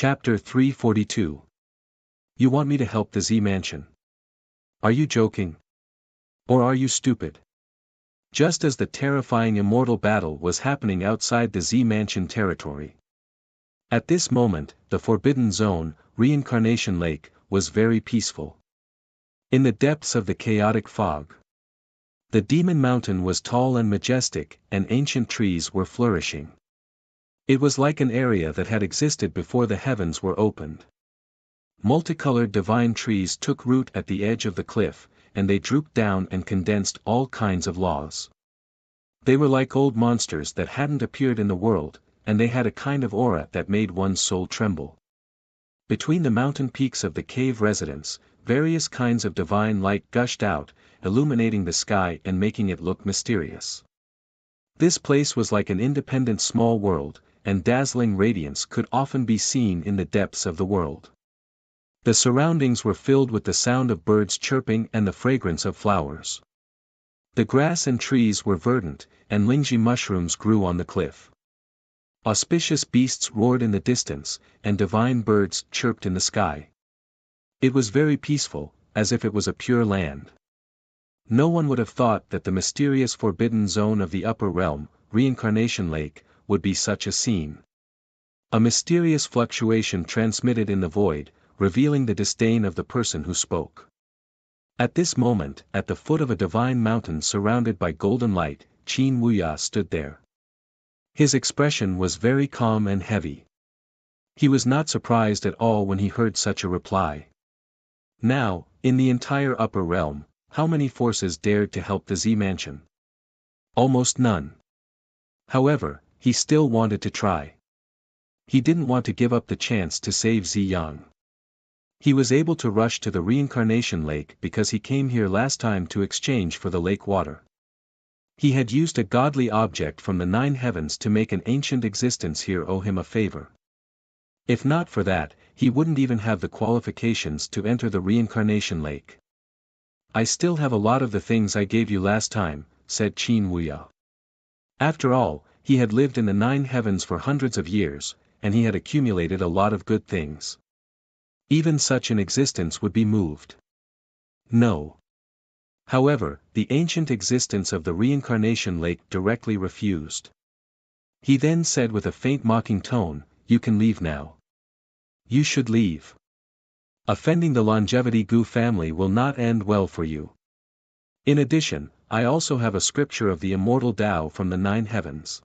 Chapter 342. You want me to help the Z Mansion? Are you joking? Or are you stupid? Just as the terrifying immortal battle was happening outside the Z Mansion territory. At this moment, the Forbidden Zone, Reincarnation Lake, was very peaceful. In the depths of the chaotic fog. The Demon Mountain was tall and majestic, and ancient trees were flourishing. It was like an area that had existed before the heavens were opened. Multicolored divine trees took root at the edge of the cliff, and they drooped down and condensed all kinds of laws. They were like old monsters that hadn't appeared in the world, and they had a kind of aura that made one's soul tremble. Between the mountain peaks of the cave residence, various kinds of divine light gushed out, illuminating the sky and making it look mysterious. This place was like an independent small world, and dazzling radiance could often be seen in the depths of the world. The surroundings were filled with the sound of birds chirping and the fragrance of flowers. The grass and trees were verdant, and lingji mushrooms grew on the cliff. Auspicious beasts roared in the distance, and divine birds chirped in the sky. It was very peaceful, as if it was a pure land. No one would have thought that the mysterious forbidden zone of the upper realm, Reincarnation Lake, would be such a scene. A mysterious fluctuation transmitted in the void, revealing the disdain of the person who spoke. At this moment, at the foot of a divine mountain surrounded by golden light, Qin Wuya stood there. His expression was very calm and heavy. He was not surprised at all when he heard such a reply. Now, in the entire upper realm, how many forces dared to help the Z Mansion? Almost none. However, he still wanted to try. He didn't want to give up the chance to save Ziyang. He was able to rush to the Reincarnation Lake because he came here last time to exchange for the lake water. He had used a godly object from the 9 heavens to make an ancient existence here owe him a favor. If not for that, he wouldn't even have the qualifications to enter the Reincarnation Lake. I still have a lot of the things I gave you last time, said Qin Wuya. After all, he had lived in the 9 heavens for hundreds of years, and he had accumulated a lot of good things. Even such an existence would be moved. No. However, the ancient existence of the Reincarnation Lake directly refused. He then said with a faint mocking tone, "You can leave now. You should leave. Offending the Longevity Gu family will not end well for you. In addition, I also have a scripture of the immortal Tao from the 9 heavens.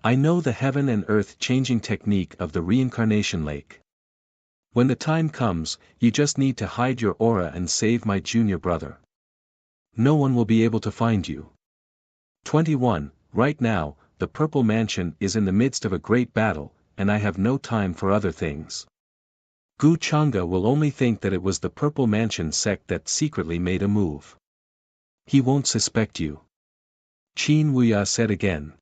I know the heaven and earth changing technique of the Reincarnation Lake. When the time comes, you just need to hide your aura and save my junior brother. No one will be able to find you. 21. Right now, the Purple Mansion is in the midst of a great battle, and I have no time for other things. Gu Chang'e will only think that it was the Purple Mansion sect that secretly made a move. He won't suspect you." Qin Wuya said again.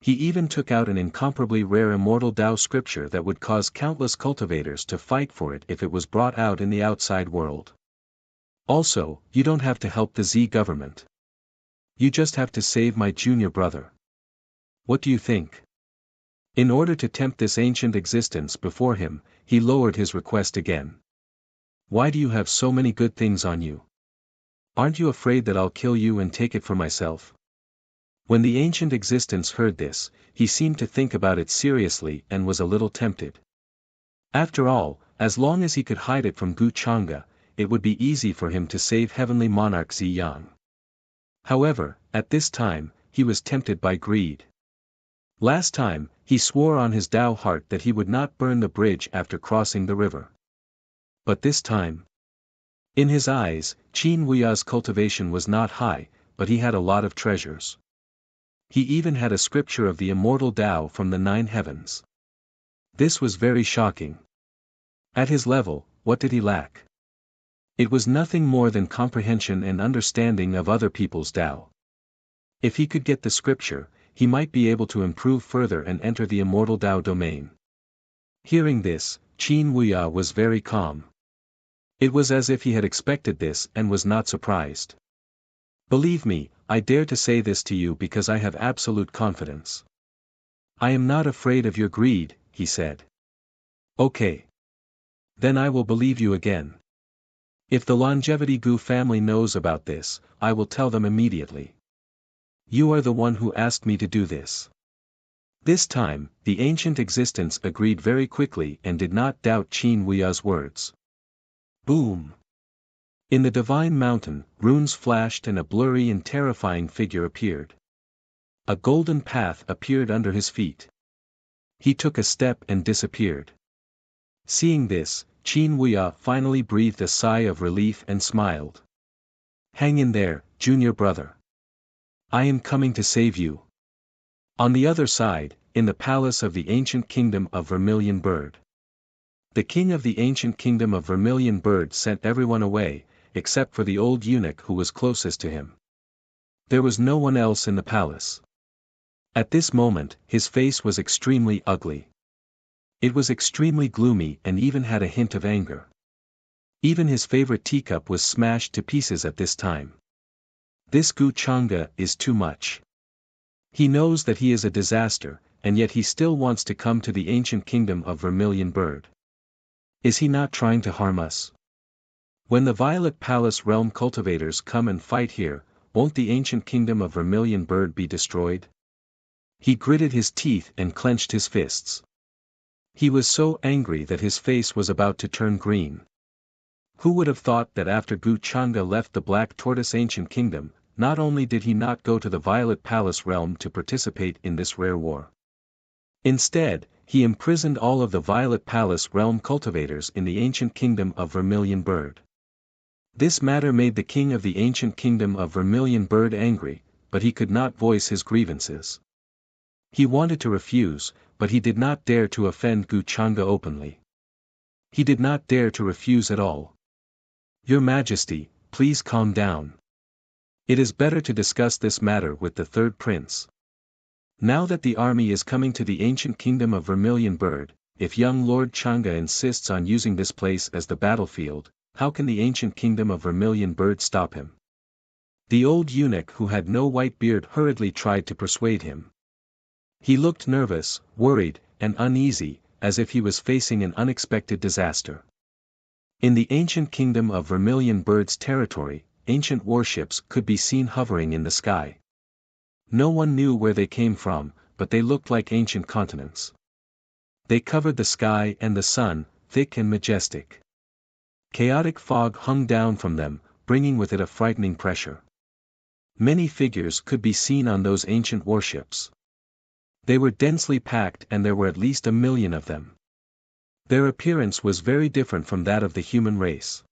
He even took out an incomparably rare immortal Tao scripture that would cause countless cultivators to fight for it if it was brought out in the outside world. Also, you don't have to help the Z government. You just have to save my junior brother. What do you think? In order to tempt this ancient existence before him, he lowered his request again. Why do you have so many good things on you? Aren't you afraid that I'll kill you and take it for myself? When the ancient existence heard this, he seemed to think about it seriously and was a little tempted. After all, as long as he could hide it from Gu Chang'e, it would be easy for him to save heavenly monarch Ziyang. However, at this time, he was tempted by greed. Last time, he swore on his Tao heart that he would not burn the bridge after crossing the river. But this time? In his eyes, Qin Wuya's cultivation was not high, but he had a lot of treasures. He even had a scripture of the immortal Tao from the 9 heavens. This was very shocking. At his level, what did he lack? It was nothing more than comprehension and understanding of other people's Tao. If he could get the scripture, he might be able to improve further and enter the immortal Tao domain. Hearing this, Qin Wuya was very calm. It was as if he had expected this and was not surprised. Believe me, I dare to say this to you because I have absolute confidence. I am not afraid of your greed, he said. Okay. Then I will believe you again. If the Longevity Gu family knows about this, I will tell them immediately. You are the one who asked me to do this. This time, the ancient existence agreed very quickly and did not doubt Qin Wuya's words. Boom! In the divine mountain, runes flashed and a blurry and terrifying figure appeared. A golden path appeared under his feet. He took a step and disappeared. Seeing this, Qin Wuya finally breathed a sigh of relief and smiled. Hang in there, junior brother. I am coming to save you. On the other side, in the palace of the ancient kingdom of Vermilion Bird. The king of the ancient kingdom of Vermilion Bird sent everyone away, except for the old eunuch who was closest to him. There was no one else in the palace. At this moment, his face was extremely ugly. It was extremely gloomy and even had a hint of anger. Even his favorite teacup was smashed to pieces at this time. This Gu Chang'e is too much. He knows that he is a disaster, and yet he still wants to come to the ancient kingdom of Vermilion Bird. Is he not trying to harm us? When the Violet Palace realm cultivators come and fight here, won't the ancient kingdom of Vermilion Bird be destroyed? He gritted his teeth and clenched his fists. He was so angry that his face was about to turn green. Who would have thought that after Gu Chang'e left the Black Tortoise Ancient Kingdom, not only did he not go to the Violet Palace realm to participate in this rare war. Instead, he imprisoned all of the Violet Palace realm cultivators in the ancient kingdom of Vermilion Bird. This matter made the king of the ancient kingdom of Vermilion Bird angry, but he could not voice his grievances. He wanted to refuse, but he did not dare to offend Gu Chang'e openly. He did not dare to refuse at all. Your Majesty, please calm down. It is better to discuss this matter with the third prince. Now that the army is coming to the ancient kingdom of Vermilion Bird, if young Lord Chang'e insists on using this place as the battlefield, how can the ancient kingdom of Vermilion Bird stop him? The old eunuch who had no white beard hurriedly tried to persuade him. He looked nervous, worried, and uneasy, as if he was facing an unexpected disaster. In the ancient kingdom of Vermilion Bird's territory, ancient warships could be seen hovering in the sky. No one knew where they came from, but they looked like ancient continents. They covered the sky and the sun, thick and majestic. Chaotic fog hung down from them, bringing with it a frightening pressure. Many figures could be seen on those ancient warships. They were densely packed and there were at least 1 million of them. Their appearance was very different from that of the human race.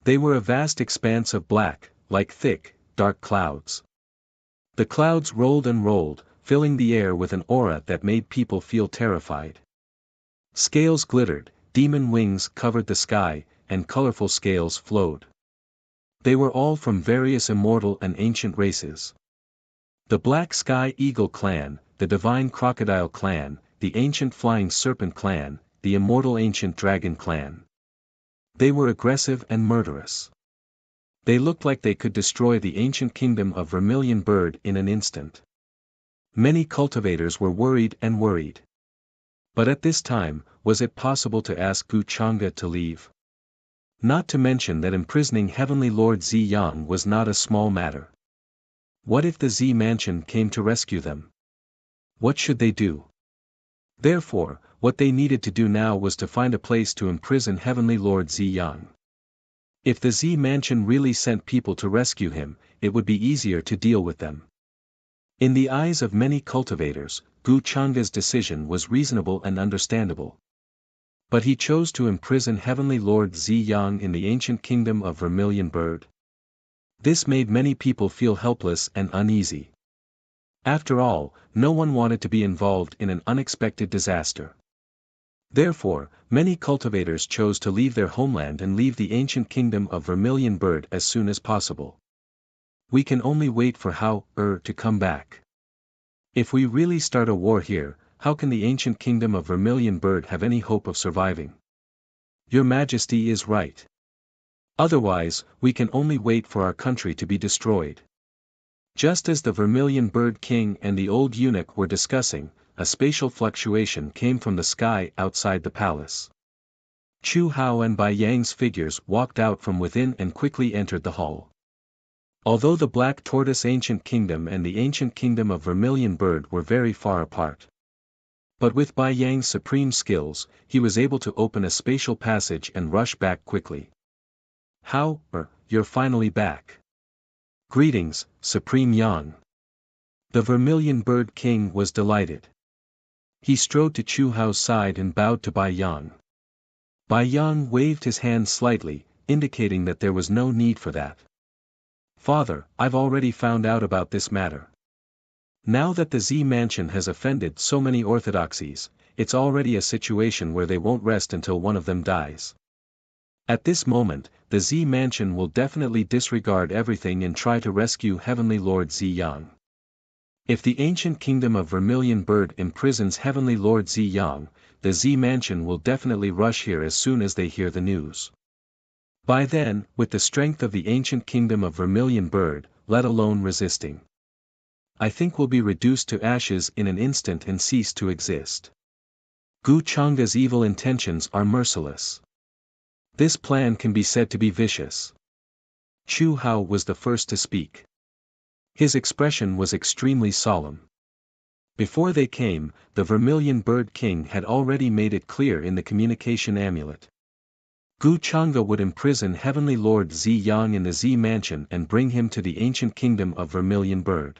They were a vast expanse of black, like thick, dark clouds. The clouds rolled and rolled, filling the air with an aura that made people feel terrified. Scales glittered, demon wings covered the sky, and colorful scales flowed. They were all from various immortal and ancient races. The Black Sky Eagle clan, the Divine Crocodile clan, the Ancient Flying Serpent clan, the Immortal Ancient Dragon clan. They were aggressive and murderous. They looked like they could destroy the ancient kingdom of Vermilion Bird in an instant. Many cultivators were worried and worried. But at this time, was it possible to ask Gu Chang'e to leave? Not to mention that imprisoning Heavenly Lord Zi Yang was not a small matter. What if the Zi Mansion came to rescue them? What should they do? Therefore, what they needed to do now was to find a place to imprison Heavenly Lord Zi Yang. If the Zi Mansion really sent people to rescue him, it would be easier to deal with them. In the eyes of many cultivators, Gu Chang'e's decision was reasonable and understandable. But he chose to imprison Heavenly Lord Zi Yang in the ancient kingdom of Vermilion Bird. This made many people feel helpless and uneasy. After all, no one wanted to be involved in an unexpected disaster. Therefore, many cultivators chose to leave their homeland and leave the ancient kingdom of Vermilion Bird as soon as possible. We can only wait for to come back. If we really start a war here, how can the ancient kingdom of Vermilion Bird have any hope of surviving? Your Majesty is right. Otherwise, we can only wait for our country to be destroyed. Just as the Vermilion Bird King and the old eunuch were discussing, a spatial fluctuation came from the sky outside the palace. Chu Hao and Bai Yang's figures walked out from within and quickly entered the hall. Although the Black Tortoise Ancient Kingdom and the Ancient Kingdom of Vermilion Bird were very far apart. But with Bai Yang's supreme skills, he was able to open a spatial passage and rush back quickly. How, you're finally back. Greetings, Supreme Yang. The Vermilion Bird King was delighted. He strode to Chu Hao's side and bowed to Bai Yang. Bai Yang waved his hand slightly, indicating that there was no need for that. Father, I've already found out about this matter. Now that the Z Mansion has offended so many orthodoxies, it's already a situation where they won't rest until one of them dies. At this moment, the Z Mansion will definitely disregard everything and try to rescue Heavenly Lord Z Yang. If the ancient kingdom of Vermilion Bird imprisons Heavenly Lord Z Yang, the Z Mansion will definitely rush here as soon as they hear the news. By then, with the strength of the ancient kingdom of Vermilion Bird, let alone resisting, I think will be reduced to ashes in an instant and cease to exist. Gu Changa's evil intentions are merciless. This plan can be said to be vicious. Chu Hao was the first to speak. His expression was extremely solemn. Before they came, the Vermilion Bird King had already made it clear in the communication amulet. Gu Changa would imprison Heavenly Lord Z Yang in the Z Mansion and bring him to the ancient kingdom of Vermilion Bird.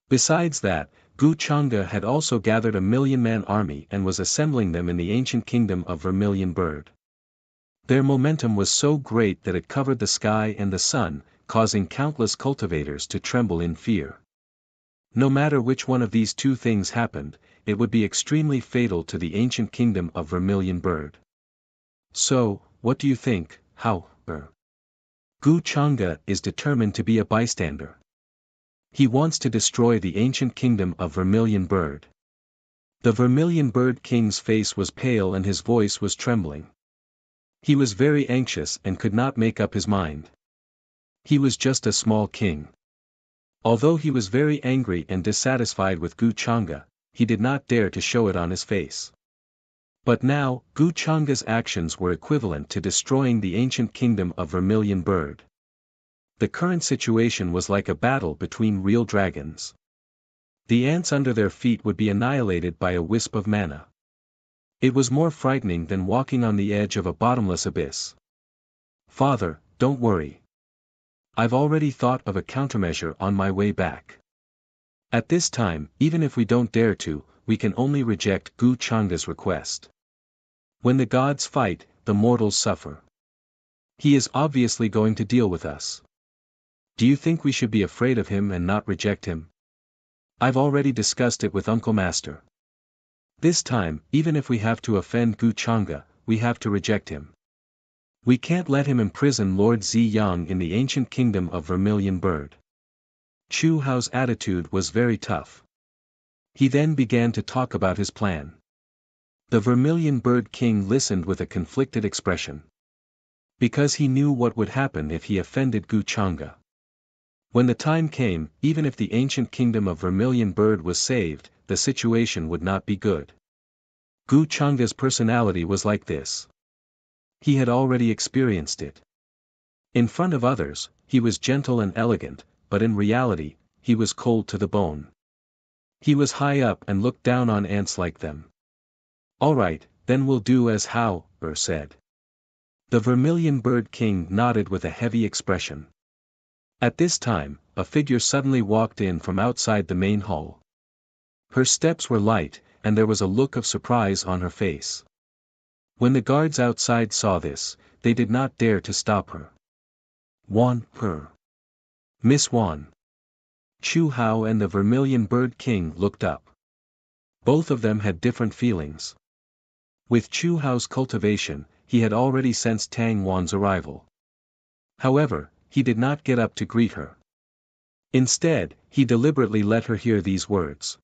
Besides that, Gu Changa had also gathered a 1,000,000-man army and was assembling them in the ancient kingdom of Vermilion Bird. Their momentum was so great that it covered the sky and the sun, causing countless cultivators to tremble in fear. No matter which one of these two things happened, it would be extremely fatal to the ancient kingdom of Vermilion Bird. So, what do you think, Hao? Gu Changa is determined to be a bystander. He wants to destroy the ancient kingdom of Vermilion Bird. The Vermilion Bird King's face was pale and his voice was trembling. He was very anxious and could not make up his mind. He was just a small king. Although he was very angry and dissatisfied with Gu Changa, he did not dare to show it on his face. But now, Gu Changa's actions were equivalent to destroying the ancient kingdom of Vermilion Bird. The current situation was like a battle between real dragons. The ants under their feet would be annihilated by a wisp of manna. It was more frightening than walking on the edge of a bottomless abyss. Father, don't worry. I've already thought of a countermeasure on my way back. At this time, even if we don't dare to, we can only reject Gu Changa's request. When the gods fight, the mortals suffer. He is obviously going to deal with us. Do you think we should be afraid of him and not reject him? I've already discussed it with Uncle Master. This time, even if we have to offend Gu Changa, we have to reject him. We can't let him imprison Lord Z Yang in the ancient kingdom of Vermilion Bird. Chu Hao's attitude was very tough. He then began to talk about his plan. The Vermilion Bird King listened with a conflicted expression. Because he knew what would happen if he offended Gu Changa. When the time came, even if the ancient kingdom of Vermilion Bird was saved, the situation would not be good. Gu Changa's personality was like this. He had already experienced it. In front of others, he was gentle and elegant, but in reality, he was cold to the bone. He was high up and looked down on ants like them. All right, then we'll do as Hao said. The Vermilion Bird King nodded with a heavy expression. At this time, a figure suddenly walked in from outside the main hall. Her steps were light, and there was a look of surprise on her face. When the guards outside saw this, they did not dare to stop her. Wan, Miss Wan. Chu Hao and the Vermilion Bird King looked up. Both of them had different feelings. With Chu Hao's cultivation, he had already sensed Tang Wan's arrival. However, he did not get up to greet her. Instead, he deliberately let her hear these words.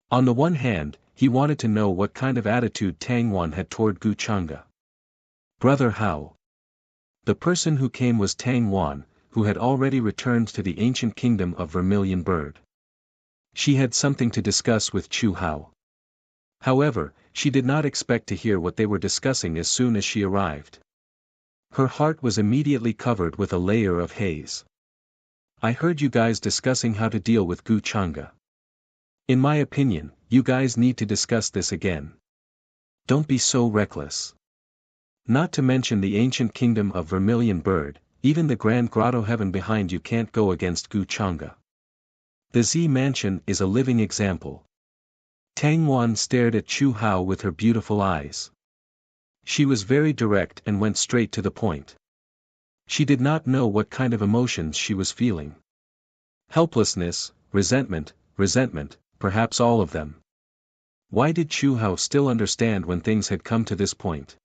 On the one hand, he wanted to know what kind of attitude Tang Wan had toward Gu Changa. Brother Hao. The person who came was Tang Wan, who had already returned to the ancient kingdom of Vermilion Bird. She had something to discuss with Chu Hao. However, she did not expect to hear what they were discussing as soon as she arrived. Her heart was immediately covered with a layer of haze. I heard you guys discussing how to deal with Gu Chang'e. In my opinion, you guys need to discuss this again. Don't be so reckless. Not to mention the ancient kingdom of Vermilion Bird, even the Grand Grotto Heaven behind you can't go against Gu Chang'e. The Z Mansion is a living example. Tang Wan stared at Chu Hao with her beautiful eyes. She was very direct and went straight to the point. She did not know what kind of emotions she was feeling. Helplessness, resentment, perhaps all of them. Why did Chu Hao still understand when things had come to this point?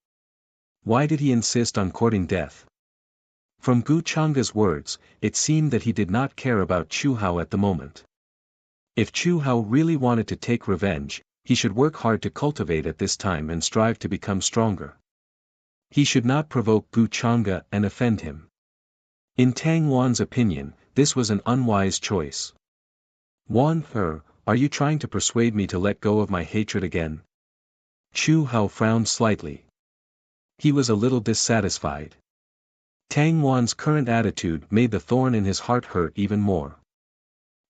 Why did he insist on courting death? From Gu Chang'e's words, it seemed that he did not care about Chu Hao at the moment. If Chu Hao really wanted to take revenge, he should work hard to cultivate at this time and strive to become stronger. He should not provoke Gu Chang'e and offend him. In Tang Wan's opinion, this was an unwise choice. Wan, are you trying to persuade me to let go of my hatred again? Chu Hao frowned slightly. He was a little dissatisfied. Tang Wan's current attitude made the thorn in his heart hurt even more.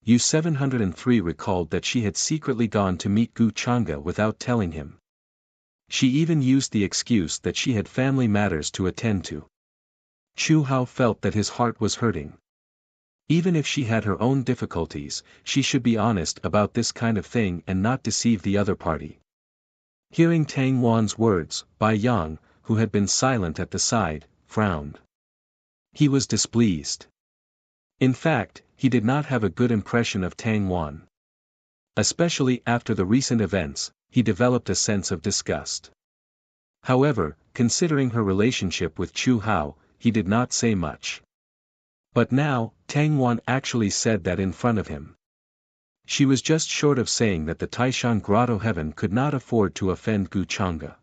U-703 recalled that she had secretly gone to meet Gu Chang'e without telling him. She even used the excuse that she had family matters to attend to. Chu Hao felt that his heart was hurting. Even if she had her own difficulties, she should be honest about this kind of thing and not deceive the other party. Hearing Tang Wan's words, Bai Yang, who had been silent at the side, frowned. He was displeased. In fact, he did not have a good impression of Tang Wan. Especially after the recent events, he developed a sense of disgust. However, considering her relationship with Chu Hao, he did not say much. But now, Tang Wan actually said that in front of him. She was just short of saying that the Taishan Grotto Heaven could not afford to offend Gu Chang'e.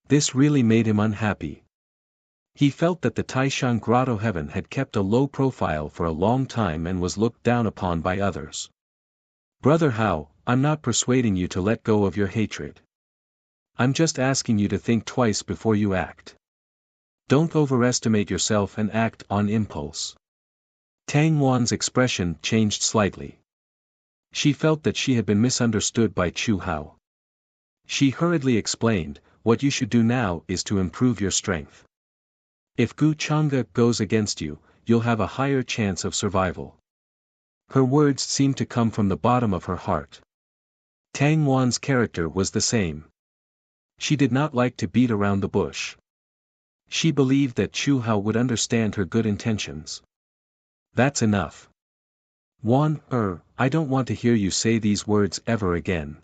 This really made him unhappy. He felt that the Taishan Grotto Heaven had kept a low profile for a long time and was looked down upon by others. Brother Hao, I'm not persuading you to let go of your hatred. I'm just asking you to think twice before you act. Don't overestimate yourself and act on impulse. Tang Wan's expression changed slightly. She felt that she had been misunderstood by Chu Hao. She hurriedly explained, what you should do now is to improve your strength. If Gu Chang'e goes against you, you'll have a higher chance of survival. Her words seemed to come from the bottom of her heart. Tang Wan's character was the same. She did not like to beat around the bush. She believed that Chu Hao would understand her good intentions. That's enough. Wan, I don't want to hear you say these words ever again.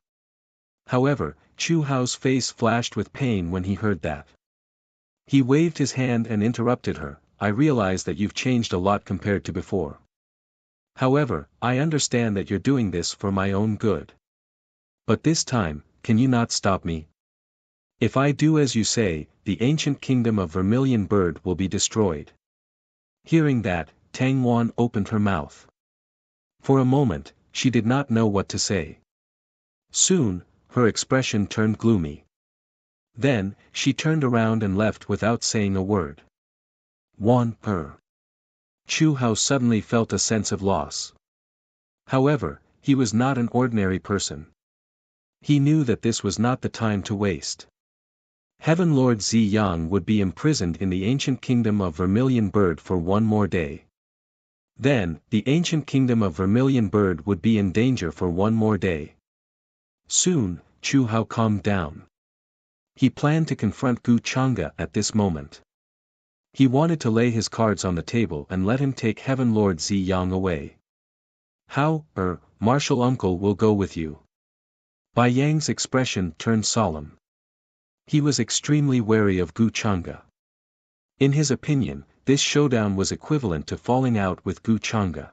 However, Chu Hao's face flashed with pain when he heard that. He waved his hand and interrupted her, I realize that you've changed a lot compared to before. However, I understand that you're doing this for my own good. But this time, can you not stop me? If I do as you say, the ancient kingdom of Vermilion Bird will be destroyed. Hearing that, Tang Wan opened her mouth. For a moment, she did not know what to say. Soon, her expression turned gloomy. Then, she turned around and left without saying a word. Wan, Chu Hao suddenly felt a sense of loss. However, he was not an ordinary person. He knew that this was not the time to waste. Heaven Lord Zi Yang would be imprisoned in the ancient kingdom of Vermilion Bird for one more day. Then, the ancient kingdom of Vermilion Bird would be in danger for one more day. Soon, Chu Hao calmed down. He planned to confront Gu Chang'e at this moment. He wanted to lay his cards on the table and let him take Heaven Lord Zi Yang away. How, Martial Uncle will go with you. Bai Yang's expression turned solemn. He was extremely wary of Gu Chang'e. In his opinion, this showdown was equivalent to falling out with Gu Chang'e.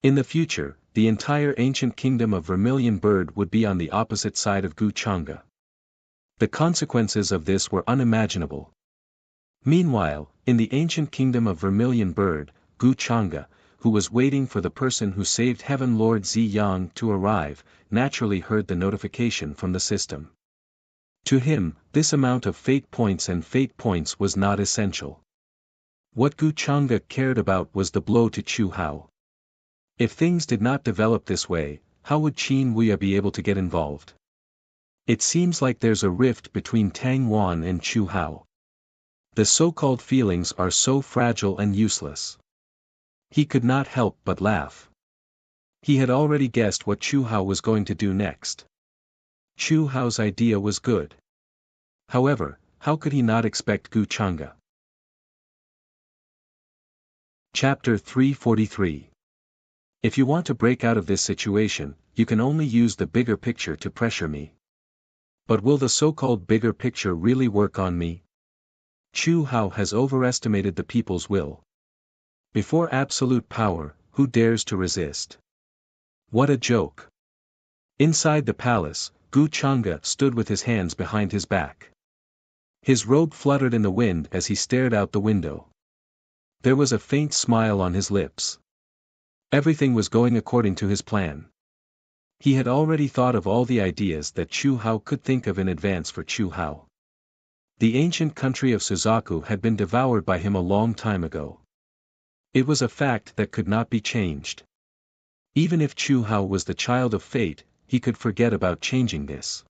In the future, the entire ancient kingdom of Vermilion Bird would be on the opposite side of Gu Chang'e. The consequences of this were unimaginable. Meanwhile, in the ancient kingdom of Vermilion Bird, Gu Chang'e, who was waiting for the person who saved Heaven Lord Ziyang to arrive, naturally heard the notification from the system. To him, this amount of fate points was not essential. What Gu Chang'e cared about was the blow to Chu Hao. If things did not develop this way, how would Qin Wuya be able to get involved? It seems like there's a rift between Tang Wan and Chu Hao. The so-called feelings are so fragile and useless. He could not help but laugh. He had already guessed what Chu Hao was going to do next. Chu Hao's idea was good. However, how could he not expect Gu Chang'e? Chapter 343. If you want to break out of this situation, you can only use the bigger picture to pressure me. But will the so-called bigger picture really work on me? Chu Hao has overestimated the people's will. Before absolute power, who dares to resist? What a joke. Inside the palace, Gu Chang'e stood with his hands behind his back. His robe fluttered in the wind as he stared out the window. There was a faint smile on his lips. Everything was going according to his plan. He had already thought of all the ideas that Chu Hao could think of in advance for Chu Hao. The ancient country of Suzaku had been devoured by him a long time ago. It was a fact that could not be changed. Even if Chu Hao was the child of fate, he could forget about changing this.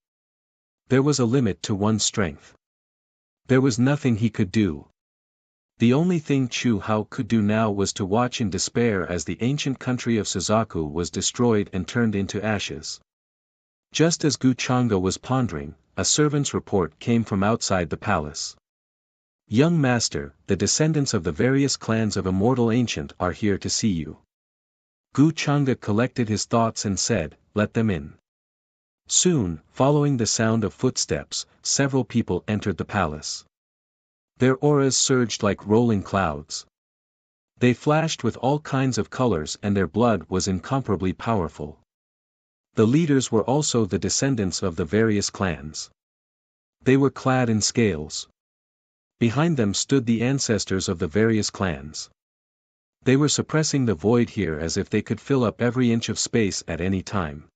There was a limit to one's strength. There was nothing he could do. The only thing Chu Hao could do now was to watch in despair as the ancient country of Suzaku was destroyed and turned into ashes. Just as Gu Chang'e was pondering, a servant's report came from outside the palace. "Young master, the descendants of the various clans of Immortal Ancient are here to see you." Gu Chang'e collected his thoughts and said, "Let them in." Soon, following the sound of footsteps, several people entered the palace. Their auras surged like rolling clouds. They flashed with all kinds of colors and their blood was incomparably powerful. The leaders were also the descendants of the various clans. They were clad in scales. Behind them stood the ancestors of the various clans. They were suppressing the void here as if they could fill up every inch of space at any time.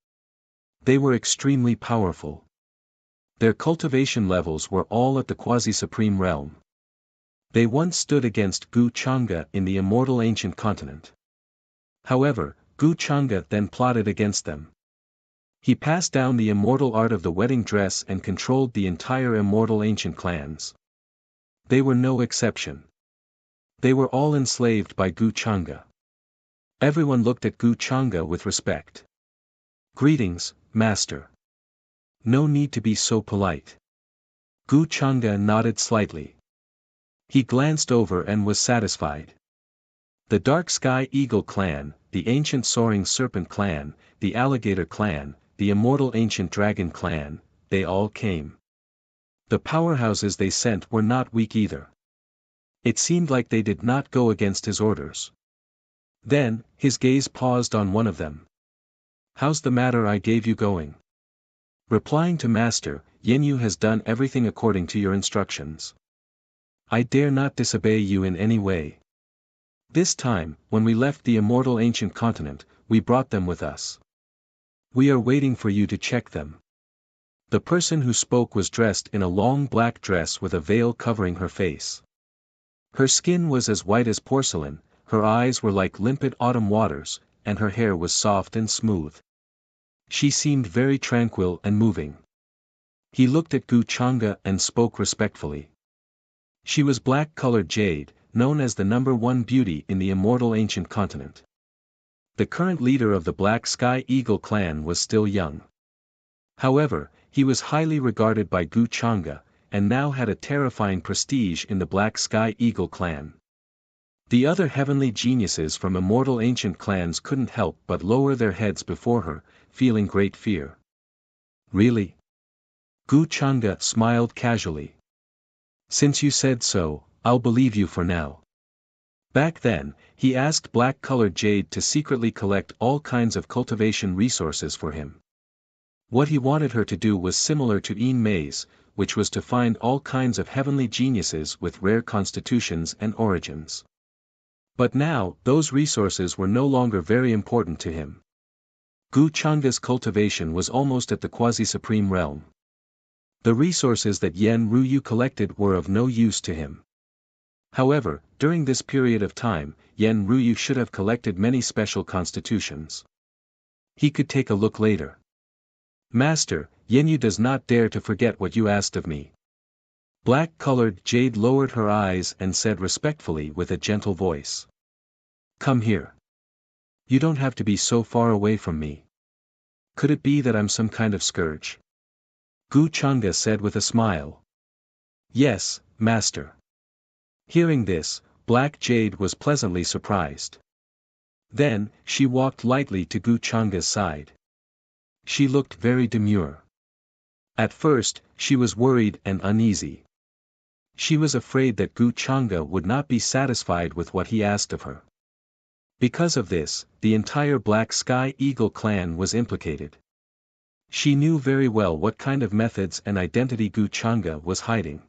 They were extremely powerful. Their cultivation levels were all at the quasi-supreme realm. They once stood against Gu Chang'e in the Immortal Ancient Continent. However, Gu Chang'e then plotted against them. He passed down the immortal art of the wedding dress and controlled the entire Immortal Ancient clans. They were no exception. They were all enslaved by Gu Chang'e. Everyone looked at Gu Chang'e with respect. "Greetings, master." "No need to be so polite." Gu Chang'e nodded slightly. He glanced over and was satisfied. The Dark Sky Eagle clan, the Ancient Soaring Serpent clan, the Alligator clan, the Immortal Ancient Dragon clan, they all came. The powerhouses they sent were not weak either. It seemed like they did not go against his orders. Then, his gaze paused on one of them. "How's the matter I gave you going?" Replying to Master, Yenyu has done everything according to your instructions. I dare not disobey you in any way. This time, when we left the Immortal Ancient Continent, we brought them with us. We are waiting for you to check them. The person who spoke was dressed in a long black dress with a veil covering her face. Her skin was as white as porcelain, her eyes were like limpid autumn waters, and her hair was soft and smooth. She seemed very tranquil and moving. He looked at Gu Chang'e and spoke respectfully. She was black-colored jade, known as the #1 beauty in the Immortal Ancient Continent. The current leader of the Black Sky Eagle clan was still young. However, he was highly regarded by Gu Chang'e, and now had a terrifying prestige in the Black Sky Eagle clan. The other heavenly geniuses from Immortal Ancient clans couldn't help but lower their heads before her, feeling great fear. "Really?" Gu Chang'e smiled casually. "Since you said so, I'll believe you for now." Back then, he asked black-colored jade to secretly collect all kinds of cultivation resources for him. What he wanted her to do was similar to Yin Mei's, which was to find all kinds of heavenly geniuses with rare constitutions and origins. But now, those resources were no longer very important to him. Gu Changa's cultivation was almost at the quasi-supreme realm. The resources that Yen Ruyu collected were of no use to him. However, during this period of time, Yen Ruyu should have collected many special constitutions. He could take a look later. Master, Yenyu does not dare to forget what you asked of me. Black-colored Jade lowered her eyes and said respectfully with a gentle voice. Come here. You don't have to be so far away from me. Could it be that I'm some kind of scourge? Gu Changa said with a smile. Yes, master. Hearing this, Black Jade was pleasantly surprised. Then, she walked lightly to Gu Changa's side. She looked very demure. At first, she was worried and uneasy. She was afraid that Gu Changa would not be satisfied with what he asked of her. Because of this, the entire Black Sky Eagle clan was implicated. She knew very well what kind of methods and identity Gu Changa was hiding.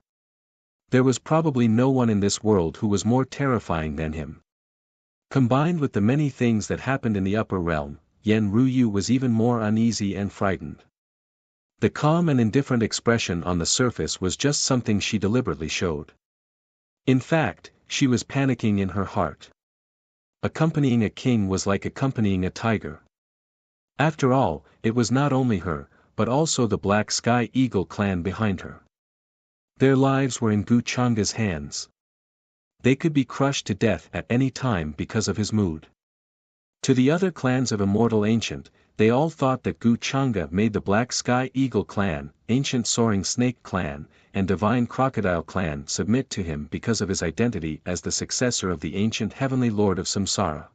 There was probably no one in this world who was more terrifying than him. Combined with the many things that happened in the upper realm, Yen Ruyu was even more uneasy and frightened. The calm and indifferent expression on the surface was just something she deliberately showed. In fact, she was panicking in her heart. Accompanying a king was like accompanying a tiger. After all, it was not only her, but also the Black Sky Eagle clan behind her. Their lives were in Gu Changa's hands. They could be crushed to death at any time because of his mood. To the other clans of Immortal Ancient, they all thought that Gu Changa made the Black Sky Eagle clan, Ancient Soaring Snake clan, and Divine Crocodile clan submit to him because of his identity as the successor of the ancient Heavenly Lord of Samsara.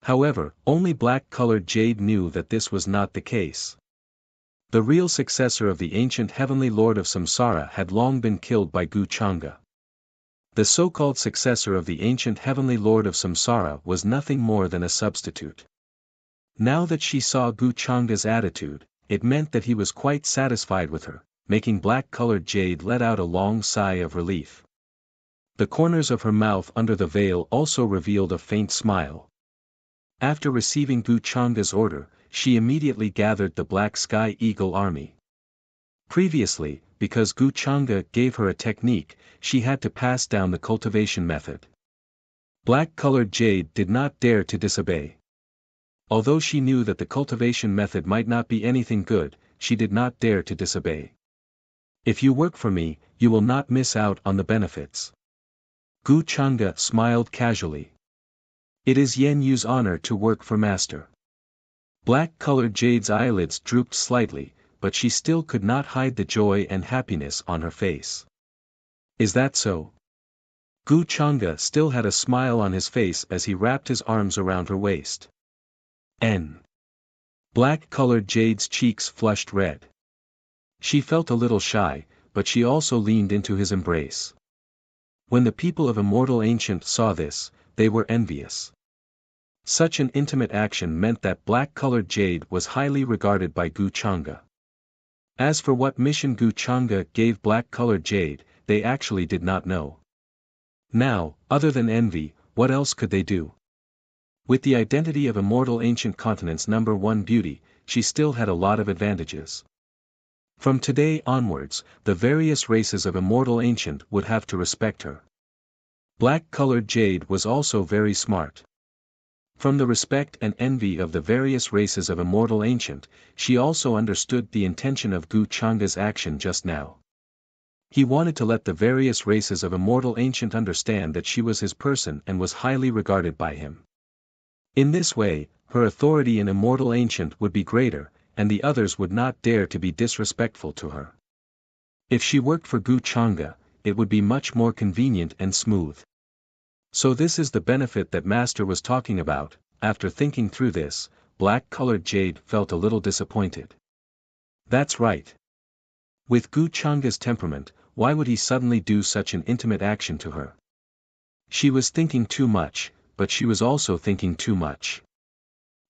However, only Black-colored Jade knew that this was not the case. The real successor of the ancient Heavenly Lord of Samsara had long been killed by Gu Changa. The so-called successor of the ancient Heavenly Lord of Samsara was nothing more than a substitute. Now that she saw Gu Changa's attitude, it meant that he was quite satisfied with her, making Black-colored Jade let out a long sigh of relief. The corners of her mouth under the veil also revealed a faint smile. After receiving Gu Changa's order, she immediately gathered the Black Sky Eagle army. Previously, because Gu Changa gave her a technique, she had to pass down the cultivation method. Black-colored Jade did not dare to disobey. Although she knew that the cultivation method might not be anything good, she did not dare to disobey. If you work for me, you will not miss out on the benefits. Gu Changa smiled casually. It is Yen Yu's honor to work for Master. Black-colored Jade's eyelids drooped slightly, but she still could not hide the joy and happiness on her face. Is that so? Gu Changa still had a smile on his face as he wrapped his arms around her waist. Black-colored Jade's cheeks flushed red. She felt a little shy, but she also leaned into his embrace. When the people of Immortal Ancient saw this, they were envious. Such an intimate action meant that Black-colored Jade was highly regarded by Gu Changa. As for what mission Gu Changa gave Black-colored Jade, they actually did not know. Now, other than envy, what else could they do? With the identity of Immortal Ancient Continent's #1 beauty, she still had a lot of advantages. From today onwards, the various races of Immortal Ancient would have to respect her. Black-colored Jade was also very smart. From the respect and envy of the various races of Immortal Ancient, she also understood the intention of Gu Changa's action just now. He wanted to let the various races of Immortal Ancient understand that she was his person and was highly regarded by him. In this way, her authority in Immortal Ancient would be greater, and the others would not dare to be disrespectful to her. If she worked for Gu Changa, it would be much more convenient and smooth. So this is the benefit that Master was talking about. After thinking through this, Black-colored Jade felt a little disappointed. That's right. With Gu Changa's temperament, why would he suddenly do such an intimate action to her? She was thinking too much, but she was also thinking too much.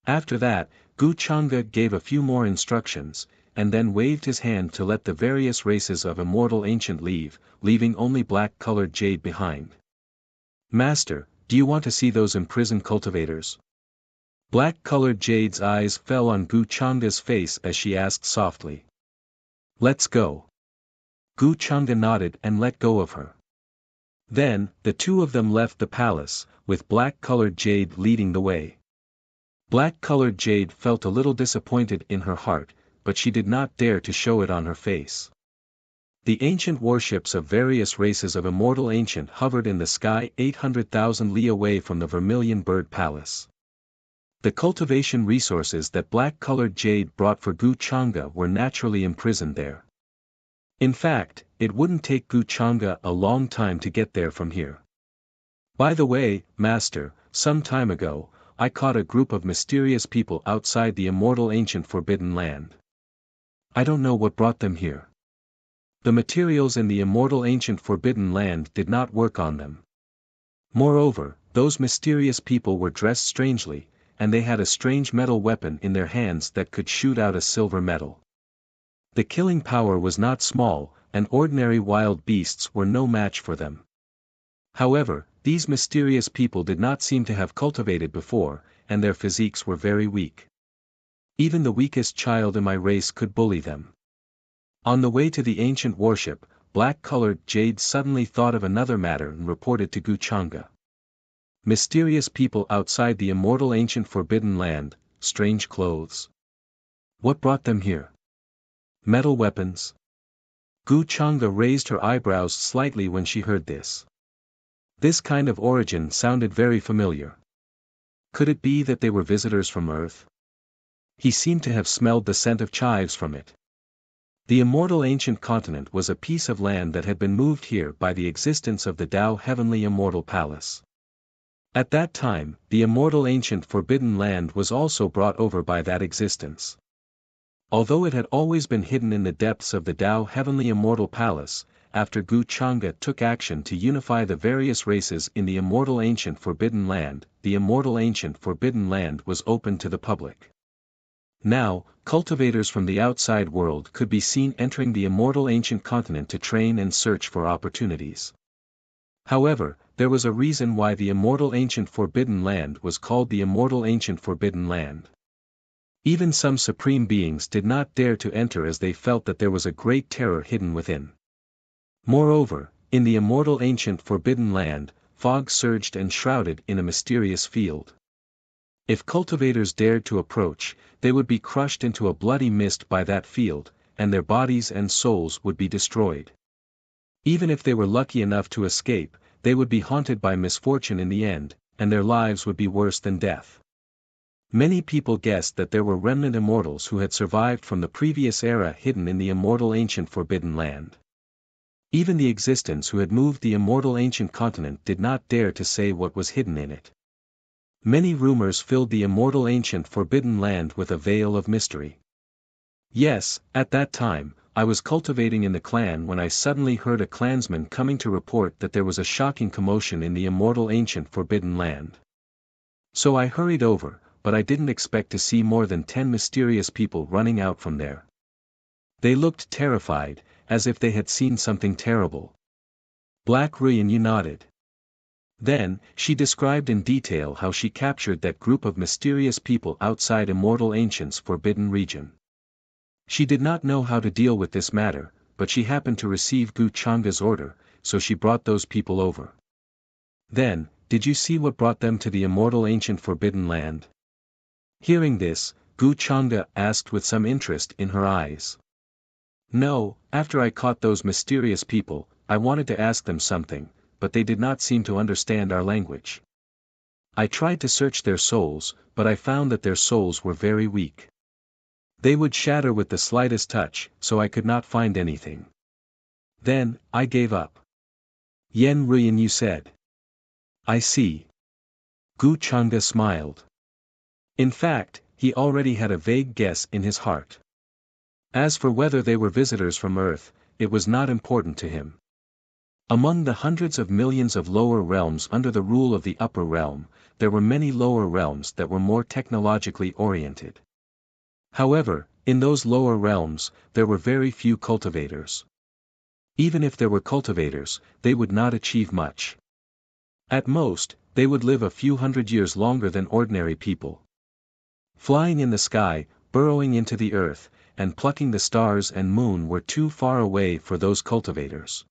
After that, Gu Changa gave a few more instructions, and then waved his hand to let the various races of Immortal Ancient leave, leaving only Black-colored Jade behind. Master, do you want to see those imprisoned cultivators? Black-colored Jade's eyes fell on Gu Changa's face as she asked softly. Let's go. Gu Changa nodded and let go of her. Then, the two of them left the palace, with black-colored Jade leading the way. Black-colored Jade felt a little disappointed in her heart, but she did not dare to show it on her face. The ancient warships of various races of immortal ancient hovered in the sky 800,000 li away from the Vermilion Bird Palace. The cultivation resources that black-colored Jade brought for Gu Changa were naturally imprisoned there. In fact, it wouldn't take Gu Changa a long time to get there from here. By the way, Master, some time ago, I caught a group of mysterious people outside the immortal ancient forbidden land. I don't know what brought them here. The materials in the immortal ancient forbidden land did not work on them. Moreover, those mysterious people were dressed strangely, and they had a strange metal weapon in their hands that could shoot out a silver metal. The killing power was not small, and ordinary wild beasts were no match for them. However, these mysterious people did not seem to have cultivated before, and their physiques were very weak. Even the weakest child in my race could bully them. On the way to the ancient warship, black-colored Jade suddenly thought of another matter and reported to Gu Changa. Mysterious people outside the immortal ancient forbidden land, strange clothes. What brought them here? Metal weapons? Gu Changa raised her eyebrows slightly when she heard this. This kind of origin sounded very familiar. Could it be that they were visitors from Earth? He seemed to have smelled the scent of chives from it. The immortal ancient continent was a piece of land that had been moved here by the existence of the Tao Heavenly Immortal Palace. At that time, the immortal ancient forbidden land was also brought over by that existence. Although it had always been hidden in the depths of the Tao Heavenly Immortal Palace, after Gu Changa took action to unify the various races in the immortal ancient forbidden land, the immortal ancient forbidden land was open to the public. Now, cultivators from the outside world could be seen entering the immortal ancient continent to train and search for opportunities. However, there was a reason why the immortal ancient forbidden land was called the immortal ancient forbidden land. Even some supreme beings did not dare to enter as they felt that there was a great terror hidden within. Moreover, in the immortal ancient forbidden land, fog surged and shrouded in a mysterious field. If cultivators dared to approach, they would be crushed into a bloody mist by that field, and their bodies and souls would be destroyed. Even if they were lucky enough to escape, they would be haunted by misfortune in the end, and their lives would be worse than death. Many people guessed that there were remnant immortals who had survived from the previous era hidden in the immortal ancient forbidden land. Even the existence who had moved the immortal ancient continent did not dare to say what was hidden in it. Many rumors filled the immortal ancient forbidden land with a veil of mystery. Yes, at that time, I was cultivating in the clan when I suddenly heard a clansman coming to report that there was a shocking commotion in the immortal ancient forbidden land. So I hurried over, but I didn't expect to see more than 10 mysterious people running out from there. They looked terrified, as if they had seen something terrible. Black Ruyan nodded. Then, she described in detail how she captured that group of mysterious people outside immortal ancient's forbidden region. She did not know how to deal with this matter, but she happened to receive Gu Changa's order, so she brought those people over. Then, did you see what brought them to the immortal ancient forbidden land? Hearing this, Gu Changa asked with some interest in her eyes. No, after I caught those mysterious people, I wanted to ask them something, but they did not seem to understand our language. I tried to search their souls, but I found that their souls were very weak. They would shatter with the slightest touch, so I could not find anything. Then, I gave up. Yen Ruyan said. I see. Gu Changa smiled. In fact, he already had a vague guess in his heart. As for whether they were visitors from Earth, it was not important to him. Among the hundreds of millions of lower realms under the rule of the upper realm, there were many lower realms that were more technologically oriented. However, in those lower realms, there were very few cultivators. Even if there were cultivators, they would not achieve much. At most, they would live a few hundred years longer than ordinary people. Flying in the sky, burrowing into the earth, and plucking the stars and moon were too far away for those cultivators.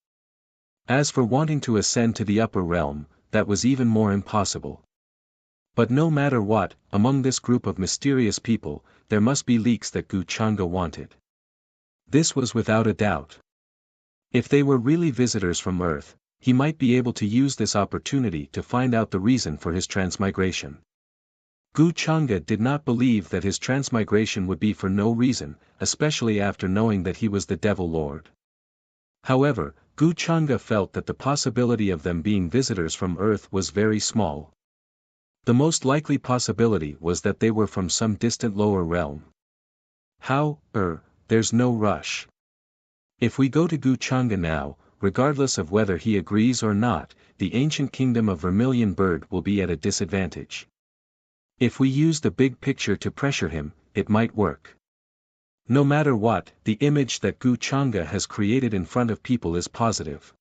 As for wanting to ascend to the upper realm, that was even more impossible. But no matter what, among this group of mysterious people, there must be leaks that Wuxia wanted. This was without a doubt. If they were really visitors from Earth, he might be able to use this opportunity to find out the reason for his transmigration. Wuxia did not believe that his transmigration would be for no reason, especially after knowing that he was the Devil Lord. However, Wuxia felt that the possibility of them being visitors from Earth was very small. The most likely possibility was that they were from some distant lower realm. There's no rush. If we go to Wuxia now, regardless of whether he agrees or not, the ancient kingdom of Vermilion Bird will be at a disadvantage. If we use the big picture to pressure him, it might work. No matter what, the image that Wuxia has created in front of people is positive.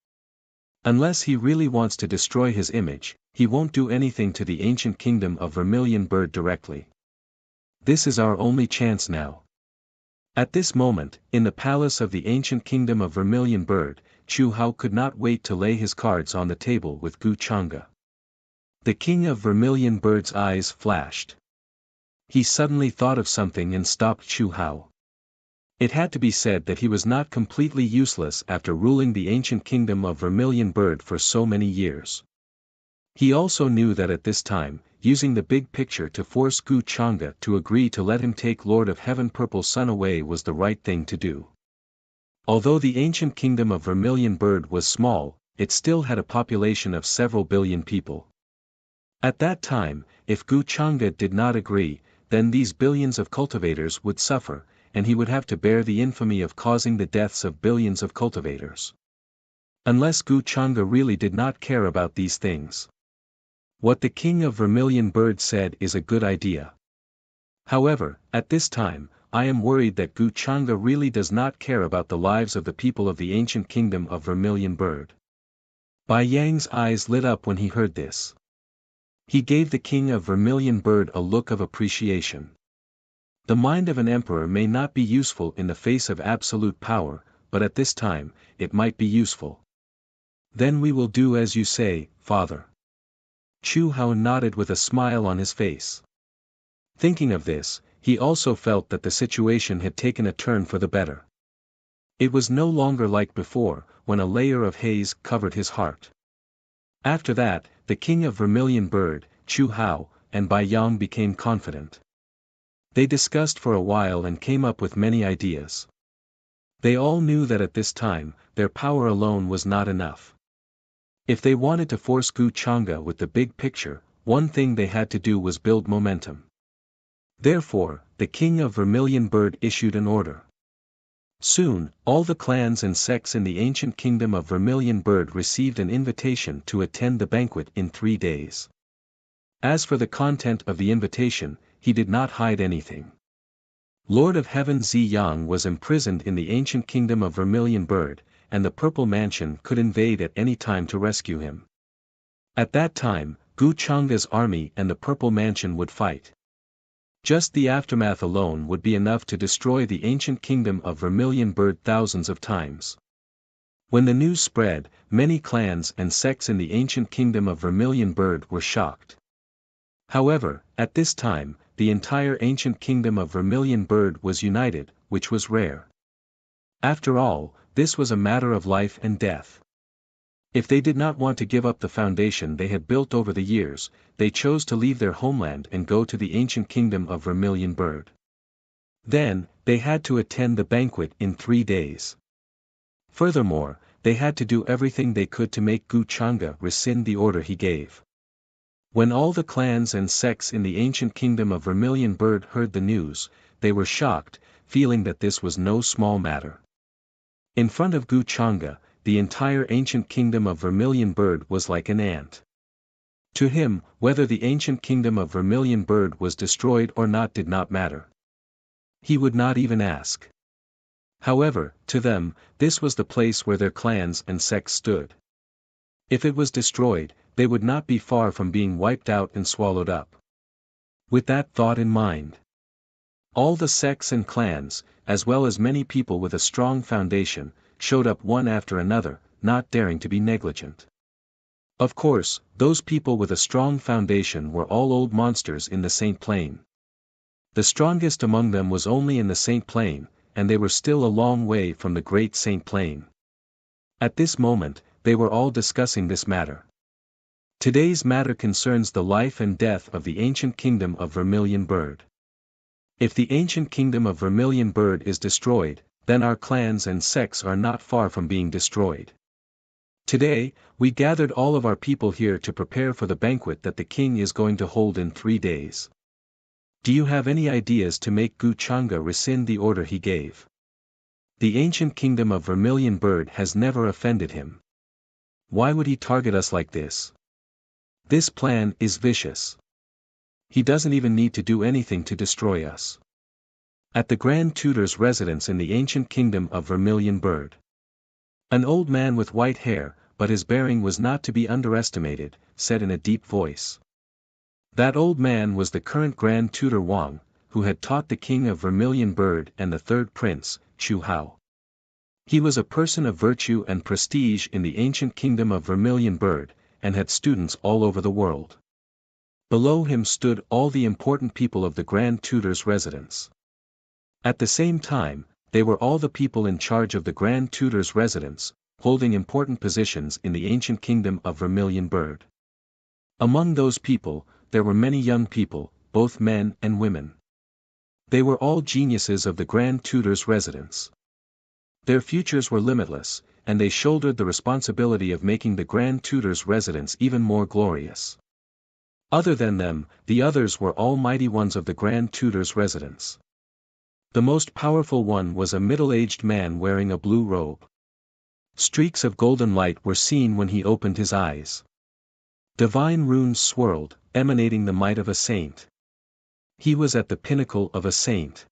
Unless he really wants to destroy his image, he won't do anything to the ancient kingdom of Vermilion Bird directly. This is our only chance now. At this moment, in the palace of the ancient kingdom of Vermilion Bird, Chu Hao could not wait to lay his cards on the table with Wuxia. The king of Vermilion Bird's eyes flashed. He suddenly thought of something and stopped Chu Hao. It had to be said that he was not completely useless after ruling the ancient kingdom of Vermilion Bird for so many years. He also knew that at this time, using the big picture to force Wuxia to agree to let him take Lord of Heaven Purple Sun away was the right thing to do. Although the ancient kingdom of Vermilion Bird was small, it still had a population of several billion people. At that time, if Wuxia did not agree, then these billions of cultivators would suffer, and he would have to bear the infamy of causing the deaths of billions of cultivators. Unless Wuxia really did not care about these things. What the king of Vermilion Bird said is a good idea. However, at this time, I am worried that Wuxia really does not care about the lives of the people of the ancient kingdom of Vermilion Bird. Bai Yang's eyes lit up when he heard this. He gave the king of Vermilion Bird a look of appreciation. The mind of an emperor may not be useful in the face of absolute power, but at this time, it might be useful. Then we will do as you say, father. Chu Hao nodded with a smile on his face. Thinking of this, he also felt that the situation had taken a turn for the better. It was no longer like before, when a layer of haze covered his heart. After that, the king of Vermilion Bird, Chu Hao, and Bai Yang became confident. They discussed for a while and came up with many ideas. They all knew that at this time, their power alone was not enough. If they wanted to force Wuxia with the big picture, one thing they had to do was build momentum. Therefore, the king of Vermilion Bird issued an order. Soon, all the clans and sects in the ancient kingdom of Vermilion Bird received an invitation to attend the banquet in 3 days. As for the content of the invitation, he did not hide anything. Lord of Heaven Ziyang was imprisoned in the ancient kingdom of Vermilion Bird, and the Purple Mansion could invade at any time to rescue him. At that time, Wuxia's army and the Purple Mansion would fight. Just the aftermath alone would be enough to destroy the ancient kingdom of Vermilion Bird thousands of times. When the news spread, many clans and sects in the ancient kingdom of Vermilion Bird were shocked. However, at this time, the entire ancient kingdom of Vermilion Bird was united, which was rare. After all, this was a matter of life and death. If they did not want to give up the foundation they had built over the years, they chose to leave their homeland and go to the ancient kingdom of Vermilion Bird. Then, they had to attend the banquet in 3 days. Furthermore, they had to do everything they could to make Wuxia rescind the order he gave. When all the clans and sects in the ancient kingdom of Vermilion Bird heard the news, they were shocked, feeling that this was no small matter. In front of Wuxia, the entire ancient kingdom of Vermilion Bird was like an ant. To him, whether the ancient kingdom of Vermilion Bird was destroyed or not did not matter. He would not even ask. However, to them, this was the place where their clans and sects stood. If it was destroyed, they would not be far from being wiped out and swallowed up. With that thought in mind, all the sects and clans, as well as many people with a strong foundation, showed up one after another, not daring to be negligent. Of course, those people with a strong foundation were all old monsters in the Saint Plain. The strongest among them was only in the Saint Plain, and they were still a long way from the great Saint Plain. At this moment, they were all discussing this matter. Today's matter concerns the life and death of the ancient kingdom of Vermilion Bird. If the ancient kingdom of Vermilion Bird is destroyed, then our clans and sects are not far from being destroyed. Today, we gathered all of our people here to prepare for the banquet that the king is going to hold in 3 days. Do you have any ideas to make Wuxia rescind the order he gave? The ancient kingdom of Vermilion Bird has never offended him. Why would he target us like this? This plan is vicious. He doesn't even need to do anything to destroy us. At the Grand Tutor's residence in the ancient kingdom of Vermilion Bird, an old man with white hair, but his bearing was not to be underestimated, said in a deep voice. That old man was the current Grand Tutor Wang, who had taught the king of Vermilion Bird and the third prince, Chu Hao. He was a person of virtue and prestige in the ancient kingdom of Vermilion Bird, and had students all over the world. Below him stood all the important people of the Grand Tutor's residence. At the same time, they were all the people in charge of the Grand Tutor's residence, holding important positions in the ancient kingdom of Vermilion Bird. Among those people, there were many young people, both men and women. They were all geniuses of the Grand Tutor's residence. Their futures were limitless, and they shouldered the responsibility of making the Grand Tutor's residence even more glorious. Other than them, the others were all mighty ones of the Grand Tutor's residence. The most powerful one was a middle-aged man wearing a blue robe. Streaks of golden light were seen when he opened his eyes. Divine runes swirled, emanating the might of a saint. He was at the pinnacle of a saint.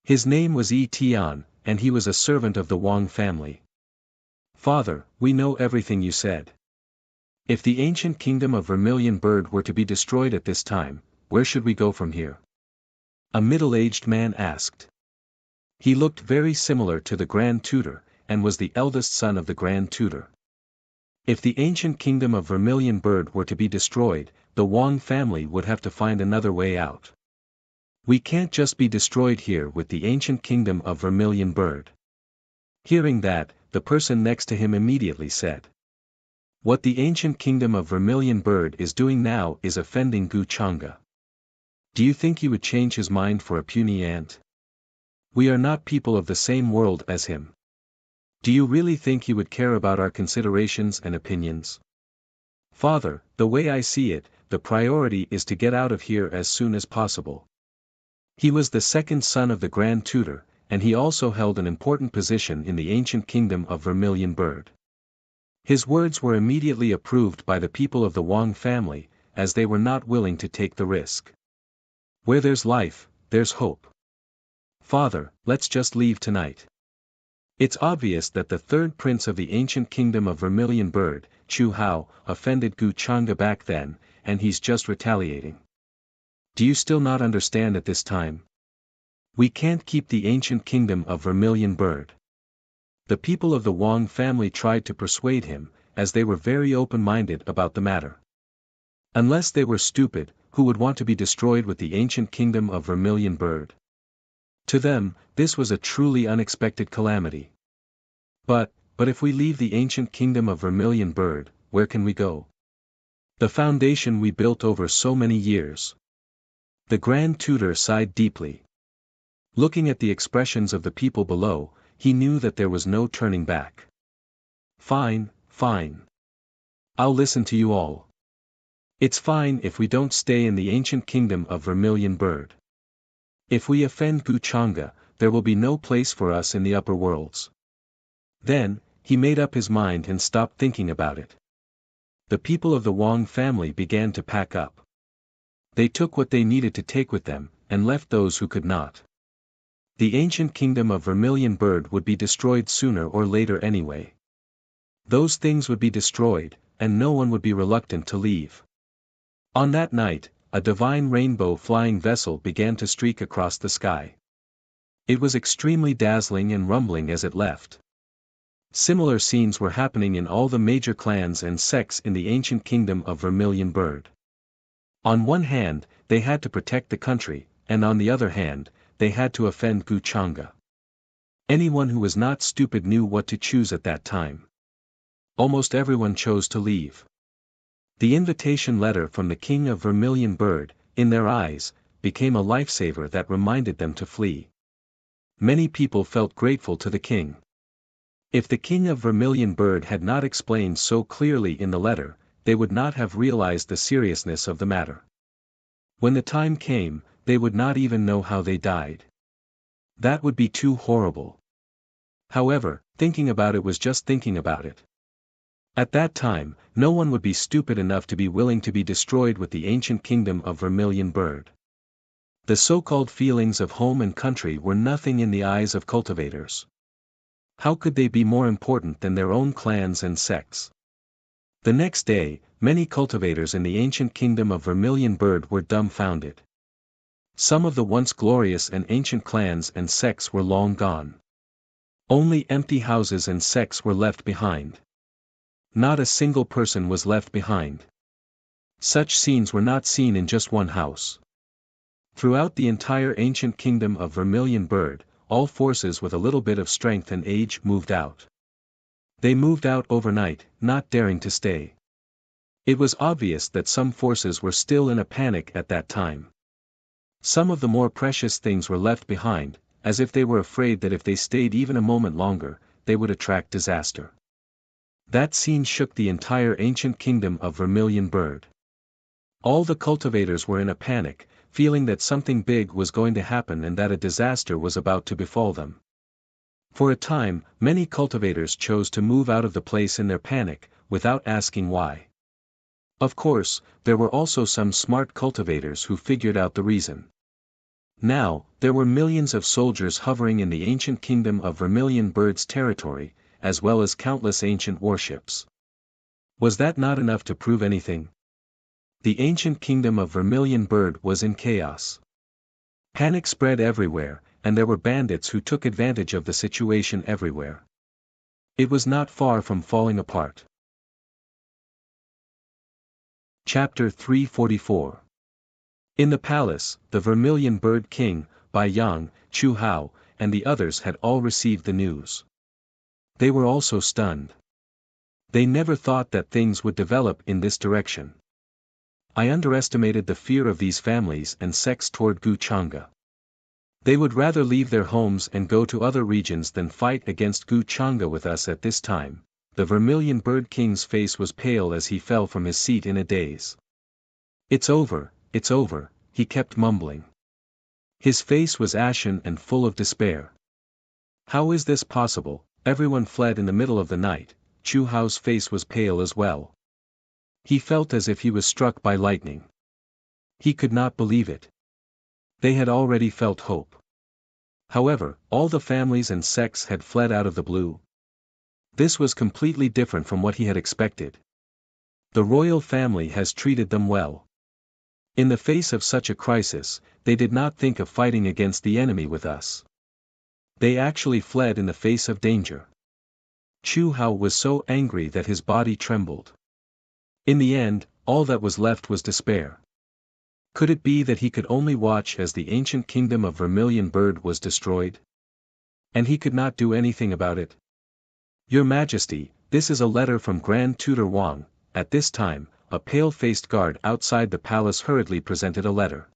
His name was Yi Tian, and he was a servant of the Wang family. Father, we know everything you said. If the ancient kingdom of Vermilion Bird were to be destroyed at this time, where should we go from here? A middle-aged man asked. He looked very similar to the Grand Tutor, and was the eldest son of the Grand Tutor. If the ancient kingdom of Vermilion Bird were to be destroyed, the Wang family would have to find another way out. We can't just be destroyed here with the ancient kingdom of Vermilion Bird. Hearing that, the person next to him immediately said. What the ancient kingdom of Vermilion Bird is doing now is offending Wuxia. Do you think he would change his mind for a puny ant? We are not people of the same world as him. Do you really think he would care about our considerations and opinions? Father, the way I see it, the priority is to get out of here as soon as possible. He was the second son of the Grand Tutor, and he also held an important position in the ancient kingdom of Vermilion Bird. His words were immediately approved by the people of the Wang family, as they were not willing to take the risk. Where there's life, there's hope. Father, let's just leave tonight. It's obvious that the third prince of the ancient kingdom of Vermilion Bird, Chu Hao, offended Wuxia back then, and he's just retaliating. Do you still not understand at this time? We can't keep the ancient kingdom of Vermilion Bird. The people of the Wang family tried to persuade him, as they were very open-minded about the matter. Unless they were stupid, who would want to be destroyed with the ancient kingdom of Vermilion Bird? To them, this was a truly unexpected calamity. But if we leave the ancient kingdom of Vermilion Bird, where can we go? The foundation we built over so many years. The Grand Tutor sighed deeply. Looking at the expressions of the people below, he knew that there was no turning back. Fine, fine. I'll listen to you all. It's fine if we don't stay in the ancient kingdom of Vermilion Bird. If we offend Wuxia, there will be no place for us in the upper worlds. Then, he made up his mind and stopped thinking about it. The people of the Wang family began to pack up. They took what they needed to take with them, and left those who could not. The ancient kingdom of Vermilion Bird would be destroyed sooner or later anyway. Those things would be destroyed, and no one would be reluctant to leave. On that night, a divine rainbow flying vessel began to streak across the sky. It was extremely dazzling and rumbling as it left. Similar scenes were happening in all the major clans and sects in the ancient kingdom of Vermilion Bird. On one hand, they had to protect the country, and on the other hand, they had to offend Wuxia. Anyone who was not stupid knew what to choose at that time. Almost everyone chose to leave. The invitation letter from the king of Vermilion Bird, in their eyes, became a lifesaver that reminded them to flee. Many people felt grateful to the king. If the king of Vermilion Bird had not explained so clearly in the letter, they would not have realized the seriousness of the matter. When the time came, they would not even know how they died. That would be too horrible. However, thinking about it was just thinking about it. At that time, no one would be stupid enough to be willing to be destroyed with the ancient kingdom of Vermilion Bird. The so-called feelings of home and country were nothing in the eyes of cultivators. How could they be more important than their own clans and sects? The next day, many cultivators in the ancient kingdom of Vermilion Bird were dumbfounded. Some of the once glorious and ancient clans and sects were long gone. Only empty houses and sects were left behind. Not a single person was left behind. Such scenes were not seen in just one house. Throughout the entire ancient kingdom of Vermilion Bird, all forces with a little bit of strength and age moved out. They moved out overnight, not daring to stay. It was obvious that some forces were still in a panic at that time. Some of the more precious things were left behind, as if they were afraid that if they stayed even a moment longer, they would attract disaster. That scene shook the entire ancient kingdom of Vermilion Bird. All the cultivators were in a panic, feeling that something big was going to happen and that a disaster was about to befall them. For a time, many cultivators chose to move out of the place in their panic, without asking why. Of course, there were also some smart cultivators who figured out the reason. Now, there were millions of soldiers hovering in the ancient kingdom of Vermilion Bird's territory, as well as countless ancient warships. Was that not enough to prove anything? The ancient kingdom of Vermilion Bird was in chaos. Panic spread everywhere, and there were bandits who took advantage of the situation everywhere. It was not far from falling apart. Chapter 344. In the palace, the Vermilion Bird King, Bai Yang, Chu Hao, and the others had all received the news. They were also stunned. They never thought that things would develop in this direction. I underestimated the fear of these families and sects toward Wuxia. They would rather leave their homes and go to other regions than fight against Wuxia with us at this time. The Vermilion Bird King's face was pale as he fell from his seat in a daze. It's over, he kept mumbling. His face was ashen and full of despair. How is this possible? Everyone fled in the middle of the night. Chu Hao's face was pale as well. He felt as if he was struck by lightning. He could not believe it. They had already felt hope. However, all the families and sects had fled out of the blue. This was completely different from what he had expected. The royal family has treated them well. In the face of such a crisis, they did not think of fighting against the enemy with us. They actually fled in the face of danger. Chu Hao was so angry that his body trembled. In the end, all that was left was despair. Could it be that he could only watch as the ancient kingdom of Vermilion Bird was destroyed? And he could not do anything about it? Your Majesty, this is a letter from Grand Tutor Wang. At this time, a pale-faced guard outside the palace hurriedly presented a letter.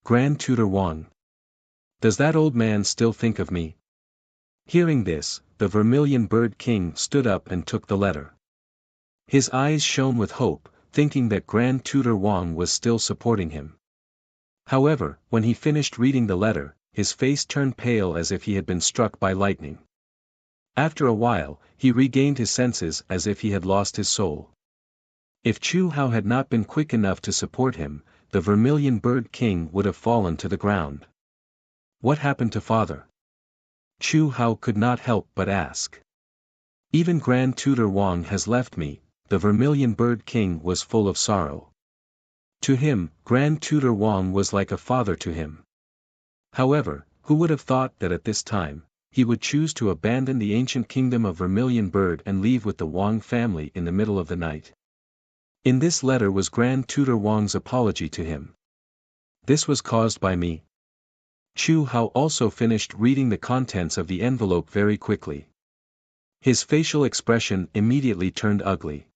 Grand Tutor Wang. Does that old man still think of me? Hearing this, the Vermilion Bird King stood up and took the letter. His eyes shone with hope, thinking that Grand Tutor Wang was still supporting him. However, when he finished reading the letter, his face turned pale as if he had been struck by lightning. After a while, he regained his senses as if he had lost his soul. If Chu Hao had not been quick enough to support him, the Vermilion Bird King would have fallen to the ground. What happened to father? Chu Hao could not help but ask. Even Grand Tutor Wang has left me, the Vermilion Bird King was full of sorrow. To him, Grand Tutor Wang was like a father to him. However, who would have thought that at this time, he would choose to abandon the ancient kingdom of Vermilion Bird and leave with the Wang family in the middle of the night. In this letter was Grand Tutor Wang's apology to him. This was caused by me. Chu Hao also finished reading the contents of the envelope very quickly. His facial expression immediately turned ugly.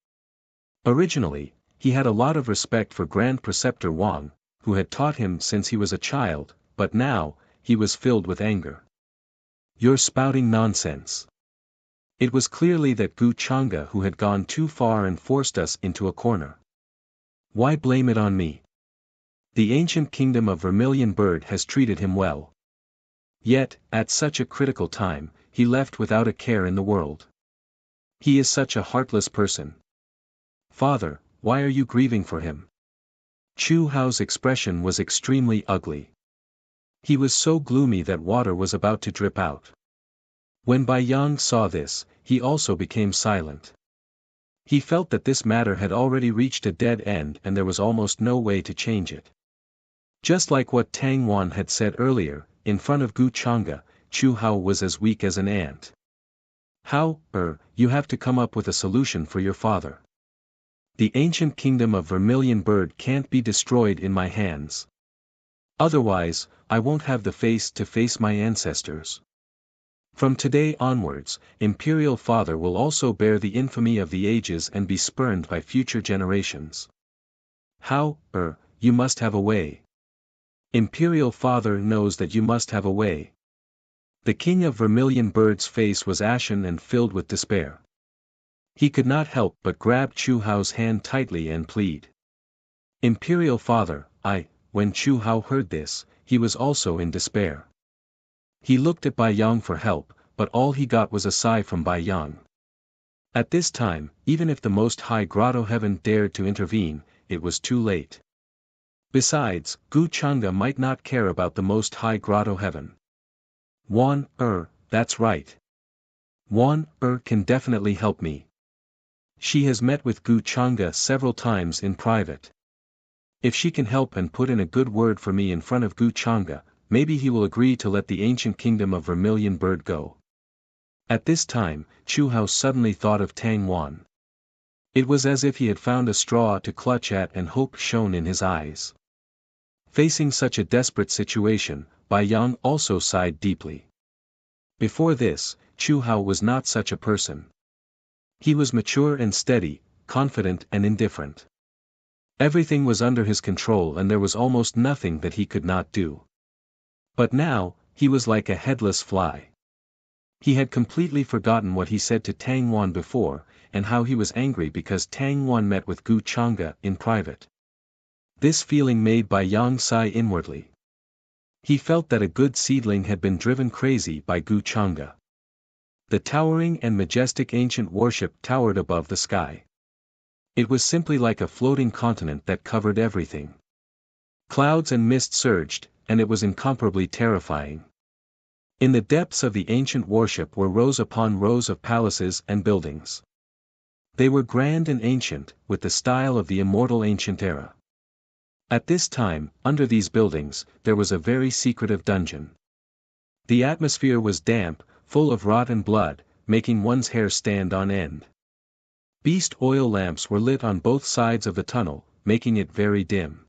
Originally, he had a lot of respect for Grand Preceptor Wang, who had taught him since he was a child, but now, he was filled with anger. You're spouting nonsense. It was clearly that Gu Chang'e who had gone too far and forced us into a corner. Why blame it on me? The ancient kingdom of Vermilion Bird has treated him well. Yet, at such a critical time, he left without a care in the world. He is such a heartless person. Father, why are you grieving for him? Chu Hao's expression was extremely ugly. He was so gloomy that water was about to drip out. When Bai Yang saw this, he also became silent. He felt that this matter had already reached a dead end and there was almost no way to change it. Just like what Tang Wan had said earlier, in front of Gu Chang'e, Chu Hao was as weak as an ant. How, you have to come up with a solution for your father. The ancient kingdom of Vermilion Bird can't be destroyed in my hands. Otherwise, I won't have the face to face my ancestors. From today onwards, Imperial Father will also bear the infamy of the ages and be spurned by future generations. How, you must have a way. Imperial Father knows that you must have a way. The King of Vermilion Bird's face was ashen and filled with despair. He could not help but grab Chu Hao's hand tightly and plead. Imperial Father, when Chu Hao heard this, he was also in despair. He looked at Bai Yang for help, but all he got was a sigh from Bai Yang. At this time, even if the Most High Grotto Heaven dared to intervene, it was too late. Besides, Gu Chang'e might not care about the Most High Grotto Heaven. Wan, that's right. Wan, can definitely help me. She has met with Gu Chang'e several times in private. If she can help and put in a good word for me in front of Gu Chang'e, maybe he will agree to let the ancient kingdom of Vermilion Bird go. At this time, Chu Hao suddenly thought of Tang Wan. It was as if he had found a straw to clutch at and hope shone in his eyes. Facing such a desperate situation, Bai Yang also sighed deeply. Before this, Chu Hao was not such a person. He was mature and steady, confident and indifferent. Everything was under his control and there was almost nothing that he could not do. But now, he was like a headless fly. He had completely forgotten what he said to Tang Wan before, and how he was angry because Tang Wan met with Gu Chang'e in private. This feeling made Bai Yang sigh inwardly. He felt that a good seedling had been driven crazy by Gu Chang'e. The towering and majestic ancient worship towered above the sky. It was simply like a floating continent that covered everything. Clouds and mist surged, and it was incomparably terrifying. In the depths of the ancient worship were rows upon rows of palaces and buildings. They were grand and ancient, with the style of the immortal ancient era. At this time, under these buildings, there was a very secretive dungeon. The atmosphere was damp, full of rot and blood, making one's hair stand on end. Beast oil lamps were lit on both sides of the tunnel, making it very dim.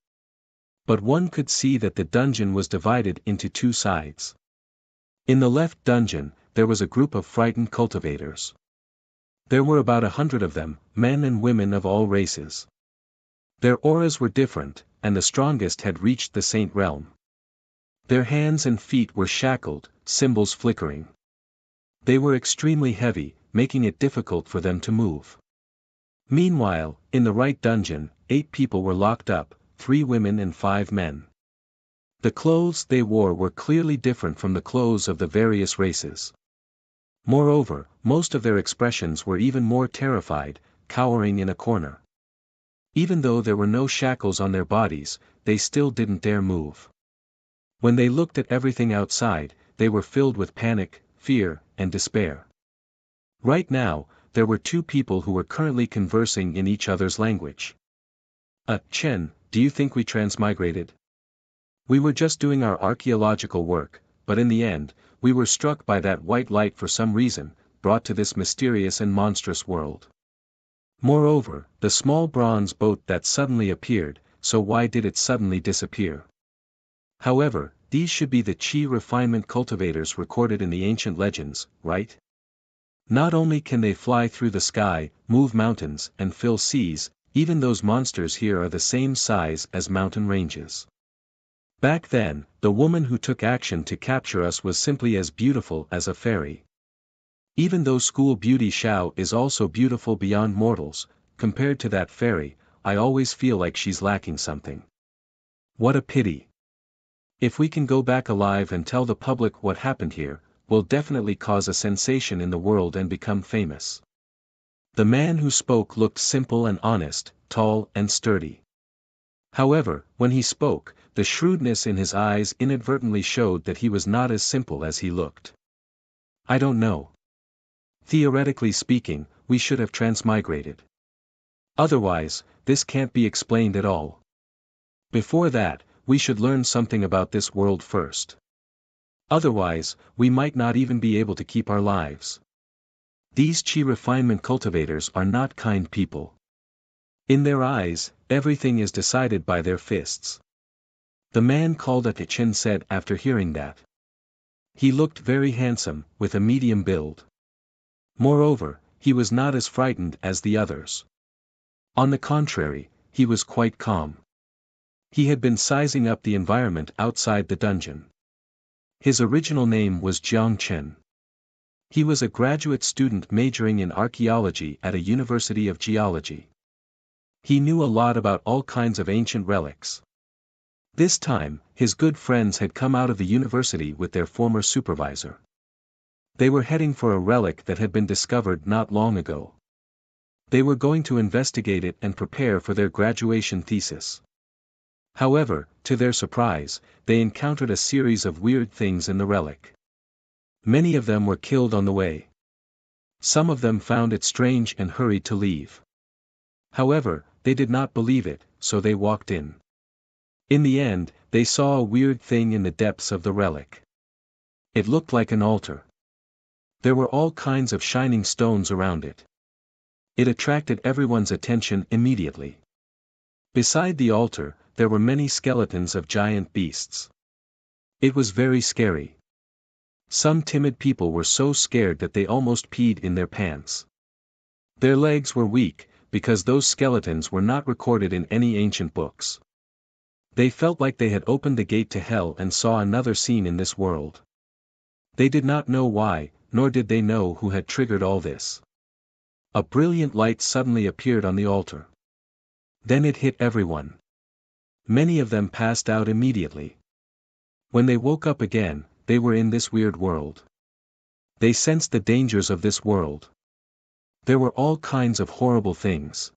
But one could see that the dungeon was divided into two sides. In the left dungeon, there was a group of frightened cultivators. There were about 100 of them, men and women of all races. Their auras were different, and the strongest had reached the saint realm. Their hands and feet were shackled, symbols flickering. They were extremely heavy, making it difficult for them to move. Meanwhile, in the right dungeon, 8 people were locked up, 3 women and 5 men. The clothes they wore were clearly different from the clothes of the various races. Moreover, most of their expressions were even more terrified, cowering in a corner. Even though there were no shackles on their bodies, they still didn't dare move. When they looked at everything outside, they were filled with panic, fear, and despair. Right now, there were two people who were currently conversing in each other's language. Chen, do you think we transmigrated? We were just doing our archaeological work, but in the end, we were struck by that white light for some reason, brought to this mysterious and monstrous world. Moreover, the small bronze boat that suddenly appeared, so why did it suddenly disappear? However, these should be the chi refinement cultivators recorded in the ancient legends, right? Not only can they fly through the sky, move mountains, and fill seas, even those monsters here are the same size as mountain ranges. Back then, the woman who took action to capture us was simply as beautiful as a fairy. Even though school beauty Xiao is also beautiful beyond mortals, compared to that fairy, I always feel like she's lacking something. What a pity. If we can go back alive and tell the public what happened here, we'll definitely cause a sensation in the world and become famous. The man who spoke looked simple and honest, tall and sturdy. However, when he spoke, the shrewdness in his eyes inadvertently showed that he was not as simple as he looked. I don't know. Theoretically speaking, we should have transmigrated. Otherwise, this can't be explained at all. Before that, we should learn something about this world first. Otherwise, we might not even be able to keep our lives. These chi refinement cultivators are not kind people. In their eyes, everything is decided by their fists. The man called Chen said after hearing that. He looked very handsome, with a medium build. Moreover, he was not as frightened as the others. On the contrary, he was quite calm. He had been sizing up the environment outside the dungeon. His original name was Jiang Chen. He was a graduate student majoring in archaeology at a university of geology. He knew a lot about all kinds of ancient relics. This time, his good friends had come out of the university with their former supervisor. They were heading for a relic that had been discovered not long ago. They were going to investigate it and prepare for their graduation thesis. However, to their surprise, they encountered a series of weird things in the relic. Many of them were killed on the way. Some of them found it strange and hurried to leave. However, they did not believe it, so they walked in. In the end, they saw a weird thing in the depths of the relic. It looked like an altar. There were all kinds of shining stones around it. It attracted everyone's attention immediately. Beside the altar, there were many skeletons of giant beasts. It was very scary. Some timid people were so scared that they almost peed in their pants. Their legs were weak, because those skeletons were not recorded in any ancient books. They felt like they had opened the gate to hell and saw another scene in this world. They did not know why, nor did they know who had triggered all this. A brilliant light suddenly appeared on the altar. Then it hit everyone. Many of them passed out immediately. When they woke up again, they were in this weird world. They sensed the dangers of this world. There were all kinds of horrible things.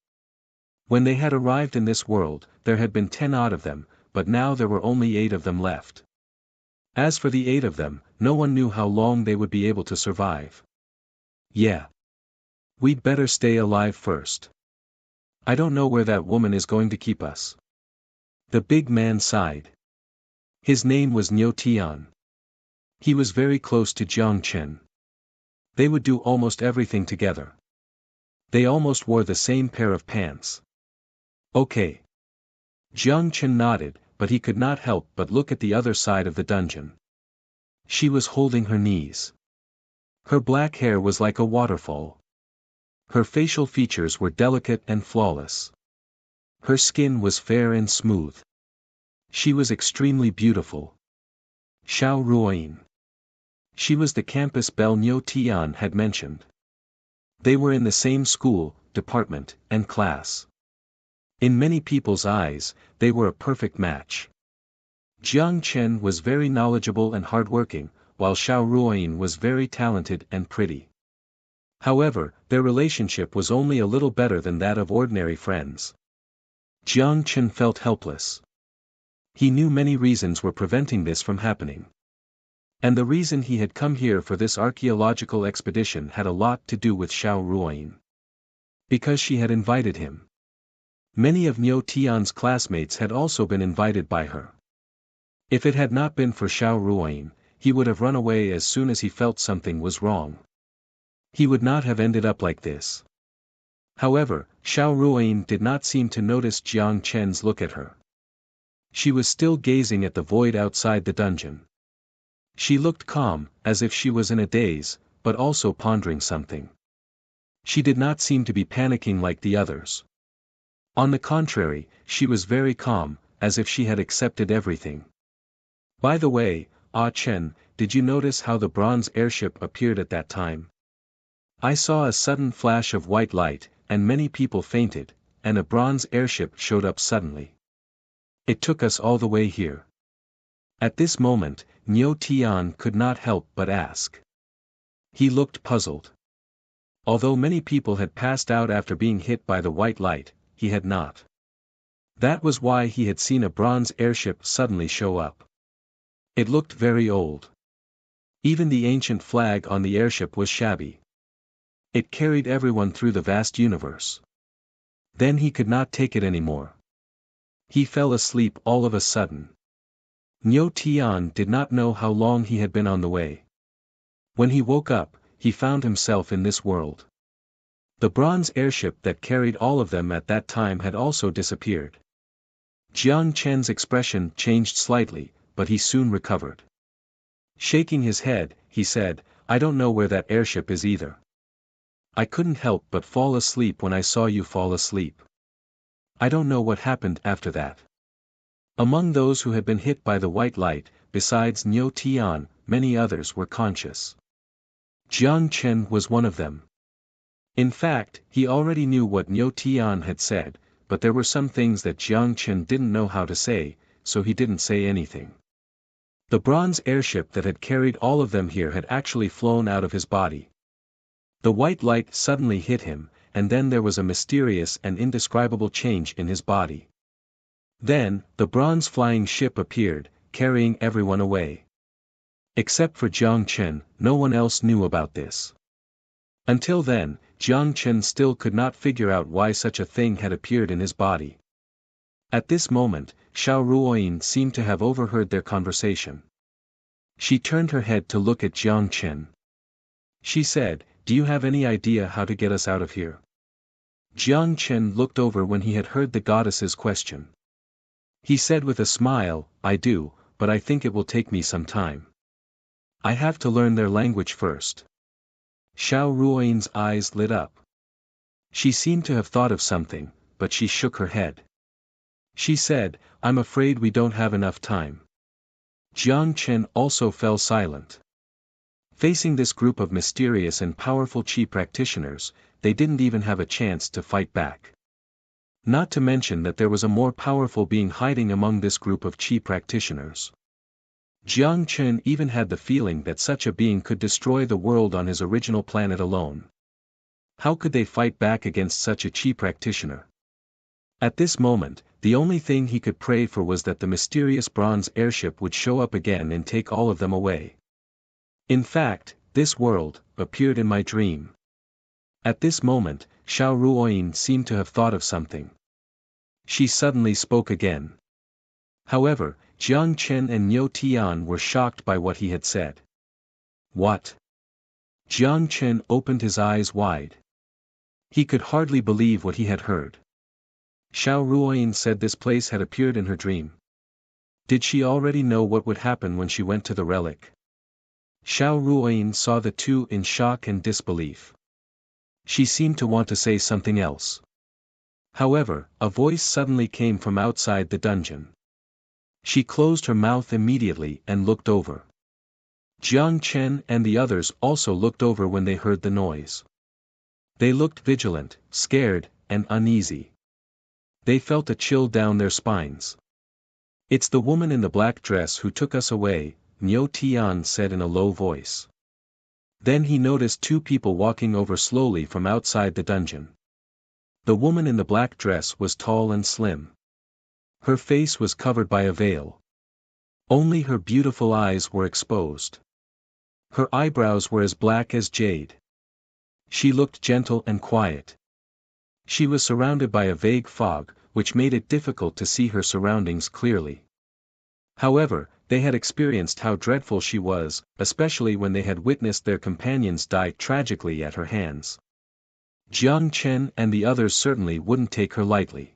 When they had arrived in this world, there had been 10 odd of them, but now there were only 8 of them left. As for the 8 of them, no one knew how long they would be able to survive. Yeah. We'd better stay alive first. I don't know where that woman is going to keep us. The big man sighed. His name was Niu Tian. He was very close to Jiang Chen. They would do almost everything together. They almost wore the same pair of pants. Okay. Jiang Chen nodded, but he could not help but look at the other side of the dungeon. She was holding her knees. Her black hair was like a waterfall. Her facial features were delicate and flawless. Her skin was fair and smooth. She was extremely beautiful. Xiao Ruoyin. She was the campus belle Niu Tian had mentioned. They were in the same school, department, and class. In many people's eyes, they were a perfect match. Jiang Chen was very knowledgeable and hardworking, while Xiao Ruoyin was very talented and pretty. However, their relationship was only a little better than that of ordinary friends. Jiang Chen felt helpless. He knew many reasons were preventing this from happening. And the reason he had come here for this archaeological expedition had a lot to do with Xiao Ruoyin. Because she had invited him. Many of Niu Tian's classmates had also been invited by her. If it had not been for Xiao Ruoyin, he would have run away as soon as he felt something was wrong. He would not have ended up like this. However, Xiao Ruoyin did not seem to notice Jiang Chen's look at her. She was still gazing at the void outside the dungeon. She looked calm, as if she was in a daze, but also pondering something. She did not seem to be panicking like the others. On the contrary, she was very calm, as if she had accepted everything. By the way, Ah Chen, did you notice how the bronze airship appeared at that time? I saw a sudden flash of white light, and many people fainted, and a bronze airship showed up suddenly. It took us all the way here. At this moment, Niu Tian could not help but ask. He looked puzzled. Although many people had passed out after being hit by the white light, he had not. That was why he had seen a bronze airship suddenly show up. It looked very old. Even the ancient flag on the airship was shabby. It carried everyone through the vast universe. Then he could not take it anymore. He fell asleep all of a sudden. Niu Tian did not know how long he had been on the way. When he woke up, he found himself in this world. The bronze airship that carried all of them at that time had also disappeared. Jiang Chen's expression changed slightly, but he soon recovered. Shaking his head, he said, I don't know where that airship is either. I couldn't help but fall asleep when I saw you fall asleep. I don't know what happened after that. Among those who had been hit by the white light, besides Niu Tian, many others were conscious. Jiang Chen was one of them. In fact, he already knew what Niu Tian had said, but there were some things that Jiang Chen didn't know how to say, so he didn't say anything. The bronze airship that had carried all of them here had actually flown out of his body. The white light suddenly hit him, and then there was a mysterious and indescribable change in his body. Then, the bronze flying ship appeared, carrying everyone away. Except for Jiang Chen, no one else knew about this. Until then, Jiang Chen still could not figure out why such a thing had appeared in his body. At this moment, Xiao Ruoyin seemed to have overheard their conversation. She turned her head to look at Jiang Chen. She said, Do you have any idea how to get us out of here? Jiang Chen looked over when he had heard the goddess's question. He said with a smile, I do, but I think it will take me some time. I have to learn their language first. Xiao Ruoyin's eyes lit up. She seemed to have thought of something, but she shook her head. She said, I'm afraid we don't have enough time. Jiang Chen also fell silent. Facing this group of mysterious and powerful Qi practitioners, they didn't even have a chance to fight back. Not to mention that there was a more powerful being hiding among this group of Qi practitioners. Jiang Chen even had the feeling that such a being could destroy the world on his original planet alone. How could they fight back against such a Qi practitioner? At this moment, the only thing he could pray for was that the mysterious bronze airship would show up again and take all of them away. In fact, this world appeared in my dream. At this moment, Xiao Ruoyin seemed to have thought of something. She suddenly spoke again. However, Jiang Chen and Niu Tian were shocked by what he had said. What? Jiang Chen opened his eyes wide. He could hardly believe what he had heard. Xiao Ruoyin said this place had appeared in her dream. Did she already know what would happen when she went to the relic? Xiao Ruoyin saw the two in shock and disbelief. She seemed to want to say something else. However, a voice suddenly came from outside the dungeon. She closed her mouth immediately and looked over. Jiang Chen and the others also looked over when they heard the noise. They looked vigilant, scared, and uneasy. They felt a chill down their spines. It's the woman in the black dress who took us away, Niu Tian said in a low voice. Then he noticed two people walking over slowly from outside the dungeon. The woman in the black dress was tall and slim. Her face was covered by a veil. Only her beautiful eyes were exposed. Her eyebrows were as black as jade. She looked gentle and quiet. She was surrounded by a vague fog, which made it difficult to see her surroundings clearly. However, they had experienced how dreadful she was, especially when they had witnessed their companions die tragically at her hands. Jiang Chen and the others certainly wouldn't take her lightly.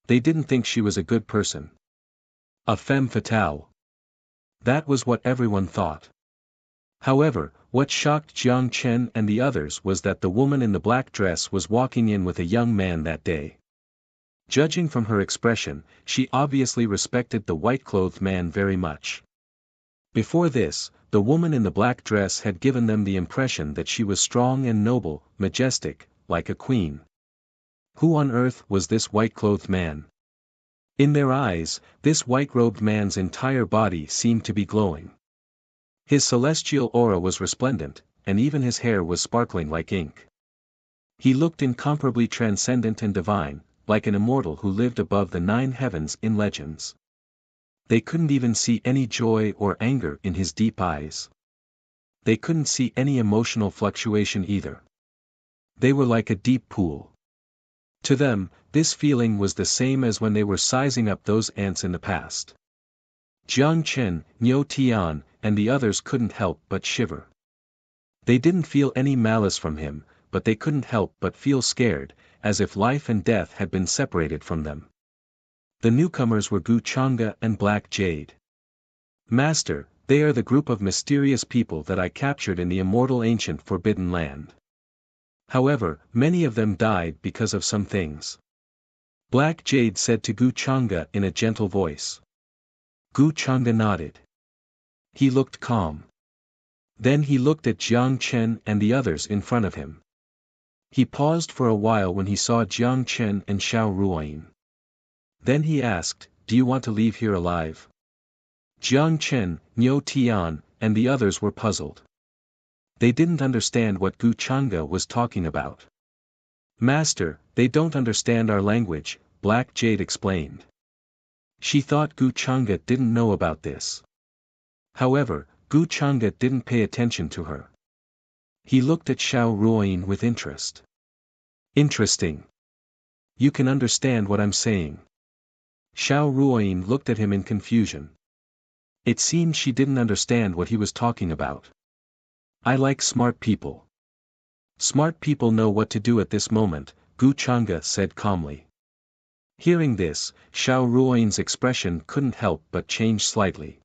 They didn't think she was a good person. A femme fatale. That was what everyone thought. However, what shocked Jiang Chen and the others was that the woman in the black dress was walking in with a young man that day. Judging from her expression, she obviously respected the white-clothed man very much. Before this, the woman in the black dress had given them the impression that she was strong and noble, majestic, like a queen. Who on earth was this white-clothed man? In their eyes, this white-robed man's entire body seemed to be glowing. His celestial aura was resplendent, and even his hair was sparkling like ink. He looked incomparably transcendent and divine, like an immortal who lived above the 9 heavens in legends. They couldn't even see any joy or anger in his deep eyes. They couldn't see any emotional fluctuation either. They were like a deep pool. To them, this feeling was the same as when they were sizing up those ants in the past. Jiang Chen, Niu Tian, and the others couldn't help but shiver. They didn't feel any malice from him, but they couldn't help but feel scared, as if life and death had been separated from them. The newcomers were Gu Chang'e and Black Jade. Master, they are the group of mysterious people that I captured in the immortal ancient forbidden land. However, many of them died because of some things. Black Jade said to Gu Chang'e in a gentle voice. Gu Chang'e nodded. He looked calm. Then he looked at Jiang Chen and the others in front of him. He paused for a while when he saw Jiang Chen and Xiao Ruoyin. Then he asked, "Do you want to leave here alive?" Jiang Chen, Niu Tian, and the others were puzzled. They didn't understand what Gu Chang'e was talking about. Master, they don't understand our language, Black Jade explained. She thought Gu Chang'e didn't know about this. However, Gu Chang'e didn't pay attention to her. He looked at Xiao Ruoyin with interest. Interesting. You can understand what I'm saying. Xiao Ruoyin looked at him in confusion. It seemed she didn't understand what he was talking about. I like smart people. Smart people know what to do at this moment, Gu Chang'e said calmly. Hearing this, Xiao Ruoyin's expression couldn't help but change slightly.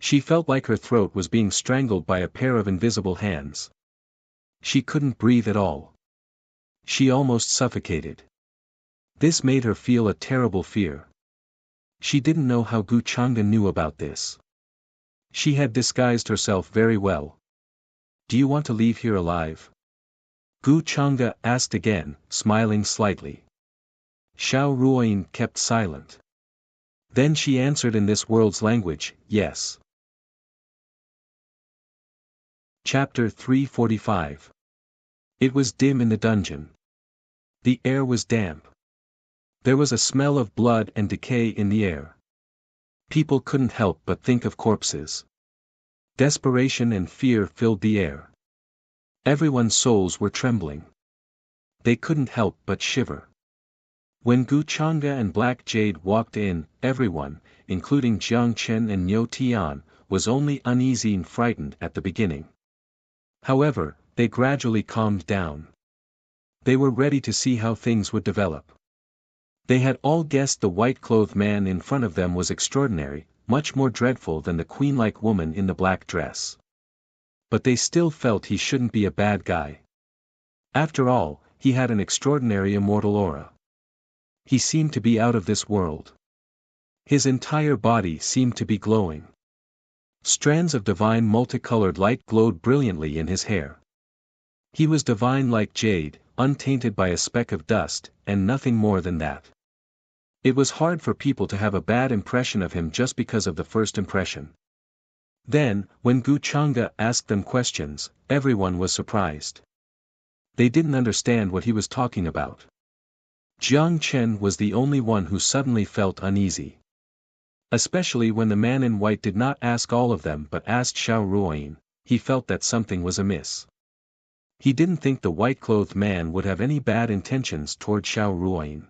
She felt like her throat was being strangled by a pair of invisible hands. She couldn't breathe at all. She almost suffocated. This made her feel a terrible fear. She didn't know how Gu Chang'e knew about this. She had disguised herself very well. Do you want to leave here alive? Gu Chang'e asked again, smiling slightly. Xiao Ruoyin kept silent. Then she answered in this world's language, yes. Chapter 345. It was dim in the dungeon. The air was damp. There was a smell of blood and decay in the air. People couldn't help but think of corpses. Desperation and fear filled the air. Everyone's souls were trembling. They couldn't help but shiver. When Gu Chang'e and Black Jade walked in, everyone, including Jiang Chen and Niu Tian, was only uneasy and frightened at the beginning. However, they gradually calmed down. They were ready to see how things would develop. They had all guessed the white-clothed man in front of them was extraordinary, much more dreadful than the queen-like woman in the black dress. But they still felt he shouldn't be a bad guy. After all, he had an extraordinary immortal aura. He seemed to be out of this world. His entire body seemed to be glowing. Strands of divine multicolored light glowed brilliantly in his hair. He was divine like jade, untainted by a speck of dust, and nothing more than that. It was hard for people to have a bad impression of him just because of the first impression. Then, when Gu Chang'e asked them questions, everyone was surprised. They didn't understand what he was talking about. Jiang Chen was the only one who suddenly felt uneasy. Especially when the man in white did not ask all of them but asked Xiao Ruoyin, he felt that something was amiss. He didn't think the white-clothed man would have any bad intentions toward Xiao Ruoyin.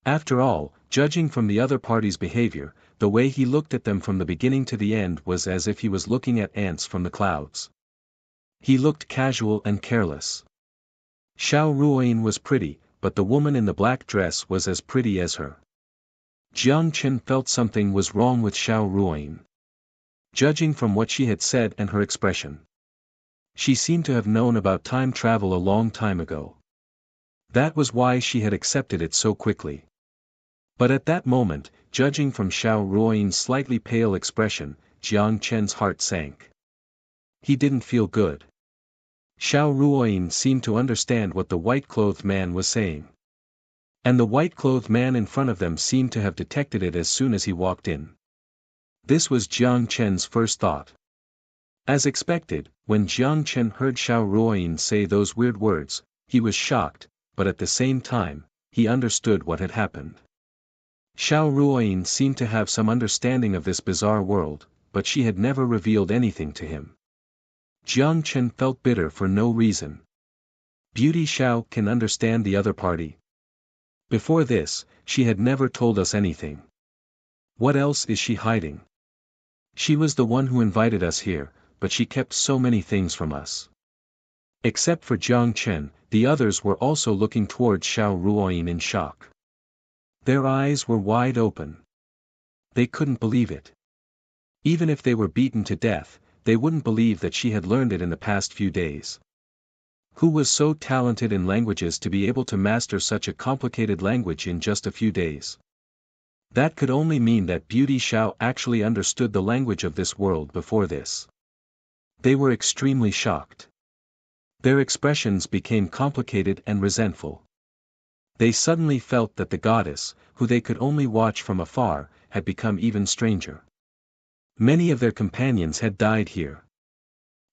After all, judging from the other party's behavior, the way he looked at them from the beginning to the end was as if he was looking at ants from the clouds. He looked casual and careless. Xiao Ruoyin was pretty, but the woman in the black dress was as pretty as her. Jiang Chen felt something was wrong with Xiao Ruoyin. Judging from what she had said and her expression, she seemed to have known about time travel a long time ago. That was why she had accepted it so quickly. But at that moment, judging from Xiao Ruoyin's slightly pale expression, Jiang Chen's heart sank. He didn't feel good. Xiao Ruoyin seemed to understand what the white-clothed man was saying. And the white-clothed man in front of them seemed to have detected it as soon as he walked in. This was Jiang Chen's first thought. As expected, when Jiang Chen heard Xiao Ruoyin say those weird words, he was shocked, but at the same time, he understood what had happened. Xiao Ruoyin seemed to have some understanding of this bizarre world, but she had never revealed anything to him. Jiang Chen felt bitter for no reason. Beauty Xiao can understand the other party. Before this, she had never told us anything. What else is she hiding? She was the one who invited us here, but she kept so many things from us. Except for Jiang Chen, the others were also looking towards Xiao Ruoyin in shock. Their eyes were wide open. They couldn't believe it. Even if they were beaten to death, they wouldn't believe that she had learned it in the past few days. Who was so talented in languages to be able to master such a complicated language in just a few days? That could only mean that Beauty Xiao actually understood the language of this world before this. They were extremely shocked. Their expressions became complicated and resentful. They suddenly felt that the goddess, who they could only watch from afar, had become even stranger. Many of their companions had died here.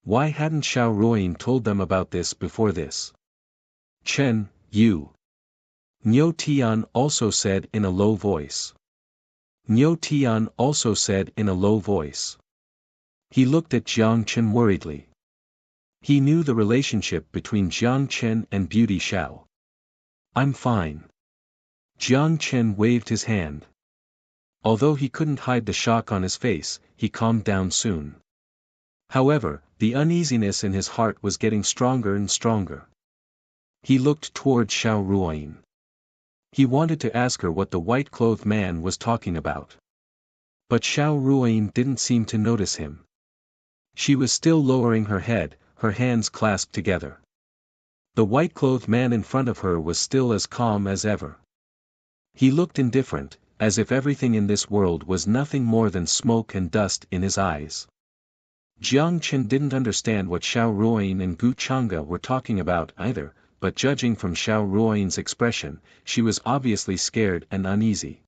Why hadn't Xiao Ruoyin told them about this before this? Chen, you. Niu Tian also said in a low voice. Niu Tian also said in a low voice. He looked at Jiang Chen worriedly. He knew the relationship between Jiang Chen and Beauty Xiao. I'm fine. Jiang Chen waved his hand. Although he couldn't hide the shock on his face, he calmed down soon. However, the uneasiness in his heart was getting stronger and stronger. He looked toward Xiao Ruoyin. He wanted to ask her what the white-clothed man was talking about. But Xiao Ruoyin didn't seem to notice him. She was still lowering her head, her hands clasped together. The white-clothed man in front of her was still as calm as ever. He looked indifferent, as if everything in this world was nothing more than smoke and dust in his eyes. Jiang Chen didn't understand what Xiao Ruoyin and Gu Chang'e were talking about either, but judging from Xiao Ruoyin's expression, she was obviously scared and uneasy.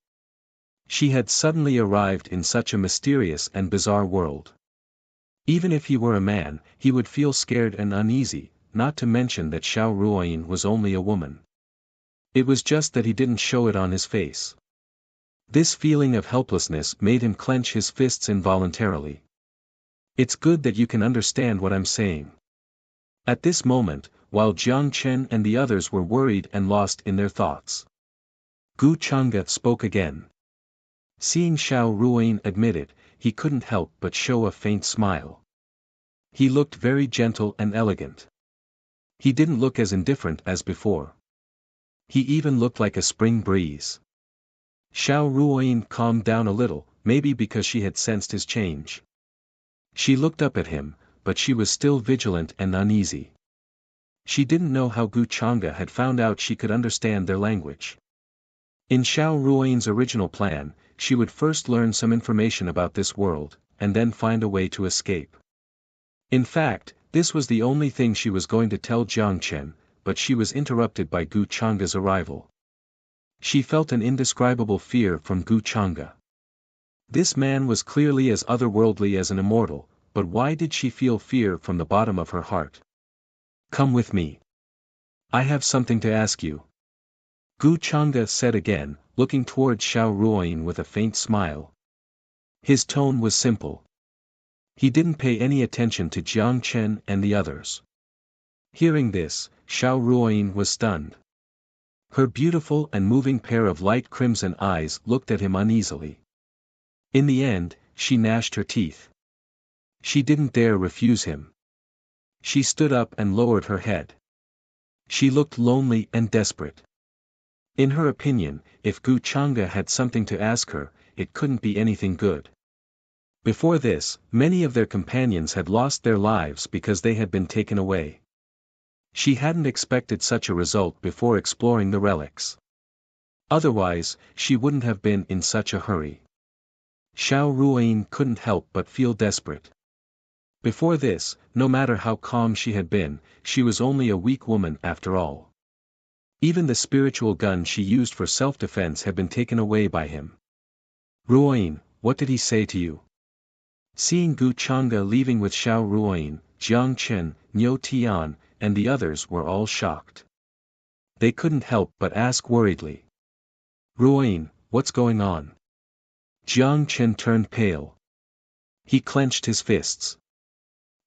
She had suddenly arrived in such a mysterious and bizarre world. Even if he were a man, he would feel scared and uneasy, not to mention that Xiao Ruoyin was only a woman. It was just that he didn't show it on his face. This feeling of helplessness made him clench his fists involuntarily. It's good that you can understand what I'm saying. At this moment, while Jiang Chen and the others were worried and lost in their thoughts, Gu Chang'e spoke again. Seeing Xiao Ruoyin admit it, he couldn't help but show a faint smile. He looked very gentle and elegant. He didn't look as indifferent as before. He even looked like a spring breeze. Xiao Ruoyin calmed down a little, maybe because she had sensed his change. She looked up at him, but she was still vigilant and uneasy. She didn't know how Gu Chang'e had found out she could understand their language. In Xiao Ruoyin's original plan, she would first learn some information about this world, and then find a way to escape. In fact, this was the only thing she was going to tell Jiang Chen, but she was interrupted by Gu Chang'e's arrival. She felt an indescribable fear from Gu Chang'e. This man was clearly as otherworldly as an immortal, but why did she feel fear from the bottom of her heart? Come with me. I have something to ask you. Gu Chang'e said again, looking towards Xiao Ruoyin with a faint smile. His tone was simple. He didn't pay any attention to Jiang Chen and the others. Hearing this, Xiao Ruoyin was stunned. Her beautiful and moving pair of light crimson eyes looked at him uneasily. In the end, she gnashed her teeth. She didn't dare refuse him. She stood up and lowered her head. She looked lonely and desperate. In her opinion, if Gu Chang'e had something to ask her, it couldn't be anything good. Before this, many of their companions had lost their lives because they had been taken away. She hadn't expected such a result before exploring the relics. Otherwise, she wouldn't have been in such a hurry. Xiao Ruoyin couldn't help but feel desperate. Before this, no matter how calm she had been, she was only a weak woman after all. Even the spiritual gun she used for self-defense had been taken away by him. Ruoyin, what did he say to you? Seeing Gu Chang'e leaving with Xiao Ruoyin, Jiang Chen, Niu Tian, and the others were all shocked. They couldn't help but ask worriedly. Ruoyin, what's going on? Jiang Chen turned pale. He clenched his fists.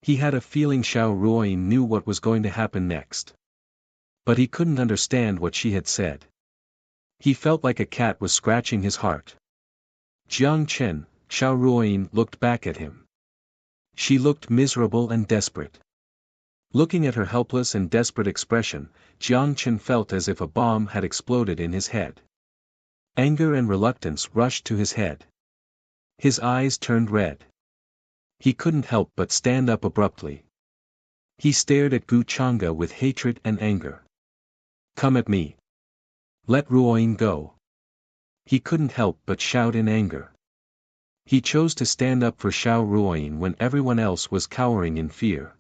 He had a feeling Xiao Ruoyin knew what was going to happen next. But he couldn't understand what she had said. He felt like a cat was scratching his heart. Jiang Chen, Xiao Ruoyin looked back at him. She looked miserable and desperate. Looking at her helpless and desperate expression, Jiang Chen felt as if a bomb had exploded in his head. Anger and reluctance rushed to his head. His eyes turned red. He couldn't help but stand up abruptly. He stared at Gu Chang'e with hatred and anger. Come at me. Let Ruoyin go. He couldn't help but shout in anger. He chose to stand up for Xiao Ruoyin when everyone else was cowering in fear.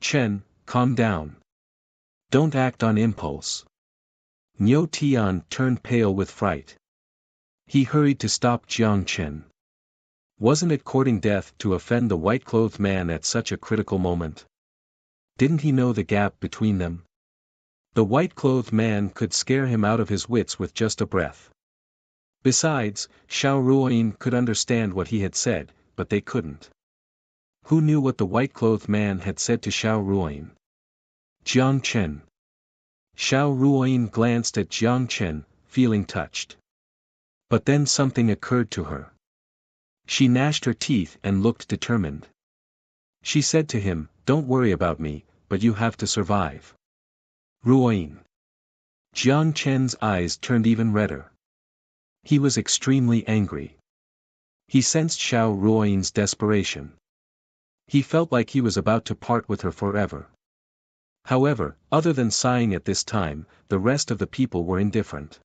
Chen, calm down. Don't act on impulse. Niu Tian turned pale with fright. He hurried to stop Jiang Chen. Wasn't it courting death to offend the white-clothed man at such a critical moment? Didn't he know the gap between them? The white-clothed man could scare him out of his wits with just a breath. Besides, Xiao Ruoyin could understand what he had said, but they couldn't. Who knew what the white-clothed man had said to Xiao Ruoyin? Jiang Chen. Xiao Ruoyin glanced at Jiang Chen, feeling touched. But then something occurred to her. She gnashed her teeth and looked determined. She said to him, don't worry about me, but you have to survive. Ruoyin. Jiang Chen's eyes turned even redder. He was extremely angry. He sensed Xiao Ruoyin's desperation. He felt like he was about to part with her forever. However, other than sighing at this time, the rest of the people were indifferent.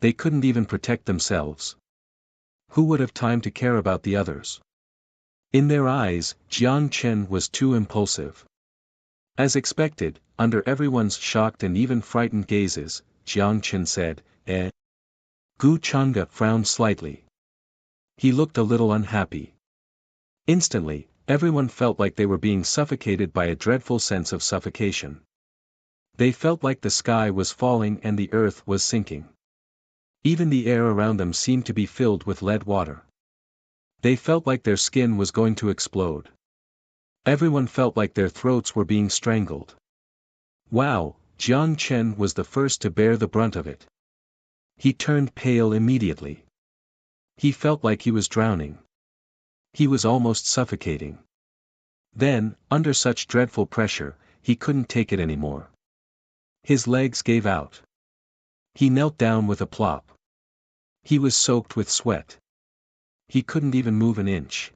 They couldn't even protect themselves. Who would have time to care about the others? In their eyes, Jiang Chen was too impulsive. As expected, under everyone's shocked and even frightened gazes, Jiang Chen said, eh? Gu Chang'e frowned slightly. He looked a little unhappy. Instantly, everyone felt like they were being suffocated by a dreadful sense of suffocation. They felt like the sky was falling and the earth was sinking. Even the air around them seemed to be filled with lead water. They felt like their skin was going to explode. Everyone felt like their throats were being strangled. Wow, Jiang Chen was the first to bear the brunt of it. He turned pale immediately. He felt like he was drowning. He was almost suffocating. Then, under such dreadful pressure, he couldn't take it anymore. His legs gave out. He knelt down with a plop. He was soaked with sweat. He couldn't even move an inch.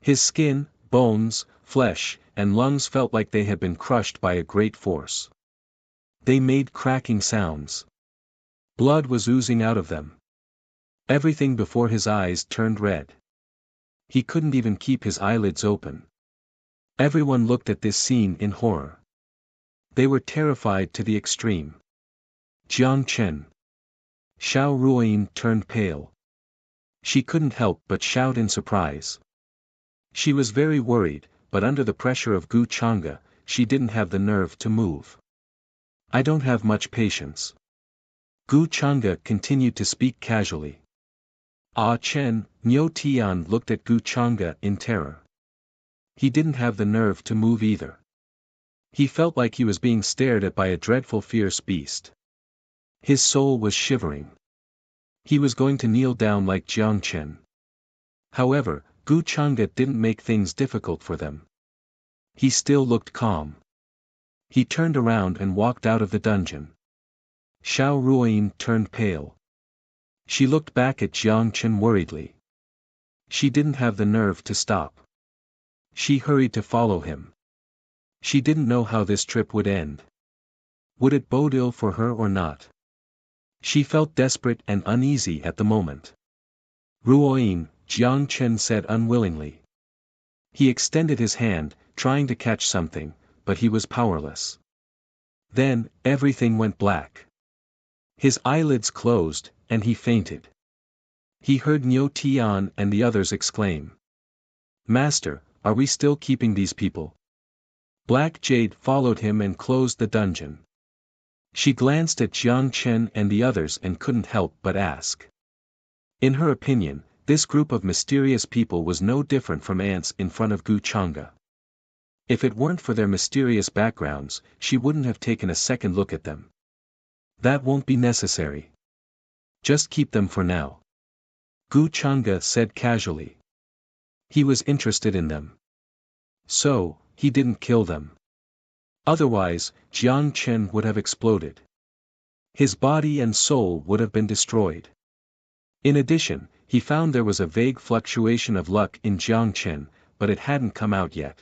His skin, bones, flesh, and lungs felt like they had been crushed by a great force. They made cracking sounds. Blood was oozing out of them. Everything before his eyes turned red. He couldn't even keep his eyelids open. Everyone looked at this scene in horror. They were terrified to the extreme. Jiang Chen. Xiao Ruoyin turned pale. She couldn't help but shout in surprise. She was very worried, but under the pressure of Gu Chang'e, she didn't have the nerve to move. I don't have much patience. Gu Chang'e continued to speak casually. Ah Chen, Niu Tian looked at Gu Chang'e in terror. He didn't have the nerve to move either. He felt like he was being stared at by a dreadful fierce beast. His soul was shivering. He was going to kneel down like Jiang Chen. However, Gu Chang'e didn't make things difficult for them. He still looked calm. He turned around and walked out of the dungeon. Xiao Ruoyin turned pale. She looked back at Jiang Chen worriedly. She didn't have the nerve to stop. She hurried to follow him. She didn't know how this trip would end. Would it bode ill for her or not? She felt desperate and uneasy at the moment. Ruoyin, Jiang Chen said unwillingly. He extended his hand, trying to catch something, but he was powerless. Then, everything went black. His eyelids closed, and he fainted. He heard Niu Tian and the others exclaim. Master, are we still keeping these people? Black Jade followed him and closed the dungeon. She glanced at Jiang Chen and the others and couldn't help but ask. In her opinion, this group of mysterious people was no different from ants in front of Gu Chang'e. If it weren't for their mysterious backgrounds, she wouldn't have taken a second look at them. That won't be necessary. Just keep them for now. Gu Chang'e said casually. He was interested in them. So, he didn't kill them. Otherwise, Jiang Chen would have exploded. His body and soul would have been destroyed. In addition, he found there was a vague fluctuation of luck in Jiang Chen, but it hadn't come out yet.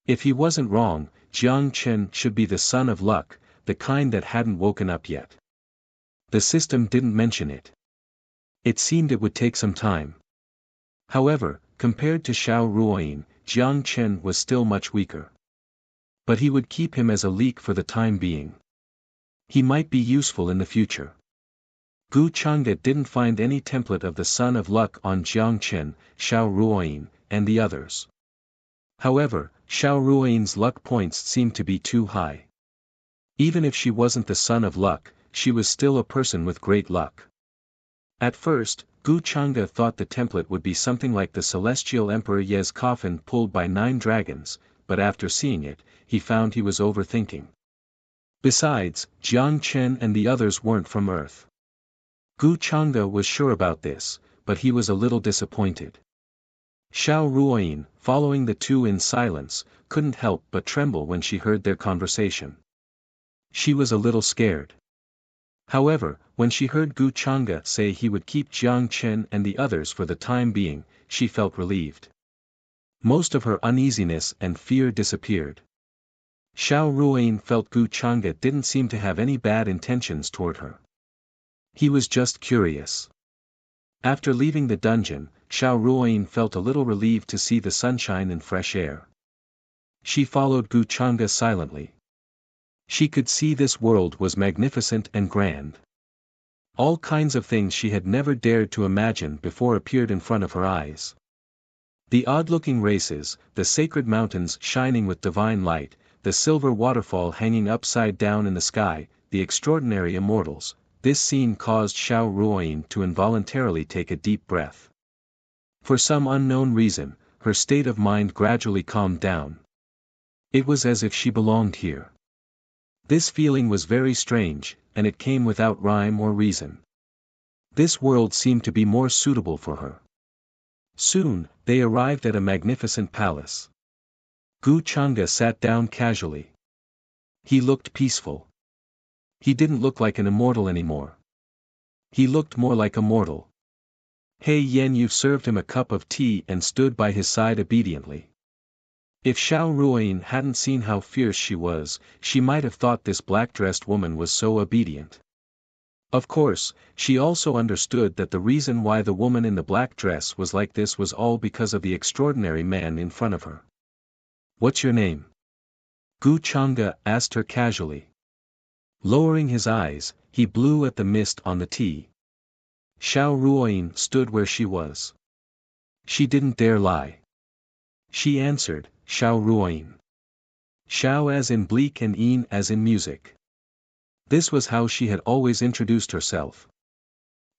If he wasn't wrong, Jiang Chen should be the son of luck, the kind that hadn't woken up yet. The system didn't mention it. It seemed it would take some time. However, compared to Xiao Ruoyin, Jiang Chen was still much weaker. But he would keep him as a leak for the time being. He might be useful in the future. Gu Chang'e didn't find any template of the son of luck on Jiang Chen, Xiao Ruoyin, and the others. However, Xiao Ruoyin's luck points seemed to be too high. Even if she wasn't the son of luck, she was still a person with great luck. At first, Gu Chang'e thought the template would be something like the celestial Emperor Ye's coffin pulled by 9 dragons, but after seeing it, he found he was overthinking. Besides, Jiang Chen and the others weren't from Earth. Gu Chang'e was sure about this, but he was a little disappointed. Xiao Ruoyin, following the two in silence, couldn't help but tremble when she heard their conversation. She was a little scared. However, when she heard Gu Chang'e say he would keep Jiang Chen and the others for the time being, she felt relieved. Most of her uneasiness and fear disappeared. Xiao Ruoyin felt Gu Chang'e didn't seem to have any bad intentions toward her. He was just curious. After leaving the dungeon, Xiao Ruoyin felt a little relieved to see the sunshine and fresh air. She followed Gu Chang'e silently. She could see this world was magnificent and grand. All kinds of things she had never dared to imagine before appeared in front of her eyes. The odd-looking races, the sacred mountains shining with divine light, the silver waterfall hanging upside down in the sky, the extraordinary immortals. This scene caused Xiao Ruoyin to involuntarily take a deep breath. For some unknown reason, her state of mind gradually calmed down. It was as if she belonged here. This feeling was very strange, and it came without rhyme or reason. This world seemed to be more suitable for her. Soon, they arrived at a magnificent palace. Gu Chang'e sat down casually. He looked peaceful. He didn't look like an immortal anymore. He looked more like a mortal. He Yen served him a cup of tea and stood by his side obediently. If Xiao Ruoyin hadn't seen how fierce she was, she might have thought this black-dressed woman was so obedient. Of course, she also understood that the reason why the woman in the black dress was like this was all because of the extraordinary man in front of her. "What's your name?" Gu Chang'e asked her casually. Lowering his eyes, he blew at the mist on the tea. Xiao Ruoyin stood where she was. She didn't dare lie. She answered, Xiao Ruoyin. Xiao as in bleak and Yin as in music. This was how she had always introduced herself.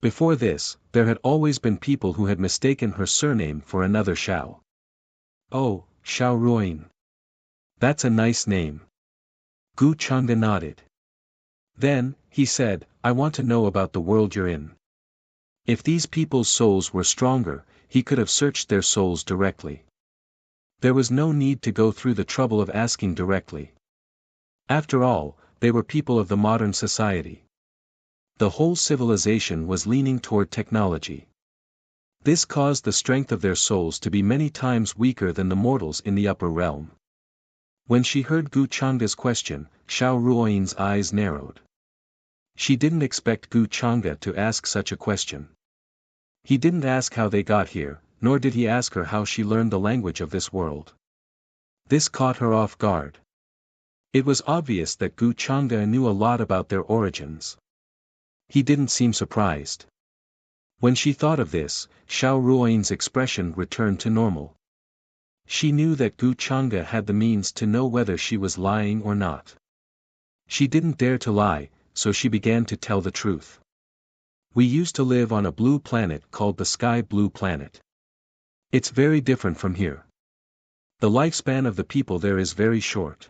Before this, there had always been people who had mistaken her surname for another Xiao. Oh, Xiao Ruoyin. That's a nice name. Gu Changde nodded. Then, he said, I want to know about the world you're in. If these people's souls were stronger, he could have searched their souls directly. There was no need to go through the trouble of asking directly. After all, they were people of the modern society. The whole civilization was leaning toward technology. This caused the strength of their souls to be many times weaker than the mortals in the upper realm. When she heard Gu Changde's question, Xiao Ruoyin's eyes narrowed. She didn't expect Gu Changde to ask such a question. He didn't ask how they got here, nor did he ask her how she learned the language of this world. This caught her off guard. It was obvious that Gu Changde knew a lot about their origins. He didn't seem surprised. When she thought of this, Xiao Ruoyin's expression returned to normal. She knew that Gu Changde had the means to know whether she was lying or not. She didn't dare to lie, so she began to tell the truth. We used to live on a blue planet called the Sky Blue Planet. It's very different from here. The lifespan of the people there is very short.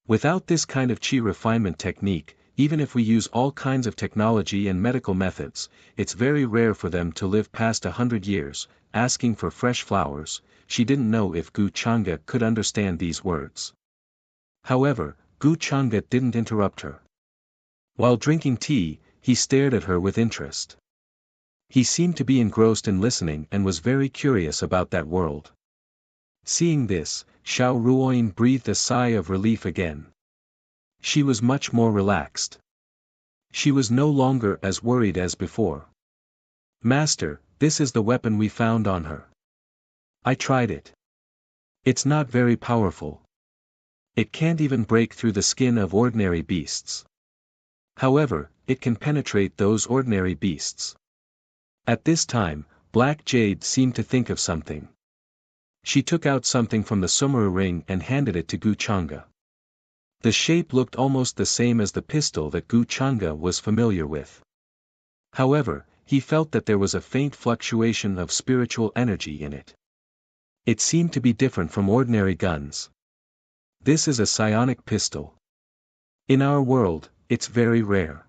Without this kind of chi refinement technique, even if we use all kinds of technology and medical methods, it's very rare for them to live past 100 years. Asking for fresh flowers, she didn't know if Gu Changde could understand these words. However, Gu Changde didn't interrupt her. While drinking tea, he stared at her with interest. He seemed to be engrossed in listening and was very curious about that world. Seeing this, Xiao Ruoyin breathed a sigh of relief again. She was much more relaxed. She was no longer as worried as before. Master, this is the weapon we found on her. I tried it. It's not very powerful. It can't even break through the skin of ordinary beasts. However, it can penetrate those ordinary beasts. At this time, Black Jade seemed to think of something. She took out something from the Sumeru ring and handed it to Gu Changde. The shape looked almost the same as the pistol that Gu Changde was familiar with. However, he felt that there was a faint fluctuation of spiritual energy in it. It seemed to be different from ordinary guns. This is a psionic pistol. In our world, it's very rare.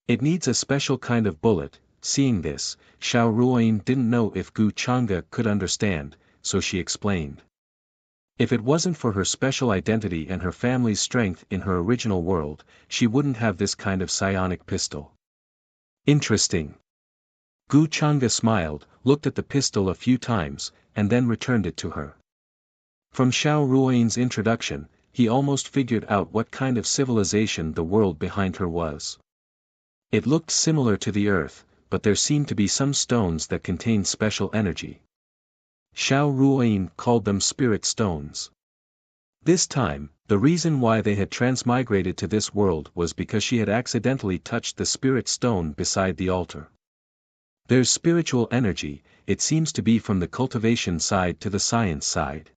It needs a special kind of bullet. Seeing this, Xiao Ruoyin didn't know if Gu Changde could understand, so she explained. If it wasn't for her special identity and her family's strength in her original world, she wouldn't have this kind of psionic pistol. Interesting. Gu Changde smiled, looked at the pistol a few times, and then returned it to her. From Xiao Ruoyin's introduction, he almost figured out what kind of civilization the world behind her was. It looked similar to the Earth, but there seemed to be some stones that contained special energy. Xiao Ruoyin called them spirit stones. This time, the reason why they had transmigrated to this world was because she had accidentally touched the spirit stone beside the altar. There's spiritual energy, it seems to be from the cultivation side to the science side.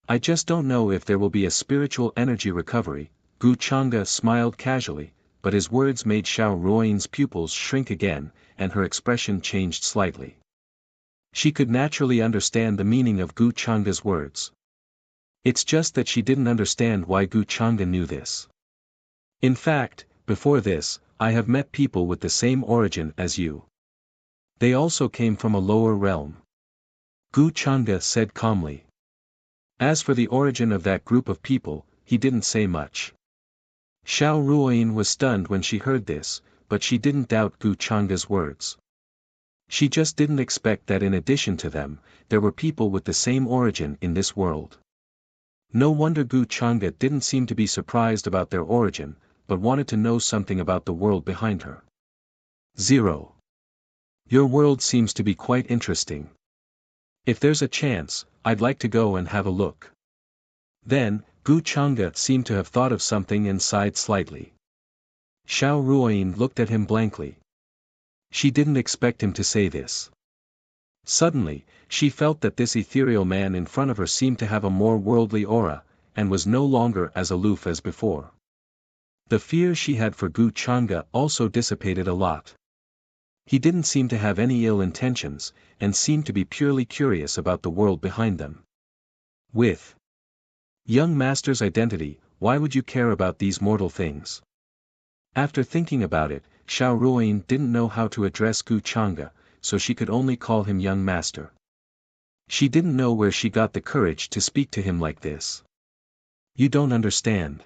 I just don't know if there will be a spiritual energy recovery. Gu Changde smiled casually, but his words made Xiao Ruoyin's pupils shrink again, and her expression changed slightly. She could naturally understand the meaning of Gu Changde's words. It's just that she didn't understand why Gu Changde knew this. In fact, before this, I have met people with the same origin as you. They also came from a lower realm. Gu Changde said calmly. As for the origin of that group of people, he didn't say much. Xiao Ruoyin was stunned when she heard this, but she didn't doubt Gu Changde's words. She just didn't expect that in addition to them, there were people with the same origin in this world. No wonder Gu Changde didn't seem to be surprised about their origin, but wanted to know something about the world behind her. 0. Your world seems to be quite interesting. If there's a chance, I'd like to go and have a look. Then, Gu Changde seemed to have thought of something and sighed slightly. Xiao Ruoyin looked at him blankly. She didn't expect him to say this. Suddenly, she felt that this ethereal man in front of her seemed to have a more worldly aura, and was no longer as aloof as before. The fear she had for Gu Changde also dissipated a lot. He didn't seem to have any ill intentions, and seemed to be purely curious about the world behind them. With young master's identity, why would you care about these mortal things? After thinking about it, Xiao Ruoyin didn't know how to address Gu Chang'e, so she could only call him young master. She didn't know where she got the courage to speak to him like this. You don't understand.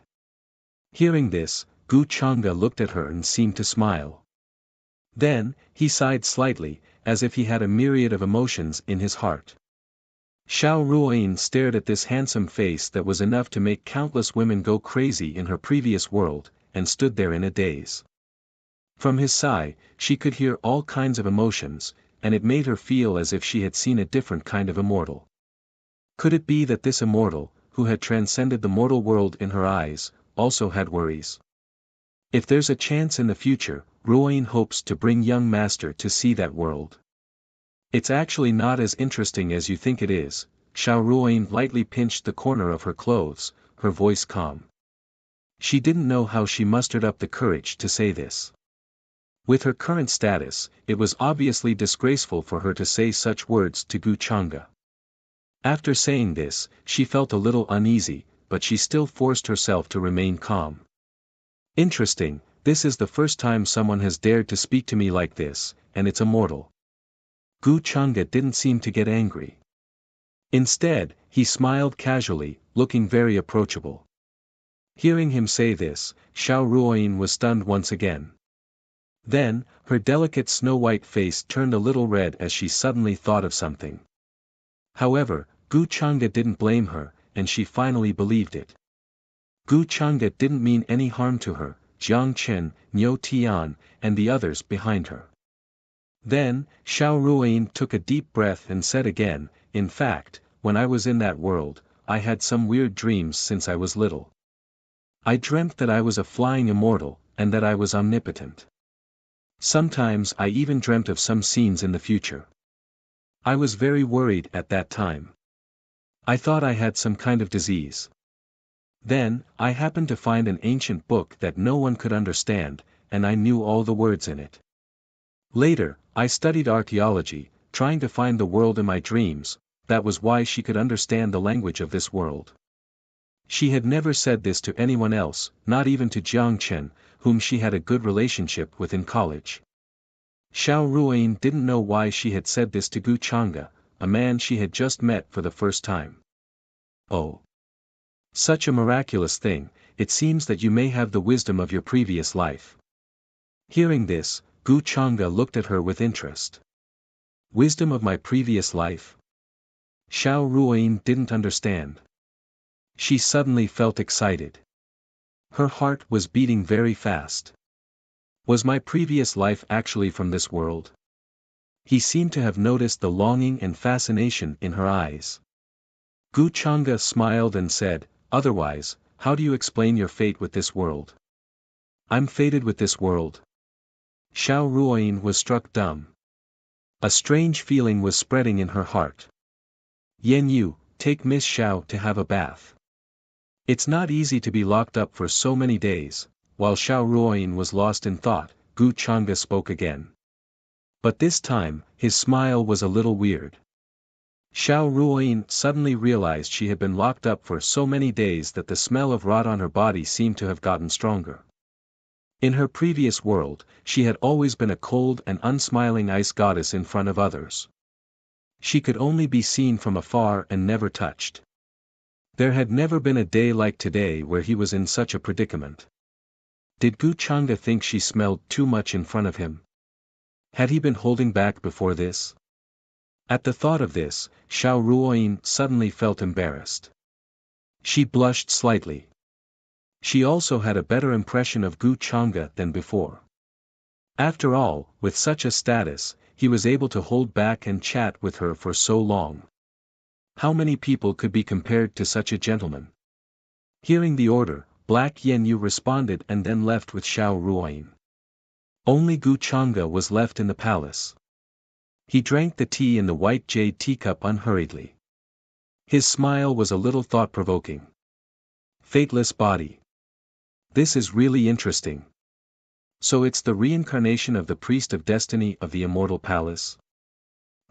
Hearing this, Gu Chang'e looked at her and seemed to smile. Then, he sighed slightly, as if he had a myriad of emotions in his heart. Xiao Ruoyin stared at this handsome face that was enough to make countless women go crazy in her previous world, and stood there in a daze. From his sigh, she could hear all kinds of emotions, and it made her feel as if she had seen a different kind of immortal. Could it be that this immortal, who had transcended the mortal world in her eyes, also had worries? If there's a chance in the future, Ruoyin hopes to bring young master to see that world. It's actually not as interesting as you think it is. Xiao Ruoyin lightly pinched the corner of her clothes, her voice calm. She didn't know how she mustered up the courage to say this. With her current status, it was obviously disgraceful for her to say such words to Gu Chang'e. After saying this, she felt a little uneasy, but she still forced herself to remain calm. Interesting, this is the first time someone has dared to speak to me like this, and it's a mortal. Gu Chang'e didn't seem to get angry. Instead, he smiled casually, looking very approachable. Hearing him say this, Xiao Ruoyin was stunned once again. Then, her delicate snow-white face turned a little red as she suddenly thought of something. However, Gu Chang'e didn't blame her, and she finally believed it. Gu Chang'e didn't mean any harm to her, Jiang Chen, Niu Tian, and the others behind her. Then, Xiao Ruoyin took a deep breath and said again, in fact, when I was in that world, I had some weird dreams since I was little. I dreamt that I was a flying immortal, and that I was omnipotent. Sometimes I even dreamt of some scenes in the future. I was very worried at that time. I thought I had some kind of disease. Then, I happened to find an ancient book that no one could understand, and I knew all the words in it. Later, I studied archaeology, trying to find the world in my dreams. That was why she could understand the language of this world. She had never said this to anyone else, not even to Jiang Chen, whom she had a good relationship with in college. Xiao Ruoyin didn't know why she had said this to Gu Chang'e, a man she had just met for the first time. Oh! Such a miraculous thing, it seems that you may have the wisdom of your previous life. Hearing this, Gu Chang'e looked at her with interest. Wisdom of my previous life? Xiao Ruoyin didn't understand. She suddenly felt excited. Her heart was beating very fast. Was my previous life actually from this world? He seemed to have noticed the longing and fascination in her eyes. Gu Chang'e smiled and said, otherwise, how do you explain your fate with this world? I'm fated with this world. Xiao Ruoyin was struck dumb. A strange feeling was spreading in her heart. Yan Yu, take Miss Xiao to have a bath. It's not easy to be locked up for so many days. While Xiao Ruoyin was lost in thought, Gu Chang'e spoke again. But this time, his smile was a little weird. Xiao Ruoyin suddenly realized she had been locked up for so many days that the smell of rot on her body seemed to have gotten stronger. In her previous world, she had always been a cold and unsmiling ice goddess in front of others. She could only be seen from afar and never touched. There had never been a day like today where he was in such a predicament. Did Gu Chang'e think she smelled too much in front of him? Had he been holding back before this? At the thought of this, Xiao Ruoyin suddenly felt embarrassed. She blushed slightly. She also had a better impression of Gu Chang'e than before. After all, with such a status, he was able to hold back and chat with her for so long. How many people could be compared to such a gentleman? Hearing the order, Black Yan Yu responded and then left with Xiao Ruoyin. Only Gu Chang'e was left in the palace. He drank the tea in the white jade teacup unhurriedly. His smile was a little thought-provoking. Fateless body. This is really interesting. So it's the reincarnation of the priest of destiny of the immortal palace?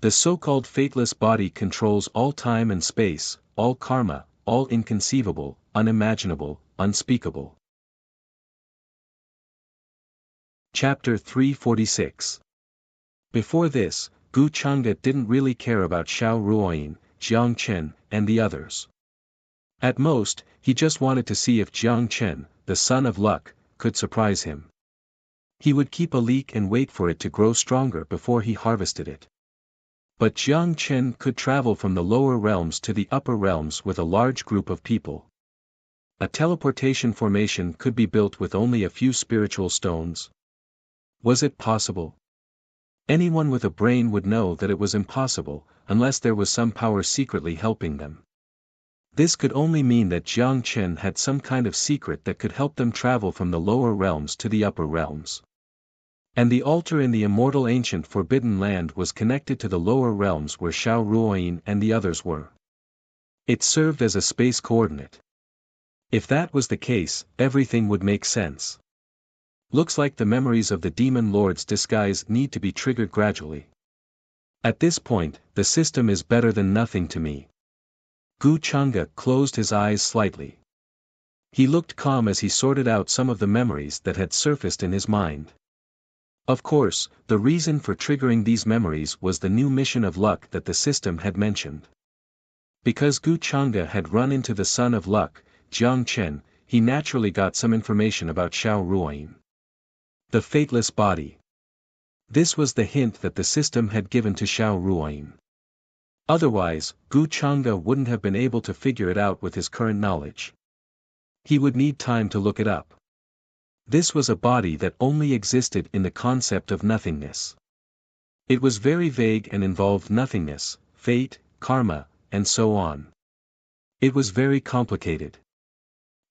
The so-called fateless body controls all time and space, all karma, all inconceivable, unimaginable, unspeakable. Chapter 346. Before this, Gu Chang'e didn't really care about Xiao Ruoyin, Jiang Chen, and the others. At most, he just wanted to see if Jiang Chen, the son of luck, could surprise him. He would keep a leek and wait for it to grow stronger before he harvested it. But Jiang Chen could travel from the lower realms to the upper realms with a large group of people. A teleportation formation could be built with only a few spiritual stones. Was it possible? Anyone with a brain would know that it was impossible, unless there was some power secretly helping them. This could only mean that Jiang Chen had some kind of secret that could help them travel from the lower realms to the upper realms. And the altar in the immortal ancient forbidden land was connected to the lower realms where Xiao Ruoyin and the others were. It served as a space coordinate. If that was the case, everything would make sense. Looks like the memories of the demon lord's disguise need to be triggered gradually. At this point, the system is better than nothing to me. Gu Chang'e closed his eyes slightly. He looked calm as he sorted out some of the memories that had surfaced in his mind. Of course, the reason for triggering these memories was the new mission of luck that the system had mentioned. Because Gu Chang'e had run into the son of luck, Jiang Chen, he naturally got some information about Xiao Ruoyin. The fateless body. This was the hint that the system had given to Xiao Ruoyin. Otherwise, Gu Chang'e wouldn't have been able to figure it out with his current knowledge. He would need time to look it up. This was a body that only existed in the concept of nothingness. It was very vague and involved nothingness, fate, karma, and so on. It was very complicated.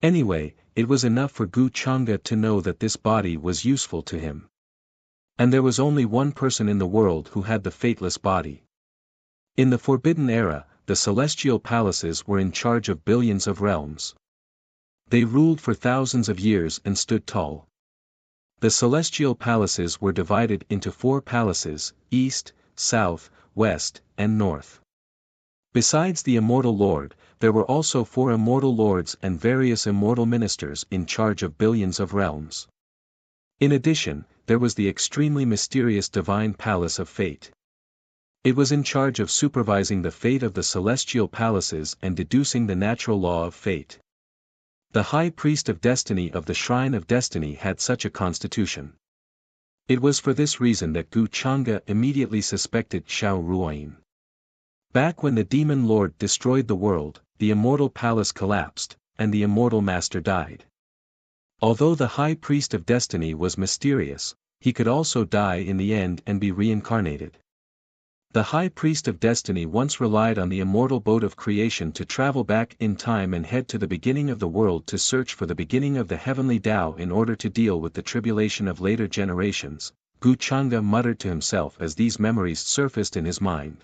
Anyway, it was enough for Gu Chang'e to know that this body was useful to him. And there was only one person in the world who had the fateless body. In the Forbidden Era, the celestial palaces were in charge of billions of realms. They ruled for thousands of years and stood tall. The celestial palaces were divided into 4 palaces, east, south, west, and north. Besides the immortal lord, there were also 4 immortal lords and various immortal ministers in charge of billions of realms. In addition, there was the extremely mysterious divine palace of fate. It was in charge of supervising the fate of the celestial palaces and deducing the natural law of fate. The high priest of destiny of the Shrine of Destiny had such a constitution. It was for this reason that Gu Chang'e immediately suspected Xiao Ruoyin. Back when the demon lord destroyed the world, the immortal palace collapsed, and the immortal master died. Although the high priest of destiny was mysterious, he could also die in the end and be reincarnated. The high priest of destiny once relied on the immortal boat of creation to travel back in time and head to the beginning of the world to search for the beginning of the heavenly Tao in order to deal with the tribulation of later generations, Gu Chang'e muttered to himself as these memories surfaced in his mind.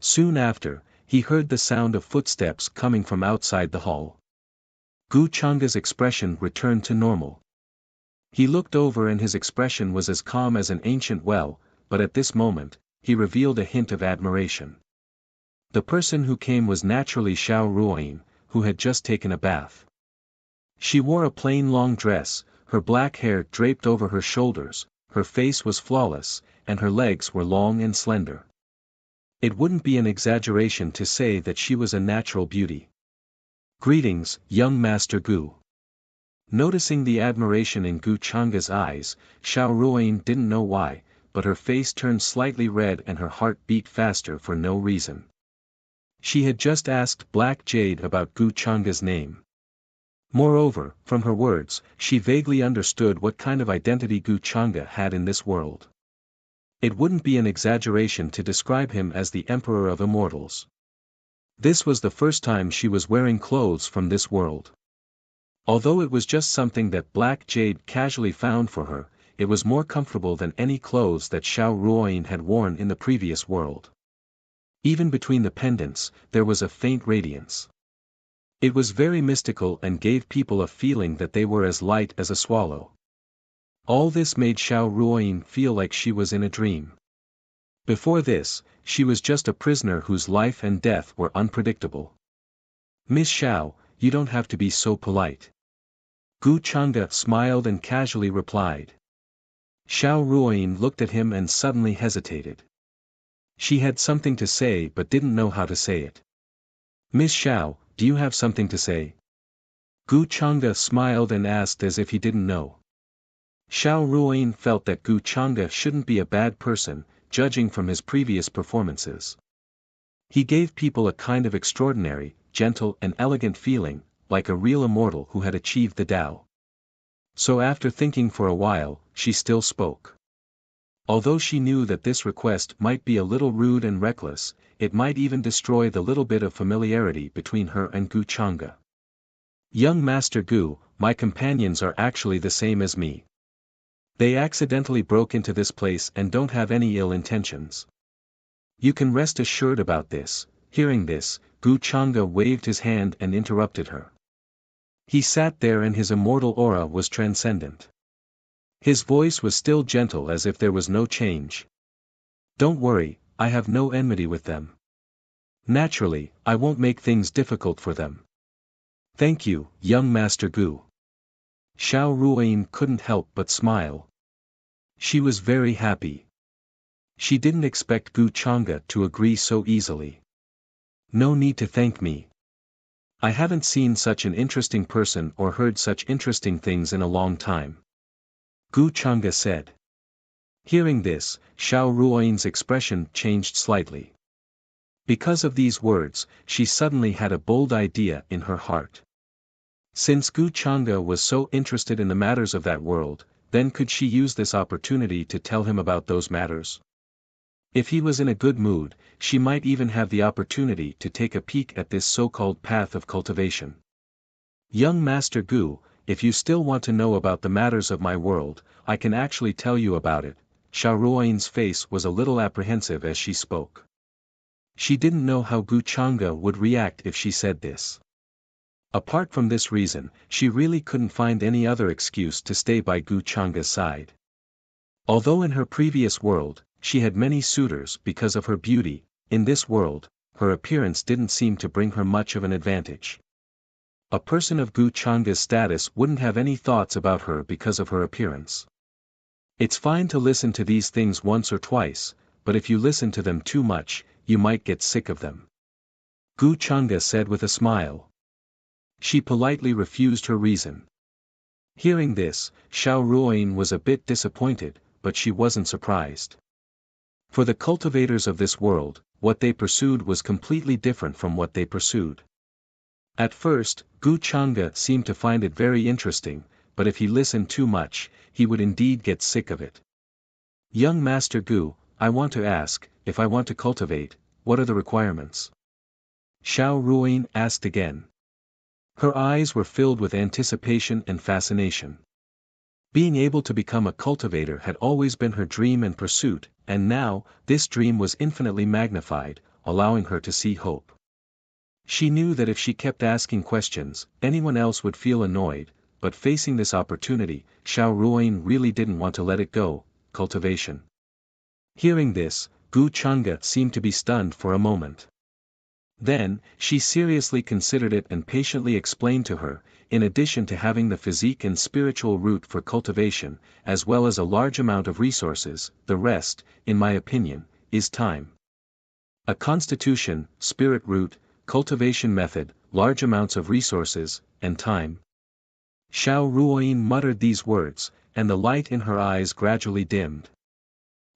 Soon after, he heard the sound of footsteps coming from outside the hall. Gu Chang'e's expression returned to normal. He looked over and his expression was as calm as an ancient well, but at this moment, he revealed a hint of admiration. The person who came was naturally Xiao Ruoyin, who had just taken a bath. She wore a plain long dress, her black hair draped over her shoulders, her face was flawless, and her legs were long and slender. It wouldn't be an exaggeration to say that she was a natural beauty. Greetings, young Master Gu. Noticing the admiration in Gu Chang'e's eyes, Xiao Ruoyin didn't know why, but her face turned slightly red and her heart beat faster for no reason. She had just asked Black Jade about Gu Chang'e's name. Moreover, from her words, she vaguely understood what kind of identity Gu Chang'e had in this world. It wouldn't be an exaggeration to describe him as the Emperor of Immortals. This was the first time she was wearing clothes from this world. Although it was just something that Black Jade casually found for her, it was more comfortable than any clothes that Xiao Ruoyin had worn in the previous world. Even between the pendants, there was a faint radiance. It was very mystical and gave people a feeling that they were as light as a swallow. All this made Xiao Ruoyin feel like she was in a dream. Before this, she was just a prisoner whose life and death were unpredictable. Miss Xiao, you don't have to be so polite. Gu Changde smiled and casually replied. Xiao Ruoyin looked at him and suddenly hesitated. She had something to say but didn't know how to say it. Miss Xiao, do you have something to say? Gu Changde smiled and asked as if he didn't know. Xiao Ruoyin felt that Gu Changde shouldn't be a bad person, judging from his previous performances. He gave people a kind of extraordinary, gentle and elegant feeling, like a real immortal who had achieved the Tao. So after thinking for a while, she still spoke. Although she knew that this request might be a little rude and reckless, it might even destroy the little bit of familiarity between her and Gu Changde. Young Master Gu, my companions are actually the same as me. They accidentally broke into this place and don't have any ill intentions. You can rest assured about this. Hearing this, Gu Changde waved his hand and interrupted her. He sat there and his immortal aura was transcendent. His voice was still gentle as if there was no change. Don't worry, I have no enmity with them. Naturally, I won't make things difficult for them. Thank you, young Master Gu. Xiao Ruoyin couldn't help but smile. She was very happy. She didn't expect Gu Changde to agree so easily. No need to thank me. I haven't seen such an interesting person or heard such interesting things in a long time. Gu Changde said. Hearing this, Xiao Ruoyin's expression changed slightly. Because of these words, she suddenly had a bold idea in her heart. Since Gu Changde was so interested in the matters of that world, then could she use this opportunity to tell him about those matters? If he was in a good mood, she might even have the opportunity to take a peek at this so-called path of cultivation. Young Master Gu, if you still want to know about the matters of my world, I can actually tell you about it. Xiao Ruoyin's face was a little apprehensive as she spoke. She didn't know how Gu Changde would react if she said this. Apart from this reason, she really couldn't find any other excuse to stay by Gu Changde's side. Although in her previous world, she had many suitors because of her beauty, in this world, her appearance didn't seem to bring her much of an advantage. A person of Gu Changde's status wouldn't have any thoughts about her because of her appearance. It's fine to listen to these things once or twice, but if you listen to them too much, you might get sick of them. Gu Changde said with a smile. She politely refused her reason. Hearing this, Xiao Ruoyin was a bit disappointed, but she wasn't surprised. For the cultivators of this world, what they pursued was completely different from what they pursued. At first, Gu Changde seemed to find it very interesting, but if he listened too much, he would indeed get sick of it. Young Master Gu, I want to ask, if I want to cultivate, what are the requirements? Xiao Ruoyin asked again. Her eyes were filled with anticipation and fascination. Being able to become a cultivator had always been her dream and pursuit, and now, this dream was infinitely magnified, allowing her to see hope. She knew that if she kept asking questions, anyone else would feel annoyed, but facing this opportunity, Xiao Ruoyin really didn't want to let it go. Cultivation. Hearing this, Gu Changde seemed to be stunned for a moment. Then, she seriously considered it and patiently explained to her, in addition to having the physique and spiritual root for cultivation, as well as a large amount of resources, the rest, in my opinion, is time. A constitution, spirit root, cultivation method, large amounts of resources, and time. Xiao Ruoyin muttered these words, and the light in her eyes gradually dimmed.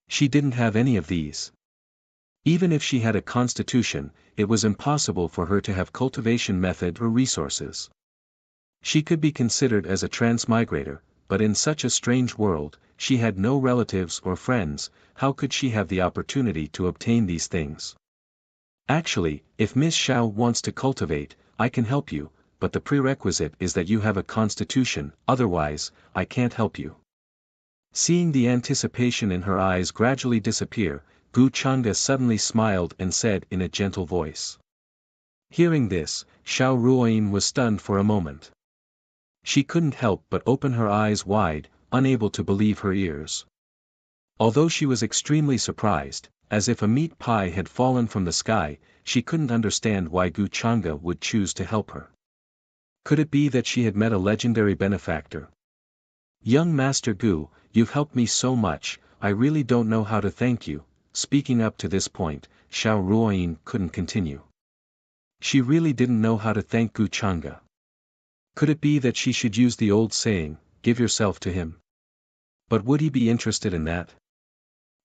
She didn't have any of these. Even if she had a constitution, it was impossible for her to have cultivation method or resources. She could be considered as a transmigrator, but in such a strange world, she had no relatives or friends. How could she have the opportunity to obtain these things? Actually, if Miss Xiao wants to cultivate, I can help you, but the prerequisite is that you have a constitution, otherwise, I can't help you. Seeing the anticipation in her eyes gradually disappear, Gu Changde suddenly smiled and said in a gentle voice. Hearing this, Xiao Ruoyin was stunned for a moment. She couldn't help but open her eyes wide. unable to believe her ears. Although she was extremely surprised, as if a meat pie had fallen from the sky, she couldn't understand why Gu Changa would choose to help her. Could it be that she had met a legendary benefactor? Young Master Gu, you've helped me so much, I really don't know how to thank you. Speaking up to this point, Xiao Ruoyin couldn't continue. She really didn't know how to thank Gu Changa. Could it be that she should use the old saying, give yourself to him? But would he be interested in that?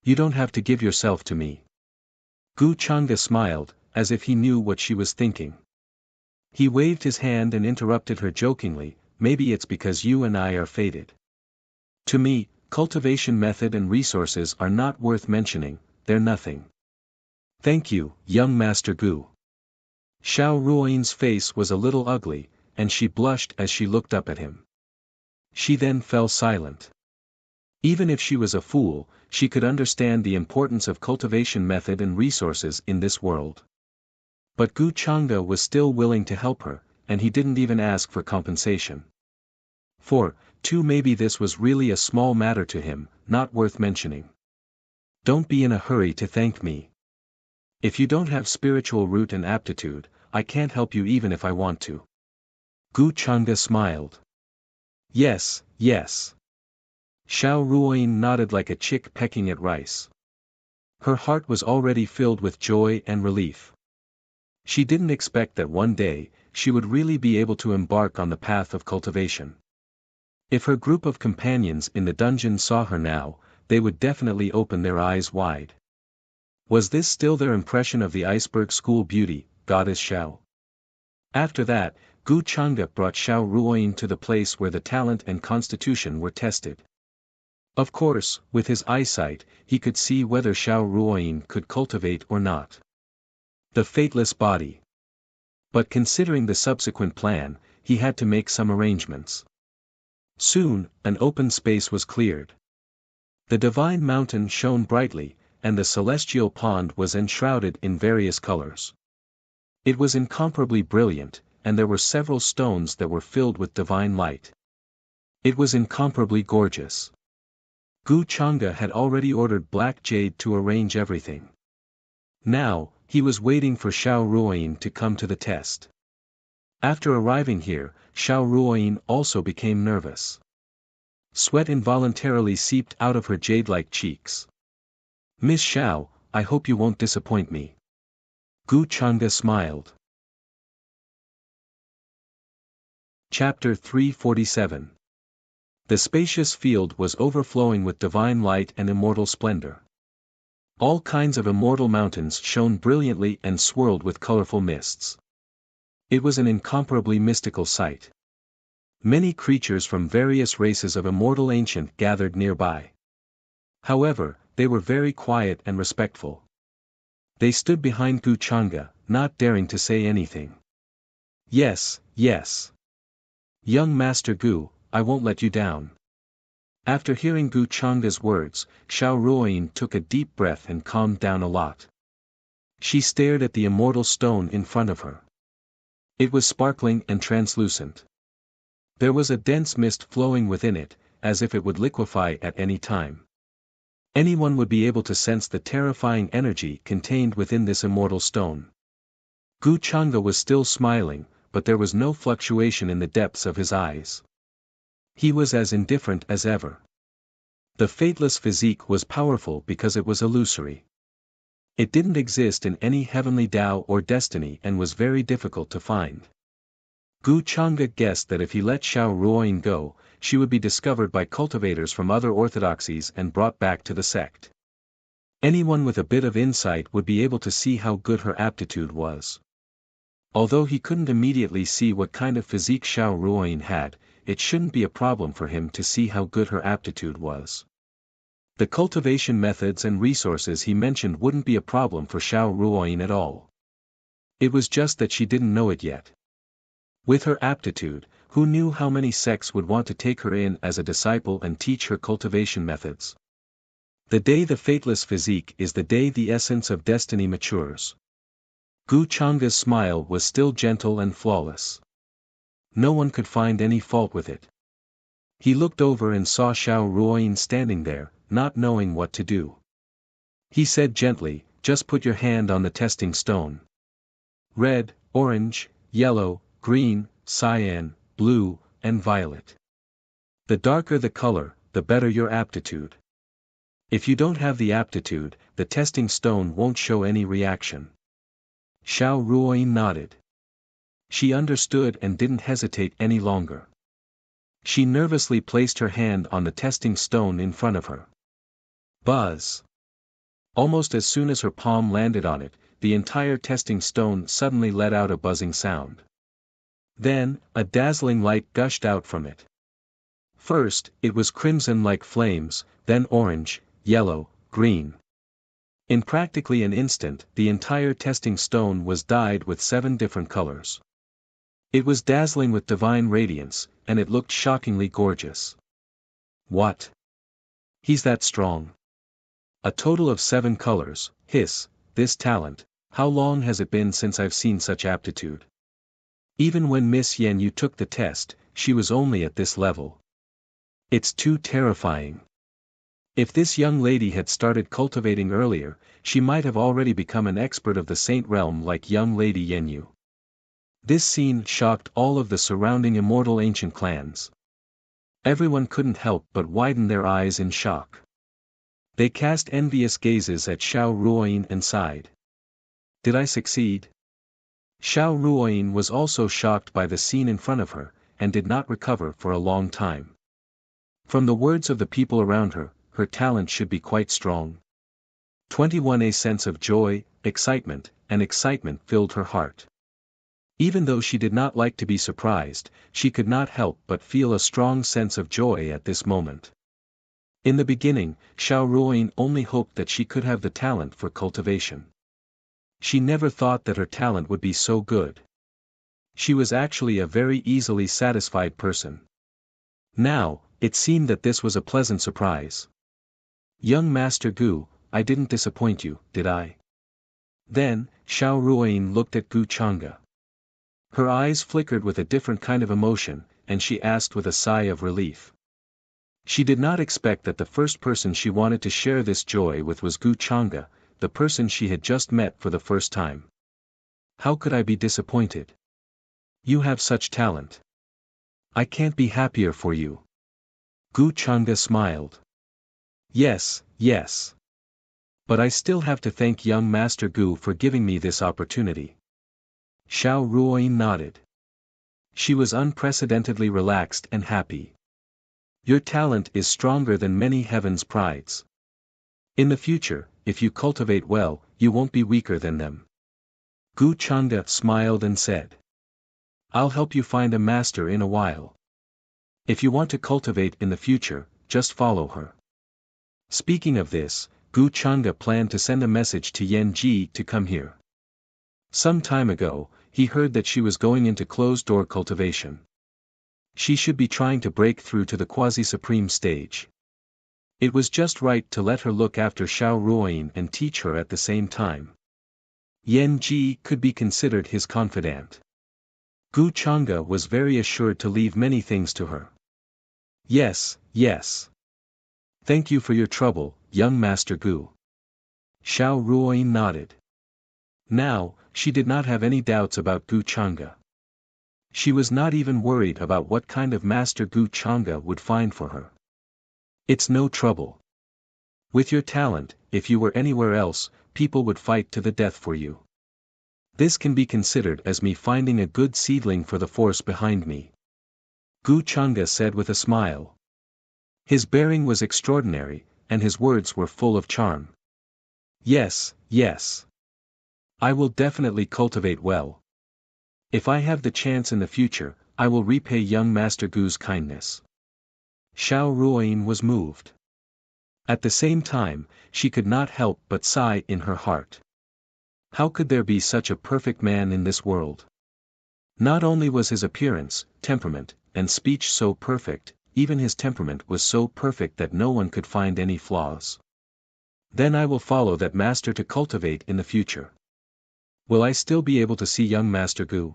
You don't have to give yourself to me. Gu Changa smiled, as if he knew what she was thinking. He waved his hand and interrupted her jokingly, maybe it's because you and I are fated. To me, cultivation method and resources are not worth mentioning, they're nothing. Thank you, young Master Gu. Xiao Ruoyin's face was a little ugly, and she blushed as she looked up at him. She then fell silent. Even if she was a fool, she could understand the importance of cultivation method and resources in this world. But Gu Changa was still willing to help her, and he didn't even ask for compensation. Maybe this was really a small matter to him, not worth mentioning. Don't be in a hurry to thank me. If you don't have spiritual root and aptitude, I can't help you even if I want to. Gu Changa smiled. Yes, yes. Xiao Ruoyin nodded like a chick pecking at rice. Her heart was already filled with joy and relief. She didn't expect that one day, she would really be able to embark on the path of cultivation. If her group of companions in the dungeon saw her now, they would definitely open their eyes wide. Was this still their impression of the iceberg school beauty, goddess Xiao? After that, Gu Changa brought Xiao Ruoyin to the place where the talent and constitution were tested. Of course, with his eyesight, he could see whether Xiao Ruoyin could cultivate or not. The fateless body. But considering the subsequent plan, he had to make some arrangements. Soon, an open space was cleared. The divine mountain shone brightly, and the celestial pond was enshrouded in various colors. It was incomparably brilliant, and there were several stones that were filled with divine light. It was incomparably gorgeous. Gu Changa had already ordered black jade to arrange everything. Now, he was waiting for Xiao Ruoyin to come to the test. After arriving here, Xiao Ruoyin also became nervous. Sweat involuntarily seeped out of her jade-like cheeks. Miss Xiao, I hope you won't disappoint me. Gu Changa smiled. Chapter 347. The spacious field was overflowing with divine light and immortal splendor. All kinds of immortal mountains shone brilliantly and swirled with colorful mists. It was an incomparably mystical sight. Many creatures from various races of immortal ancient gathered nearby. However, they were very quiet and respectful. They stood behind Gu Changa, not daring to say anything. Yes, yes. Young Master Gu, I won't let you down. After hearing Gu Changa's words, Xiao Ruoyin took a deep breath and calmed down a lot. She stared at the immortal stone in front of her. It was sparkling and translucent. There was a dense mist flowing within it, as if it would liquefy at any time. Anyone would be able to sense the terrifying energy contained within this immortal stone. Gu Changa was still smiling, but there was no fluctuation in the depths of his eyes. He was as indifferent as ever. The fateless physique was powerful because it was illusory. It didn't exist in any heavenly Tao or destiny and was very difficult to find. Gu Changa guessed that if he let Xiao Ruoyin go, she would be discovered by cultivators from other orthodoxies and brought back to the sect. Anyone with a bit of insight would be able to see how good her aptitude was. Although he couldn't immediately see what kind of physique Xiao Ruoyin had, it shouldn't be a problem for him to see how good her aptitude was. The cultivation methods and resources he mentioned wouldn't be a problem for Xiao Ruoyin at all. It was just that she didn't know it yet. With her aptitude, who knew how many sects would want to take her in as a disciple and teach her cultivation methods? The day the fateless physique is the day the essence of destiny matures. Gu Changa's smile was still gentle and flawless. No one could find any fault with it. He looked over and saw Xiao Ruoyin standing there, not knowing what to do. He said gently, "Just put your hand on the testing stone. Red, orange, yellow, green, cyan, blue, and violet. The darker the color, the better your aptitude. If you don't have the aptitude, the testing stone won't show any reaction." Xiao Ruoyin nodded. She understood and didn't hesitate any longer. She nervously placed her hand on the testing stone in front of her. Buzz! Almost as soon as her palm landed on it, the entire testing stone suddenly let out a buzzing sound. Then, a dazzling light gushed out from it. First, it was crimson like flames, then orange, yellow, green. In practically an instant, the entire testing stone was dyed with 7 different colors. It was dazzling with divine radiance, and it looked shockingly gorgeous. What? He's that strong. A total of 7 colors, this talent, how long has it been since I've seen such aptitude? Even when Miss Yen Yu took the test, she was only at this level. It's too terrifying. If this young lady had started cultivating earlier, she might have already become an expert of the saint realm like young lady Yen Yu. This scene shocked all of the surrounding immortal ancient clans. Everyone couldn't help but widen their eyes in shock. They cast envious gazes at Xiao Ruoyin and sighed. Did I succeed? Xiao Ruoyin was also shocked by the scene in front of her, and did not recover for a long time. From the words of the people around her, her talent should be quite strong. 21 A sense of joy, excitement filled her heart. Even though she did not like to be surprised, she could not help but feel a strong sense of joy at this moment. In the beginning, Xiao Ruoyin only hoped that she could have the talent for cultivation. She never thought that her talent would be so good. She was actually a very easily satisfied person. Now, it seemed that this was a pleasant surprise. Young Master Gu, I didn't disappoint you, did I? Then, Xiao Ruoyin looked at Gu Chang'e. Her eyes flickered with a different kind of emotion, and she asked with a sigh of relief. She did not expect that the first person she wanted to share this joy with was Gu Chang'e, the person she had just met for the first time. How could I be disappointed? You have such talent. I can't be happier for you. Gu Chang'e smiled. Yes. But I still have to thank young Master Gu for giving me this opportunity. Xiao Ruoyin nodded. She was unprecedentedly relaxed and happy. Your talent is stronger than many heaven's prides. In the future, if you cultivate well, you won't be weaker than them. Gu Chang'e smiled and said. I'll help you find a master in a while. If you want to cultivate in the future, just follow her. Speaking of this, Gu Chang'e planned to send a message to Yan Ji to come here. Some time ago, he heard that she was going into closed-door cultivation. She should be trying to break through to the quasi-supreme stage. It was just right to let her look after Xiao Ruoyin and teach her at the same time. Yan Ji could be considered his confidant. Gu Chang'e was very assured to leave many things to her. Yes. Thank you for your trouble, young Master Gu. Xiao Ruoyin nodded. Now, she did not have any doubts about Gu Chang'e. She was not even worried about what kind of master Gu Chang'e would find for her. It's no trouble. With your talent, if you were anywhere else, people would fight to the death for you. This can be considered as me finding a good seedling for the force behind me. Gu Chang'e said with a smile. His bearing was extraordinary, and his words were full of charm. Yes. I will definitely cultivate well. If I have the chance in the future, I will repay young Master Gu's kindness. Xiao Ruoyin was moved. At the same time, she could not help but sigh in her heart. How could there be such a perfect man in this world? Not only was his appearance, temperament, and speech so perfect, even his temperament was so perfect that no one could find any flaws. Then I will follow that master to cultivate in the future. Will I still be able to see young Master Gu?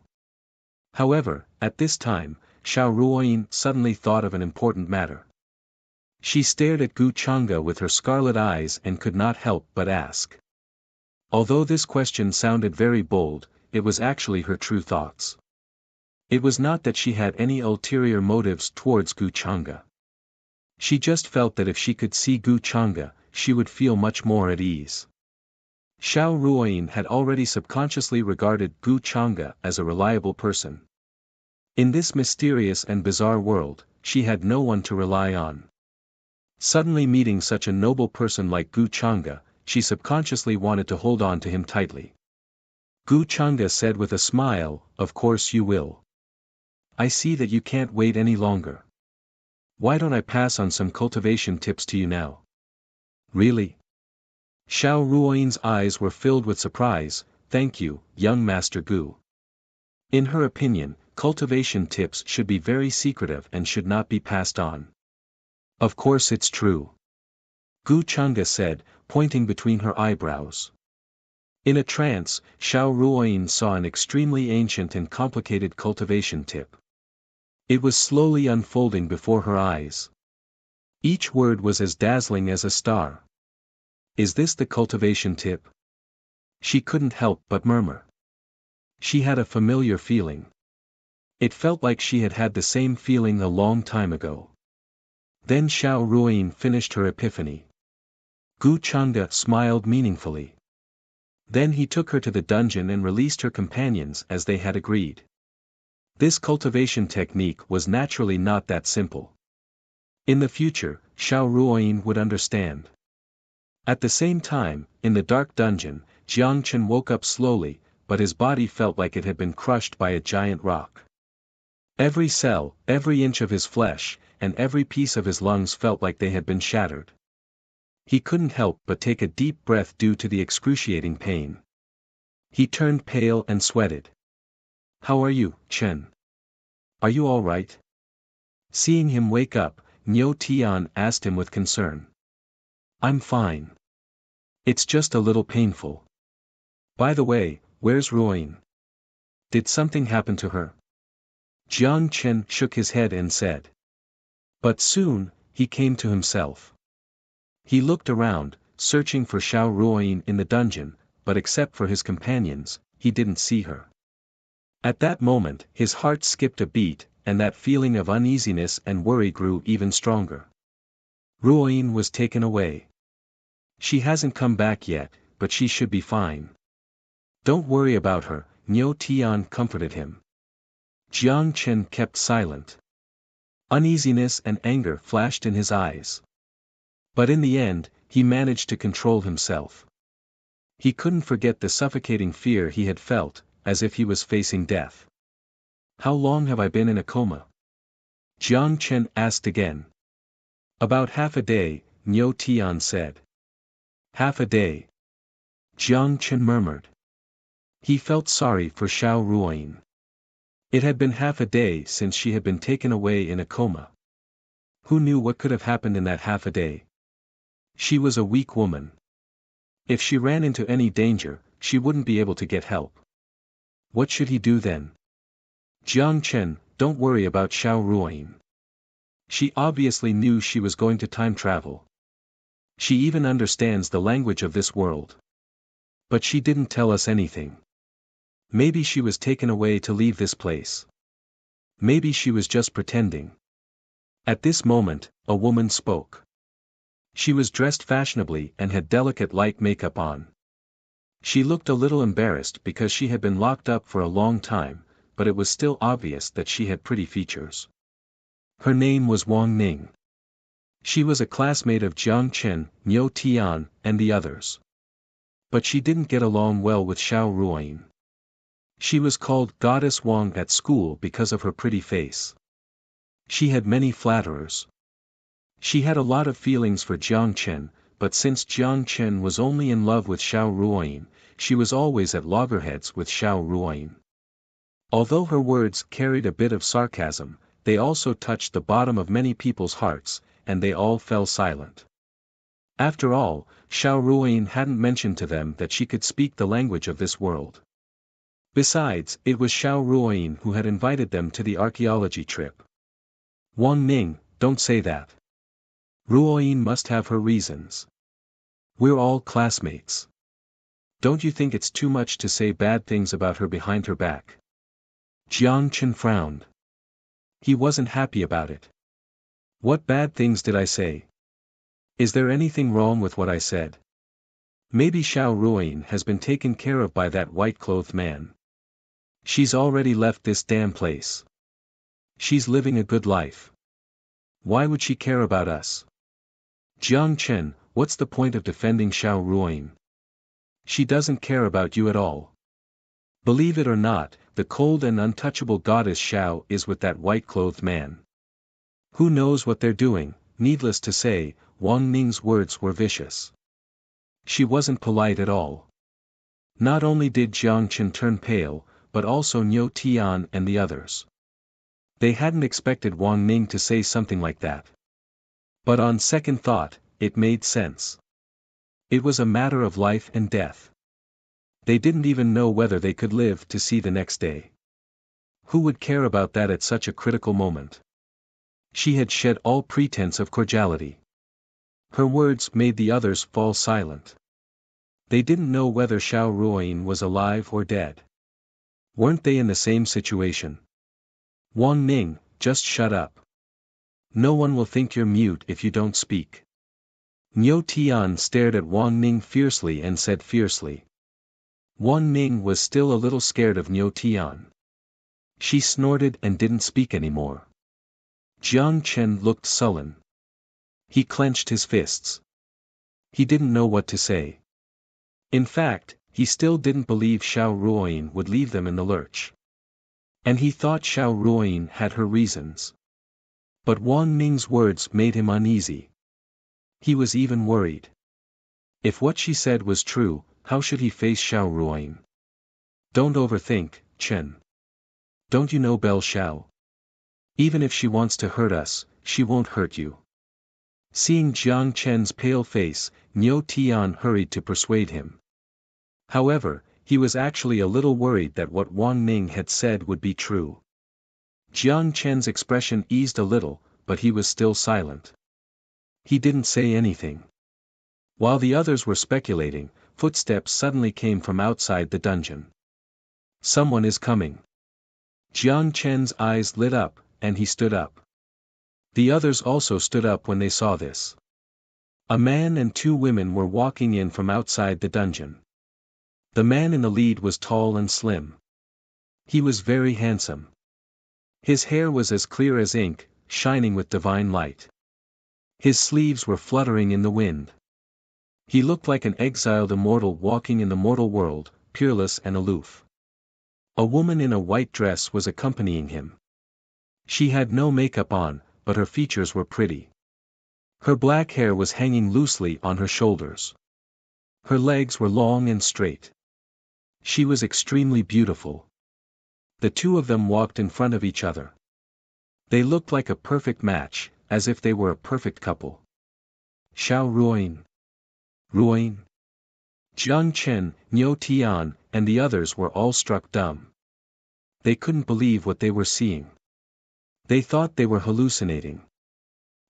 However, at this time, Xiao Ruoyin suddenly thought of an important matter. She stared at Gu Chang'e with her scarlet eyes and could not help but ask. Although this question sounded very bold, it was actually her true thoughts. It was not that she had any ulterior motives towards Gu Chang'e. She just felt that if she could see Gu Chang'e, she would feel much more at ease. Xiao Ruoyin had already subconsciously regarded Gu Chang'e as a reliable person. In this mysterious and bizarre world, she had no one to rely on. Suddenly meeting such a noble person like Gu Chang'e, she subconsciously wanted to hold on to him tightly. Gu Chang'e said with a smile, "Of course you will. I see that you can't wait any longer. Why don't I pass on some cultivation tips to you now?" "Really?" Xiao Ruoyin's eyes were filled with surprise. "Thank you, young Master Gu." In her opinion, cultivation tips should be very secretive and should not be passed on. "Of course it's true," Gu Chang'e said, pointing between her eyebrows. In a trance, Xiao Ruoyin saw an extremely ancient and complicated cultivation tip. It was slowly unfolding before her eyes. Each word was as dazzling as a star. "Is this the cultivation tip?" She couldn't help but murmur. She had a familiar feeling. It felt like she had had the same feeling a long time ago. Then Xiao Ruoyin finished her epiphany. Gu Chang'e smiled meaningfully. Then he took her to the dungeon and released her companions as they had agreed. This cultivation technique was naturally not that simple. In the future, Xiao Ruoyin would understand. At the same time, in the dark dungeon, Jiang Chen woke up slowly, but his body felt like it had been crushed by a giant rock. Every cell, every inch of his flesh, and every piece of his lungs felt like they had been shattered. He couldn't help but take a deep breath due to the excruciating pain. He turned pale and sweated. "How are you, Chen? Are you all right?" Seeing him wake up, Niu Tian asked him with concern. "I'm fine. It's just a little painful. By the way, where's Ruoyin? Did something happen to her?" Jiang Chen shook his head and said. But soon, he came to himself. He looked around, searching for Xiao Ruoyin in the dungeon, but except for his companions, he didn't see her. At that moment, his heart skipped a beat, and that feeling of uneasiness and worry grew even stronger. Ruoyin was taken away. "She hasn't come back yet, but she should be fine. Don't worry about her," Niu Tian comforted him. Jiang Chen kept silent. Uneasiness and anger flashed in his eyes. But in the end, he managed to control himself. He couldn't forget the suffocating fear he had felt, as if he was facing death. "How long have I been in a coma?" Jiang Chen asked again. "About half a day," Niu Tian said. "Half a day?" Jiang Chen murmured. He felt sorry for Xiao Ruoyin. It had been half a day since she had been taken away in a coma. Who knew what could have happened in that half a day? She was a weak woman. If she ran into any danger, she wouldn't be able to get help. What should he do then? "Jiang Chen, don't worry about Xiao Ruoyin. She obviously knew she was going to time travel. She even understands the language of this world. But she didn't tell us anything. Maybe she was taken away to leave this place. Maybe she was just pretending." At this moment, a woman spoke. She was dressed fashionably and had delicate light makeup on. She looked a little embarrassed because she had been locked up for a long time, but it was still obvious that she had pretty features. Her name was Wang Ning. She was a classmate of Jiang Chen, Niu Tian, and the others. But she didn't get along well with Xiao Ruoyin. She was called Goddess Wang at school because of her pretty face. She had many flatterers. She had a lot of feelings for Jiang Chen, but since Jiang Chen was only in love with Xiao Ruoyin, she was always at loggerheads with Xiao Ruoyin. Although her words carried a bit of sarcasm, they also touched the bottom of many people's hearts, and they all fell silent. After all, Xiao Ruoyin hadn't mentioned to them that she could speak the language of this world. Besides, it was Xiao Ruoyin who had invited them to the archaeology trip. Wang Ning, don't say that. Ruoyin must have her reasons. We're all classmates. Don't you think it's too much to say bad things about her behind her back? Jiang Chen frowned. He wasn't happy about it. What bad things did I say? Is there anything wrong with what I said? Maybe Xiao Ruoyin has been taken care of by that white-clothed man. She's already left this damn place. She's living a good life. Why would she care about us? Jiang Chen, what's the point of defending Xiao Ruoyin? She doesn't care about you at all. Believe it or not, the cold and untouchable goddess Xiao is with that white-clothed man. Who knows what they're doing? Needless to say, Wang Ning's words were vicious. She wasn't polite at all. Not only did Jiang Chen turn pale, but also Niu Tian and the others. They hadn't expected Wang Ning to say something like that. But on second thought, it made sense. It was a matter of life and death. They didn't even know whether they could live to see the next day. Who would care about that at such a critical moment? She had shed all pretense of cordiality. Her words made the others fall silent. They didn't know whether Xiao Ruoyin was alive or dead. Weren't they in the same situation? Wang Ning, just shut up. No one will think you're mute if you don't speak. Niu Tian stared at Wang Ning fiercely and said fiercely. Wang Ning was still a little scared of Niu Tian. She snorted and didn't speak anymore. Jiang Chen looked sullen. He clenched his fists. He didn't know what to say. In fact, he still didn't believe Xiao Ruoyin would leave them in the lurch. And he thought Xiao Ruoyin had her reasons. But Wang Ning's words made him uneasy. He was even worried. If what she said was true, how should he face Xiao Ruoyin? Don't overthink, Chen. Don't you know Belle Xiao? Even if she wants to hurt us, she won't hurt you. Seeing Jiang Chen's pale face, Niu Tian hurried to persuade him. However, he was actually a little worried that what Wang Ning had said would be true. Jiang Chen's expression eased a little, but he was still silent. He didn't say anything. While the others were speculating, footsteps suddenly came from outside the dungeon. Someone is coming. Jiang Chen's eyes lit up, and he stood up. The others also stood up when they saw this. A man and two women were walking in from outside the dungeon. The man in the lead was tall and slim. He was very handsome. His hair was as clear as ink, shining with divine light. His sleeves were fluttering in the wind. He looked like an exiled immortal walking in the mortal world, peerless and aloof. A woman in a white dress was accompanying him. She had no makeup on, but her features were pretty. Her black hair was hanging loosely on her shoulders. Her legs were long and straight. She was extremely beautiful. The two of them walked in front of each other. They looked like a perfect match, as if they were a perfect couple. Xiao Ruoyin. Ruoyin. Jiang Chen, Niu Tian, and the others were all struck dumb. They couldn't believe what they were seeing. They thought they were hallucinating.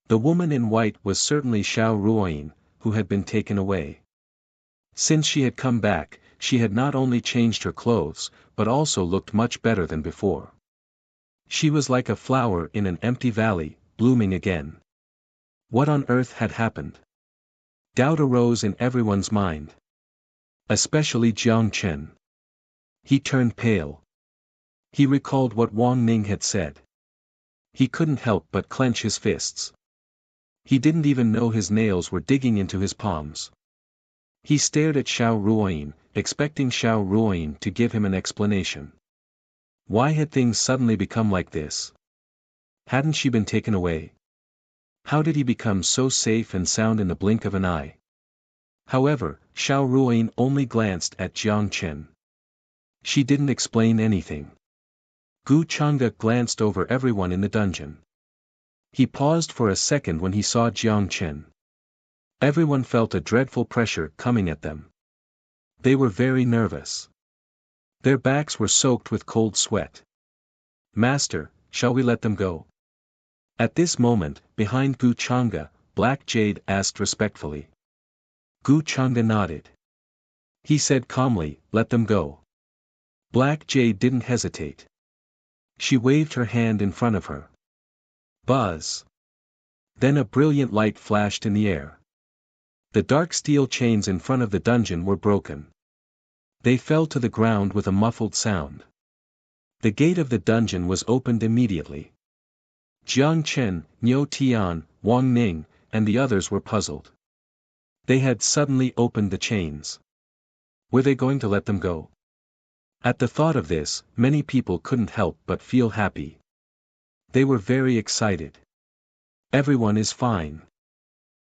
The woman in white was certainly Xiao Ruoyin, who had been taken away. Since she had come back, she had not only changed her clothes, but also looked much better than before. She was like a flower in an empty valley, blooming again. What on earth had happened? Doubt arose in everyone's mind. Especially Jiang Chen. He turned pale. He recalled what Wang Ning had said. He couldn't help but clench his fists. He didn't even know his nails were digging into his palms. He stared at Xiao Ruoyin, expecting Xiao Ruoyin to give him an explanation. Why had things suddenly become like this? Hadn't she been taken away? How did he become so safe and sound in the blink of an eye? However, Xiao Ruoyin only glanced at Jiang Chen. She didn't explain anything. Gu Chang'e glanced over everyone in the dungeon. He paused for a second when he saw Jiang Chen. Everyone felt a dreadful pressure coming at them. They were very nervous. Their backs were soaked with cold sweat. Master, shall we let them go? At this moment, behind Gu Changa, Black Jade asked respectfully. Gu Changa nodded. He said calmly, let them go. Black Jade didn't hesitate. She waved her hand in front of her. Buzz. Then a brilliant light flashed in the air. The dark steel chains in front of the dungeon were broken. They fell to the ground with a muffled sound. The gate of the dungeon was opened immediately. Jiang Chen, Niu Tian, Wang Ning, and the others were puzzled. They had suddenly opened the chains. Were they going to let them go? At the thought of this, many people couldn't help but feel happy. They were very excited. Everyone is fine.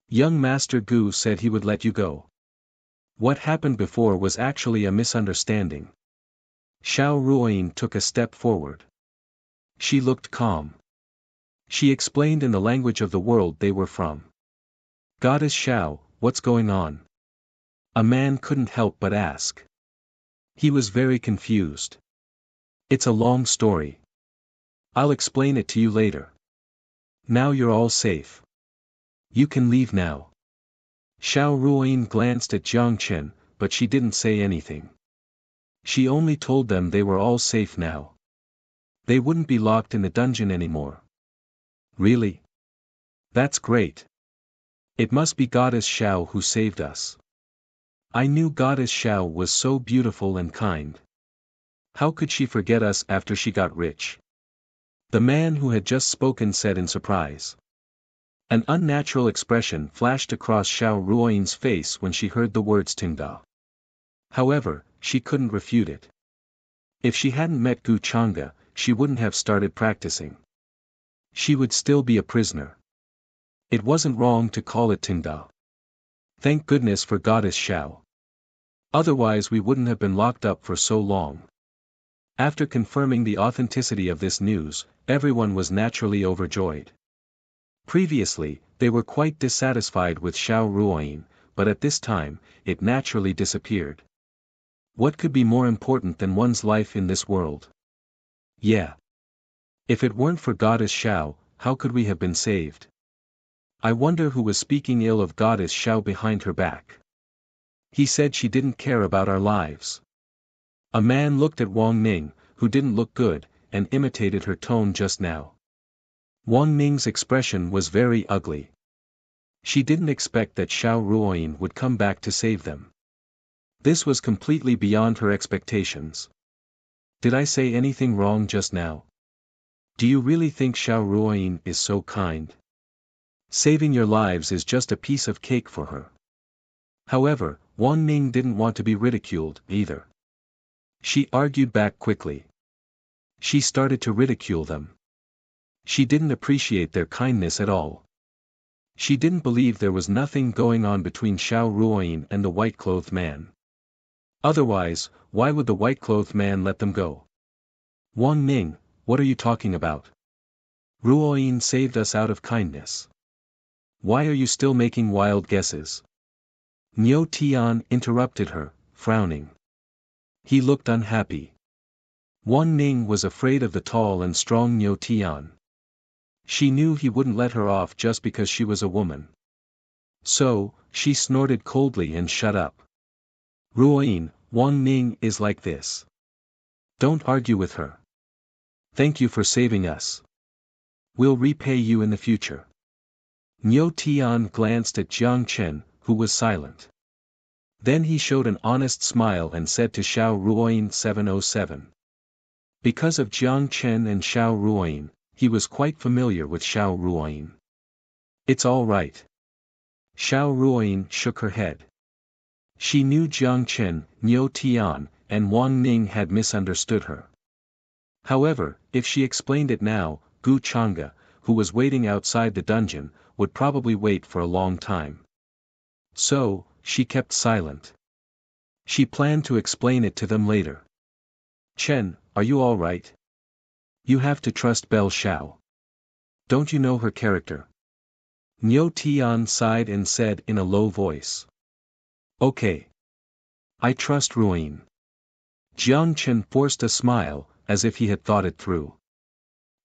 Young Master Gu said he would let you go. What happened before was actually a misunderstanding. Xiao Ruoyin took a step forward. She looked calm. She explained in the language of the world they were from. Goddess Xiao, what's going on? A man couldn't help but ask. He was very confused. It's a long story. I'll explain it to you later. Now you're all safe. You can leave now. Xiao Ruoyin glanced at Jiang Chen, but she didn't say anything. She only told them they were all safe now. They wouldn't be locked in the dungeon anymore. Really? That's great. It must be Goddess Xiao who saved us. I knew Goddess Xiao was so beautiful and kind. How could she forget us after she got rich? The man who had just spoken said in surprise. An unnatural expression flashed across Xiao Ruoyin's face when she heard the words Tingda. However, she couldn't refute it. If she hadn't met Gu Changa, she wouldn't have started practicing. She would still be a prisoner. It wasn't wrong to call it Tingda. Thank goodness for Goddess Xiao. Otherwise we wouldn't have been locked up for so long. After confirming the authenticity of this news, everyone was naturally overjoyed. Previously, they were quite dissatisfied with Xiao Ruoyin, but at this time, it naturally disappeared. What could be more important than one's life in this world? Yeah. If it weren't for Goddess Xiao, how could we have been saved? I wonder who was speaking ill of Goddess Xiao behind her back. He said she didn't care about our lives. A man looked at Wang Ning, who didn't look good, and imitated her tone just now. Wang Ning's expression was very ugly. She didn't expect that Xiao Ruoyin would come back to save them. This was completely beyond her expectations. Did I say anything wrong just now? Do you really think Xiao Ruoyin is so kind? Saving your lives is just a piece of cake for her. However, Wang Ning didn't want to be ridiculed, either. She argued back quickly. She started to ridicule them. She didn't appreciate their kindness at all. She didn't believe there was nothing going on between Xiao Ruoyin and the white-clothed man. Otherwise, why would the white-clothed man let them go? Wang Ning, what are you talking about? Ruoyin saved us out of kindness. Why are you still making wild guesses? Niu Tian interrupted her, frowning. He looked unhappy. Wang Ning was afraid of the tall and strong Niu Tian. She knew he wouldn't let her off just because she was a woman. So, she snorted coldly and shut up. Ruoyin, Wang Ning is like this. Don't argue with her. Thank you for saving us. We'll repay you in the future. Niu Tian glanced at Jiang Chen, who was silent. Then he showed an honest smile and said to Xiao Ruoyin 707. Because of Jiang Chen and Xiao Ruoyin, he was quite familiar with Xiao Ruoyin. It's all right. Xiao Ruoyin shook her head. She knew Jiang Chen, Niu Tian, and Wang Ning had misunderstood her. However, if she explained it now, Gu Changa, who was waiting outside the dungeon, would probably wait for a long time. So, she kept silent. She planned to explain it to them later. Chen, are you all right? You have to trust Belle Xiao. Don't you know her character? Niu Tian sighed and said in a low voice. Okay. I trust Ruoyin. Jiang Chen forced a smile, as if he had thought it through.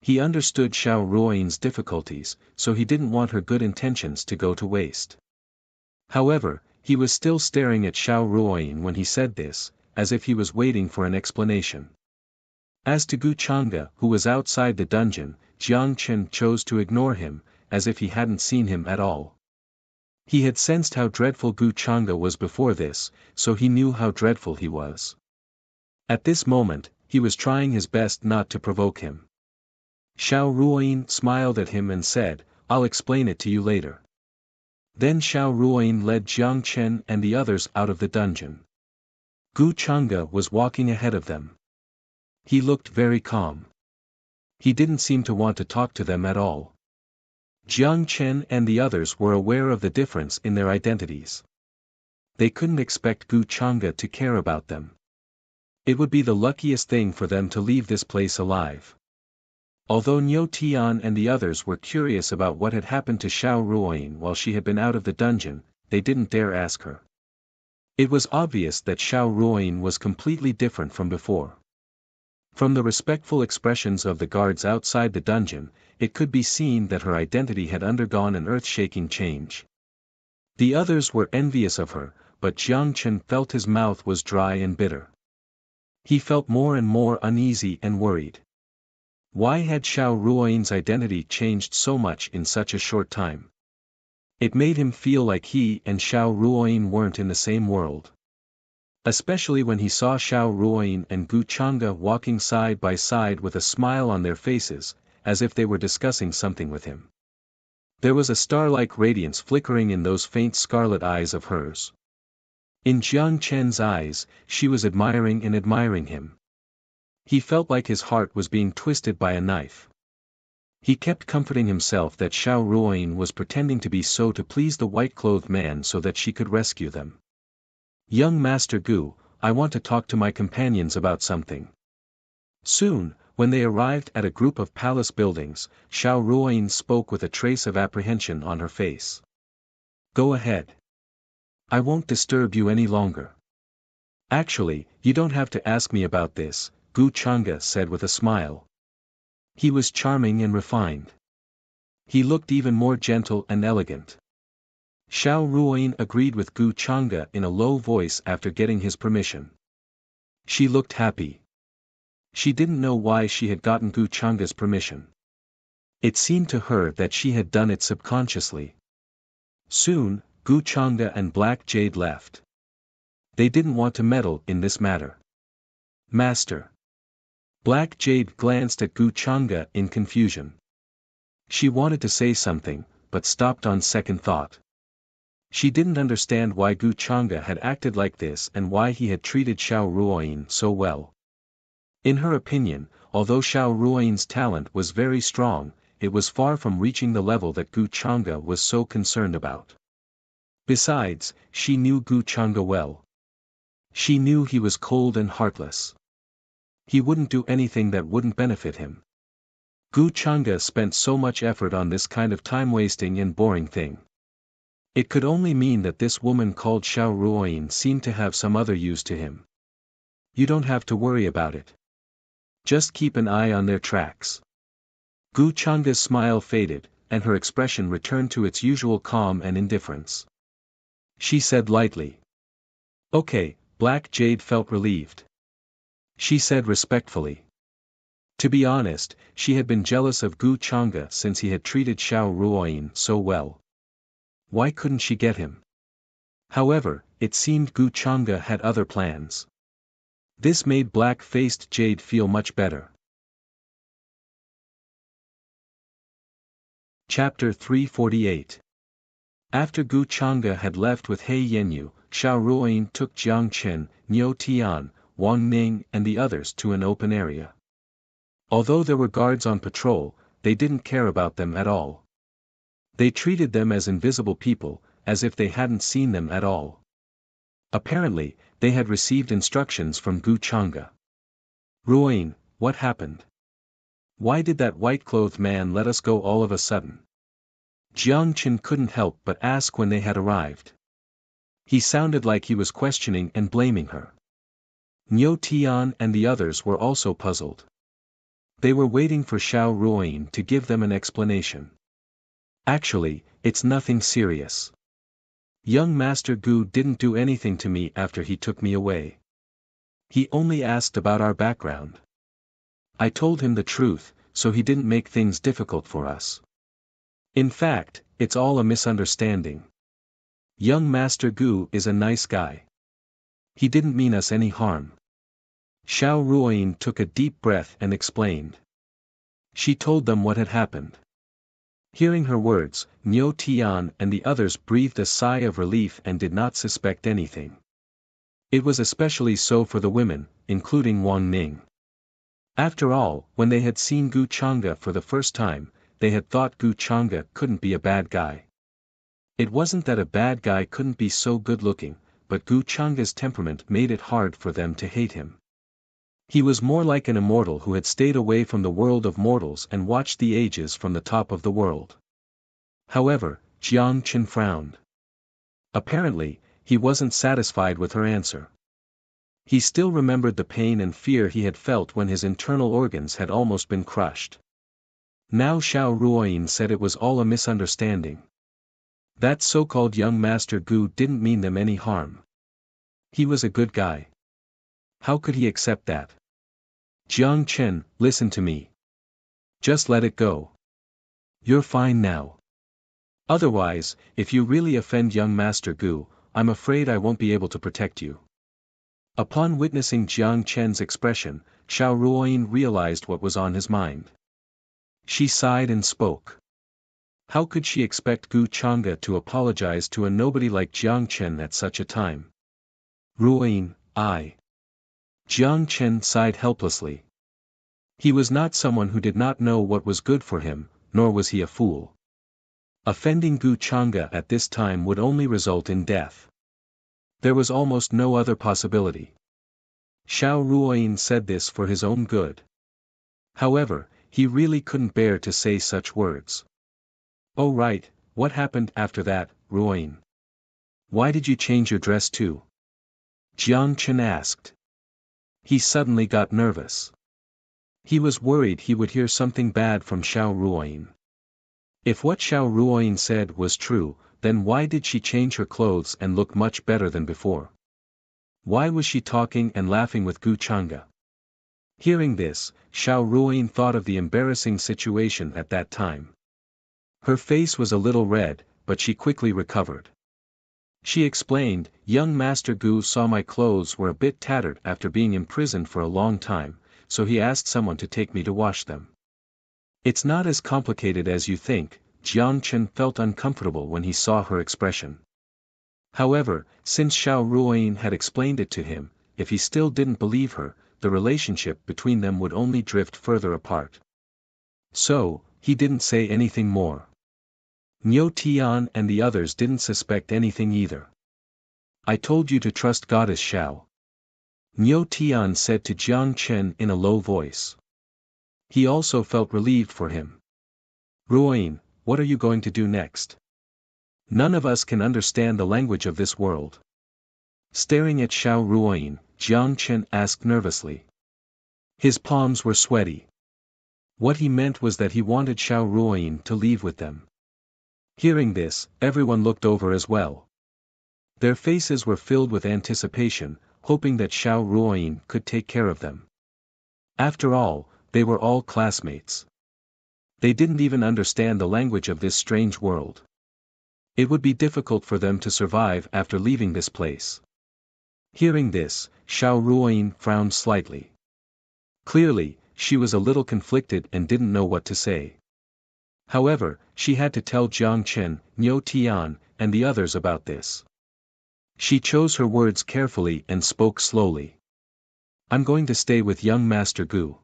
He understood Xiao Ruoyin's difficulties, so he didn't want her good intentions to go to waste. However, he was still staring at Xiao Ruoyin when he said this, as if he was waiting for an explanation. As to Gu Chang'e, who was outside the dungeon, Jiang Chen chose to ignore him, as if he hadn't seen him at all. He had sensed how dreadful Gu Chang'e was before this, so he knew how dreadful he was. At this moment, he was trying his best not to provoke him. Xiao Ruoyin smiled at him and said, "I'll explain it to you later." Then Xiao Ruoyin led Jiang Chen and the others out of the dungeon. Gu Chang'e was walking ahead of them. He looked very calm. He didn't seem to want to talk to them at all. Jiang Chen and the others were aware of the difference in their identities. They couldn't expect Gu Chang'e to care about them. It would be the luckiest thing for them to leave this place alive. Although Niu Tian and the others were curious about what had happened to Xiao Ruoyin while she had been out of the dungeon, they didn't dare ask her. It was obvious that Xiao Ruoyin was completely different from before. From the respectful expressions of the guards outside the dungeon, it could be seen that her identity had undergone an earth-shaking change. The others were envious of her, but Jiang Chen felt his mouth was dry and bitter. He felt more and more uneasy and worried. Why had Xiao Ruoyin's identity changed so much in such a short time? It made him feel like he and Xiao Ruoyin weren't in the same world. Especially when he saw Xiao Ruoyin and Gu Chang'e walking side by side with a smile on their faces, as if they were discussing something with him. There was a star-like radiance flickering in those faint scarlet eyes of hers. In Jiang Chen's eyes, she was admiring him. He felt like his heart was being twisted by a knife. He kept comforting himself that Xiao Ruoyin was pretending to be so to please the white-clothed man so that she could rescue them. "Young Master Gu, I want to talk to my companions about something." Soon, when they arrived at a group of palace buildings, Xiao Ruoyin spoke with a trace of apprehension on her face. "Go ahead. I won't disturb you any longer." "Actually, you don't have to ask me about this," Gu Chang'e said with a smile. He was charming and refined. He looked even more gentle and elegant. Xiao Ruoyin agreed with Gu Chang'e in a low voice after getting his permission. She looked happy. She didn't know why she had gotten Gu Chang'e's permission. It seemed to her that she had done it subconsciously. Soon, Gu Chang'e and Black Jade left. They didn't want to meddle in this matter. "Master." Black Jade glanced at Gu Chang'e in confusion. She wanted to say something, but stopped on second thought. She didn't understand why Gu Chang'e had acted like this and why he had treated Xiao Ruoyin so well. In her opinion, although Xiao Ruoyin's talent was very strong, it was far from reaching the level that Gu Chang'e was so concerned about. Besides, she knew Gu Chang'e well. She knew he was cold and heartless. He wouldn't do anything that wouldn't benefit him. Gu Chang'e spent so much effort on this kind of time-wasting and boring thing. It could only mean that this woman called Xiao Ruoyin seemed to have some other use to him. You don't have to worry about it. Just keep an eye on their tracks. Gu Chang'e's smile faded, and her expression returned to its usual calm and indifference. She said lightly. "Okay." Black Jade felt relieved. She said respectfully. To be honest, she had been jealous of Gu Chang'e since he had treated Xiao Ruoyin so well. Why couldn't she get him? However, it seemed Gu Chang'e had other plans. This made black-faced Jade feel much better. Chapter 348. After Gu Chang'e had left with He Yenyu, Xiao Ruoyin took Jiang Chen, Niu Tian, Wang Ning and the others to an open area. Although there were guards on patrol, they didn't care about them at all. They treated them as invisible people, as if they hadn't seen them at all. Apparently, they had received instructions from Gu Chang'e. "Ruoyin, what happened? Why did that white-clothed man let us go all of a sudden?" Jiang Chen couldn't help but ask when they had arrived. He sounded like he was questioning and blaming her. Niu Tian and the others were also puzzled. They were waiting for Xiao Ruoyin to give them an explanation. Actually, it's nothing serious. Young Master Gu didn't do anything to me after he took me away. He only asked about our background. I told him the truth, so he didn't make things difficult for us. In fact, it's all a misunderstanding. Young Master Gu is a nice guy. He didn't mean us any harm. Xiao Ruoyin took a deep breath and explained. She told them what had happened. Hearing her words, Niu Tian and the others breathed a sigh of relief and did not suspect anything. It was especially so for the women, including Wang Ning. After all, when they had seen Gu Chang'e for the first time, they had thought Gu Chang'e couldn't be a bad guy. It wasn't that a bad guy couldn't be so good-looking, but Gu Chang'e's temperament made it hard for them to hate him. He was more like an immortal who had stayed away from the world of mortals and watched the ages from the top of the world. However, Jiang Qin frowned. Apparently, he wasn't satisfied with her answer. He still remembered the pain and fear he had felt when his internal organs had almost been crushed. Now Xiao Ruoyin said it was all a misunderstanding. That so-called young Master Gu didn't mean them any harm. He was a good guy. How could he accept that? Jiang Chen, listen to me. Just let it go. You're fine now. Otherwise, if you really offend young Master Gu, I'm afraid I won't be able to protect you. Upon witnessing Jiang Chen's expression, Xiao Ruoyin realized what was on his mind. She sighed and spoke. How could she expect Gu Chang'e to apologize to a nobody like Jiang Chen at such a time? Ruoyin, Jiang Chen sighed helplessly. He was not someone who did not know what was good for him, nor was he a fool. Offending Gu Chang'e at this time would only result in death. There was almost no other possibility. Xiao Ruoyin said this for his own good. However, he really couldn't bear to say such words. Oh right, what happened after that, Ruoyin? Why did you change your dress too? Jiang Chen asked. He suddenly got nervous. He was worried he would hear something bad from Xiao Ruoyin. If what Xiao Ruoyin said was true, then why did she change her clothes and look much better than before? Why was she talking and laughing with Gu Chang'e? Hearing this, Xiao Ruoyin thought of the embarrassing situation at that time. Her face was a little red, but she quickly recovered. She explained, young Master Gu saw my clothes were a bit tattered after being imprisoned for a long time, so he asked someone to take me to wash them. It's not as complicated as you think. Jiang Chen felt uncomfortable when he saw her expression. However, since Xiao Ruoyin had explained it to him, if he still didn't believe her, the relationship between them would only drift further apart. So, he didn't say anything more. Niu Tian and the others didn't suspect anything either. I told you to trust Goddess Xiao. Niu Tian said to Jiang Chen in a low voice. He also felt relieved for him. Ruoyin, what are you going to do next? None of us can understand the language of this world. Staring at Xiao Ruoyin, Jiang Chen asked nervously. His palms were sweaty. What he meant was that he wanted Xiao Ruoyin to leave with them. Hearing this, everyone looked over as well. Their faces were filled with anticipation, hoping that Xiao Ruoyin could take care of them. After all, they were all classmates. They didn't even understand the language of this strange world. It would be difficult for them to survive after leaving this place. Hearing this, Xiao Ruoyin frowned slightly. Clearly, she was a little conflicted and didn't know what to say. However, she had to tell Jiang Chen, Niu Tian, and the others about this. She chose her words carefully and spoke slowly. I'm going to stay with young Master Gu.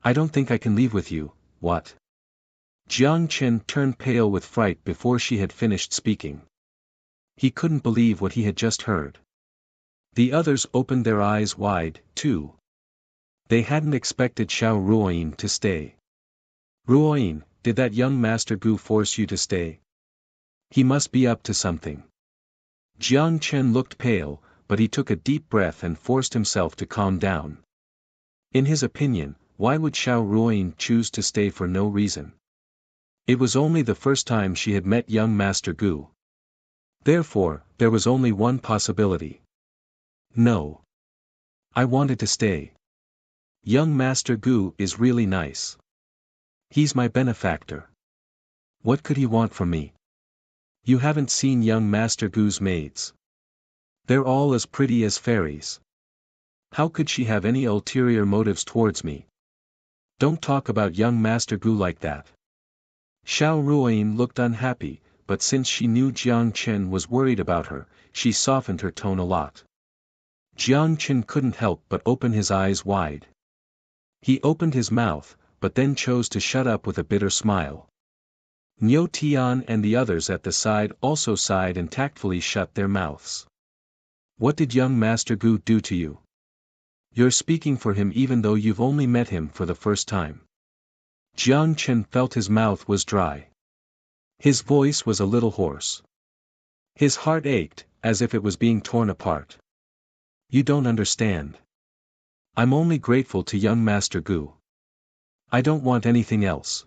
I don't think I can leave with you, what? Jiang Chen turned pale with fright before she had finished speaking. He couldn't believe what he had just heard. The others opened their eyes wide, too. They hadn't expected Xiao Ruoyin to stay. Ruoyin, did that young Master Gu force you to stay? He must be up to something. Jiang Chen looked pale, but he took a deep breath and forced himself to calm down. In his opinion, why would Xiao Ruoyin choose to stay for no reason? It was only the first time she had met young Master Gu. Therefore, there was only one possibility. No. I wanted to stay. Young Master Gu is really nice. He's my benefactor. What could he want from me? You haven't seen young Master Gu's maids. They're all as pretty as fairies. How could she have any ulterior motives towards me? Don't talk about young Master Gu like that. Xiao Ruoyin looked unhappy, but since she knew Jiang Chen was worried about her, she softened her tone a lot. Jiang Chen couldn't help but open his eyes wide. He opened his mouth, but then chose to shut up with a bitter smile. Niu Tian and the others at the side also sighed and tactfully shut their mouths. What did young Master Gu do to you? You're speaking for him even though you've only met him for the first time. Jiang Chen felt his mouth was dry. His voice was a little hoarse. His heart ached, as if it was being torn apart. You don't understand. I'm only grateful to young Master Gu. I don't want anything else.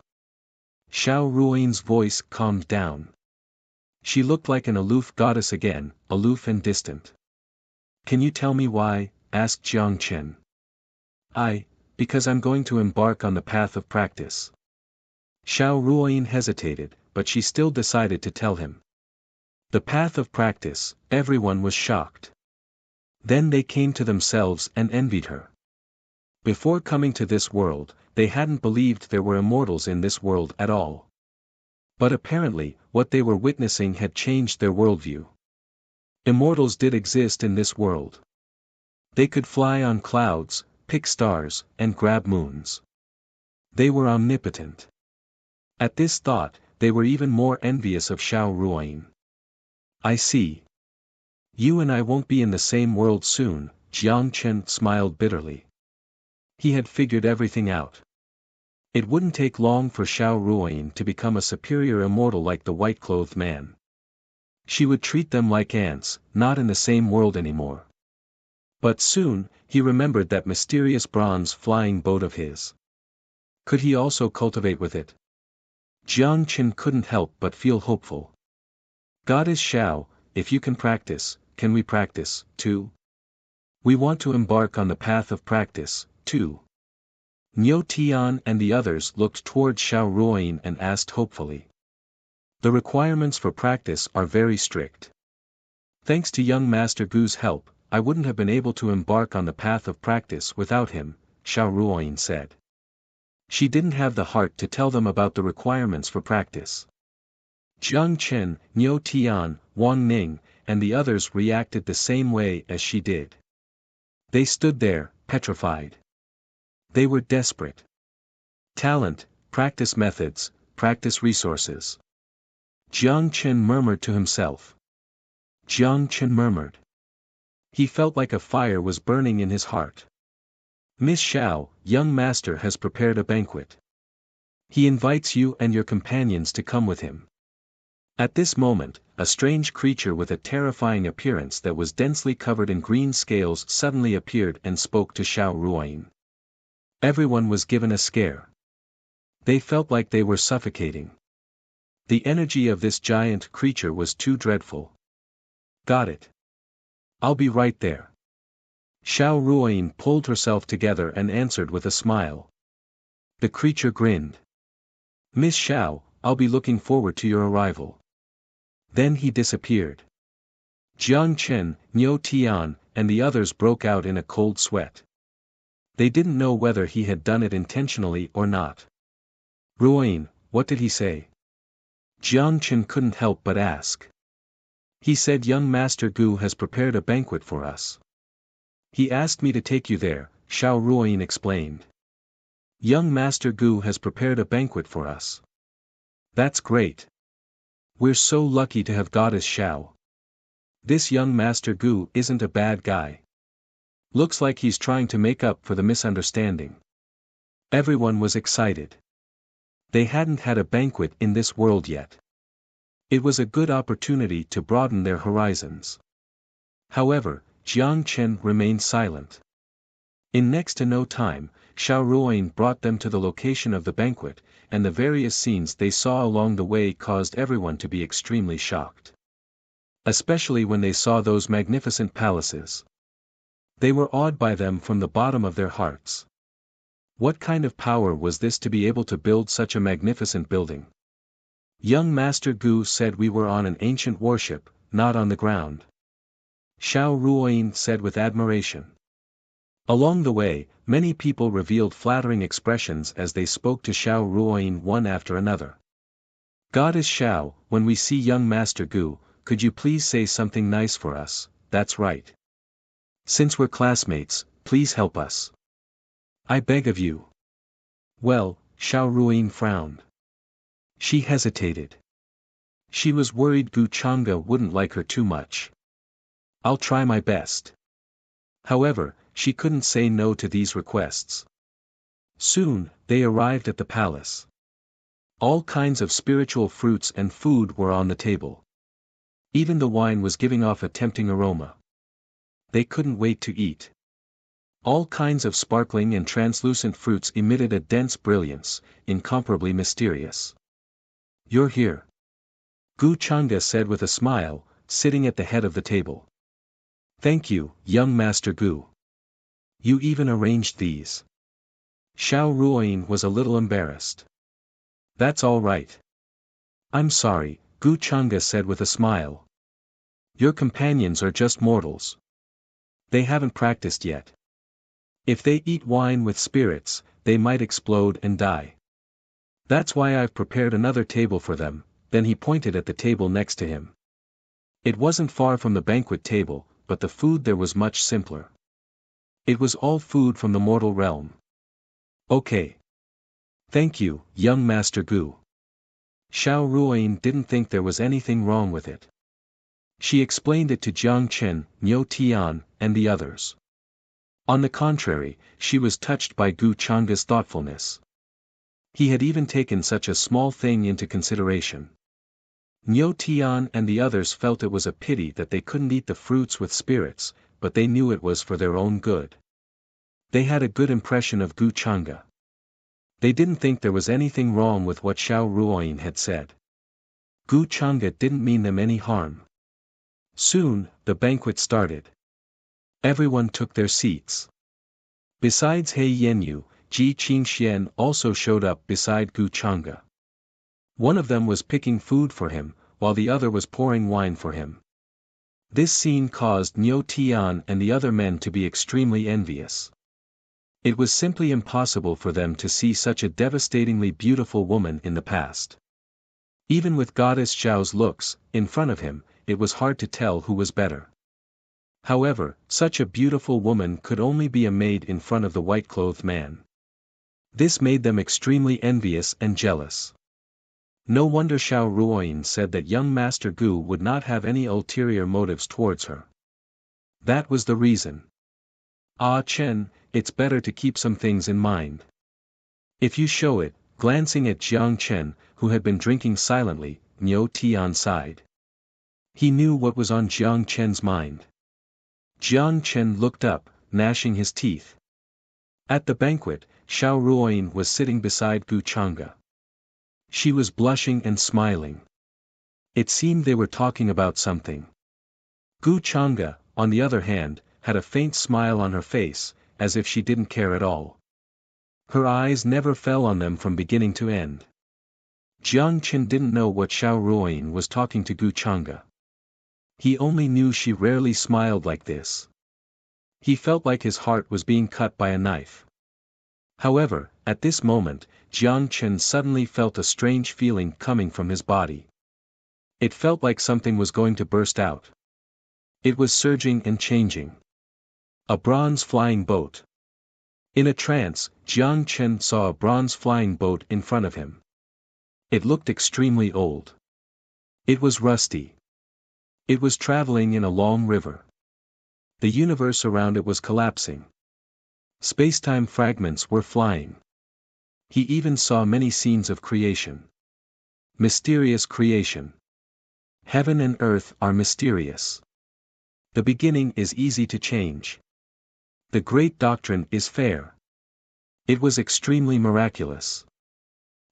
Xiao Ruoyin's voice calmed down. She looked like an aloof goddess again, aloof and distant. Can you tell me why? Asked Jiang Chen. Because I'm going to embark on the path of practice. Xiao Ruoyin hesitated, but she still decided to tell him. The path of practice, everyone was shocked. Then they came to themselves and envied her. Before coming to this world, they hadn't believed there were immortals in this world at all. But apparently, what they were witnessing had changed their worldview. Immortals did exist in this world. They could fly on clouds, pick stars, and grab moons. They were omnipotent. At this thought, they were even more envious of Xiao Ruoyin. I see. You and I won't be in the same world soon, Jiang Chen smiled bitterly. He had figured everything out. It wouldn't take long for Xiao Ruoyin to become a superior immortal like the white-clothed man. She would treat them like ants, not in the same world anymore. But soon, he remembered that mysterious bronze flying boat of his. Could he also cultivate with it? Jiang Chen couldn't help but feel hopeful. Goddess Xiao, if you can practice, can we practice, too? We want to embark on the path of practice, too. Niu Tian and the others looked toward Xiao Ruoyin and asked hopefully. The requirements for practice are very strict. Thanks to young Master Gu's help, I wouldn't have been able to embark on the path of practice without him, Xiao Ruoyin said. She didn't have the heart to tell them about the requirements for practice. Jiang Chen, Niu Tian, Wang Ning, and the others reacted the same way as she did. They stood there, petrified. They were desperate. Talent, practice methods, practice resources. Jiang Chen murmured to himself. Jiang Chen murmured. He felt like a fire was burning in his heart. Miss Xiao, young master has prepared a banquet. He invites you and your companions to come with him. At this moment, a strange creature with a terrifying appearance that was densely covered in green scales suddenly appeared and spoke to Xiao Ruoyin. Everyone was given a scare. They felt like they were suffocating. The energy of this giant creature was too dreadful. Got it. I'll be right there. Xiao Ruoyin pulled herself together and answered with a smile. The creature grinned. Miss Xiao, I'll be looking forward to your arrival. Then he disappeared. Jiang Chen, Niu Tian, and the others broke out in a cold sweat. They didn't know whether he had done it intentionally or not. Ruoyin, what did he say? Jiang Chen couldn't help but ask. He said young Master Gu has prepared a banquet for us. He asked me to take you there, Xiao Ruoyin explained. Young Master Gu has prepared a banquet for us. That's great. We're so lucky to have Goddess Xiao. This young Master Gu isn't a bad guy. Looks like he's trying to make up for the misunderstanding. Everyone was excited. They hadn't had a banquet in this world yet. It was a good opportunity to broaden their horizons. However, Jiang Chen remained silent. In next to no time, Xiao Ruoyin brought them to the location of the banquet, and the various scenes they saw along the way caused everyone to be extremely shocked. Especially when they saw those magnificent palaces. They were awed by them from the bottom of their hearts. What kind of power was this to be able to build such a magnificent building? Young Master Gu said we were on an ancient warship, not on the ground. Xiao Ruoyin said with admiration. Along the way, many people revealed flattering expressions as they spoke to Xiao Ruoyin one after another. Goddess Xiao, when we see young Master Gu, could you please say something nice for us? That's right. Since we're classmates, please help us. I beg of you. Well, Xiao Ruoyin frowned. She hesitated. She was worried Gu Chang'e wouldn't like her too much. I'll try my best. However, she couldn't say no to these requests. Soon, they arrived at the palace. All kinds of spiritual fruits and food were on the table. Even the wine was giving off a tempting aroma. They couldn't wait to eat. All kinds of sparkling and translucent fruits emitted a dense brilliance, incomparably mysterious. You're here. Gu Chang'e said with a smile, sitting at the head of the table. Thank you, young Master Gu. You even arranged these. Xiao Ruoyin was a little embarrassed. That's all right. I'm sorry, Gu Chang'e said with a smile. Your companions are just mortals. They haven't practiced yet. If they eat wine with spirits, they might explode and die. That's why I've prepared another table for them. Then he pointed at the table next to him. It wasn't far from the banquet table, but the food there was much simpler. It was all food from the mortal realm. Okay. Thank you, young Master Gu. Xiao Ruoyin didn't think there was anything wrong with it. She explained it to Jiang Chen, Niu Tian, and the others. On the contrary, she was touched by Gu Chang'e's thoughtfulness. He had even taken such a small thing into consideration. Niu Tian and the others felt it was a pity that they couldn't eat the fruits with spirits, but they knew it was for their own good. They had a good impression of Gu Chang'e. They didn't think there was anything wrong with what Xiao Ruoyin had said. Gu Chang'e didn't mean them any harm. Soon, the banquet started. Everyone took their seats. Besides He Yenyu, Ji Qingxian also showed up beside Gu Chang'e. One of them was picking food for him, while the other was pouring wine for him. This scene caused Niu Tian and the other men to be extremely envious. It was simply impossible for them to see such a devastatingly beautiful woman in the past. Even with Goddess Xiao's looks, in front of him, it was hard to tell who was better. However, such a beautiful woman could only be a maid in front of the white-clothed man. This made them extremely envious and jealous. No wonder Xiao Ruoyin said that young Master Gu would not have any ulterior motives towards her. That was the reason. Ah Chen, it's better to keep some things in mind. If you show it, glancing at Jiang Chen, who had been drinking silently, Niu Tian sighed. He knew what was on Jiang Chen's mind. Jiang Chen looked up, gnashing his teeth. At the banquet, Xiao Ruoyin was sitting beside Gu Chang'e. She was blushing and smiling. It seemed they were talking about something. Gu Chang'e, on the other hand, had a faint smile on her face, as if she didn't care at all. Her eyes never fell on them from beginning to end. Jiang Chen didn't know what Xiao Ruoyin was talking to Gu Chang'e. He only knew she rarely smiled like this. He felt like his heart was being cut by a knife. However, at this moment, Jiang Chen suddenly felt a strange feeling coming from his body. It felt like something was going to burst out. It was surging and changing. A bronze flying boat. In a trance, Jiang Chen saw a bronze flying boat in front of him. It looked extremely old. It was rusty. It was traveling in a long river. The universe around it was collapsing. Spacetime fragments were flying. He even saw many scenes of creation. Mysterious creation. Heaven and earth are mysterious. The beginning is easy to change. The great doctrine is fair. It was extremely miraculous.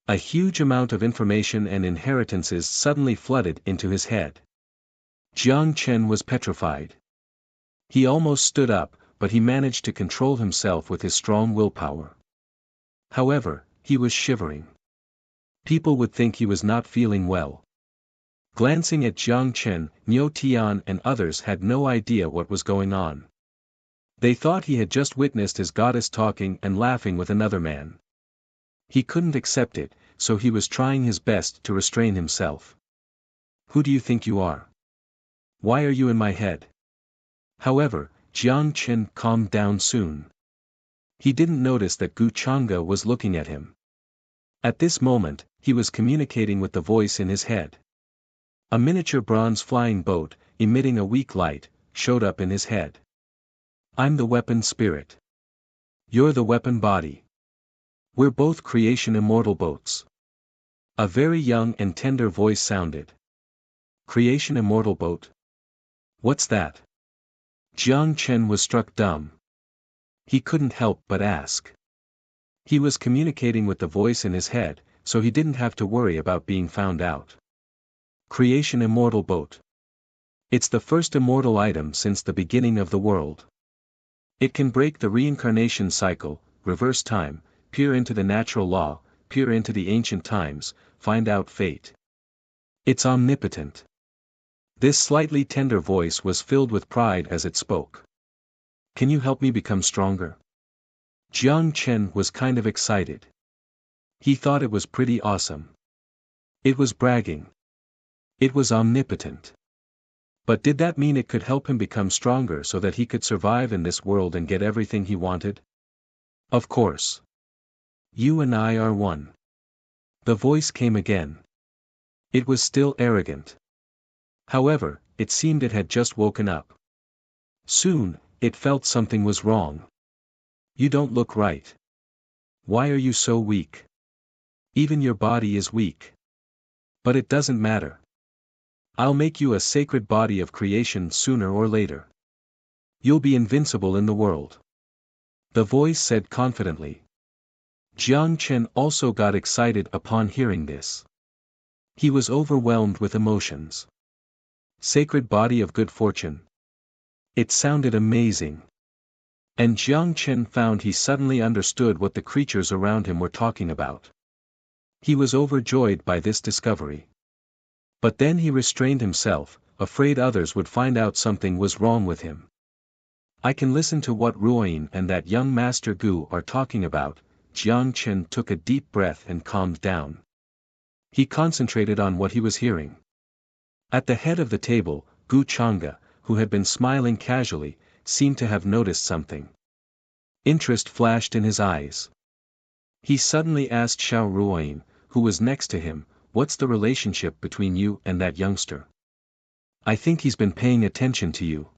A huge amount of information and inheritances suddenly flooded into his head. Jiang Chen was petrified. He almost stood up, but he managed to control himself with his strong willpower. However, he was shivering. People would think he was not feeling well. Glancing at Jiang Chen, Niu Tian and others had no idea what was going on. They thought he had just witnessed his goddess talking and laughing with another man. He couldn't accept it, so he was trying his best to restrain himself. Who do you think you are? Why are you in my head? However, Jiang Chen calmed down soon. He didn't notice that Gu Chang'e was looking at him. At this moment, he was communicating with the voice in his head. A miniature bronze flying boat, emitting a weak light, showed up in his head. I'm the weapon spirit. You're the weapon body. We're both creation immortal boats. A very young and tender voice sounded. Creation immortal boat? What's that? Jiang Chen was struck dumb. He couldn't help but ask. He was communicating with the voice in his head, so he didn't have to worry about being found out. Creation immortal boat. It's the first immortal item since the beginning of the world. It can break the reincarnation cycle, reverse time, peer into the natural law, peer into the ancient times, find out fate. It's omnipotent. This slightly tender voice was filled with pride as it spoke. Can you help me become stronger? Jiang Chen was kind of excited. He thought it was pretty awesome. It was bragging. It was omnipotent. But did that mean it could help him become stronger so that he could survive in this world and get everything he wanted? Of course. You and I are one. The voice came again. It was still arrogant. However, it seemed it had just woken up. Soon, it felt something was wrong. You don't look right. Why are you so weak? Even your body is weak. But it doesn't matter. I'll make you a sacred body of creation sooner or later. You'll be invincible in the world. The voice said confidently. Jiang Chen also got excited upon hearing this. He was overwhelmed with emotions. Sacred body of good fortune. It sounded amazing. And Jiang Chen found he suddenly understood what the creatures around him were talking about. He was overjoyed by this discovery. But then he restrained himself, afraid others would find out something was wrong with him. I can listen to what Ruoyin and that young Master Gu are talking about. Jiang Chen took a deep breath and calmed down. He concentrated on what he was hearing. At the head of the table, Gu Chang'e, who had been smiling casually, seemed to have noticed something. Interest flashed in his eyes. He suddenly asked Xiao Ruoyin, who was next to him, what's the relationship between you and that youngster? I think he's been paying attention to you.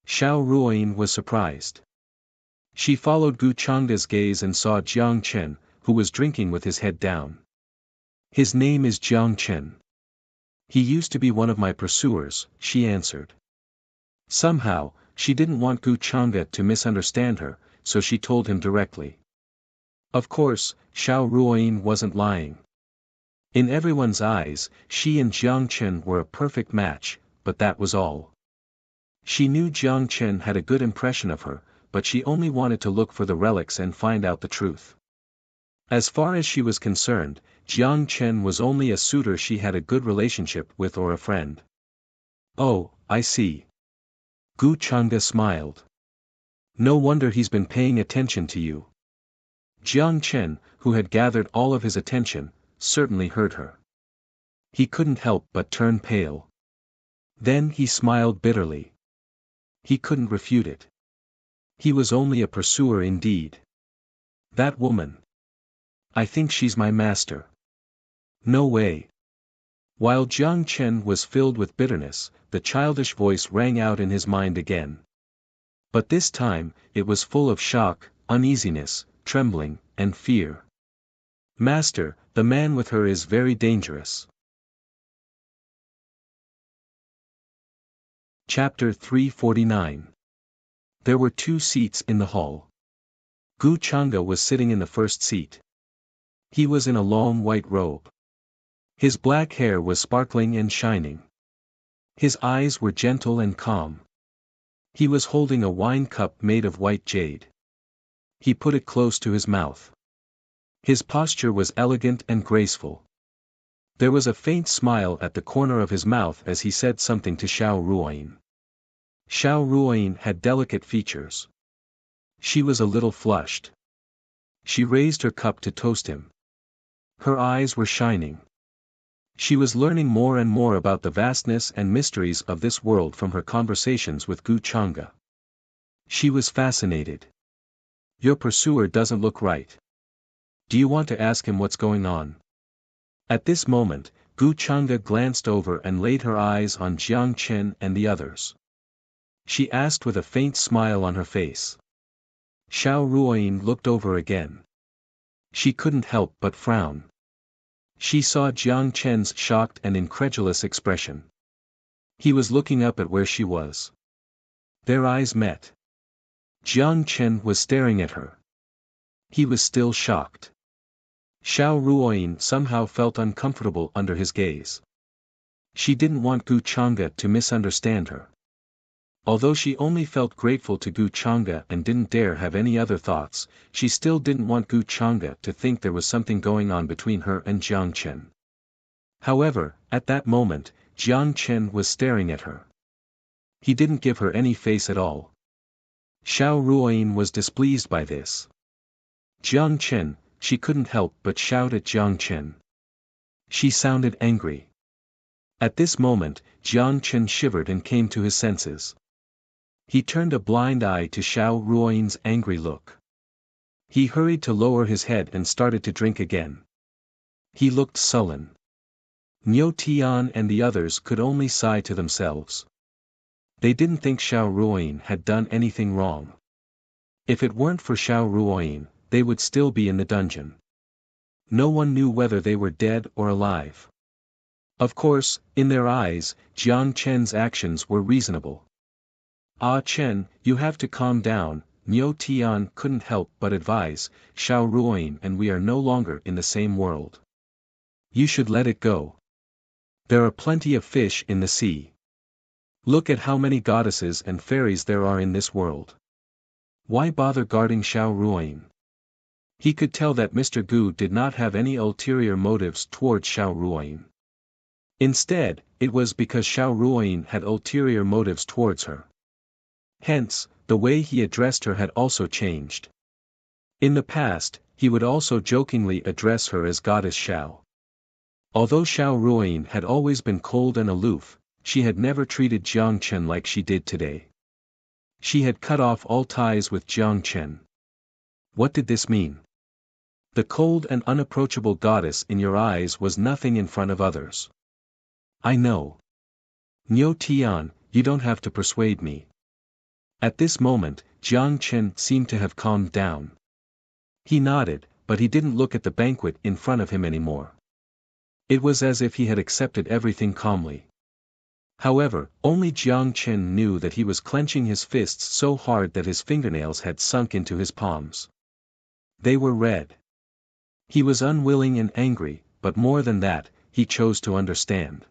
Xiao Ruoyin was surprised. She followed Gu Chang'e's gaze and saw Jiang Chen, who was drinking with his head down. His name is Jiang Chen. He used to be one of my pursuers, she answered. Somehow, she didn't want Gu Chang'e to misunderstand her, so she told him directly. Of course, Xiao Ruoyin wasn't lying. In everyone's eyes, she and Jiang Chen were a perfect match, but that was all. She knew Jiang Chen had a good impression of her, but she only wanted to look for the relics and find out the truth. As far as she was concerned, Jiang Chen was only a suitor she had a good relationship with or a friend. Oh, I see. Gu Chang'e smiled. No wonder he's been paying attention to you. Jiang Chen, who had gathered all of his attention, certainly heard her. He couldn't help but turn pale. Then he smiled bitterly. He couldn't refute it. He was only a pursuer indeed. That woman. I think she's my master. No way. While Jiang Chen was filled with bitterness, the childish voice rang out in his mind again. But this time, it was full of shock, uneasiness, trembling, and fear. Master, the man with her is very dangerous. Chapter 349. There were 2 seats in the hall. Gu Changa was sitting in the first seat. He was in a long white robe. His black hair was sparkling and shining. His eyes were gentle and calm. He was holding a wine cup made of white jade. He put it close to his mouth. His posture was elegant and graceful. There was a faint smile at the corner of his mouth as he said something to Xiao Ruoyin. Xiao Ruoyin had delicate features. She was a little flushed. She raised her cup to toast him. Her eyes were shining. She was learning more and more about the vastness and mysteries of this world from her conversations with Gu Changa. She was fascinated. Your pursuer doesn't look right. Do you want to ask him what's going on? At this moment, Gu Changa glanced over and laid her eyes on Jiang Chen and the others. She asked with a faint smile on her face. Xiao Ruoyin looked over again. She couldn't help but frown. She saw Jiang Chen's shocked and incredulous expression. He was looking up at where she was. Their eyes met. Jiang Chen was staring at her. He was still shocked. Xiao Ruoyin somehow felt uncomfortable under his gaze. She didn't want Gu Changa to misunderstand her. Although she only felt grateful to Gu Changa and didn't dare have any other thoughts, she still didn't want Gu Changa to think there was something going on between her and Jiang Chen. However, at that moment, Jiang Chen was staring at her. He didn't give her any face at all. Xiao Ruoyin was displeased by this. Jiang Chen, she couldn't help but shout at Jiang Chen. She sounded angry. At this moment, Jiang Chen shivered and came to his senses. He turned a blind eye to Xiao Ruoyin's angry look. He hurried to lower his head and started to drink again. He looked sullen. Niu Tian and the others could only sigh to themselves. They didn't think Xiao Ruoyin had done anything wrong. If it weren't for Xiao Ruoyin, they would still be in the dungeon. No one knew whether they were dead or alive. Of course, in their eyes, Jiang Chen's actions were reasonable. Ah Chen, you have to calm down, Niu Tian couldn't help but advise, Xiao Ruoyin and we are no longer in the same world. You should let it go. There are plenty of fish in the sea. Look at how many goddesses and fairies there are in this world. Why bother guarding Xiao Ruoyin? He could tell that Mr. Gu did not have any ulterior motives towards Xiao Ruoyin. Instead, it was because Xiao Ruoyin had ulterior motives towards her. Hence, the way he addressed her had also changed. In the past, he would also jokingly address her as Goddess Xiao. Although Xiao Ruoyin had always been cold and aloof, she had never treated Jiang Chen like she did today. She had cut off all ties with Jiang Chen. What did this mean? The cold and unapproachable goddess in your eyes was nothing in front of others. I know. Niu Tian, you don't have to persuade me. At this moment, Jiang Chen seemed to have calmed down. He nodded, but he didn't look at the banquet in front of him anymore. It was as if he had accepted everything calmly. However, only Jiang Chen knew that he was clenching his fists so hard that his fingernails had sunk into his palms. They were red. He was unwilling and angry, but more than that, he chose to understand.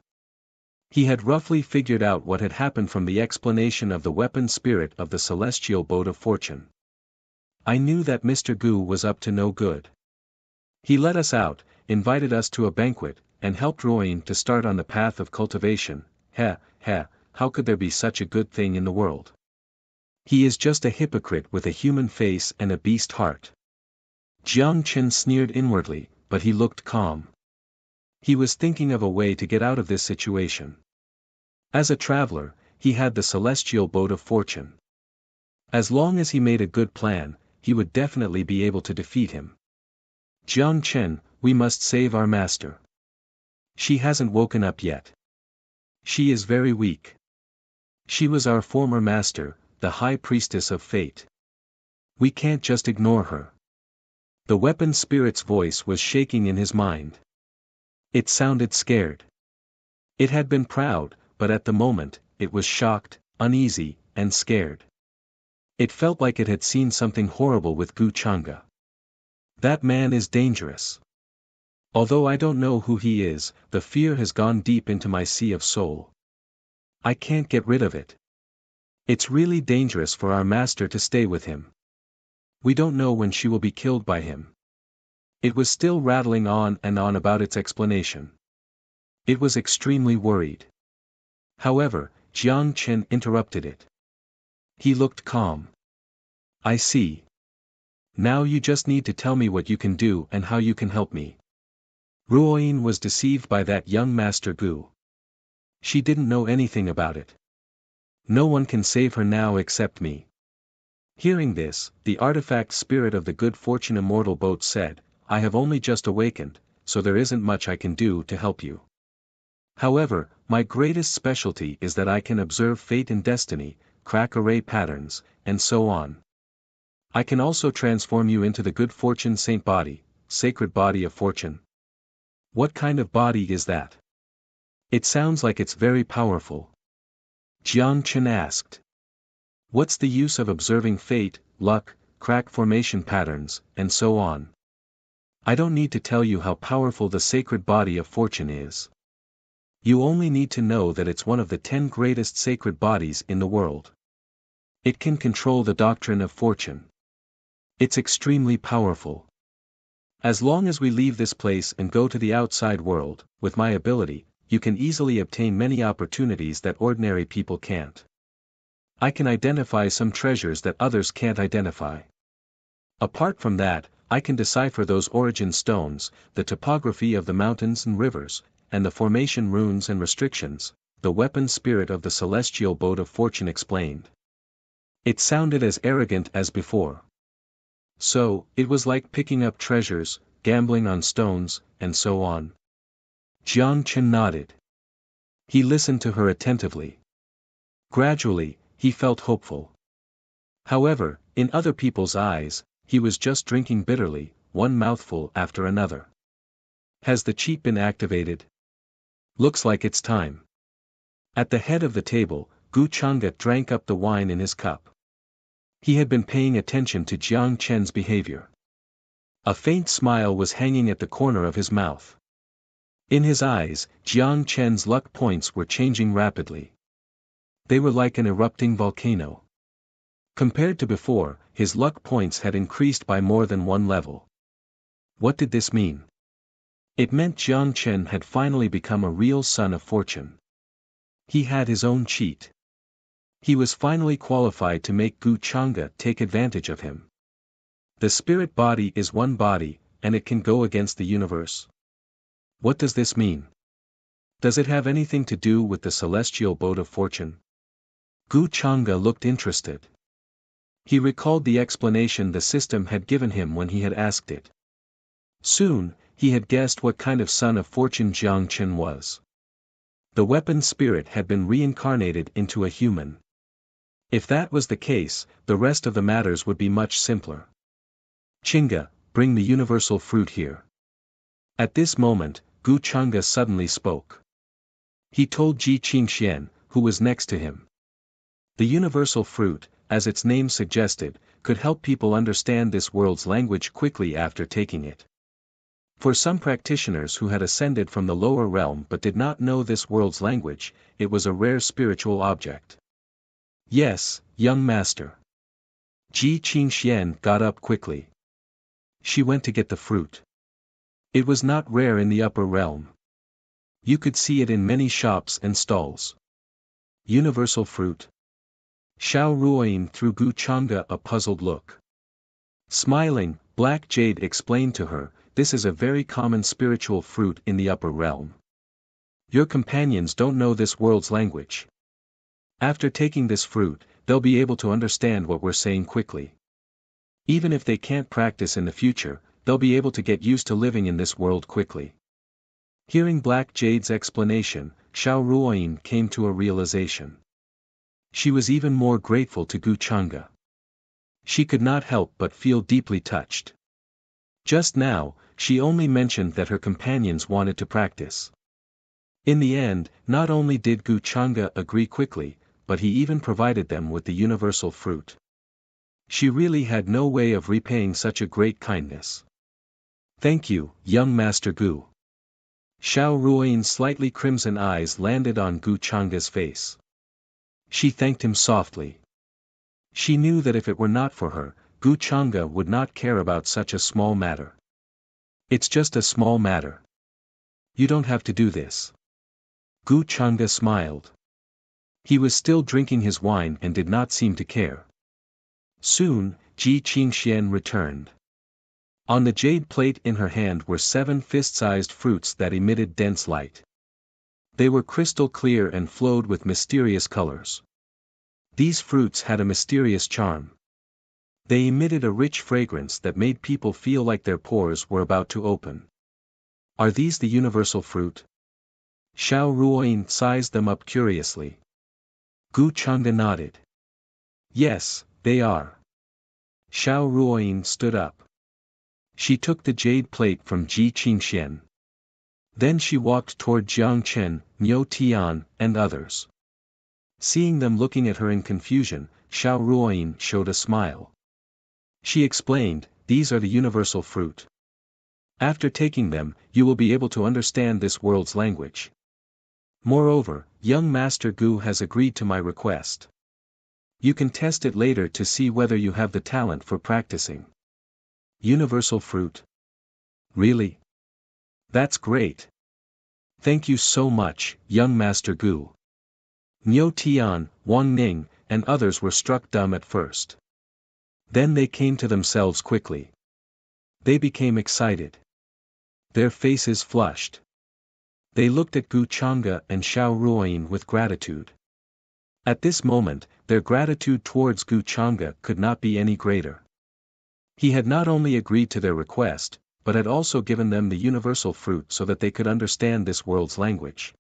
He had roughly figured out what had happened from the explanation of the weapon spirit of the celestial boat of fortune. I knew that Mr. Gu was up to no good. He let us out, invited us to a banquet, and helped Ruoyin to start on the path of cultivation. How could there be such a good thing in the world? He is just a hypocrite with a human face and a beast heart. Jiang Chen sneered inwardly, but he looked calm. He was thinking of a way to get out of this situation. As a traveler, he had the celestial boat of fortune. As long as he made a good plan, he would definitely be able to defeat him. Jiang Chen, we must save our master. She hasn't woken up yet. She is very weak. She was our former master, the high priestess of fate. We can't just ignore her. The weapon spirit's voice was shaking in his mind. It sounded scared. It had been proud, but at the moment, it was shocked, uneasy, and scared. It felt like it had seen something horrible with Gu Changa. That man is dangerous. Although I don't know who he is, the fear has gone deep into my sea of soul. I can't get rid of it. It's really dangerous for our master to stay with him. We don't know when she will be killed by him. It was still rattling on and on about its explanation. It was extremely worried. However, Jiang Chen interrupted it. He looked calm. I see. Now you just need to tell me what you can do and how you can help me. Ruoyin was deceived by that young Master Gu. She didn't know anything about it. No one can save her now except me. Hearing this, the artifact spirit of the good fortune immortal boat said, I have only just awakened, so there isn't much I can do to help you. However, my greatest specialty is that I can observe fate and destiny, crack array patterns, and so on. I can also transform you into the good fortune saint body, sacred body of fortune. What kind of body is that? It sounds like it's very powerful. Jiang Chen asked. What's the use of observing fate, luck, crack formation patterns, and so on? I don't need to tell you how powerful the sacred body of fortune is. You only need to know that it's one of the 10 greatest sacred bodies in the world. It can control the doctrine of fortune. It's extremely powerful. As long as we leave this place and go to the outside world, with my ability, you can easily obtain many opportunities that ordinary people can't. I can identify some treasures that others can't identify. Apart from that, I can decipher those origin stones, the topography of the mountains and rivers, and the formation runes and restrictions, the weapon spirit of the celestial boat of fortune explained. It sounded as arrogant as before. So, it was like picking up treasures, gambling on stones, and so on. Jiang Chen nodded. He listened to her attentively. Gradually, he felt hopeful. However, in other people's eyes, he was just drinking bitterly, one mouthful after another. Has the cheat been activated? Looks like it's time. At the head of the table, Gu Changa drank up the wine in his cup. He had been paying attention to Jiang Chen's behavior. A faint smile was hanging at the corner of his mouth. In his eyes, Jiang Chen's luck points were changing rapidly. They were like an erupting volcano. Compared to before, his luck points had increased by more than one level. What did this mean? It meant Jiang Chen had finally become a real son of fortune. He had his own cheat. He was finally qualified to make Gu Changa take advantage of him. The spirit body is one body, and it can go against the universe. What does this mean? Does it have anything to do with the celestial boat of fortune? Gu Changa looked interested. He recalled the explanation the system had given him when he had asked it. Soon, he had guessed what kind of son of fortune Jiang Chen was. The weapon spirit had been reincarnated into a human. If that was the case, the rest of the matters would be much simpler. Chinga, bring the universal fruit here. At this moment, Gu Changa suddenly spoke. He told Ji Qingxian, who was next to him. The universal fruit, as its name suggested, could help people understand this world's language quickly after taking it. For some practitioners who had ascended from the lower realm but did not know this world's language, it was a rare spiritual object. Yes, young master. Ji Qingxian got up quickly. She went to get the fruit. It was not rare in the upper realm. You could see it in many shops and stalls. Universal fruit. Xiao Ruoyin threw Gu Changa a puzzled look. Smiling, Black Jade explained to her, this is a very common spiritual fruit in the upper realm. Your companions don't know this world's language. After taking this fruit, they'll be able to understand what we're saying quickly. Even if they can't practice in the future, they'll be able to get used to living in this world quickly. Hearing Black Jade's explanation, Xiao Ruoyin came to a realization. She was even more grateful to Gu Changa. She could not help but feel deeply touched. Just now, she only mentioned that her companions wanted to practice. In the end, not only did Gu Changa agree quickly, but he even provided them with the universal fruit. She really had no way of repaying such a great kindness. Thank you, young Master Gu. Xiao Ruoyin's slightly crimson eyes landed on Gu Changa's face. She thanked him softly. She knew that if it were not for her, Gu Changa would not care about such a small matter. It's just a small matter. You don't have to do this. Gu Changa smiled. He was still drinking his wine and did not seem to care. Soon, Ji Qingxian returned. On the jade plate in her hand were 7 fist-sized fruits that emitted dense light. They were crystal clear and flowed with mysterious colors. These fruits had a mysterious charm. They emitted a rich fragrance that made people feel like their pores were about to open. Are these the universal fruit? Xiao Ruoyin sized them up curiously. Gu Changa nodded. Yes, they are. Xiao Ruoyin stood up. She took the jade plate from Ji Qingxian. Then she walked toward Jiang Chen, Niu Tian, and others. Seeing them looking at her in confusion, Xiao Ruoyin showed a smile. She explained, these are the universal fruit. After taking them, you will be able to understand this world's language. Moreover, young Master Gu has agreed to my request. You can test it later to see whether you have the talent for practicing. Universal fruit? Really? That's great. Thank you so much, young Master Gu. Niu Tian, Wang Ning, and others were struck dumb at first. Then they came to themselves quickly. They became excited. Their faces flushed. They looked at Gu Changa and Xiao Ruoyin with gratitude. At this moment, their gratitude towards Gu Changa could not be any greater. He had not only agreed to their request, but had also given them the universal fruit so that they could understand this world's language.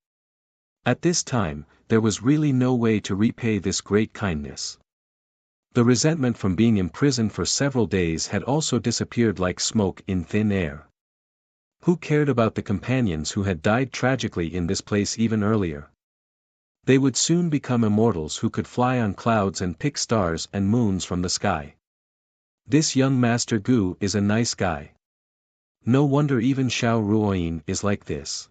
At this time, there was really no way to repay this great kindness. The resentment from being imprisoned for several days had also disappeared like smoke in thin air. Who cared about the companions who had died tragically in this place even earlier? They would soon become immortals who could fly on clouds and pick stars and moons from the sky. This young Master Gu is a nice guy. No wonder even Xiao Ruoyin is like this.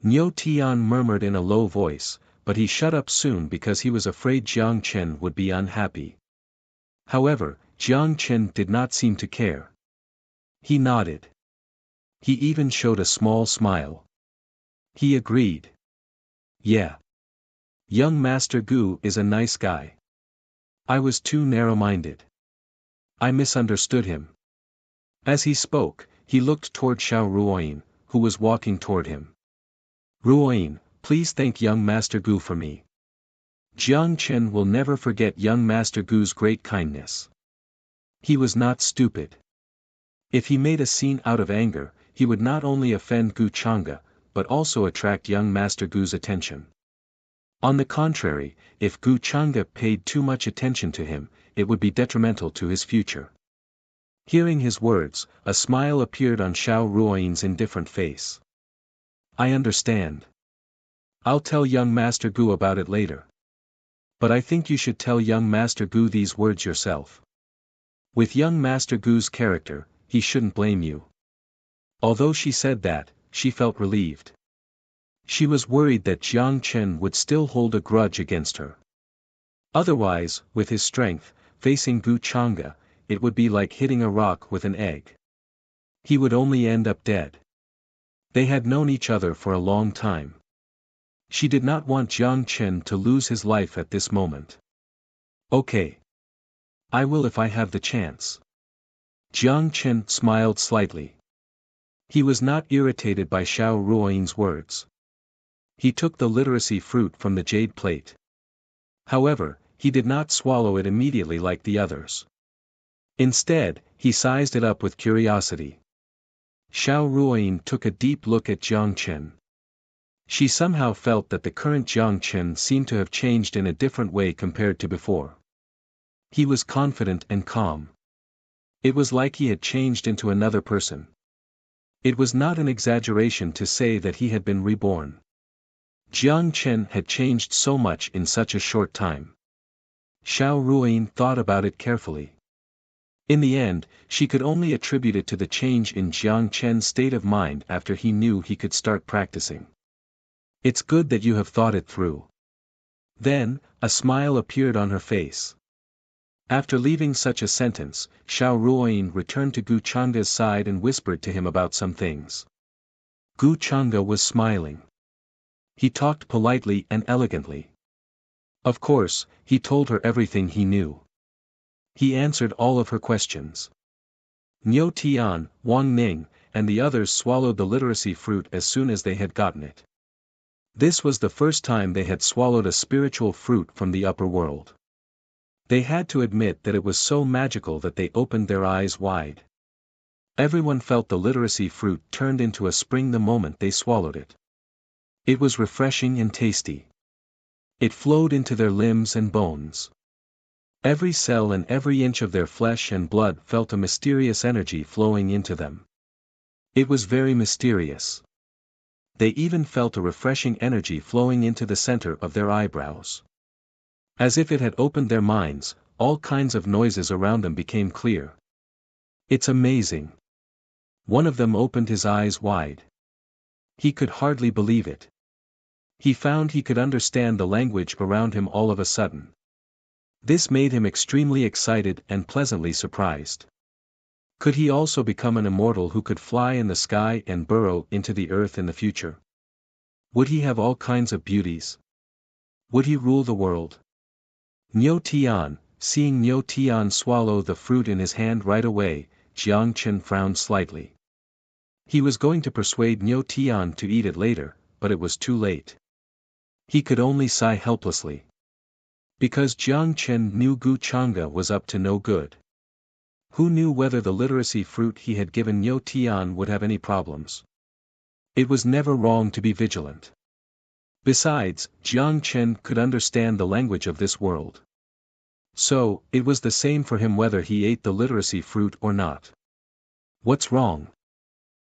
Niu Tian murmured in a low voice, but he shut up soon because he was afraid Jiang Chen would be unhappy. However, Jiang Chen did not seem to care. He nodded. He even showed a small smile. He agreed. Yeah. Young Master Gu is a nice guy. I was too narrow-minded. I misunderstood him. As he spoke, he looked toward Xiao Ruoyin, who was walking toward him. Ruoyin, please thank young Master Gu for me. Jiang Chen will never forget young Master Gu's great kindness. He was not stupid. If he made a scene out of anger, he would not only offend Gu Changa, but also attract young Master Gu's attention. On the contrary, if Gu Changa paid too much attention to him, it would be detrimental to his future. Hearing his words, a smile appeared on Xiao Ruoyin's indifferent face. I understand. I'll tell young Master Gu about it later. But I think you should tell young Master Gu these words yourself. With young Master Gu's character, he shouldn't blame you. Although she said that, she felt relieved. She was worried that Jiang Chen would still hold a grudge against her. Otherwise, with his strength, facing Gu Changa, it would be like hitting a rock with an egg. He would only end up dead. They had known each other for a long time. She did not want Jiang Chen to lose his life at this moment. Okay. I will if I have the chance. Jiang Chen smiled slightly. He was not irritated by Xiao Ruoyin's words. He took the literacy fruit from the jade plate. However, he did not swallow it immediately like the others. Instead, he sized it up with curiosity. Xiao Ruoyin took a deep look at Jiang Chen. She somehow felt that the current Jiang Chen seemed to have changed in a different way compared to before. He was confident and calm. It was like he had changed into another person. It was not an exaggeration to say that he had been reborn. Jiang Chen had changed so much in such a short time. Xiao Ruoyin thought about it carefully. In the end, she could only attribute it to the change in Jiang Chen's state of mind after he knew he could start practicing. It's good that you have thought it through. Then, a smile appeared on her face. After leaving such a sentence, Xiao Ruoyin returned to Gu Changa's side and whispered to him about some things. Gu Changa was smiling. He talked politely and elegantly. Of course, he told her everything he knew. He answered all of her questions. Niu Tian, Wang Ning, and the others swallowed the literacy fruit as soon as they had gotten it. This was the first time they had swallowed a spiritual fruit from the upper world. They had to admit that it was so magical that they opened their eyes wide. Everyone felt the literacy fruit turned into a spring the moment they swallowed it. It was refreshing and tasty. It flowed into their limbs and bones. Every cell and every inch of their flesh and blood felt a mysterious energy flowing into them. It was very mysterious. They even felt a refreshing energy flowing into the center of their eyebrows. As if it had opened their minds, all kinds of noises around them became clear. It's amazing. One of them opened his eyes wide. He could hardly believe it. He found he could understand the language around him all of a sudden. This made him extremely excited and pleasantly surprised. Could he also become an immortal who could fly in the sky and burrow into the earth in the future? Would he have all kinds of beauties? Would he rule the world? Niu Tian, seeing Niu Tian swallow the fruit in his hand right away, Jiang Chen frowned slightly. He was going to persuade Niu Tian to eat it later, but it was too late. He could only sigh helplessly. Because Jiang Chen knew Gu Changa was up to no good. Who knew whether the literacy fruit he had given Niu Tian would have any problems? It was never wrong to be vigilant. Besides, Jiang Chen could understand the language of this world. So, it was the same for him whether he ate the literacy fruit or not. What's wrong?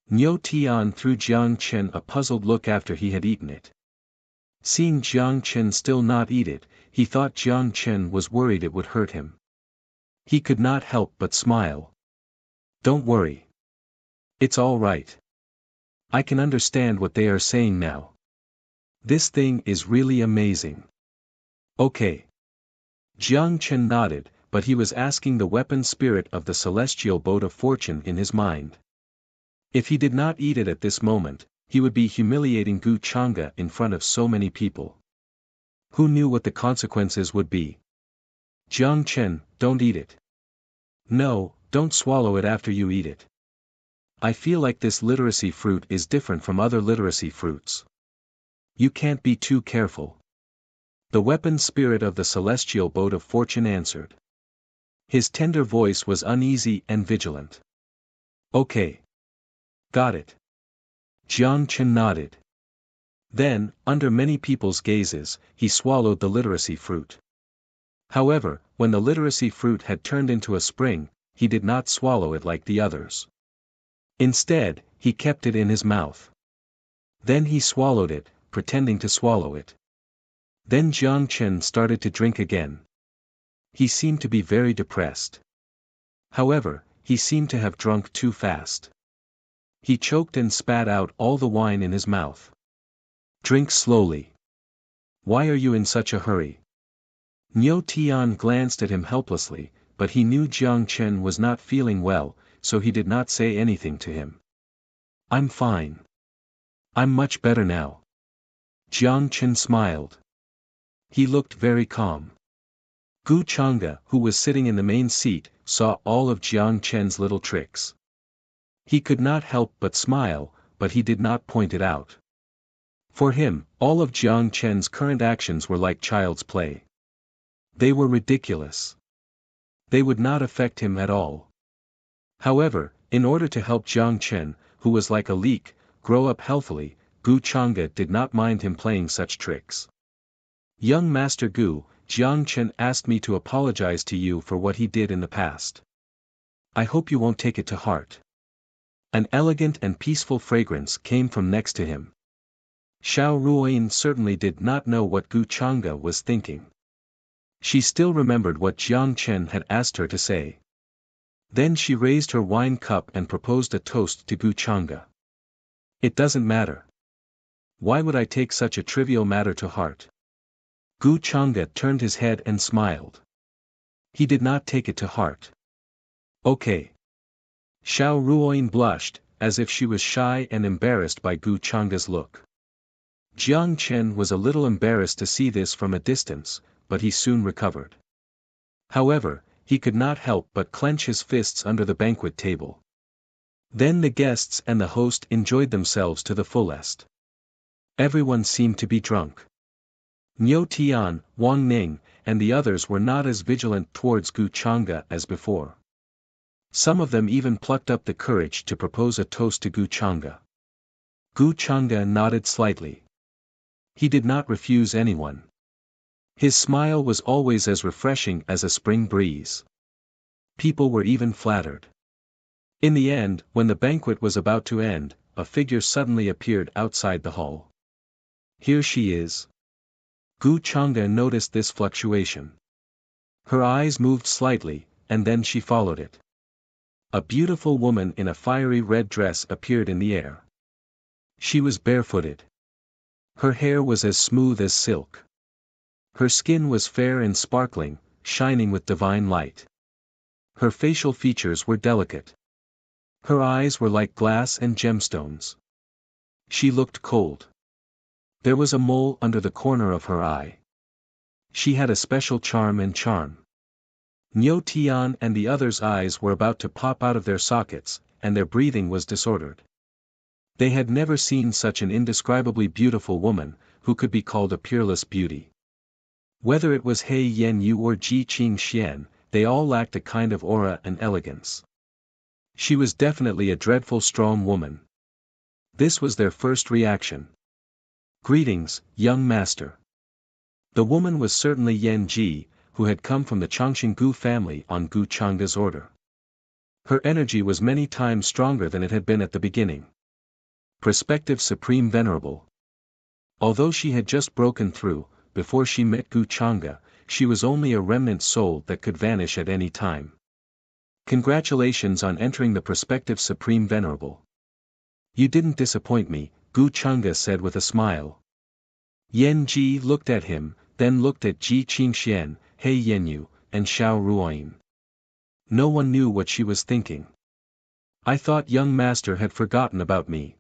Niu Tian threw Jiang Chen a puzzled look after he had eaten it. Seeing Jiang Chen still not eat it, he thought Jiang Chen was worried it would hurt him. He could not help but smile. Don't worry. It's all right. I can understand what they are saying now. This thing is really amazing. Okay. Jiang Chen nodded, but he was asking the weapon spirit of the celestial boat of fortune in his mind. If he did not eat it at this moment, he would be humiliating Gu Changa in front of so many people. Who knew what the consequences would be? Jiang Chen, don't eat it. No, don't swallow it after you eat it. I feel like this literacy fruit is different from other literacy fruits. You can't be too careful. The weapon spirit of the celestial boat of fortune answered. His tender voice was uneasy and vigilant. Okay. Got it. Jiang Chen nodded. Then, under many people's gazes, he swallowed the literacy fruit. However, when the literacy fruit had turned into a spring, he did not swallow it like the others. Instead, he kept it in his mouth. Then he swallowed it, pretending to swallow it. Then Jiang Chen started to drink again. He seemed to be very depressed. However, he seemed to have drunk too fast. He choked and spat out all the wine in his mouth. Drink slowly. Why are you in such a hurry? Niu Tian glanced at him helplessly, but he knew Jiang Chen was not feeling well, so he did not say anything to him. I'm fine. I'm much better now. Jiang Chen smiled. He looked very calm. Gu Changa, who was sitting in the main seat, saw all of Jiang Chen's little tricks. He could not help but smile, but he did not point it out. For him, all of Jiang Chen's current actions were like child's play. They were ridiculous. They would not affect him at all. However, in order to help Jiang Chen, who was like a leek, grow up healthily, Gu Changa did not mind him playing such tricks. Young Master Gu, Jiang Chen asked me to apologize to you for what he did in the past. I hope you won't take it to heart. An elegant and peaceful fragrance came from next to him. Xiao Ruoyin certainly did not know what Gu Chang'e was thinking. She still remembered what Jiang Chen had asked her to say. Then she raised her wine cup and proposed a toast to Gu Chang'e. It doesn't matter. Why would I take such a trivial matter to heart? Gu Chang'e turned his head and smiled. He did not take it to heart. Okay. Xiao Ruoyin blushed, as if she was shy and embarrassed by Gu Chang'e's look. Jiang Chen was a little embarrassed to see this from a distance, but he soon recovered. However, he could not help but clench his fists under the banquet table. Then the guests and the host enjoyed themselves to the fullest. Everyone seemed to be drunk. Niu Tian, Wang Ning, and the others were not as vigilant towards Gu Chang'e as before. Some of them even plucked up the courage to propose a toast to Gu Chang'e. Gu Chang'e nodded slightly. He did not refuse anyone. His smile was always as refreshing as a spring breeze. People were even flattered. In the end, when the banquet was about to end, a figure suddenly appeared outside the hall. Here she is. Gu Chang'e noticed this fluctuation. Her eyes moved slightly, and then she followed it. A beautiful woman in a fiery red dress appeared in the air. She was barefooted. Her hair was as smooth as silk. Her skin was fair and sparkling, shining with divine light. Her facial features were delicate. Her eyes were like glass and gemstones. She looked cold. There was a mole under the corner of her eye. She had a special charm. Niu Tian and the others' eyes were about to pop out of their sockets, and their breathing was disordered. They had never seen such an indescribably beautiful woman, who could be called a peerless beauty. Whether it was He Yen Yu or Ji Qing Xian, they all lacked a kind of aura and elegance. She was definitely a dreadful strong woman. This was their first reaction. Greetings, young master. The woman was certainly Yan Ji, who had come from the Changxinggu family on Gu Chang'e's order. Her energy was many times stronger than it had been at the beginning. Prospective Supreme Venerable. Although she had just broken through, before she met Gu Chang'e, she was only a remnant soul that could vanish at any time. Congratulations on entering the prospective Supreme Venerable. You didn't disappoint me, Gu Chang'e said with a smile. Yan Ji looked at him, then looked at Ji Qingxian, He Yenyu, and Xiao Ruoyin. No one knew what she was thinking. I thought young master had forgotten about me.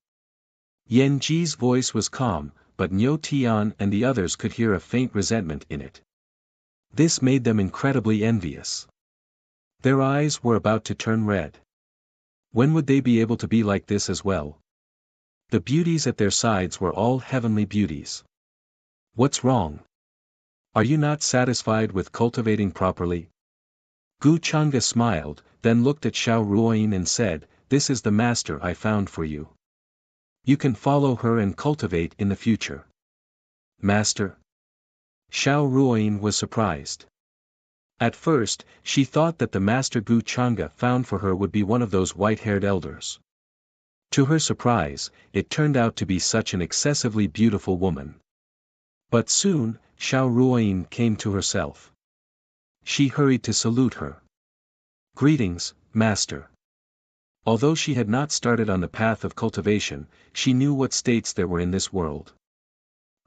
Yan Ji's voice was calm, but Niu Tian and the others could hear a faint resentment in it. This made them incredibly envious. Their eyes were about to turn red. When would they be able to be like this as well? The beauties at their sides were all heavenly beauties. What's wrong? Are you not satisfied with cultivating properly? Gu Chang'e smiled, then looked at Xiao Ruoyin and said, This is the master I found for you. You can follow her and cultivate in the future. Master? Xiao Ruoyin was surprised. At first, she thought that the master Gu Chang'e found for her would be one of those white-haired elders. To her surprise, it turned out to be such an excessively beautiful woman. But soon, Xiao Ruoyin came to herself. She hurried to salute her. Greetings, master. Although she had not started on the path of cultivation, she knew what states there were in this world.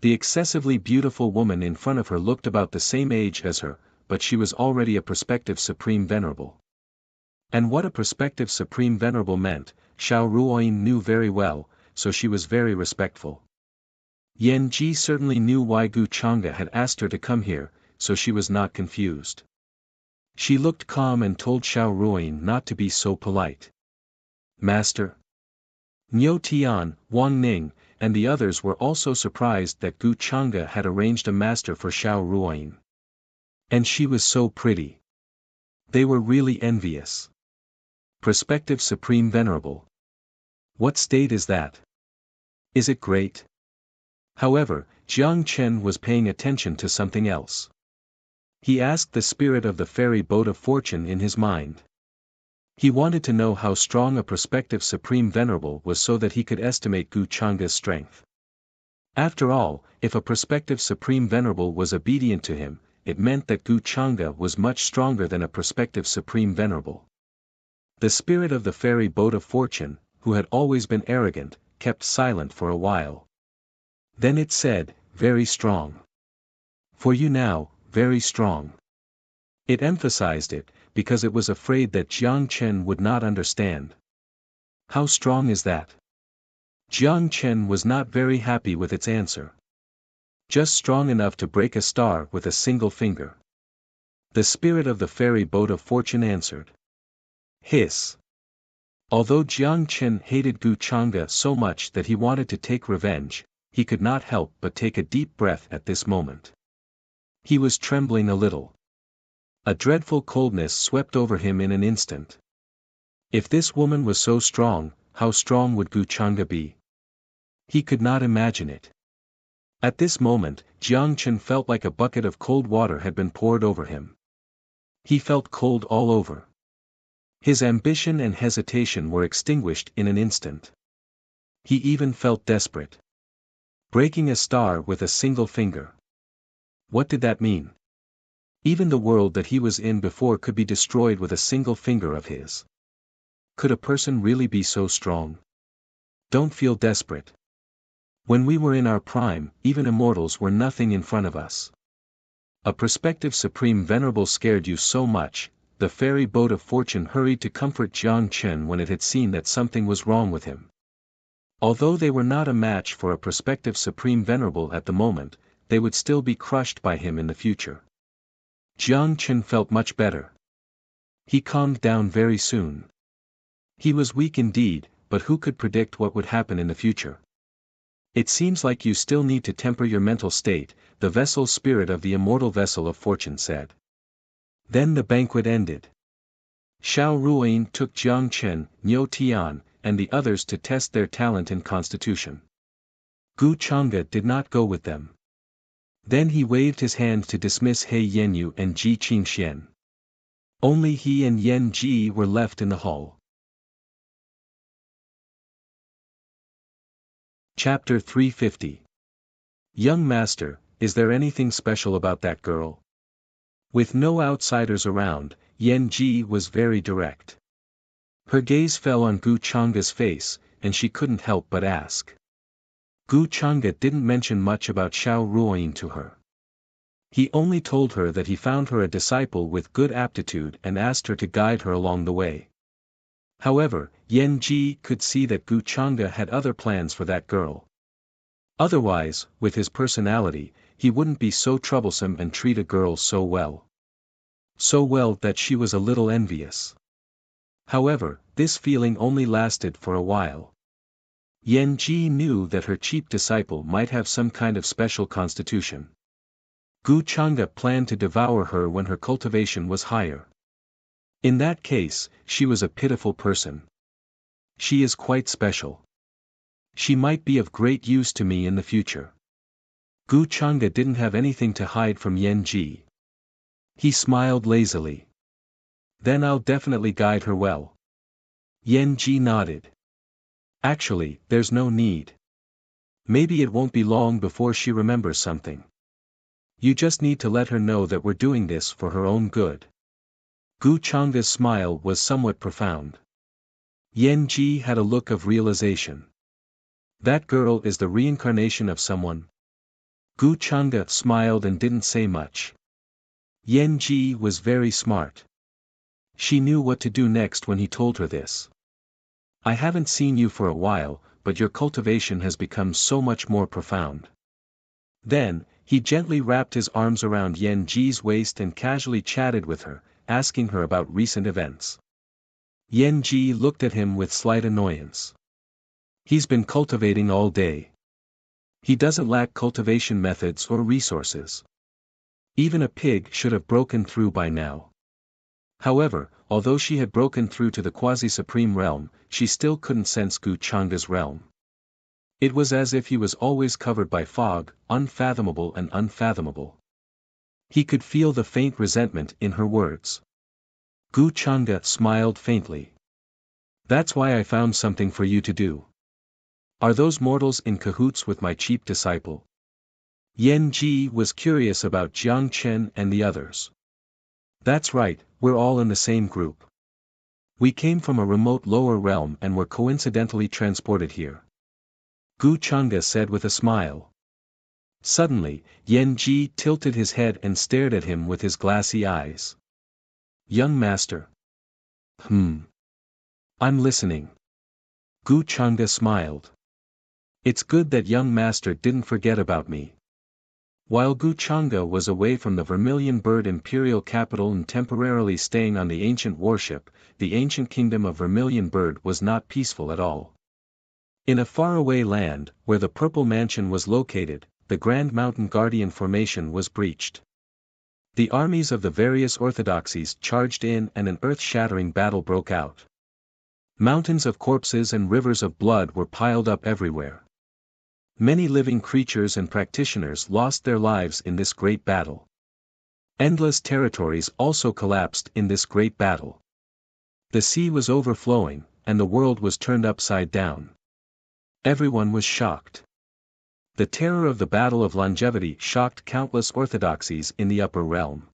The excessively beautiful woman in front of her looked about the same age as her, but she was already a prospective Supreme Venerable. And what a prospective Supreme Venerable meant, Xiao Ruoyin knew very well, so she was very respectful. Yan Ji certainly knew why Gu Chang'e had asked her to come here, so she was not confused. She looked calm and told Xiao Ruoyin not to be so polite. Master? Niu Tian, Wang Ning, and the others were also surprised that Gu Chang'e had arranged a master for Xiao Ruoyin. And she was so pretty. They were really envious. Prospective Supreme Venerable. What state is that? Is it great? However, Jiang Chen was paying attention to something else. He asked the spirit of the fairy boat of fortune in his mind. He wanted to know how strong a prospective Supreme Venerable was so that he could estimate Gu Chang'e's strength. After all, if a prospective Supreme Venerable was obedient to him, it meant that Gu Changa was much stronger than a prospective Supreme Venerable. The spirit of the fairy boat of fortune, who had always been arrogant, kept silent for a while. Then it said, "Very strong. For you now, very strong." It emphasized it, because it was afraid that Jiang Chen would not understand. How strong is that? Jiang Chen was not very happy with its answer. Just strong enough to break a star with a single finger. The spirit of the fairy boat of fortune answered. Hiss. Although Jiang Chen hated Gu Changa so much that he wanted to take revenge, he could not help but take a deep breath at this moment. He was trembling a little. A dreadful coldness swept over him in an instant. If this woman was so strong, how strong would Gu Changa be? He could not imagine it. At this moment, Jiang Chen felt like a bucket of cold water had been poured over him. He felt cold all over. His ambition and hesitation were extinguished in an instant. He even felt desperate. Breaking a star with a single finger. What did that mean? Even the world that he was in before could be destroyed with a single finger of his. Could a person really be so strong? Don't feel desperate. When we were in our prime, even immortals were nothing in front of us. A prospective Supreme Venerable scared you so much. The fairy boat of fortune hurried to comfort Jiang Chen when it had seen that something was wrong with him. Although they were not a match for a prospective Supreme Venerable at the moment, they would still be crushed by him in the future. Jiang Chen felt much better. He calmed down very soon. He was weak indeed, but who could predict what would happen in the future? It seems like you still need to temper your mental state, the vessel spirit of the immortal vessel of fortune said. Then the banquet ended. Xiao Ruoyin took Jiang Chen, Niu Tian, and the others to test their talent and constitution. Gu Changa did not go with them. Then he waved his hand to dismiss He Yenyu and Ji Qingxian. Only he and Yan Ji were left in the hall. Chapter 350. Young Master, is there anything special about that girl? With no outsiders around, Yan Ji was very direct. Her gaze fell on Gu Changa's face, and she couldn't help but ask. Gu Changa didn't mention much about Xiao Ruoyin to her. He only told her that he found her a disciple with good aptitude and asked her to guide her along the way. However, Yan Ji could see that Gu Changa had other plans for that girl. Otherwise, with his personality, he wouldn't be so troublesome and treat a girl so well. So well that she was a little envious. However, this feeling only lasted for a while. Yan Ji knew that her cheap disciple might have some kind of special constitution. Gu Changa planned to devour her when her cultivation was higher. In that case, she was a pitiful person. She is quite special. She might be of great use to me in the future. Gu Changa didn't have anything to hide from Yan Ji. He smiled lazily. Then I'll definitely guide her well. Yan Ji nodded. Actually, there's no need. Maybe it won't be long before she remembers something. You just need to let her know that we're doing this for her own good. Gu Changa's smile was somewhat profound. Yan Ji had a look of realization. That girl is the reincarnation of someone. Gu Changa smiled and didn't say much. Yan Ji was very smart. She knew what to do next when he told her this. I haven't seen you for a while, but your cultivation has become so much more profound. Then, he gently wrapped his arms around Yan Ji's waist and casually chatted with her, asking her about recent events. Yan Ji looked at him with slight annoyance. He's been cultivating all day. He doesn't lack cultivation methods or resources. Even a pig should have broken through by now. However, although she had broken through to the quasi-supreme realm, she still couldn't sense Gu Changa's realm. It was as if he was always covered by fog, unfathomable and unfathomable. He could feel the faint resentment in her words. Gu Changa smiled faintly. That's why I found something for you to do. Are those mortals in cahoots with my cheap disciple? Yan Ji was curious about Jiang Chen and the others. That's right, we're all in the same group. We came from a remote lower realm and were coincidentally transported here. Gu Changa said with a smile. Suddenly, Yan Ji tilted his head and stared at him with his glassy eyes. Young master. I'm listening. Gu Changa smiled. It's good that young master didn't forget about me. While Gu Changa was away from the Vermilion Bird Imperial capital and temporarily staying on the ancient warship, the ancient kingdom of Vermilion Bird was not peaceful at all. In a faraway land, where the Purple Mansion was located, the Grand Mountain Guardian Formation was breached. The armies of the various orthodoxies charged in and an earth-shattering battle broke out. Mountains of corpses and rivers of blood were piled up everywhere. Many living creatures and practitioners lost their lives in this great battle. Endless territories also collapsed in this great battle. The sea was overflowing, and the world was turned upside down. Everyone was shocked. The terror of the Battle of Longevity shocked countless orthodoxies in the upper realm.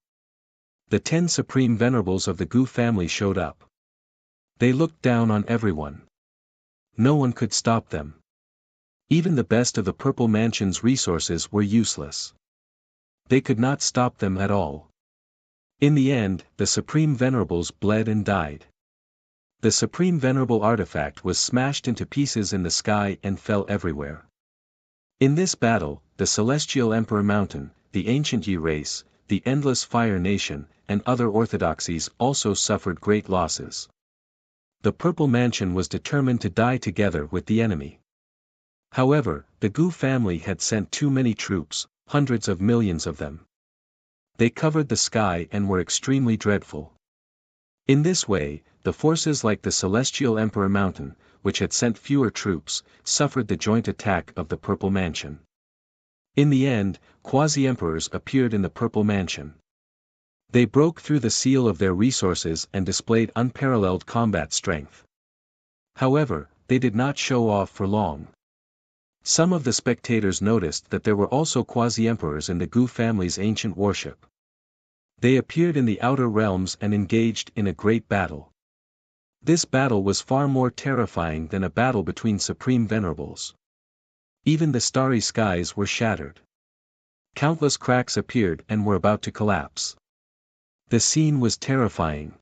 The 10 supreme venerables of the Gu family showed up. They looked down on everyone. No one could stop them. Even the best of the Purple Mansion's resources were useless. They could not stop them at all. In the end, the Supreme Venerables bled and died. The Supreme Venerable artifact was smashed into pieces in the sky and fell everywhere. In this battle, the Celestial Emperor Mountain, the Ancient Yi race, the Endless Fire Nation, and other orthodoxies also suffered great losses. The Purple Mansion was determined to die together with the enemy. However, the Gu family had sent too many troops, hundreds of millions of them. They covered the sky and were extremely dreadful. In this way, the forces like the Celestial Emperor Mountain, which had sent fewer troops, suffered the joint attack of the Purple Mansion. In the end, quasi-emperors appeared in the Purple Mansion. They broke through the seal of their resources and displayed unparalleled combat strength. However, they did not show off for long. Some of the spectators noticed that there were also quasi-emperors in the Gu family's ancient warship. They appeared in the outer realms and engaged in a great battle. This battle was far more terrifying than a battle between supreme venerables. Even the starry skies were shattered. Countless cracks appeared and were about to collapse. The scene was terrifying.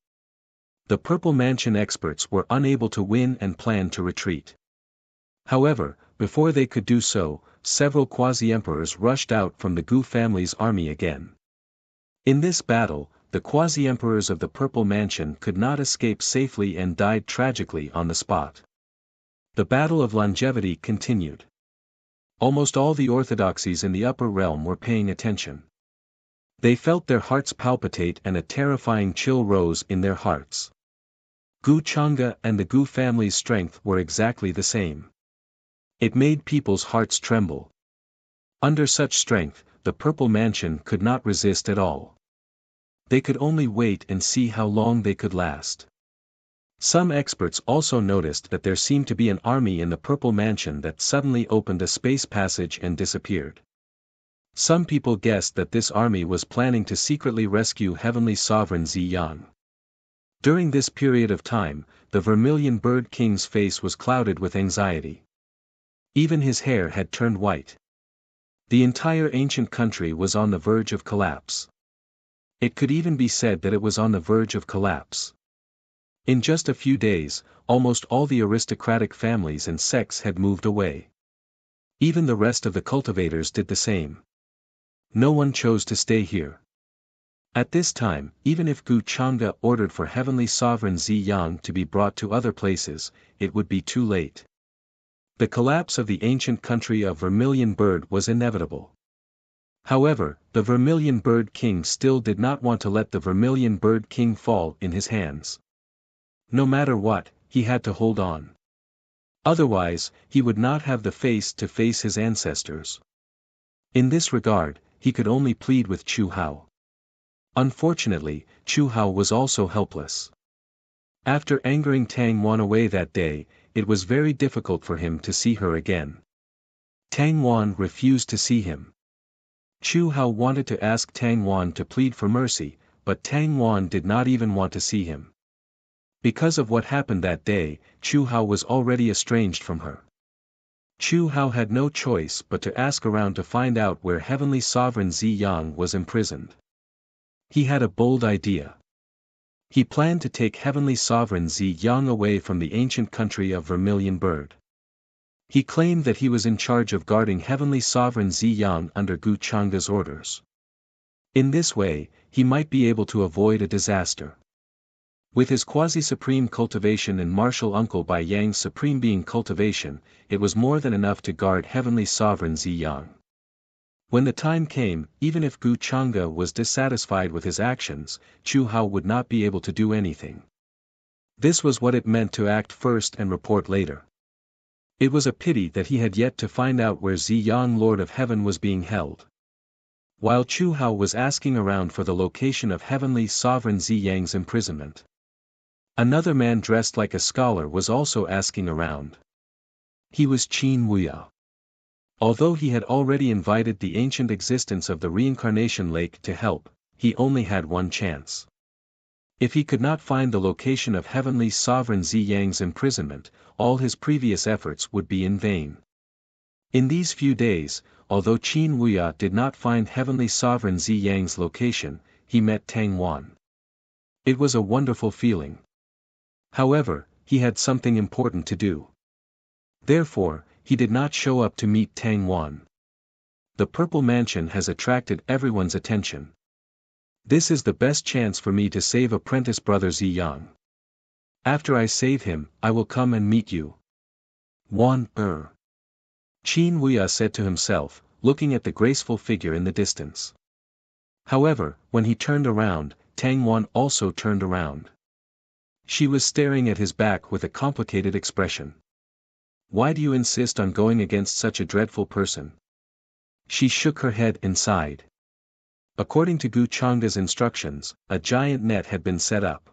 The Purple Mansion experts were unable to win and planned to retreat. However, before they could do so, several quasi-emperors rushed out from the Gu family's army again. In this battle, the quasi-emperors of the Purple Mansion could not escape safely and died tragically on the spot. The Battle of Longevity continued. Almost all the orthodoxies in the upper realm were paying attention. They felt their hearts palpitate and a terrifying chill rose in their hearts. Gu Changa and the Gu family's strength were exactly the same. It made people's hearts tremble. Under such strength, the Purple Mansion could not resist at all. They could only wait and see how long they could last. Some experts also noticed that there seemed to be an army in the Purple Mansion that suddenly opened a space passage and disappeared. Some people guessed that this army was planning to secretly rescue Heavenly Sovereign Ziyang. During this period of time, the Vermilion Bird King's face was clouded with anxiety. Even his hair had turned white. The entire ancient country was on the verge of collapse. It could even be said that it was on the verge of collapse. In just a few days, almost all the aristocratic families and sects had moved away. Even the rest of the cultivators did the same. No one chose to stay here. At this time, even if Gu Changa ordered for Heavenly Sovereign Ziyang to be brought to other places, it would be too late. The collapse of the ancient country of Vermilion Bird was inevitable. However, the Vermilion Bird King still did not want to let the Vermilion Bird King fall in his hands. No matter what, he had to hold on. Otherwise, he would not have the face to face his ancestors. In this regard, he could only plead with Chu Hao. Unfortunately, Chu Hao was also helpless. After angering Tang Wan away that day, it was very difficult for him to see her again. Tang Wan refused to see him. Chu Hao wanted to ask Tang Wan to plead for mercy, but Tang Wan did not even want to see him. Because of what happened that day, Chu Hao was already estranged from her. Chu Hao had no choice but to ask around to find out where Heavenly Sovereign Zi Yang was imprisoned. He had a bold idea. He planned to take Heavenly Sovereign Zi Yang away from the ancient country of Vermilion Bird. He claimed that he was in charge of guarding Heavenly Sovereign Zi Yang under Gu Chang'e's orders. In this way, he might be able to avoid a disaster. With his quasi-supreme cultivation and martial uncle Bai Yang's supreme being cultivation, it was more than enough to guard Heavenly Sovereign Zi Yang. When the time came, even if Gu Chang'e was dissatisfied with his actions, Chu Hao would not be able to do anything. This was what it meant to act first and report later. It was a pity that he had yet to find out where Zi Yang Lord of Heaven was being held. While Chu Hao was asking around for the location of Heavenly Sovereign Zi Yang's imprisonment, another man dressed like a scholar was also asking around. He was Qin Wuya. Although he had already invited the ancient existence of the reincarnation lake to help, he only had one chance. If he could not find the location of Heavenly Sovereign Zi Yang's imprisonment, all his previous efforts would be in vain. In these few days, although Qin Wuya did not find Heavenly Sovereign Zi Yang's location, he met Tang Wan. It was a wonderful feeling. However, he had something important to do. Therefore, he did not show up to meet Tang Wan. The Purple Mansion has attracted everyone's attention. This is the best chance for me to save apprentice brother Zi Yang. After I save him, I will come and meet you. Wan. Qin Wuya said to himself, looking at the graceful figure in the distance. However, when he turned around, Tang Wan also turned around. She was staring at his back with a complicated expression. Why do you insist on going against such a dreadful person? She shook her head and sighed. According to Gu Chang'e's instructions, a giant net had been set up.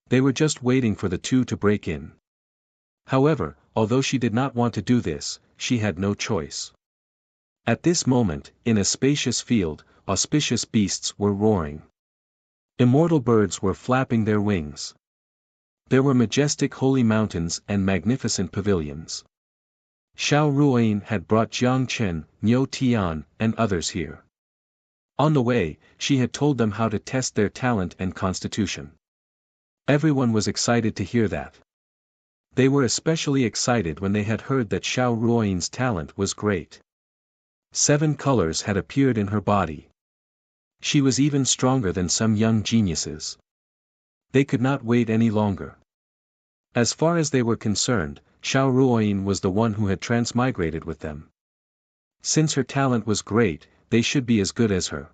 They were just waiting for the two to break in. However, although she did not want to do this, she had no choice. At this moment, in a spacious field, auspicious beasts were roaring. Immortal birds were flapping their wings. There were majestic holy mountains and magnificent pavilions. Xiao Ruoyin had brought Jiang Chen, Niu Tian, and others here. On the way, she had told them how to test their talent and constitution. Everyone was excited to hear that. They were especially excited when they had heard that Xiao Ruoyin's talent was great. 7 colors had appeared in her body. She was even stronger than some young geniuses. They could not wait any longer. As far as they were concerned, Xiao Ruoyin was the one who had transmigrated with them. Since her talent was great, they should be as good as her.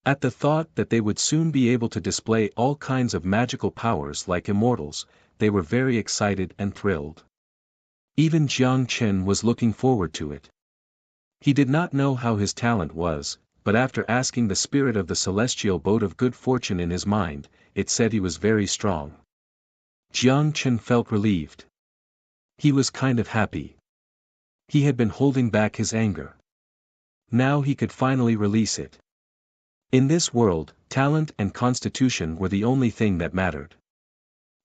At the thought that they would soon be able to display all kinds of magical powers like immortals, they were very excited and thrilled. Even Jiang Chen was looking forward to it. He did not know how his talent was, but after asking the spirit of the celestial boat of good fortune in his mind, it said he was very strong. Jiang Chen felt relieved. He was kind of happy. He had been holding back his anger. Now he could finally release it. In this world, talent and constitution were the only thing that mattered.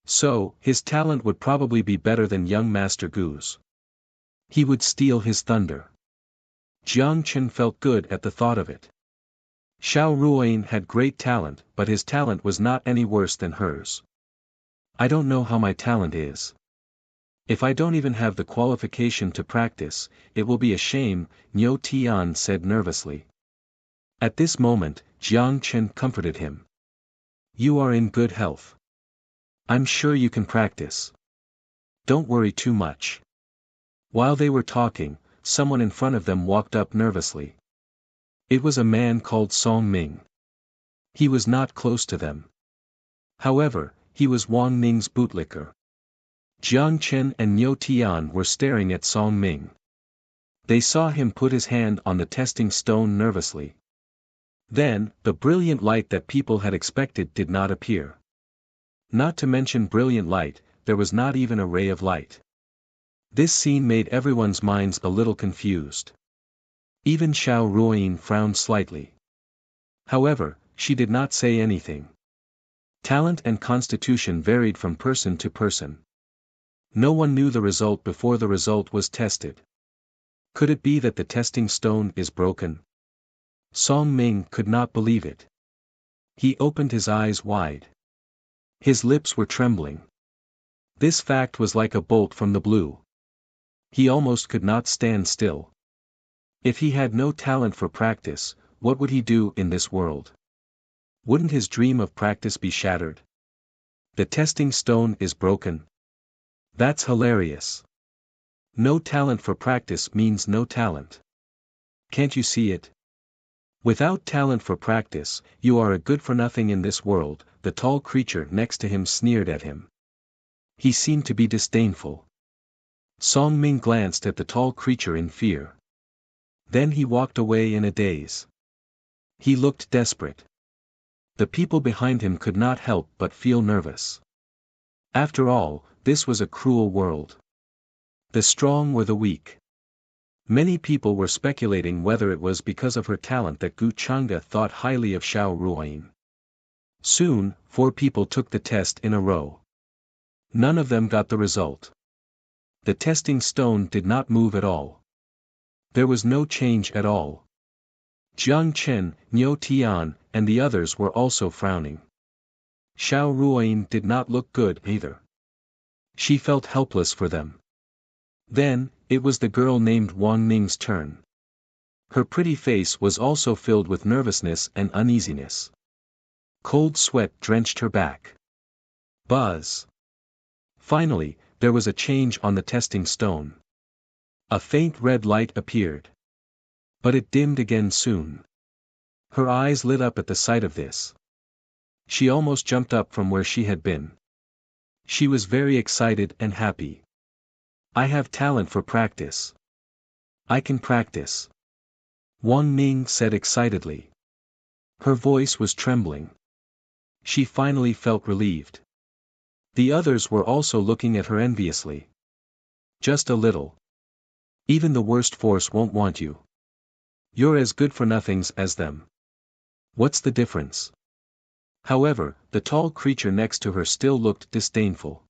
So, his talent would probably be better than young Master Gu's. He would steal his thunder. Jiang Chen felt good at the thought of it. Xiao Ruoyin had great talent, but his talent was not any worse than hers. I don't know how my talent is. If I don't even have the qualification to practice, it will be a shame, Niu Tian said nervously. At this moment, Jiang Chen comforted him. You are in good health. I'm sure you can practice. Don't worry too much. While they were talking, someone in front of them walked up nervously. It was a man called Song Ming. He was not close to them. However, he was Wang Ning's bootlicker. Jiang Chen and Niu Tian were staring at Song Ming. They saw him put his hand on the testing stone nervously. Then, the brilliant light that people had expected did not appear. Not to mention brilliant light, there was not even a ray of light. This scene made everyone's minds a little confused. Even Xiao Ruoyin frowned slightly. However, she did not say anything. Talent and constitution varied from person to person. No one knew the result before the result was tested. Could it be that the testing stone is broken? Song Ming could not believe it. He opened his eyes wide. His lips were trembling. This fact was like a bolt from the blue. He almost could not stand still. If he had no talent for practice, what would he do in this world? Wouldn't his dream of practice be shattered? The testing stone is broken. That's hilarious. No talent for practice means no talent. Can't you see it? Without talent for practice, you are a good-for-nothing in this world, the tall creature next to him sneered at him. He seemed to be disdainful. Song Ming glanced at the tall creature in fear. Then he walked away in a daze. He looked desperate. The people behind him could not help but feel nervous. After all, this was a cruel world. The strong were the weak. Many people were speculating whether it was because of her talent that Gu Changde thought highly of Xiao Ruoyin. Soon, 4 people took the test in a row. None of them got the result. The testing stone did not move at all. There was no change at all. Jiang Chen, Niu Tian, and the others were also frowning. Xiao Ruoyin did not look good either. She felt helpless for them. Then, it was the girl named Wang Ning's turn. Her pretty face was also filled with nervousness and uneasiness. Cold sweat drenched her back. Buzz. Finally, there was a change on the testing stone. A faint red light appeared. But it dimmed again soon. Her eyes lit up at the sight of this. She almost jumped up from where she had been. She was very excited and happy. I have talent for practice. I can practice. Wang Ning said excitedly. Her voice was trembling. She finally felt relieved. The others were also looking at her enviously. Just a little. Even the worst force won't want you. You're as good for nothings as them. What's the difference? However, the tall creature next to her still looked disdainful.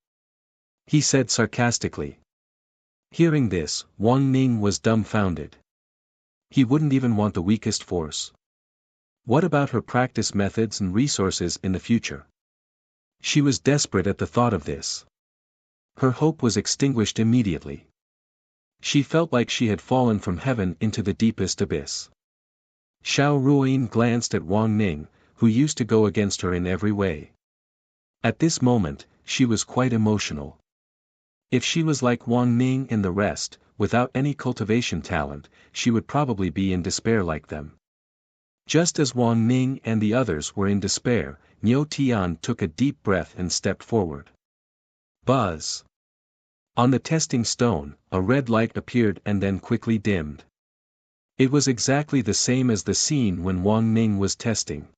He said sarcastically. Hearing this, Wang Ning was dumbfounded. He wouldn't even want the weakest force. What about her practice methods and resources in the future? She was desperate at the thought of this. Her hope was extinguished immediately. She felt like she had fallen from heaven into the deepest abyss. Xiao Ruoyin glanced at Wang Ning, who used to go against her in every way. At this moment, she was quite emotional. If she was like Wang Ning and the rest, without any cultivation talent, she would probably be in despair like them. Just as Wang Ning and the others were in despair, Niu Tian took a deep breath and stepped forward. Buzz! On the testing stone, a red light appeared and then quickly dimmed. It was exactly the same as the scene when Wang Ning was testing.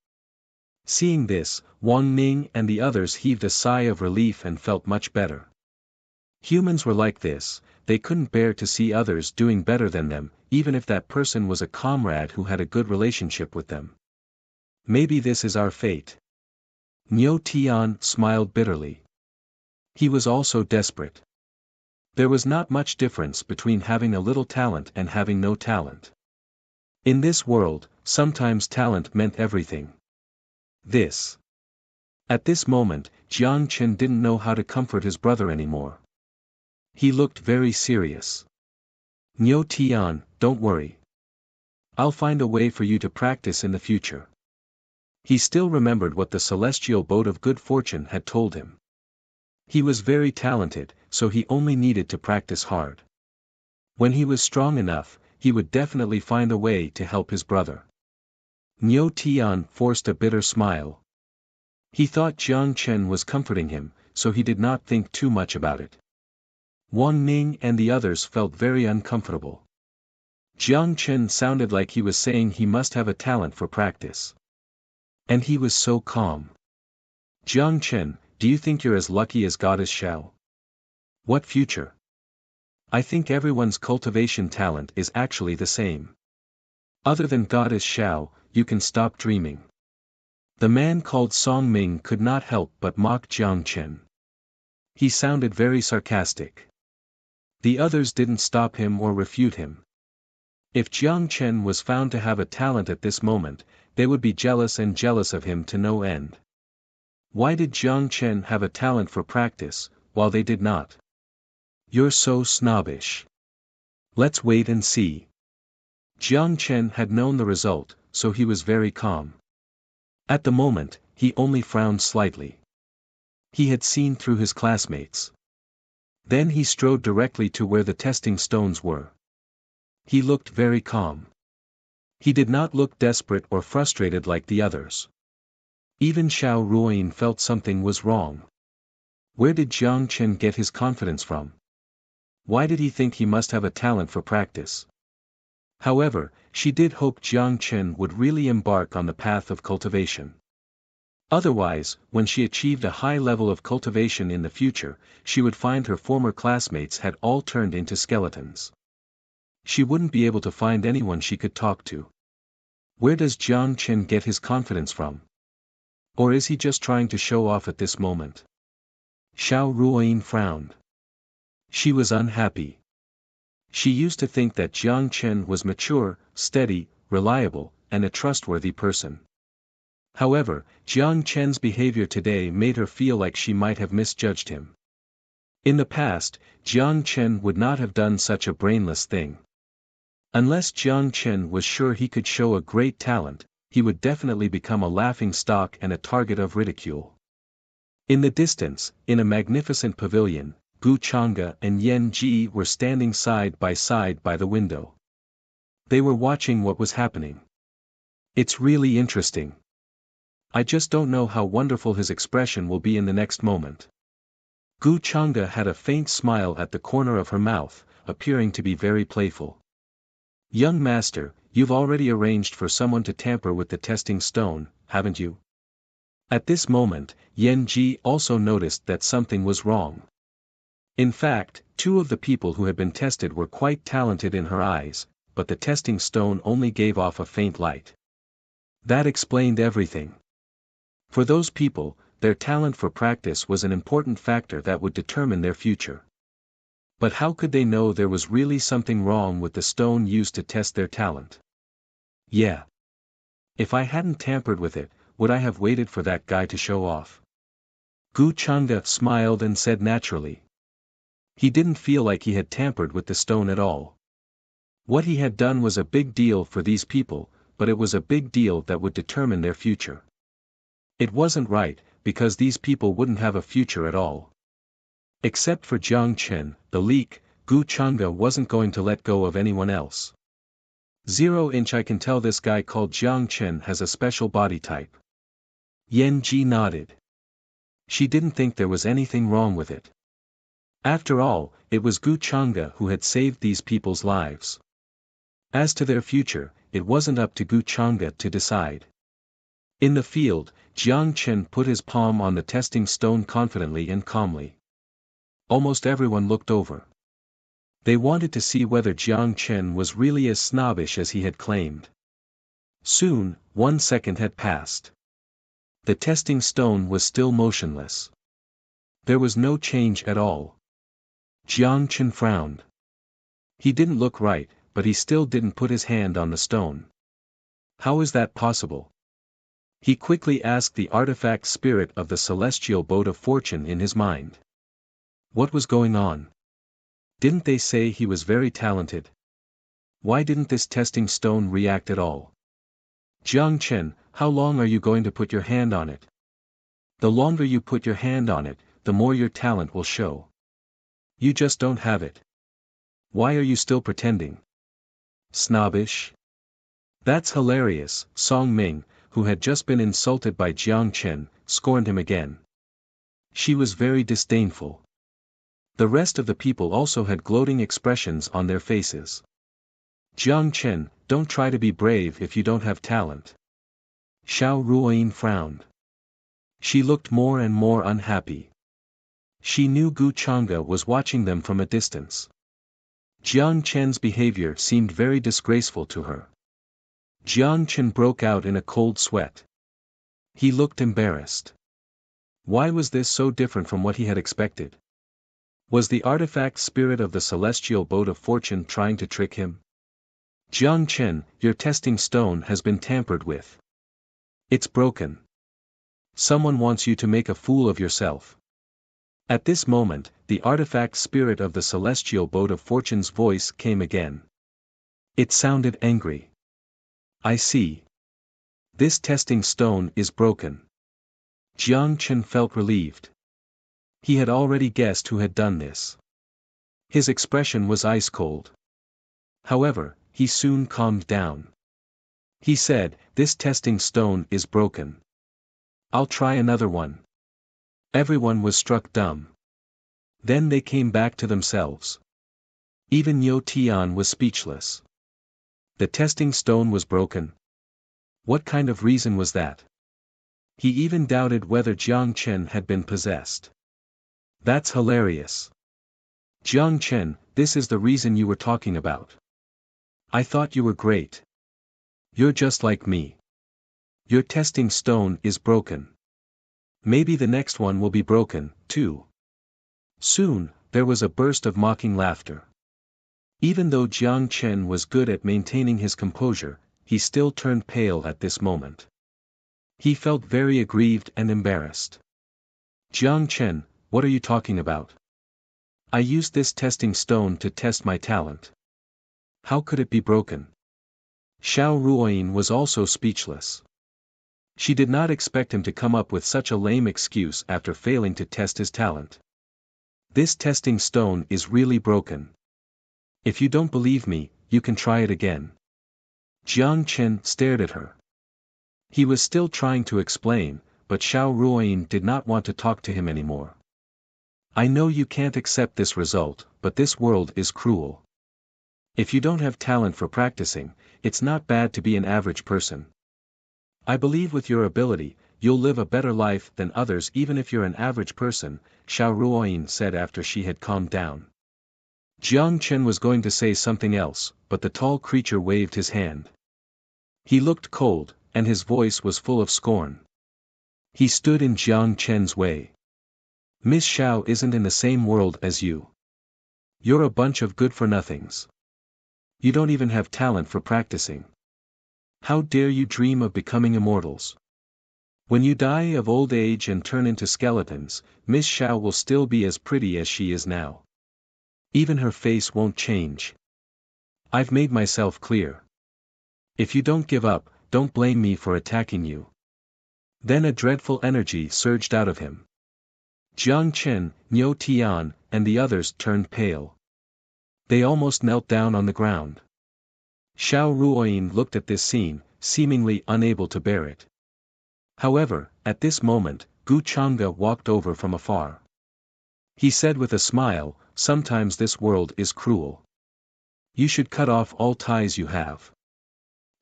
Seeing this, Wang Ning and the others heaved a sigh of relief and felt much better. Humans were like this, they couldn't bear to see others doing better than them, even if that person was a comrade who had a good relationship with them. Maybe this is our fate. Niu Tian smiled bitterly. He was also desperate. There was not much difference between having a little talent and having no talent. In this world, sometimes talent meant everything. At this moment, Jiang Chen didn't know how to comfort his brother anymore. He looked very serious. Niu Tian, don't worry. I'll find a way for you to practice in the future. He still remembered what the celestial boat of good fortune had told him. He was very talented, so he only needed to practice hard. When he was strong enough, he would definitely find a way to help his brother. Niu Tian forced a bitter smile. He thought Jiang Chen was comforting him, so he did not think too much about it. Wang Ning and the others felt very uncomfortable. Jiang Chen sounded like he was saying he must have a talent for practice. And he was so calm. Jiang Chen, do you think you're as lucky as Goddess Xiao? What future? I think everyone's cultivation talent is actually the same. Other than Goddess Xiao, you can stop dreaming. The man called Song Ming could not help but mock Jiang Chen. He sounded very sarcastic. The others didn't stop him or refute him. If Jiang Chen was found to have a talent at this moment, they would be jealous of him to no end. Why did Jiang Chen have a talent for practice, while they did not? You're so snobbish. Let's wait and see. Jiang Chen had known the result, so he was very calm. At the moment, he only frowned slightly. He had seen through his classmates. Then he strode directly to where the testing stones were. He looked very calm. He did not look desperate or frustrated like the others. Even Xiao Ruoyin felt something was wrong. Where did Jiang Chen get his confidence from? Why did he think he must have a talent for practice? However, she did hope Jiang Chen would really embark on the path of cultivation. Otherwise, when she achieved a high level of cultivation in the future, she would find her former classmates had all turned into skeletons. She wouldn't be able to find anyone she could talk to. Where does Jiang Chen get his confidence from? Or is he just trying to show off at this moment? Xiao Ruoyin frowned. She was unhappy. She used to think that Jiang Chen was mature, steady, reliable, and a trustworthy person. However, Jiang Chen's behavior today made her feel like she might have misjudged him. In the past, Jiang Chen would not have done such a brainless thing. Unless Jiang Chen was sure he could show a great talent, he would definitely become a laughing stock and a target of ridicule. In the distance, in a magnificent pavilion, Gu Chang'e and Yan Ji were standing side by the window. They were watching what was happening. It's really interesting. I just don't know how wonderful his expression will be in the next moment. Gu Chang'e had a faint smile at the corner of her mouth, appearing to be very playful. Young master, you've already arranged for someone to tamper with the testing stone, haven't you? At this moment, Yan Ji also noticed that something was wrong. In fact, two of the people who had been tested were quite talented in her eyes, but the testing stone only gave off a faint light. That explained everything. For those people, their talent for practice was an important factor that would determine their future. But how could they know there was really something wrong with the stone used to test their talent? Yeah. If I hadn't tampered with it, would I have waited for that guy to show off? Gu Chang'e smiled and said naturally. He didn't feel like he had tampered with the stone at all. What he had done was a big deal for these people, but it was a big deal that would determine their future. It wasn't right, because these people wouldn't have a future at all. Except for Jiang Chen, the leak, Gu Chang'e wasn't going to let go of anyone else. 0-inch I can tell this guy called Jiang Chen has a special body type. Yan Ji nodded. She didn't think there was anything wrong with it. After all, it was Gu Chang'e who had saved these people's lives. As to their future, it wasn't up to Gu Chang'e to decide. In the field, Jiang Chen put his palm on the testing stone confidently and calmly. Almost everyone looked over. They wanted to see whether Jiang Chen was really as snobbish as he had claimed. Soon, 1 second had passed. The testing stone was still motionless. There was no change at all. Jiang Chen frowned. He didn't look right, but he still didn't put his hand on the stone. How is that possible? He quickly asked the artifact spirit of the celestial boat of fortune in his mind. What was going on? Didn't they say he was very talented? Why didn't this testing stone react at all? Jiang Chen, how long are you going to put your hand on it? The longer you put your hand on it, the more your talent will show. You just don't have it. Why are you still pretending? Snobbish? That's hilarious. Song Ming, who had just been insulted by Jiang Chen, scorned him again. She was very disdainful. The rest of the people also had gloating expressions on their faces. Jiang Chen, don't try to be brave if you don't have talent. Xiao Ruoyin frowned. She looked more and more unhappy. She knew Gu Chang'e was watching them from a distance. Jiang Chen's behavior seemed very disgraceful to her. Jiang Chen broke out in a cold sweat. He looked embarrassed. Why was this so different from what he had expected? Was the artifact spirit of the celestial boat of fortune trying to trick him? Jiang Chen, your testing stone has been tampered with. It's broken. Someone wants you to make a fool of yourself. At this moment, the artifact spirit of the celestial boat of fortune's voice came again. It sounded angry. I see. This testing stone is broken. Jiang Chen felt relieved. He had already guessed who had done this. His expression was ice cold. However, he soon calmed down. He said, this testing stone is broken. I'll try another one. Everyone was struck dumb. Then they came back to themselves. Even Yo Tian was speechless. The testing stone was broken. What kind of reason was that? He even doubted whether Jiang Chen had been possessed. That's hilarious. Jiang Chen, this is the reason you were talking about. I thought you were great. You're just like me. Your testing stone is broken. Maybe the next one will be broken, too. Soon, there was a burst of mocking laughter. Even though Jiang Chen was good at maintaining his composure, he still turned pale at this moment. He felt very aggrieved and embarrassed. Jiang Chen, what are you talking about? I used this testing stone to test my talent. How could it be broken? Xiao Ruoyin was also speechless. She did not expect him to come up with such a lame excuse after failing to test his talent. This testing stone is really broken. If you don't believe me, you can try it again. Jiang Chen stared at her. He was still trying to explain, but Xiao Ruoyin did not want to talk to him anymore. I know you can't accept this result, but this world is cruel. If you don't have talent for practicing, it's not bad to be an average person. I believe with your ability, you'll live a better life than others even if you're an average person, Xiao Ruoyin said after she had calmed down. Jiang Chen was going to say something else, but the tall creature waved his hand. He looked cold, and his voice was full of scorn. He stood in Jiang Chen's way. Miss Xiao isn't in the same world as you. You're a bunch of good-for-nothings. You don't even have talent for practicing. How dare you dream of becoming immortals? When you die of old age and turn into skeletons, Miss Xiao will still be as pretty as she is now. Even her face won't change. I've made myself clear. If you don't give up, don't blame me for attacking you. Then a dreadful energy surged out of him. Jiang Chen, Niu Tian, and the others turned pale. They almost knelt down on the ground. Xiao Ruoyin looked at this scene, seemingly unable to bear it. However, at this moment, Gu Chang'e walked over from afar. He said with a smile, sometimes this world is cruel. You should cut off all ties you have.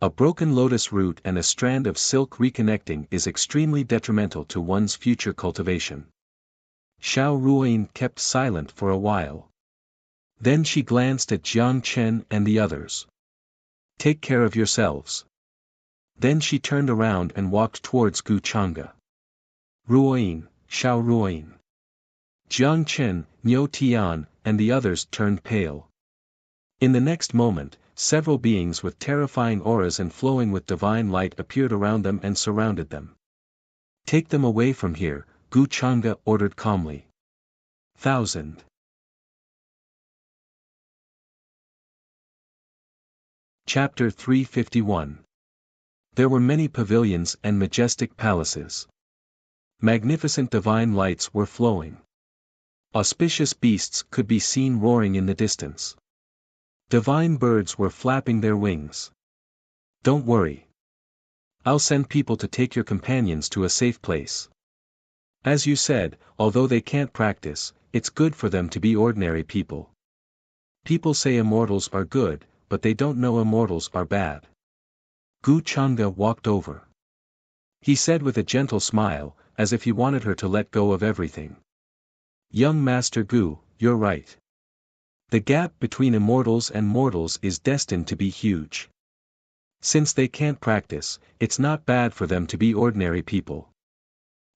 A broken lotus root and a strand of silk reconnecting is extremely detrimental to one's future cultivation. Xiao Ruoyin kept silent for a while. Then she glanced at Jiang Chen and the others. Take care of yourselves. Then she turned around and walked towards Gu Chang'e. Ruoyin, Xiao Ruoyin. Jiang Chen, Niu Tian, and the others turned pale. In the next moment, several beings with terrifying auras and flowing with divine light appeared around them and surrounded them. Take them away from here, Gu Chang'e ordered calmly. 1000. Chapter 351. There were many pavilions and majestic palaces. Magnificent divine lights were flowing. Auspicious beasts could be seen roaring in the distance. Divine birds were flapping their wings. Don't worry. I'll send people to take your companions to a safe place. As you said, although they can't practice, it's good for them to be ordinary people. People say immortals are good, but they don't know immortals are bad. Gu Chang'e walked over. He said with a gentle smile, as if he wanted her to let go of everything. Young Master Gu, you're right. The gap between immortals and mortals is destined to be huge. Since they can't practice, it's not bad for them to be ordinary people.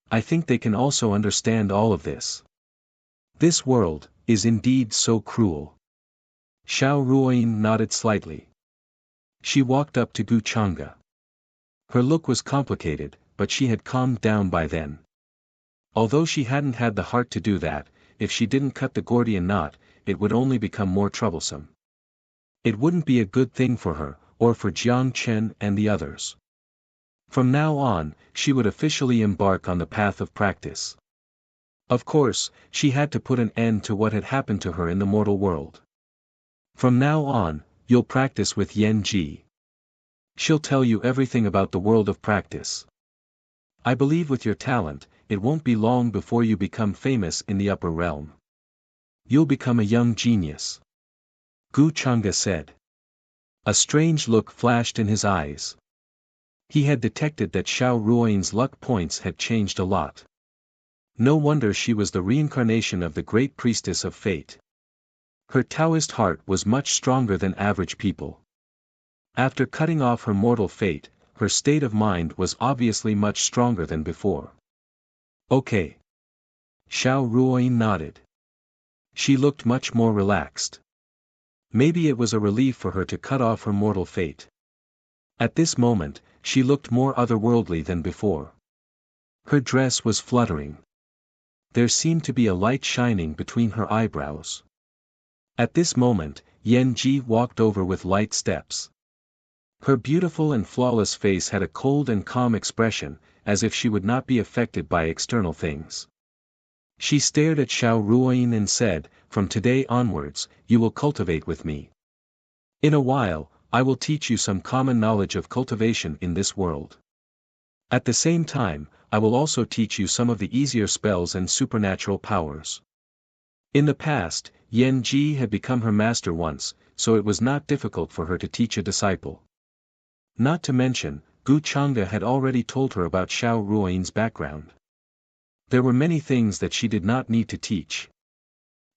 I think they can also understand all of this. This world is indeed so cruel. Xiao Ruoyin nodded slightly. She walked up to Gu Chang'e. Her look was complicated, but she had calmed down by then. Although she hadn't had the heart to do that, if she didn't cut the Gordian knot, it would only become more troublesome. It wouldn't be a good thing for her, or for Jiang Chen and the others. From now on, she would officially embark on the path of practice. Of course, she had to put an end to what had happened to her in the mortal world. From now on, you'll practice with Yan Ji. She'll tell you everything about the world of practice. I believe with your talent, it won't be long before you become famous in the upper realm. You'll become a young genius. Gu Chang'e said. A strange look flashed in his eyes. He had detected that Xiao Ruoyin's luck points had changed a lot. No wonder she was the reincarnation of the great priestess of fate. Her Taoist heart was much stronger than average people. After cutting off her mortal fate, her state of mind was obviously much stronger than before. Okay. Xiao Ruoyin nodded. She looked much more relaxed. Maybe it was a relief for her to cut off her mortal fate. At this moment, she looked more otherworldly than before. Her dress was fluttering. There seemed to be a light shining between her eyebrows. At this moment, Yan Ji walked over with light steps. Her beautiful and flawless face had a cold and calm expression, as if she would not be affected by external things. She stared at Xiao Ruoyin and said, "From today onwards, you will cultivate with me. In a while, I will teach you some common knowledge of cultivation in this world. At the same time, I will also teach you some of the easier spells and supernatural powers." In the past, Yan Ji had become her master once, so it was not difficult for her to teach a disciple. Not to mention, Gu Chang'e had already told her about Xiao Ruoyin's background. There were many things that she did not need to teach.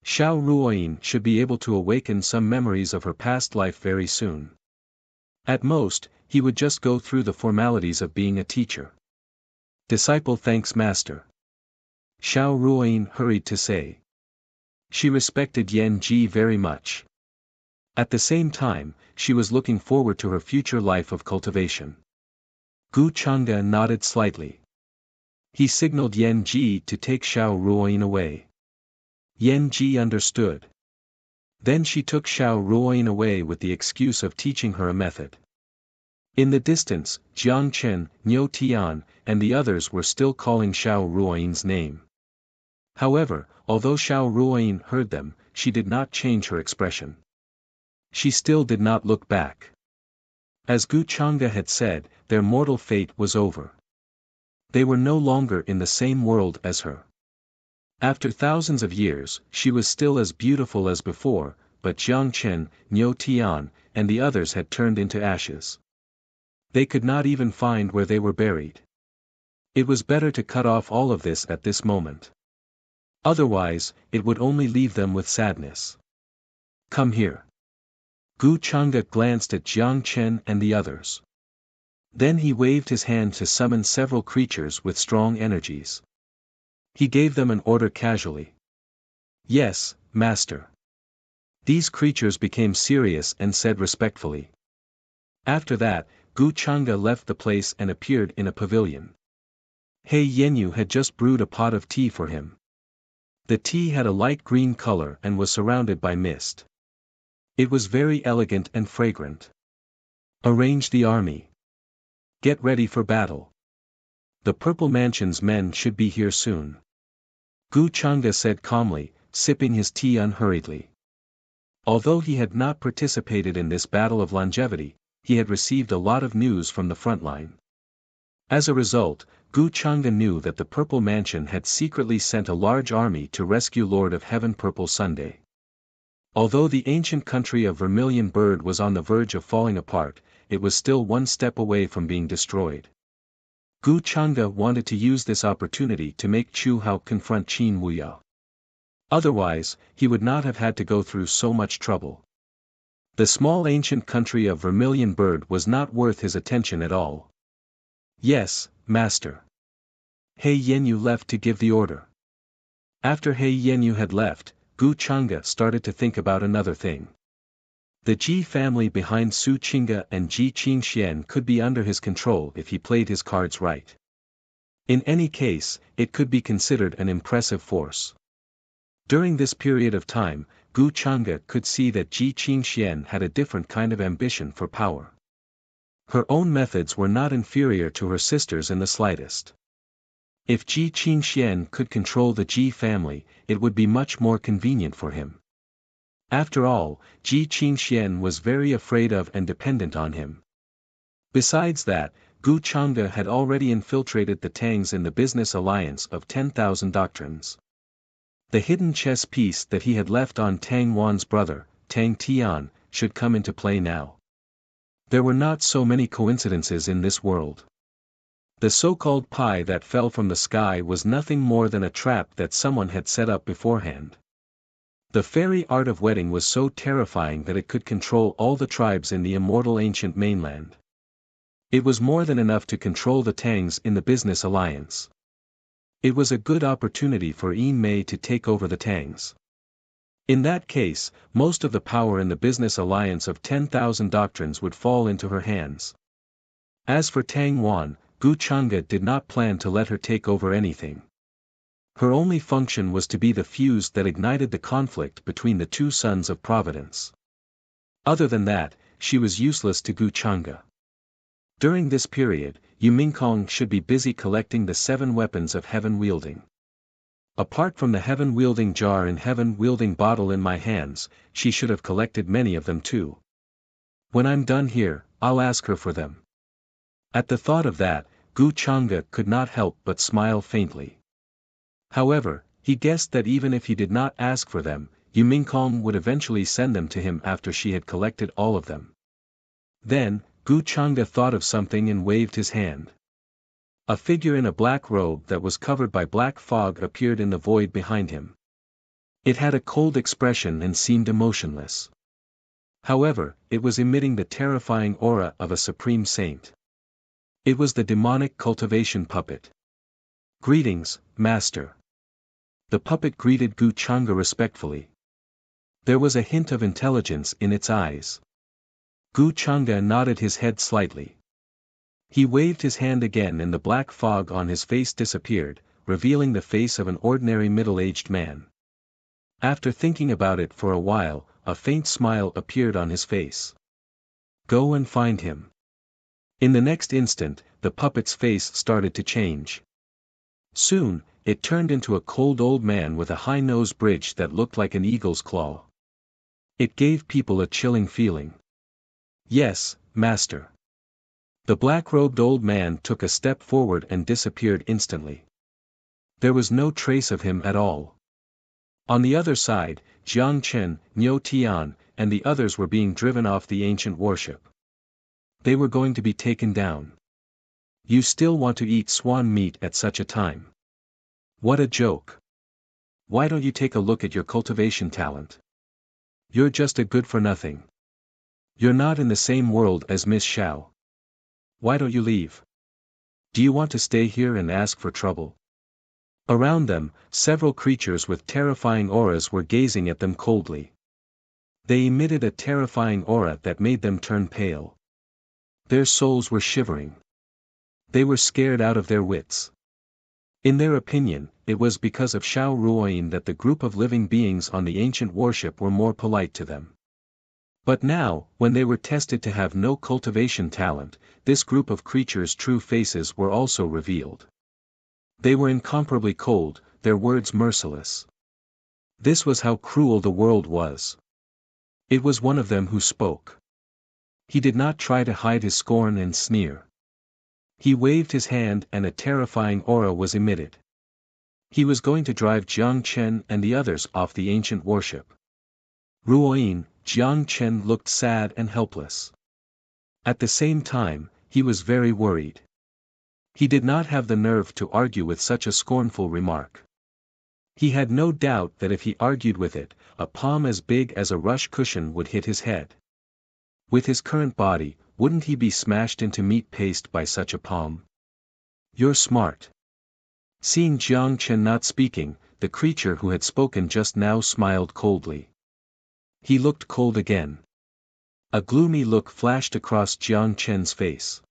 Xiao Ruoyin should be able to awaken some memories of her past life very soon. At most, he would just go through the formalities of being a teacher. Disciple thanks master. Xiao Ruoyin hurried to say. She respected Yan Ji very much. At the same time, she was looking forward to her future life of cultivation. Gu Chang'e nodded slightly. He signaled Yan Ji to take Xiao Ruoyin away. Yan Ji understood. Then she took Xiao Ruoyin away with the excuse of teaching her a method. In the distance, Jiang Chen, Niu Tian, and the others were still calling Xiao Ruoyin's name. However, although Xiao Ruoyin heard them, she did not change her expression. She still did not look back. As Gu Chang'e had said, their mortal fate was over. They were no longer in the same world as her. After thousands of years, she was still as beautiful as before, but Jiang Chen, Niu Tian, and the others had turned into ashes. They could not even find where they were buried. It was better to cut off all of this at this moment. Otherwise, it would only leave them with sadness. Come here. Gu Chang'e glanced at Jiang Chen and the others. Then he waved his hand to summon several creatures with strong energies. He gave them an order casually. Yes, master. These creatures became serious and said respectfully. After that, Gu Chang'e left the place and appeared in a pavilion. He Yenyu had just brewed a pot of tea for him. The tea had a light green color and was surrounded by mist. It was very elegant and fragrant. Arrange the army. Get ready for battle. The Purple Mansion's men should be here soon. Gu Chang'e said calmly, sipping his tea unhurriedly. Although he had not participated in this battle of longevity, he had received a lot of news from the front line. As a result, Gu Chang'e knew that the Purple Mansion had secretly sent a large army to rescue Lord of Heaven Purple Sunday. Although the ancient country of Vermilion Bird was on the verge of falling apart, it was still one step away from being destroyed. Gu Changge wanted to use this opportunity to make Chu Hao confront Qin Wuya. Otherwise, he would not have had to go through so much trouble. The small ancient country of Vermilion Bird was not worth his attention at all. Yes, master. He Yenyu left to give the order. After He Yenyu had left, Gu Changge started to think about another thing. The Ji family behind Su Qingge and Ji Qingxian could be under his control if he played his cards right. In any case, it could be considered an impressive force. During this period of time, Gu Changge could see that Ji Qingxian had a different kind of ambition for power. Her own methods were not inferior to her sister's in the slightest. If Ji Qingxian could control the Ji family, it would be much more convenient for him. After all, Ji Qingxian was very afraid of and dependent on him. Besides that, Gu Changge had already infiltrated the Tangs in the business alliance of 10,000 doctrines. The hidden chess piece that he had left on Tang Wan's brother, Tang Tian, should come into play now. There were not so many coincidences in this world. The so-called pie that fell from the sky was nothing more than a trap that someone had set up beforehand. The fairy art of wedding was so terrifying that it could control all the tribes in the immortal ancient mainland. It was more than enough to control the Tangs in the business alliance. It was a good opportunity for Yin Mei to take over the Tangs. In that case, most of the power in the business alliance of 10,000 doctrines would fall into her hands. As for Tang Wan, Gu Changge did not plan to let her take over anything. Her only function was to be the fuse that ignited the conflict between the two sons of Providence. Other than that, she was useless to Gu Changge. During this period, Yu Mingkong should be busy collecting the 7 weapons of heaven-wielding. Apart from the heaven-wielding jar and heaven-wielding bottle in my hands, she should have collected many of them too. When I'm done here, I'll ask her for them. At the thought of that, Gu Changge could not help but smile faintly. However, he guessed that even if he did not ask for them, Yu Mingkong would eventually send them to him after she had collected all of them. Then, Gu Changge thought of something and waved his hand. A figure in a black robe that was covered by black fog appeared in the void behind him. It had a cold expression and seemed emotionless. However, it was emitting the terrifying aura of a supreme saint. It was the demonic cultivation puppet. Greetings, master. The puppet greeted Gu Changge respectfully. There was a hint of intelligence in its eyes. Gu Changge nodded his head slightly. He waved his hand again and the black fog on his face disappeared, revealing the face of an ordinary middle-aged man. After thinking about it for a while, a faint smile appeared on his face. Go and find him. In the next instant, the puppet's face started to change. Soon, it turned into a cold old man with a high nose bridge that looked like an eagle's claw. It gave people a chilling feeling. Yes, master. The black-robed old man took a step forward and disappeared instantly. There was no trace of him at all. On the other side, Jiang Chen, Niu Tian, and the others were being driven off the ancient warship. They were going to be taken down. You still want to eat swan meat at such a time? What a joke. Why don't you take a look at your cultivation talent? You're just a good-for-nothing. You're not in the same world as Miss Xiao. Why don't you leave? Do you want to stay here and ask for trouble? Around them, several creatures with terrifying auras were gazing at them coldly. They emitted a terrifying aura that made them turn pale. Their souls were shivering. They were scared out of their wits. In their opinion, it was because of Xiao Ruoyin that the group of living beings on the ancient warship were more polite to them. But now, when they were tested to have no cultivation talent, this group of creatures' true faces were also revealed. They were incomparably cold, their words merciless. This was how cruel the world was. It was one of them who spoke. He did not try to hide his scorn and sneer. He waved his hand and a terrifying aura was emitted. He was going to drive Jiang Chen and the others off the ancient warship. Ruoyin, Jiang Chen looked sad and helpless. At the same time, he was very worried. He did not have the nerve to argue with such a scornful remark. He had no doubt that if he argued with it, a palm as big as a rush cushion would hit his head. With his current body, wouldn't he be smashed into meat paste by such a palm? You're smart. Seeing Jiang Chen not speaking, the creature who had spoken just now smiled coldly. He looked cold again. A gloomy look flashed across Jiang Chen's face.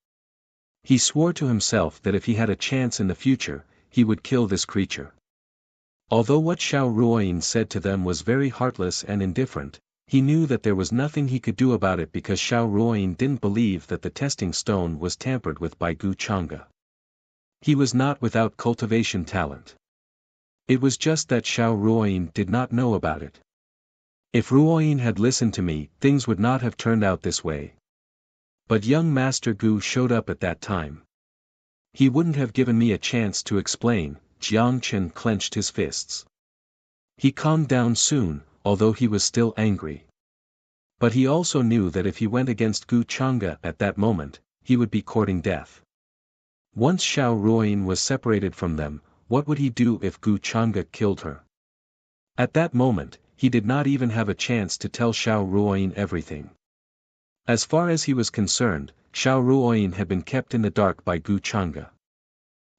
He swore to himself that if he had a chance in the future, he would kill this creature. Although what Xiao Ruoyin said to them was very heartless and indifferent, he knew that there was nothing he could do about it because Xiao Ruoyin didn't believe that the testing stone was tampered with by Gu Chang'e. He was not without cultivation talent. It was just that Xiao Ruoyin did not know about it. If Ruoyin had listened to me, things would not have turned out this way. But young Master Gu showed up at that time. He wouldn't have given me a chance to explain. Jiang Chen clenched his fists. He calmed down soon, although he was still angry. But he also knew that if he went against Gu Chang'e at that moment, he would be courting death. Once Xiao Ruoyin was separated from them, what would he do if Gu Chang'e killed her? At that moment, he did not even have a chance to tell Xiao Ruoyin everything. As far as he was concerned, Xiao Ruoyin had been kept in the dark by Gu Chang'e.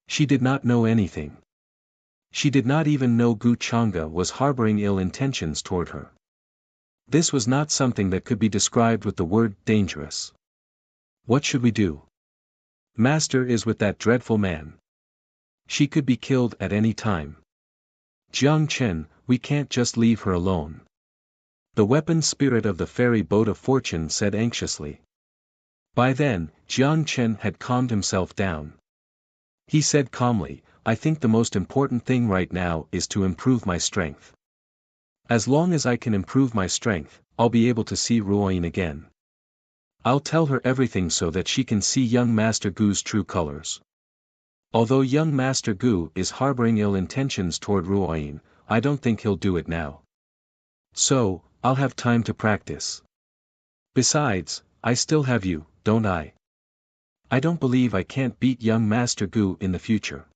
She did not know anything. She did not even know Gu Chang'e was harboring ill intentions toward her. This was not something that could be described with the word dangerous. What should we do? Master is with that dreadful man. She could be killed at any time. Jiang Chen, we can't just leave her alone. The weapon spirit of the fairy boat of fortune said anxiously. By then, Jiang Chen had calmed himself down. He said calmly, I think the most important thing right now is to improve my strength. As long as I can improve my strength, I'll be able to see Ruoyin again. I'll tell her everything so that she can see young Master Gu's true colors. Although young Master Gu is harboring ill intentions toward Ruoyin, I don't think he'll do it now. So, I'll have time to practice. Besides, I still have you, don't I? I don't believe I can't beat young Master Gu in the future.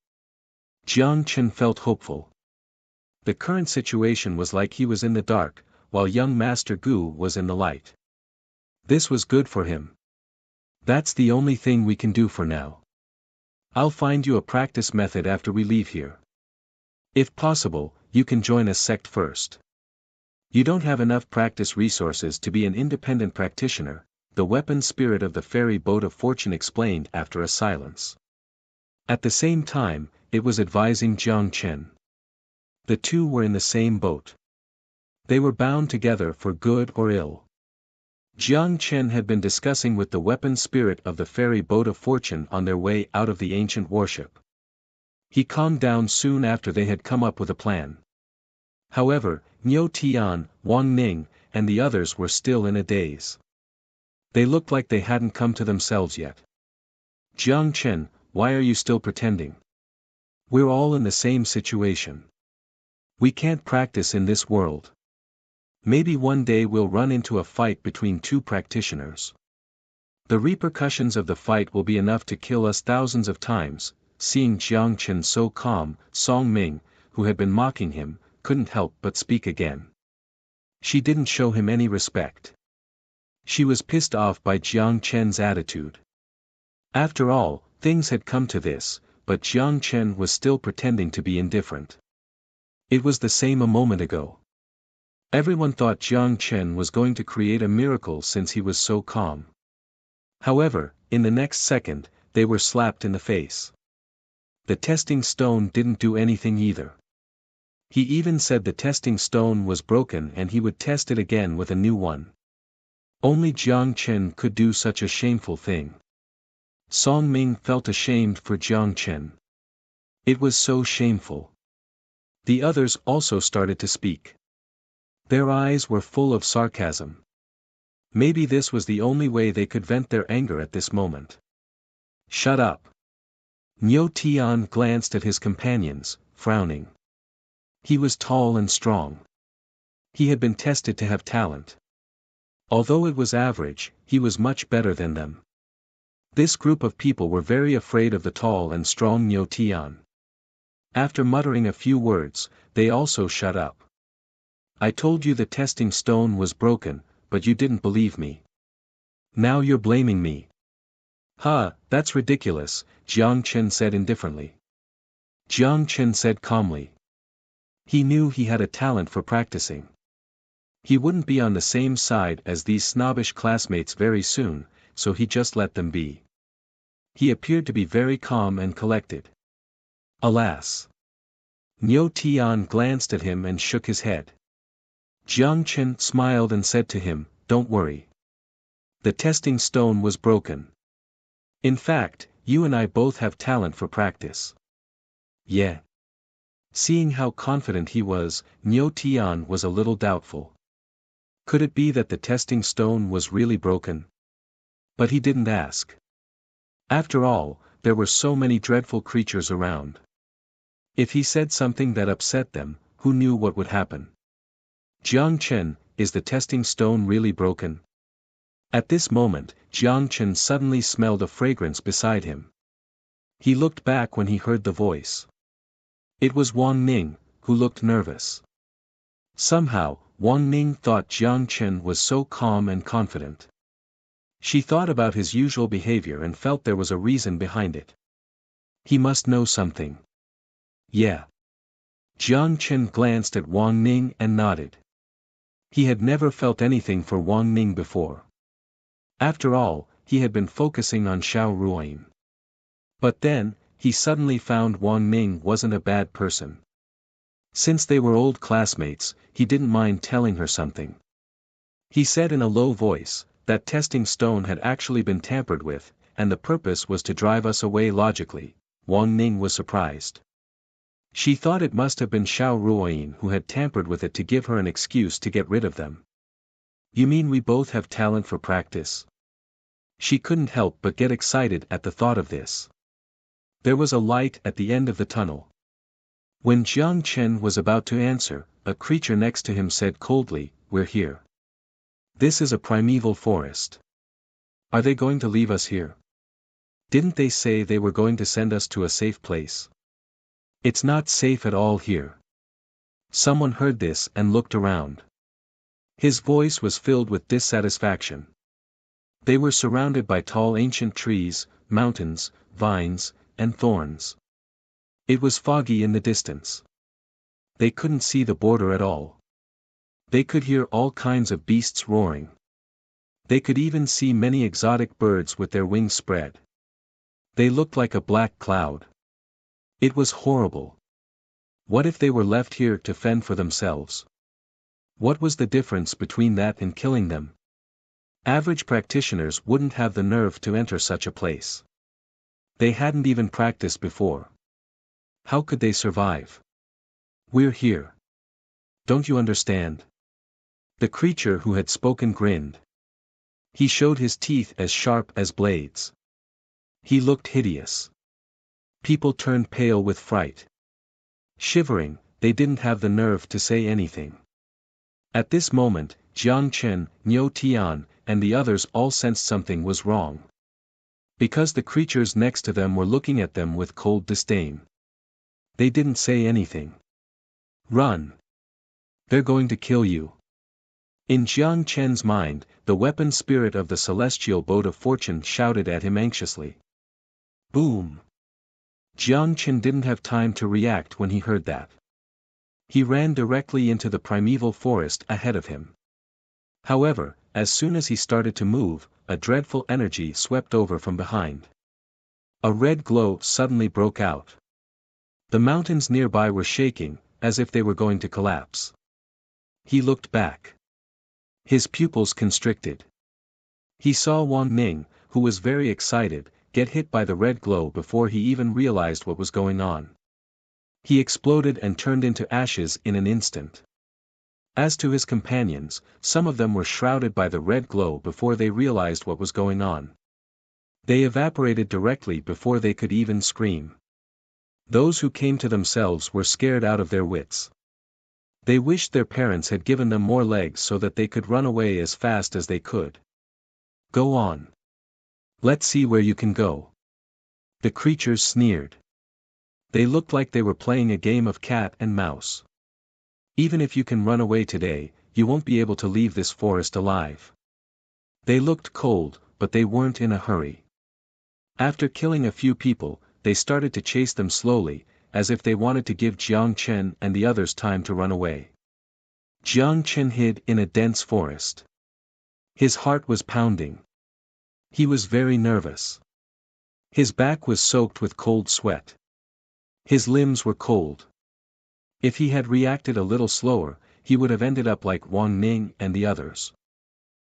Jiang Chen felt hopeful. The current situation was like he was in the dark, while young Master Gu was in the light. This was good for him. That's the only thing we can do for now. I'll find you a practice method after we leave here. If possible, you can join a sect first. You don't have enough practice resources to be an independent practitioner, the weapon spirit of the fairy boat of fortune explained after a silence. At the same time, it was advising Jiang Chen. The two were in the same boat. They were bound together for good or ill. Jiang Chen had been discussing with the weapon spirit of the fairy boat of fortune on their way out of the ancient warship. He calmed down soon after they had come up with a plan. However, Niu Tian, Wang Ning, and the others were still in a daze. They looked like they hadn't come to themselves yet. Jiang Chen, why are you still pretending? We're all in the same situation. We can't practice in this world. Maybe one day we'll run into a fight between two practitioners. The repercussions of the fight will be enough to kill us thousands of times. Seeing Jiang Chen so calm, Song Ming, who had been mocking him, couldn't help but speak again. She didn't show him any respect. She was pissed off by Jiang Chen's attitude. After all, things had come to this, but Jiang Chen was still pretending to be indifferent. It was the same a moment ago. Everyone thought Jiang Chen was going to create a miracle since he was so calm. However, in the next second, they were slapped in the face. The testing stone didn't do anything either. He even said the testing stone was broken and he would test it again with a new one. Only Jiang Chen could do such a shameful thing. Song Ming felt ashamed for Jiang Chen. It was so shameful. The others also started to speak. Their eyes were full of sarcasm. Maybe this was the only way they could vent their anger at this moment. Shut up. Niu Tian glanced at his companions, frowning. He was tall and strong. He had been tested to have talent. Although it was average, he was much better than them. This group of people were very afraid of the tall and strong Niu Tian. After muttering a few words, they also shut up. I told you the testing stone was broken, but you didn't believe me. Now you're blaming me. Ha, that's ridiculous, Jiang Chen said indifferently. Jiang Chen said calmly. He knew he had a talent for practicing. He wouldn't be on the same side as these snobbish classmates very soon, so he just let them be. He appeared to be very calm and collected. Alas! Niu Tian glanced at him and shook his head. Jiang Chen smiled and said to him, "Don't worry. The testing stone was broken. In fact, you and I both have talent for practice." Yeah. Seeing how confident he was, Niu Tian was a little doubtful. Could it be that the testing stone was really broken? But he didn't ask. After all, there were so many dreadful creatures around. If he said something that upset them, who knew what would happen? Jiang Chen, is the testing stone really broken? At this moment, Jiang Chen suddenly smelled a fragrance beside him. He looked back when he heard the voice. It was Wang Ning, who looked nervous. Somehow, Wang Ning thought Jiang Chen was so calm and confident. She thought about his usual behavior and felt there was a reason behind it. He must know something. Yeah. Jiang Chen glanced at Wang Ning and nodded. He had never felt anything for Wang Ning before. After all, he had been focusing on Xiao Ruoyin. But then, he suddenly found Wang Ning wasn't a bad person. Since they were old classmates, he didn't mind telling her something. He said in a low voice, that testing stone had actually been tampered with, and the purpose was to drive us away logically. Wang Ning was surprised. She thought it must have been Xiao Ruoyin who had tampered with it to give her an excuse to get rid of them. You mean we both have talent for practice? She couldn't help but get excited at the thought of this. There was a light at the end of the tunnel. When Jiang Chen was about to answer, a creature next to him said coldly, "We're here. This is a primeval forest. Are they going to leave us here? Didn't they say they were going to send us to a safe place? It's not safe at all here." Someone heard this and looked around. His voice was filled with dissatisfaction. They were surrounded by tall ancient trees, mountains, vines, and thorns. It was foggy in the distance. They couldn't see the border at all. They could hear all kinds of beasts roaring. They could even see many exotic birds with their wings spread. They looked like a black cloud. It was horrible. What if they were left here to fend for themselves? What was the difference between that and killing them? Average practitioners wouldn't have the nerve to enter such a place. They hadn't even practiced before. How could they survive? "We're here. Don't you understand?" The creature who had spoken grinned. He showed his teeth as sharp as blades. He looked hideous. People turned pale with fright. Shivering, they didn't have the nerve to say anything. At this moment, Jiang Chen, Niu Tian, and the others all sensed something was wrong. Because the creatures next to them were looking at them with cold disdain. They didn't say anything. "Run. They're going to kill you." In Jiang Chen's mind, the weapon spirit of the celestial boat of fortune shouted at him anxiously. Boom! Jiang Chen didn't have time to react when he heard that. He ran directly into the primeval forest ahead of him. However, as soon as he started to move, a dreadful energy swept over from behind. A red glow suddenly broke out. The mountains nearby were shaking, as if they were going to collapse. He looked back. His pupils constricted. He saw Wang Ning, who was very excited, get hit by the red glow before he even realized what was going on. He exploded and turned into ashes in an instant. As to his companions, some of them were shrouded by the red glow before they realized what was going on. They evaporated directly before they could even scream. Those who came to themselves were scared out of their wits. They wished their parents had given them more legs so that they could run away as fast as they could. Go on. Let's see where you can go. The creatures sneered. They looked like they were playing a game of cat and mouse. Even if you can run away today, you won't be able to leave this forest alive. They looked cold, but they weren't in a hurry. After killing a few people, they started to chase them slowly, as if they wanted to give Jiang Chen and the others time to run away. Jiang Chen hid in a dense forest. His heart was pounding. He was very nervous. His back was soaked with cold sweat. His limbs were cold. If he had reacted a little slower, he would have ended up like Wang Ning and the others.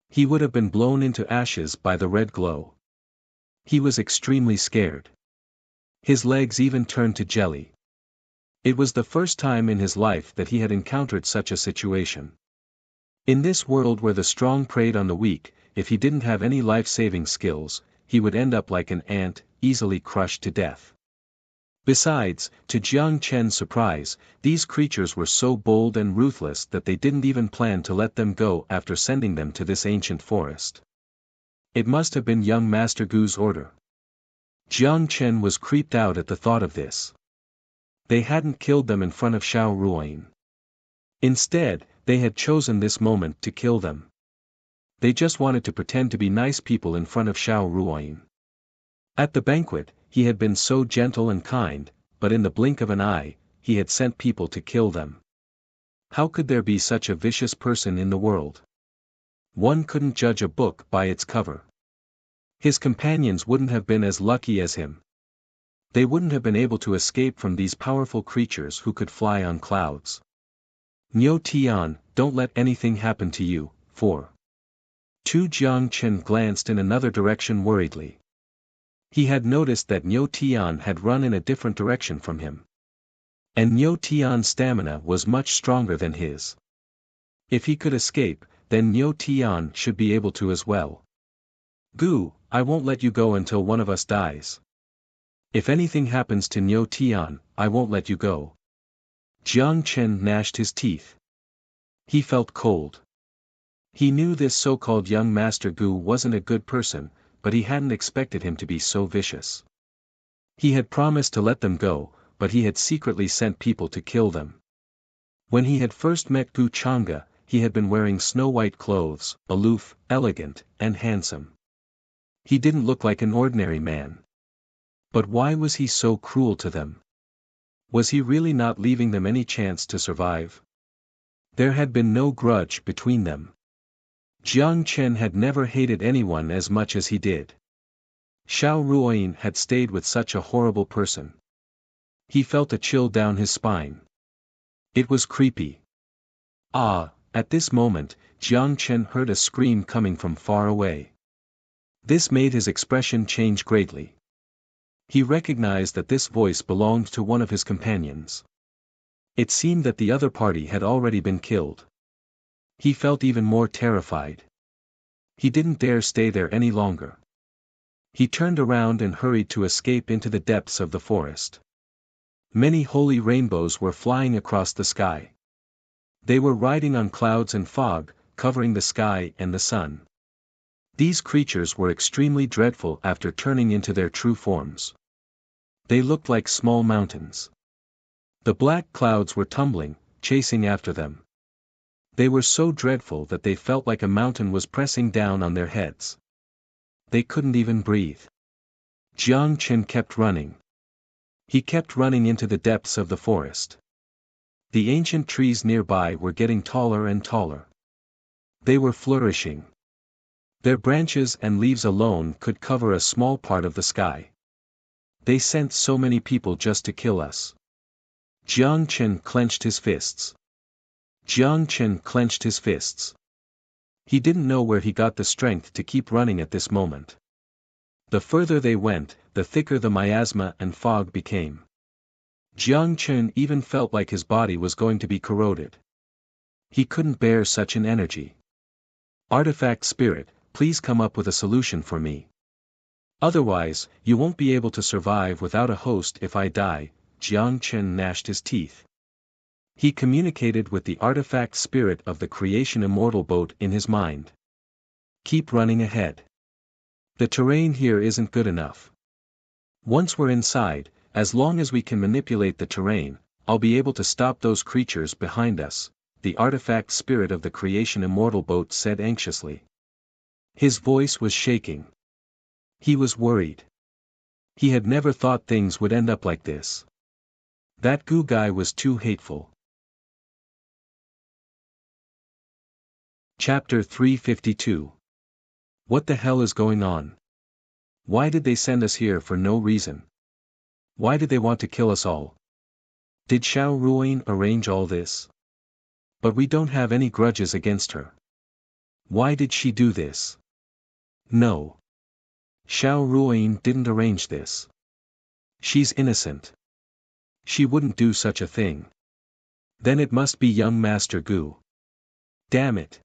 He would have been blown into ashes by the red glow. He was extremely scared. His legs even turned to jelly. It was the first time in his life that he had encountered such a situation. In this world where the strong preyed on the weak, if he didn't have any life-saving skills, he would end up like an ant, easily crushed to death. Besides, to Jiang Chen's surprise, these creatures were so bold and ruthless that they didn't even plan to let them go after sending them to this ancient forest. It must have been young Master Gu's order. Jiang Chen was creeped out at the thought of this. They hadn't killed them in front of Xiao Ruoyin. Instead, they had chosen this moment to kill them. They just wanted to pretend to be nice people in front of Xiao Ruoyin. At the banquet, he had been so gentle and kind, but in the blink of an eye, he had sent people to kill them. How could there be such a vicious person in the world? One couldn't judge a book by its cover. His companions wouldn't have been as lucky as him. They wouldn't have been able to escape from these powerful creatures who could fly on clouds. Niu Tian, don't let anything happen to you. 4. Jiang Chen glanced in another direction worriedly. He had noticed that Niu Tian had run in a different direction from him. And Niu Tian's stamina was much stronger than his. If he could escape, then Niu Tian should be able to as well. Gu, I won't let you go until one of us dies. If anything happens to Niu Tian, I won't let you go. Jiang Chen gnashed his teeth. He felt cold. He knew this so-called young Master Gu wasn't a good person, but he hadn't expected him to be so vicious. He had promised to let them go, but he had secretly sent people to kill them. When he had first met Gu Chang'e, he had been wearing snow-white clothes, aloof, elegant, and handsome. He didn't look like an ordinary man. But why was he so cruel to them? Was he really not leaving them any chance to survive? There had been no grudge between them. Jiang Chen had never hated anyone as much as he did. Xiao Ruoyin had stayed with such a horrible person. He felt a chill down his spine. It was creepy. At this moment, Jiang Chen heard a scream coming from far away. This made his expression change greatly. He recognized that this voice belonged to one of his companions. It seemed that the other party had already been killed. He felt even more terrified. He didn't dare stay there any longer. He turned around and hurried to escape into the depths of the forest. Many holy rainbows were flying across the sky. They were riding on clouds and fog, covering the sky and the sun. These creatures were extremely dreadful after turning into their true forms. They looked like small mountains. The black clouds were tumbling, chasing after them. They were so dreadful that they felt like a mountain was pressing down on their heads. They couldn't even breathe. Jiang Chen kept running. He kept running into the depths of the forest. The ancient trees nearby were getting taller and taller. They were flourishing. Their branches and leaves alone could cover a small part of the sky. They sent so many people just to kill us. Jiang Chen clenched his fists. Jiang Chen clenched his fists. He didn't know where he got the strength to keep running at this moment. The further they went, the thicker the miasma and fog became. Jiang Chen even felt like his body was going to be corroded. He couldn't bear such an energy. Artifact Spirit, please come up with a solution for me. Otherwise, you won't be able to survive without a host if I die. Jiang Chen gnashed his teeth. He communicated with the artifact spirit of the creation immortal boat in his mind. Keep running ahead. The terrain here isn't good enough. Once we're inside, as long as we can manipulate the terrain, I'll be able to stop those creatures behind us, the artifact spirit of the creation immortal boat said anxiously. His voice was shaking. He was worried. He had never thought things would end up like this. That goo guy was too hateful. Chapter 352. What the hell is going on? Why did they send us here for no reason? Why did they want to kill us all? Did Xiao Ruoyin arrange all this? But we don't have any grudges against her. Why did she do this? No. Xiao Ruoyin didn't arrange this. She's innocent. She wouldn't do such a thing. Then it must be young Master Gu. Damn it.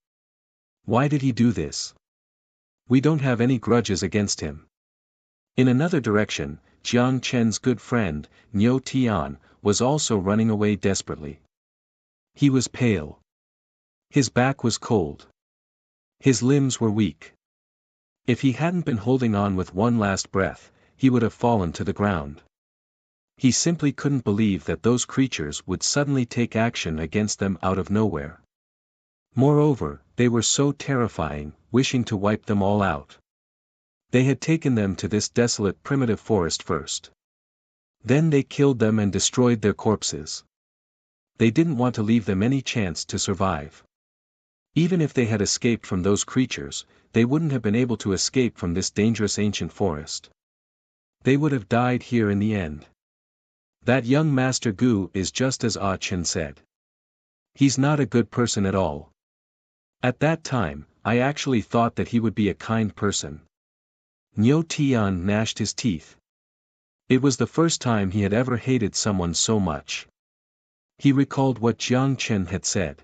Why did he do this? We don't have any grudges against him. In another direction, Jiang Chen's good friend, Niu Tian, was also running away desperately. He was pale. His back was cold. His limbs were weak. If he hadn't been holding on with one last breath, he would have fallen to the ground. He simply couldn't believe that those creatures would suddenly take action against them out of nowhere. Moreover, they were so terrifying, wishing to wipe them all out. They had taken them to this desolate primitive forest first. Then they killed them and destroyed their corpses. They didn't want to leave them any chance to survive. Even if they had escaped from those creatures, they wouldn't have been able to escape from this dangerous ancient forest. They would have died here in the end. That young Master Gu is just as Ah Chen said. He's not a good person at all. At that time, I actually thought that he would be a kind person. Niu Tian gnashed his teeth. It was the first time he had ever hated someone so much. He recalled what Jiang Chen had said.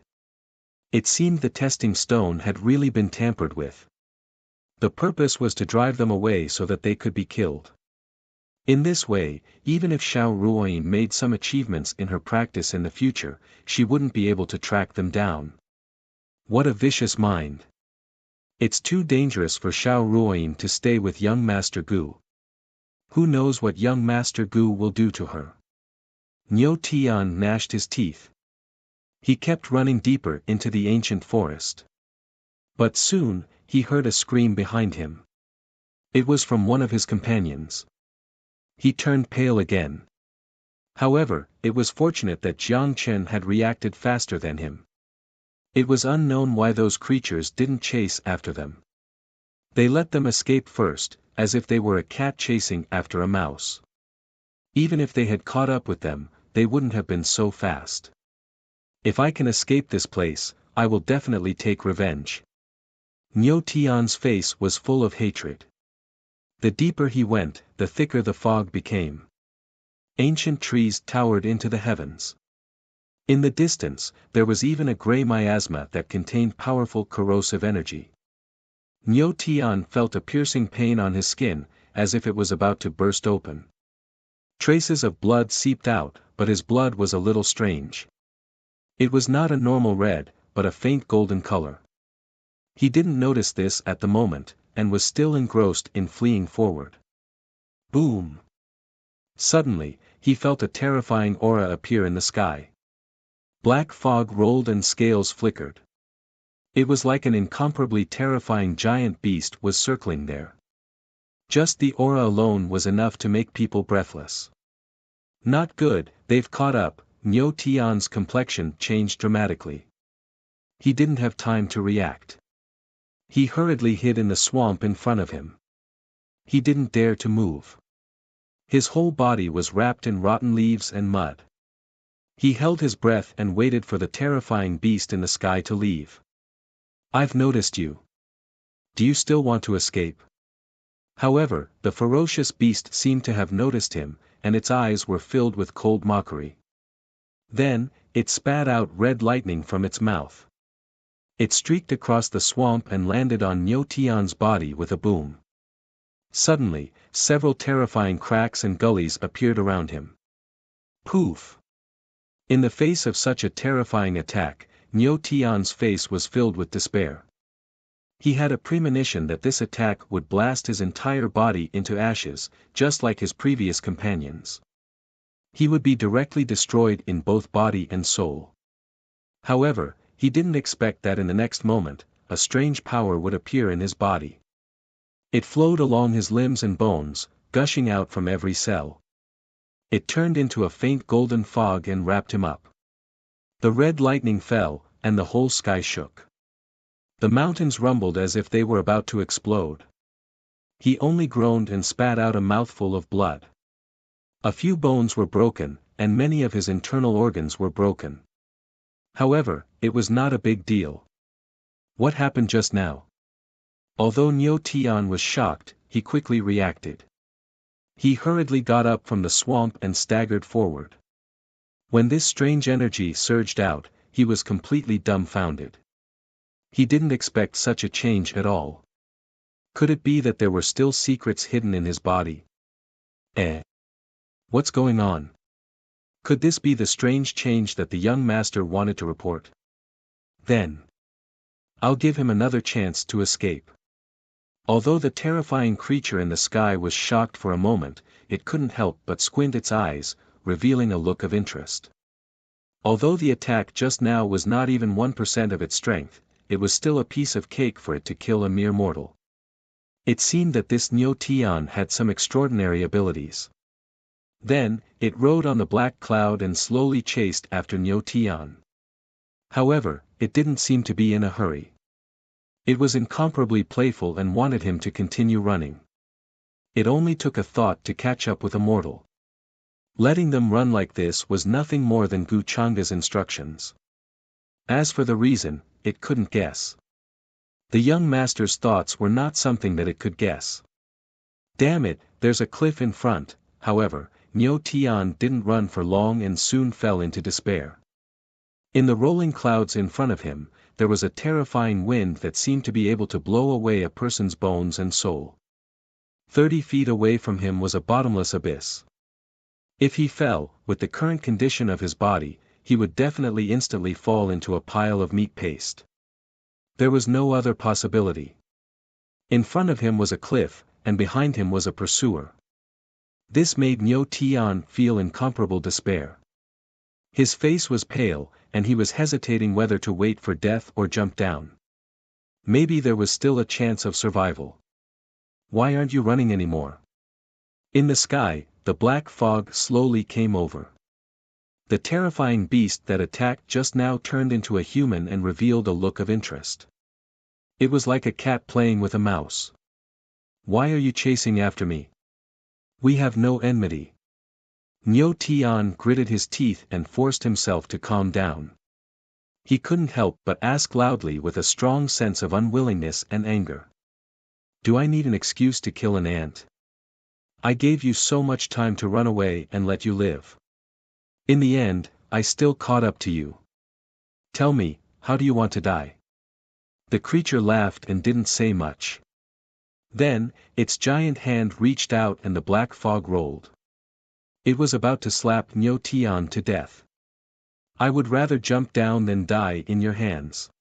It seemed the testing stone had really been tampered with. The purpose was to drive them away so that they could be killed. In this way, even if Xiao Ruoyin made some achievements in her practice in the future, she wouldn't be able to track them down. What a vicious mind. It's too dangerous for Xiao Ruoyin to stay with young Master Gu. Who knows what young Master Gu will do to her? Niu Tian gnashed his teeth. He kept running deeper into the ancient forest. But soon, he heard a scream behind him. It was from one of his companions. He turned pale again. However, it was fortunate that Jiang Chen had reacted faster than him. It was unknown why those creatures didn't chase after them. They let them escape first, as if they were a cat chasing after a mouse. Even if they had caught up with them, they wouldn't have been so fast. If I can escape this place, I will definitely take revenge. Niu Tian's face was full of hatred. The deeper he went, the thicker the fog became. Ancient trees towered into the heavens. In the distance, there was even a gray miasma that contained powerful corrosive energy. Niu Tian felt a piercing pain on his skin, as if it was about to burst open. Traces of blood seeped out, but his blood was a little strange. It was not a normal red, but a faint golden color. He didn't notice this at the moment, and was still engrossed in fleeing forward. Boom! Suddenly, he felt a terrifying aura appear in the sky. Black fog rolled and scales flickered. It was like an incomparably terrifying giant beast was circling there. Just the aura alone was enough to make people breathless. Not good, they've caught up. Niu Tian's complexion changed dramatically. He didn't have time to react. He hurriedly hid in the swamp in front of him. He didn't dare to move. His whole body was wrapped in rotten leaves and mud. He held his breath and waited for the terrifying beast in the sky to leave. I've noticed you. Do you still want to escape? However, the ferocious beast seemed to have noticed him, and its eyes were filled with cold mockery. Then, it spat out red lightning from its mouth. It streaked across the swamp and landed on Niu Tian's body with a boom. Suddenly, several terrifying cracks and gullies appeared around him. Poof! In the face of such a terrifying attack, Niu Tian's face was filled with despair. He had a premonition that this attack would blast his entire body into ashes, just like his previous companions. He would be directly destroyed in both body and soul. However, he didn't expect that in the next moment, a strange power would appear in his body. It flowed along his limbs and bones, gushing out from every cell. It turned into a faint golden fog and wrapped him up. The red lightning fell, and the whole sky shook. The mountains rumbled as if they were about to explode. He only groaned and spat out a mouthful of blood. A few bones were broken, and many of his internal organs were broken. However, it was not a big deal. What happened just now? Although Niu Tian was shocked, he quickly reacted. He hurriedly got up from the swamp and staggered forward. When this strange energy surged out, he was completely dumbfounded. He didn't expect such a change at all. Could it be that there were still secrets hidden in his body? What's going on? Could this be the strange change that the young master wanted to report? Then, I'll give him another chance to escape. Although the terrifying creature in the sky was shocked for a moment, it couldn't help but squint its eyes, revealing a look of interest. Although the attack just now was not even 1% of its strength, it was still a piece of cake for it to kill a mere mortal. It seemed that this Niu Tian had some extraordinary abilities. Then, it rode on the black cloud and slowly chased after Niu Tian. However, it didn't seem to be in a hurry. It was incomparably playful and wanted him to continue running. It only took a thought to catch up with a mortal. Letting them run like this was nothing more than Gu Changa's instructions. As for the reason, it couldn't guess. The young master's thoughts were not something that it could guess. Damn it, there's a cliff in front. However, Niu Tian didn't run for long and soon fell into despair. In the rolling clouds in front of him, there was a terrifying wind that seemed to be able to blow away a person's bones and soul. 30 feet away from him was a bottomless abyss. If he fell, with the current condition of his body, he would definitely instantly fall into a pile of meat paste. There was no other possibility. In front of him was a cliff, and behind him was a pursuer. This made Niu Tian feel incomparable despair. His face was pale, and he was hesitating whether to wait for death or jump down. Maybe there was still a chance of survival. Why aren't you running anymore? In the sky, the black fog slowly came over. The terrifying beast that attacked just now turned into a human and revealed a look of interest. It was like a cat playing with a mouse. Why are you chasing after me? We have no enmity. Niu Tian gritted his teeth and forced himself to calm down. He couldn't help but ask loudly with a strong sense of unwillingness and anger. Do I need an excuse to kill an ant? I gave you so much time to run away and let you live. In the end, I still caught up to you. Tell me, how do you want to die? The creature laughed and didn't say much. Then, its giant hand reached out and the black fog rolled. It was about to slap Niu Tian to death. I would rather jump down than die in your hands.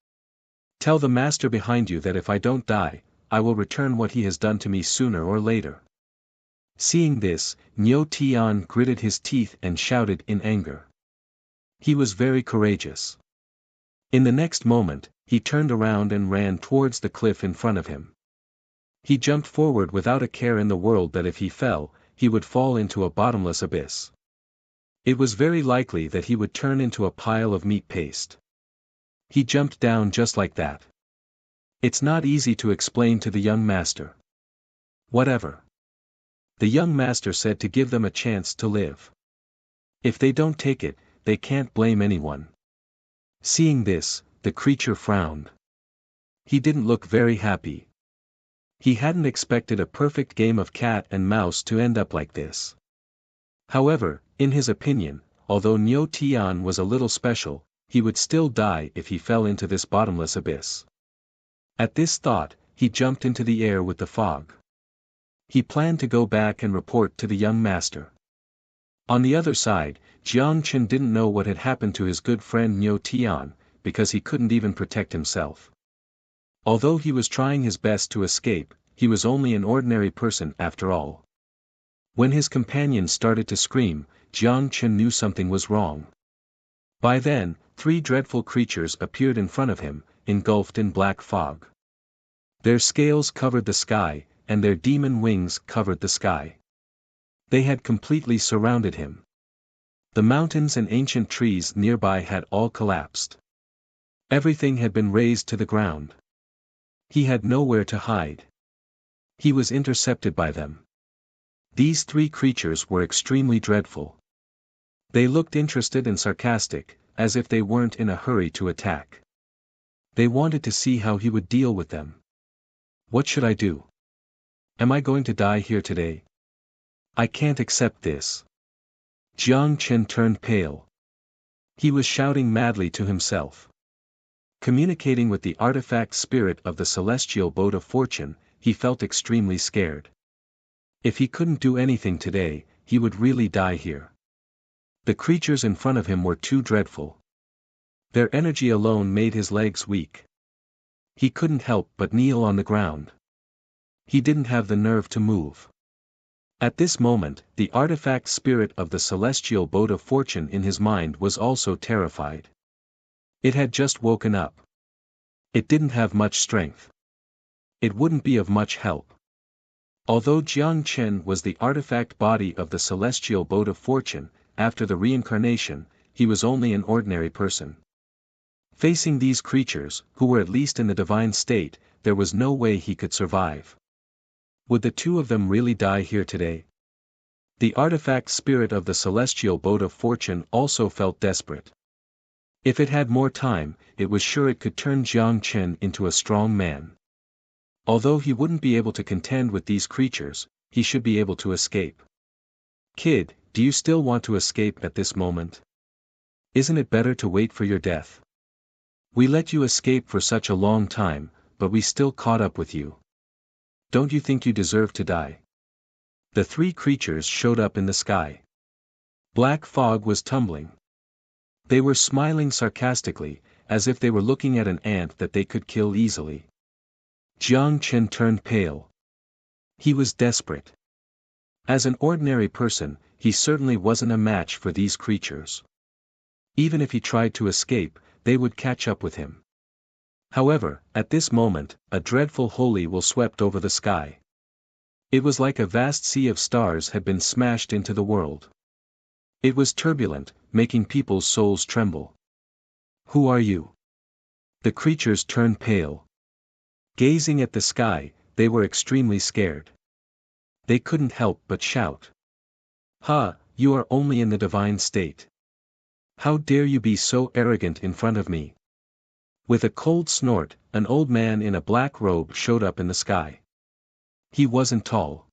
Tell the master behind you that if I don't die, I will return what he has done to me sooner or later. Seeing this, Niu Tian gritted his teeth and shouted in anger. He was very courageous. In the next moment, he turned around and ran towards the cliff in front of him. He jumped forward without a care in the world that if he fell, he would fall into a bottomless abyss. It was very likely that he would turn into a pile of meat paste. He jumped down just like that. It's not easy to explain to the young master. Whatever. The young master said to give them a chance to live. If they don't take it, they can't blame anyone. Seeing this, the creature frowned. He didn't look very happy. He hadn't expected a perfect game of cat and mouse to end up like this. However, in his opinion, although Niu Tian was a little special, he would still die if he fell into this bottomless abyss. At this thought, he jumped into the air with the fog. He planned to go back and report to the young master. On the other side, Jiang Chen didn't know what had happened to his good friend Niu Tian, because he couldn't even protect himself. Although he was trying his best to escape, he was only an ordinary person after all. When his companions started to scream, Jiang Chen knew something was wrong. By then, 3 dreadful creatures appeared in front of him, engulfed in black fog. Their scales covered the sky, and their demon wings covered the sky. They had completely surrounded him. The mountains and ancient trees nearby had all collapsed. Everything had been razed to the ground. He had nowhere to hide. He was intercepted by them. These 3 creatures were extremely dreadful. They looked interested and sarcastic, as if they weren't in a hurry to attack. They wanted to see how he would deal with them. What should I do? Am I going to die here today? I can't accept this. Jiang Chen turned pale. He was shouting madly to himself. Communicating with the artifact spirit of the celestial boat of fortune, he felt extremely scared. If he couldn't do anything today, he would really die here. The creatures in front of him were too dreadful. Their energy alone made his legs weak. He couldn't help but kneel on the ground. He didn't have the nerve to move. At this moment, the artifact spirit of the celestial boat of fortune in his mind was also terrified. It had just woken up. It didn't have much strength. It wouldn't be of much help. Although Jiang Chen was the artifact body of the celestial boat of fortune, after the reincarnation, he was only an ordinary person. Facing these creatures, who were at least in the divine state, there was no way he could survive. Would the 2 of them really die here today? The artifact spirit of the celestial boat of fortune also felt desperate. If it had more time, it was sure it could turn Jiang Chen into a strong man. Although he wouldn't be able to contend with these creatures, he should be able to escape. Kid, do you still want to escape at this moment? Isn't it better to wait for your death? We let you escape for such a long time, but we still caught up with you. Don't you think you deserve to die? The 3 creatures showed up in the sky. Black fog was tumbling. They were smiling sarcastically, as if they were looking at an ant that they could kill easily. Jiang Chen turned pale. He was desperate. As an ordinary person, he certainly wasn't a match for these creatures. Even if he tried to escape, they would catch up with him. However, at this moment, a dreadful holy will swept over the sky. It was like a vast sea of stars had been smashed into the world. It was turbulent, making people's souls tremble. Who are you? The creatures turned pale. Gazing at the sky, they were extremely scared. They couldn't help but shout. Ha, you are only in the divine state. How dare you be so arrogant in front of me? With a cold snort, an old man in a black robe showed up in the sky. He wasn't tall.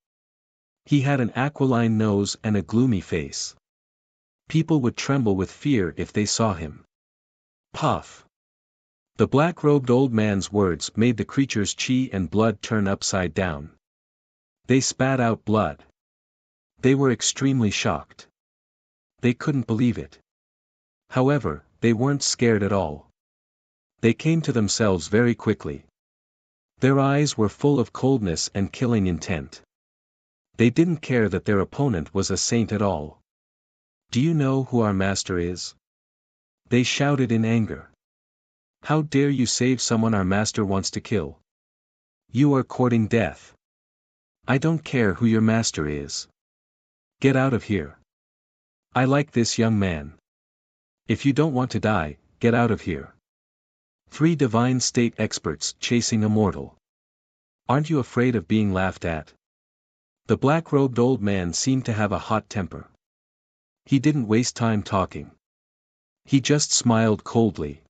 He had an aquiline nose and a gloomy face. People would tremble with fear if they saw him. Puff! The black-robed old man's words made the creature's chi and blood turn upside down. They spat out blood. They were extremely shocked. They couldn't believe it. However, they weren't scared at all. They came to themselves very quickly. Their eyes were full of coldness and killing intent. They didn't care that their opponent was a saint at all. Do you know who our master is? They shouted in anger. How dare you save someone our master wants to kill? You are courting death. I don't care who your master is. Get out of here. I like this young man. If you don't want to die, get out of here. 3 divine state experts chasing a mortal. Aren't you afraid of being laughed at? The black-robed old man seemed to have a hot temper. He didn't waste time talking. He just smiled coldly.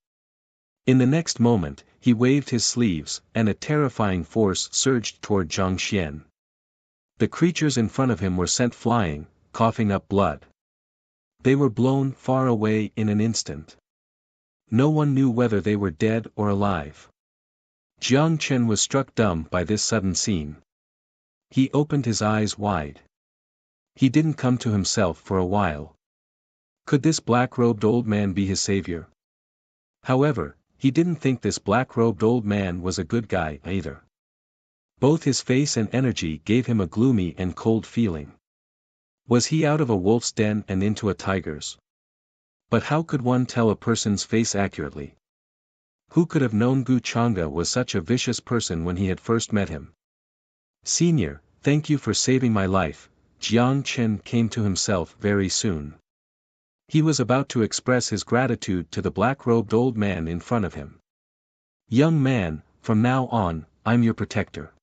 In the next moment, he waved his sleeves, and a terrifying force surged toward Zhang Xian. The creatures in front of him were sent flying, coughing up blood. They were blown far away in an instant. No one knew whether they were dead or alive. Jiang Chen was struck dumb by this sudden scene. He opened his eyes wide. He didn't come to himself for a while. Could this black-robed old man be his savior? However, he didn't think this black-robed old man was a good guy either. Both his face and energy gave him a gloomy and cold feeling. Was he out of a wolf's den and into a tiger's? But how could one tell a person's face accurately? Who could have known Gu Chang'e was such a vicious person when he had first met him? "Senior, thank you for saving my life," Jiang Chen came to himself very soon. He was about to express his gratitude to the black-robed old man in front of him. "Young man, from now on, I'm your protector.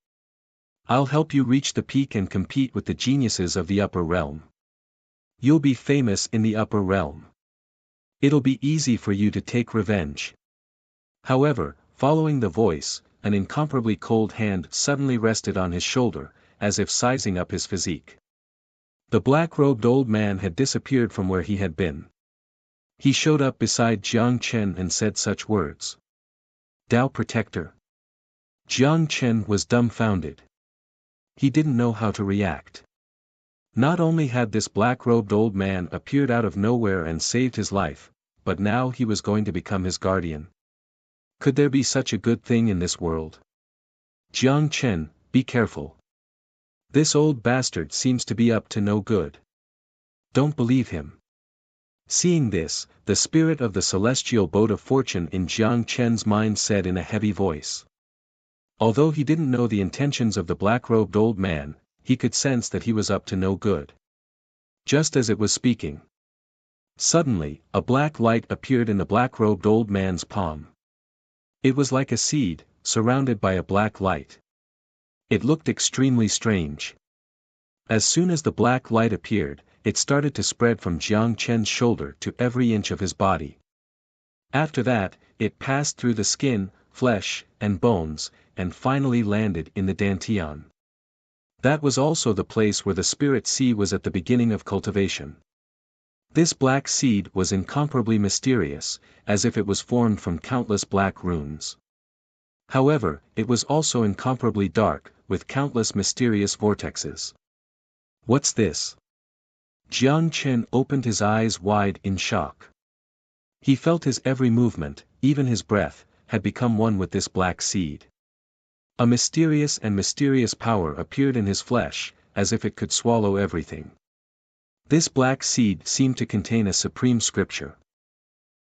I'll help you reach the peak and compete with the geniuses of the upper realm. You'll be famous in the upper realm. It'll be easy for you to take revenge." However, following the voice, an incomparably cold hand suddenly rested on his shoulder, as if sizing up his physique. The black-robed old man had disappeared from where he had been. He showed up beside Jiang Chen and said such words. "Tao Protector." Jiang Chen was dumbfounded. He didn't know how to react. Not only had this black-robed old man appeared out of nowhere and saved his life, but now he was going to become his guardian. Could there be such a good thing in this world? "Jiang Chen, be careful. This old bastard seems to be up to no good. Don't believe him." Seeing this, the spirit of the celestial boat of fortune in Jiang Chen's mind said in a heavy voice. Although he didn't know the intentions of the black-robed old man, he could sense that he was up to no good. Just as it was speaking, suddenly, a black light appeared in the black-robed old man's palm. It was like a seed, surrounded by a black light. It looked extremely strange. As soon as the black light appeared, it started to spread from Jiang Chen's shoulder to every inch of his body. After that, it passed through the skin, flesh, and bones, and finally landed in the dantian. That was also the place where the spirit sea was at the beginning of cultivation. This black seed was incomparably mysterious, as if it was formed from countless black runes. However, it was also incomparably dark, with countless mysterious vortexes. "What's this?" Jiang Chen opened his eyes wide in shock. He felt his every movement, even his breath, had become one with this black seed. A mysterious power appeared in his flesh, as if it could swallow everything. This black seed seemed to contain a supreme scripture.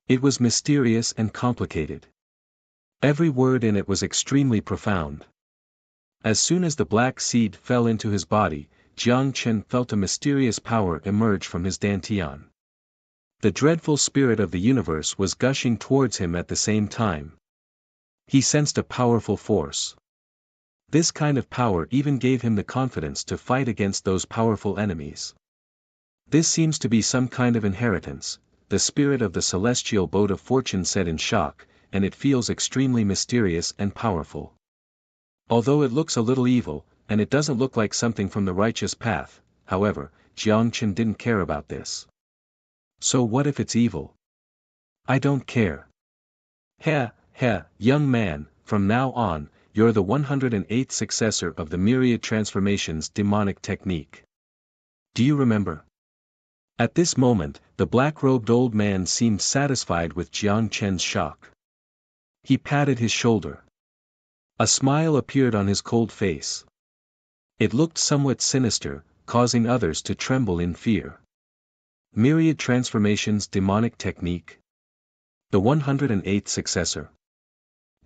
It was mysterious and complicated. Every word in it was extremely profound. As soon as the black seed fell into his body, Jiang Chen felt a mysterious power emerge from his dantian. The dreadful spirit of the universe was gushing towards him at the same time. He sensed a powerful force. This kind of power even gave him the confidence to fight against those powerful enemies. "This seems to be some kind of inheritance," the spirit of the celestial boat of fortune said in shock, "and it feels extremely mysterious and powerful. Although it looks a little evil, and it doesn't look like something from the righteous path," however, Jiang Chen didn't care about this. "So what if it's evil? I don't care. Young man, from now on, you're the 108th successor of the myriad transformations demonic technique. Do you remember?" At this moment, the black-robed old man seemed satisfied with Jiang Chen's shock. He patted his shoulder. A smile appeared on his cold face. It looked somewhat sinister, causing others to tremble in fear. Myriad transformations demonic technique? The 108th successor.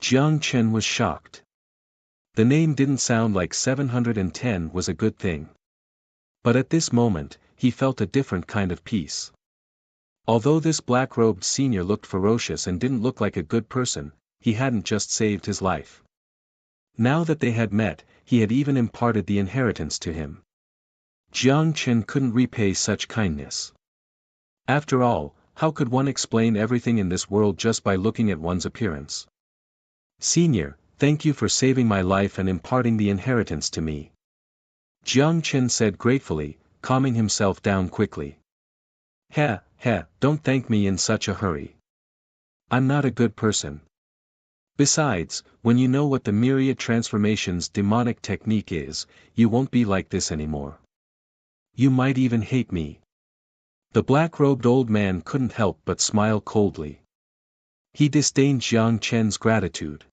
Jiang Chen was shocked. The name didn't sound like 710 was a good thing. But at this moment, he felt a different kind of peace. Although this black-robed senior looked ferocious and didn't look like a good person, he hadn't just saved his life. Now that they had met, he had even imparted the inheritance to him. Jiang Chen couldn't repay such kindness. After all, how could one explain everything in this world just by looking at one's appearance? "Senior, thank you for saving my life and imparting the inheritance to me," Jiang Chen said gratefully, calming himself down quickly. Don't thank me in such a hurry. I'm not a good person. Besides, when you know what the myriad transformations demonic technique is, you won't be like this anymore. You might even hate me." The black-robed old man couldn't help but smile coldly. He disdained Jiang Chen's gratitude.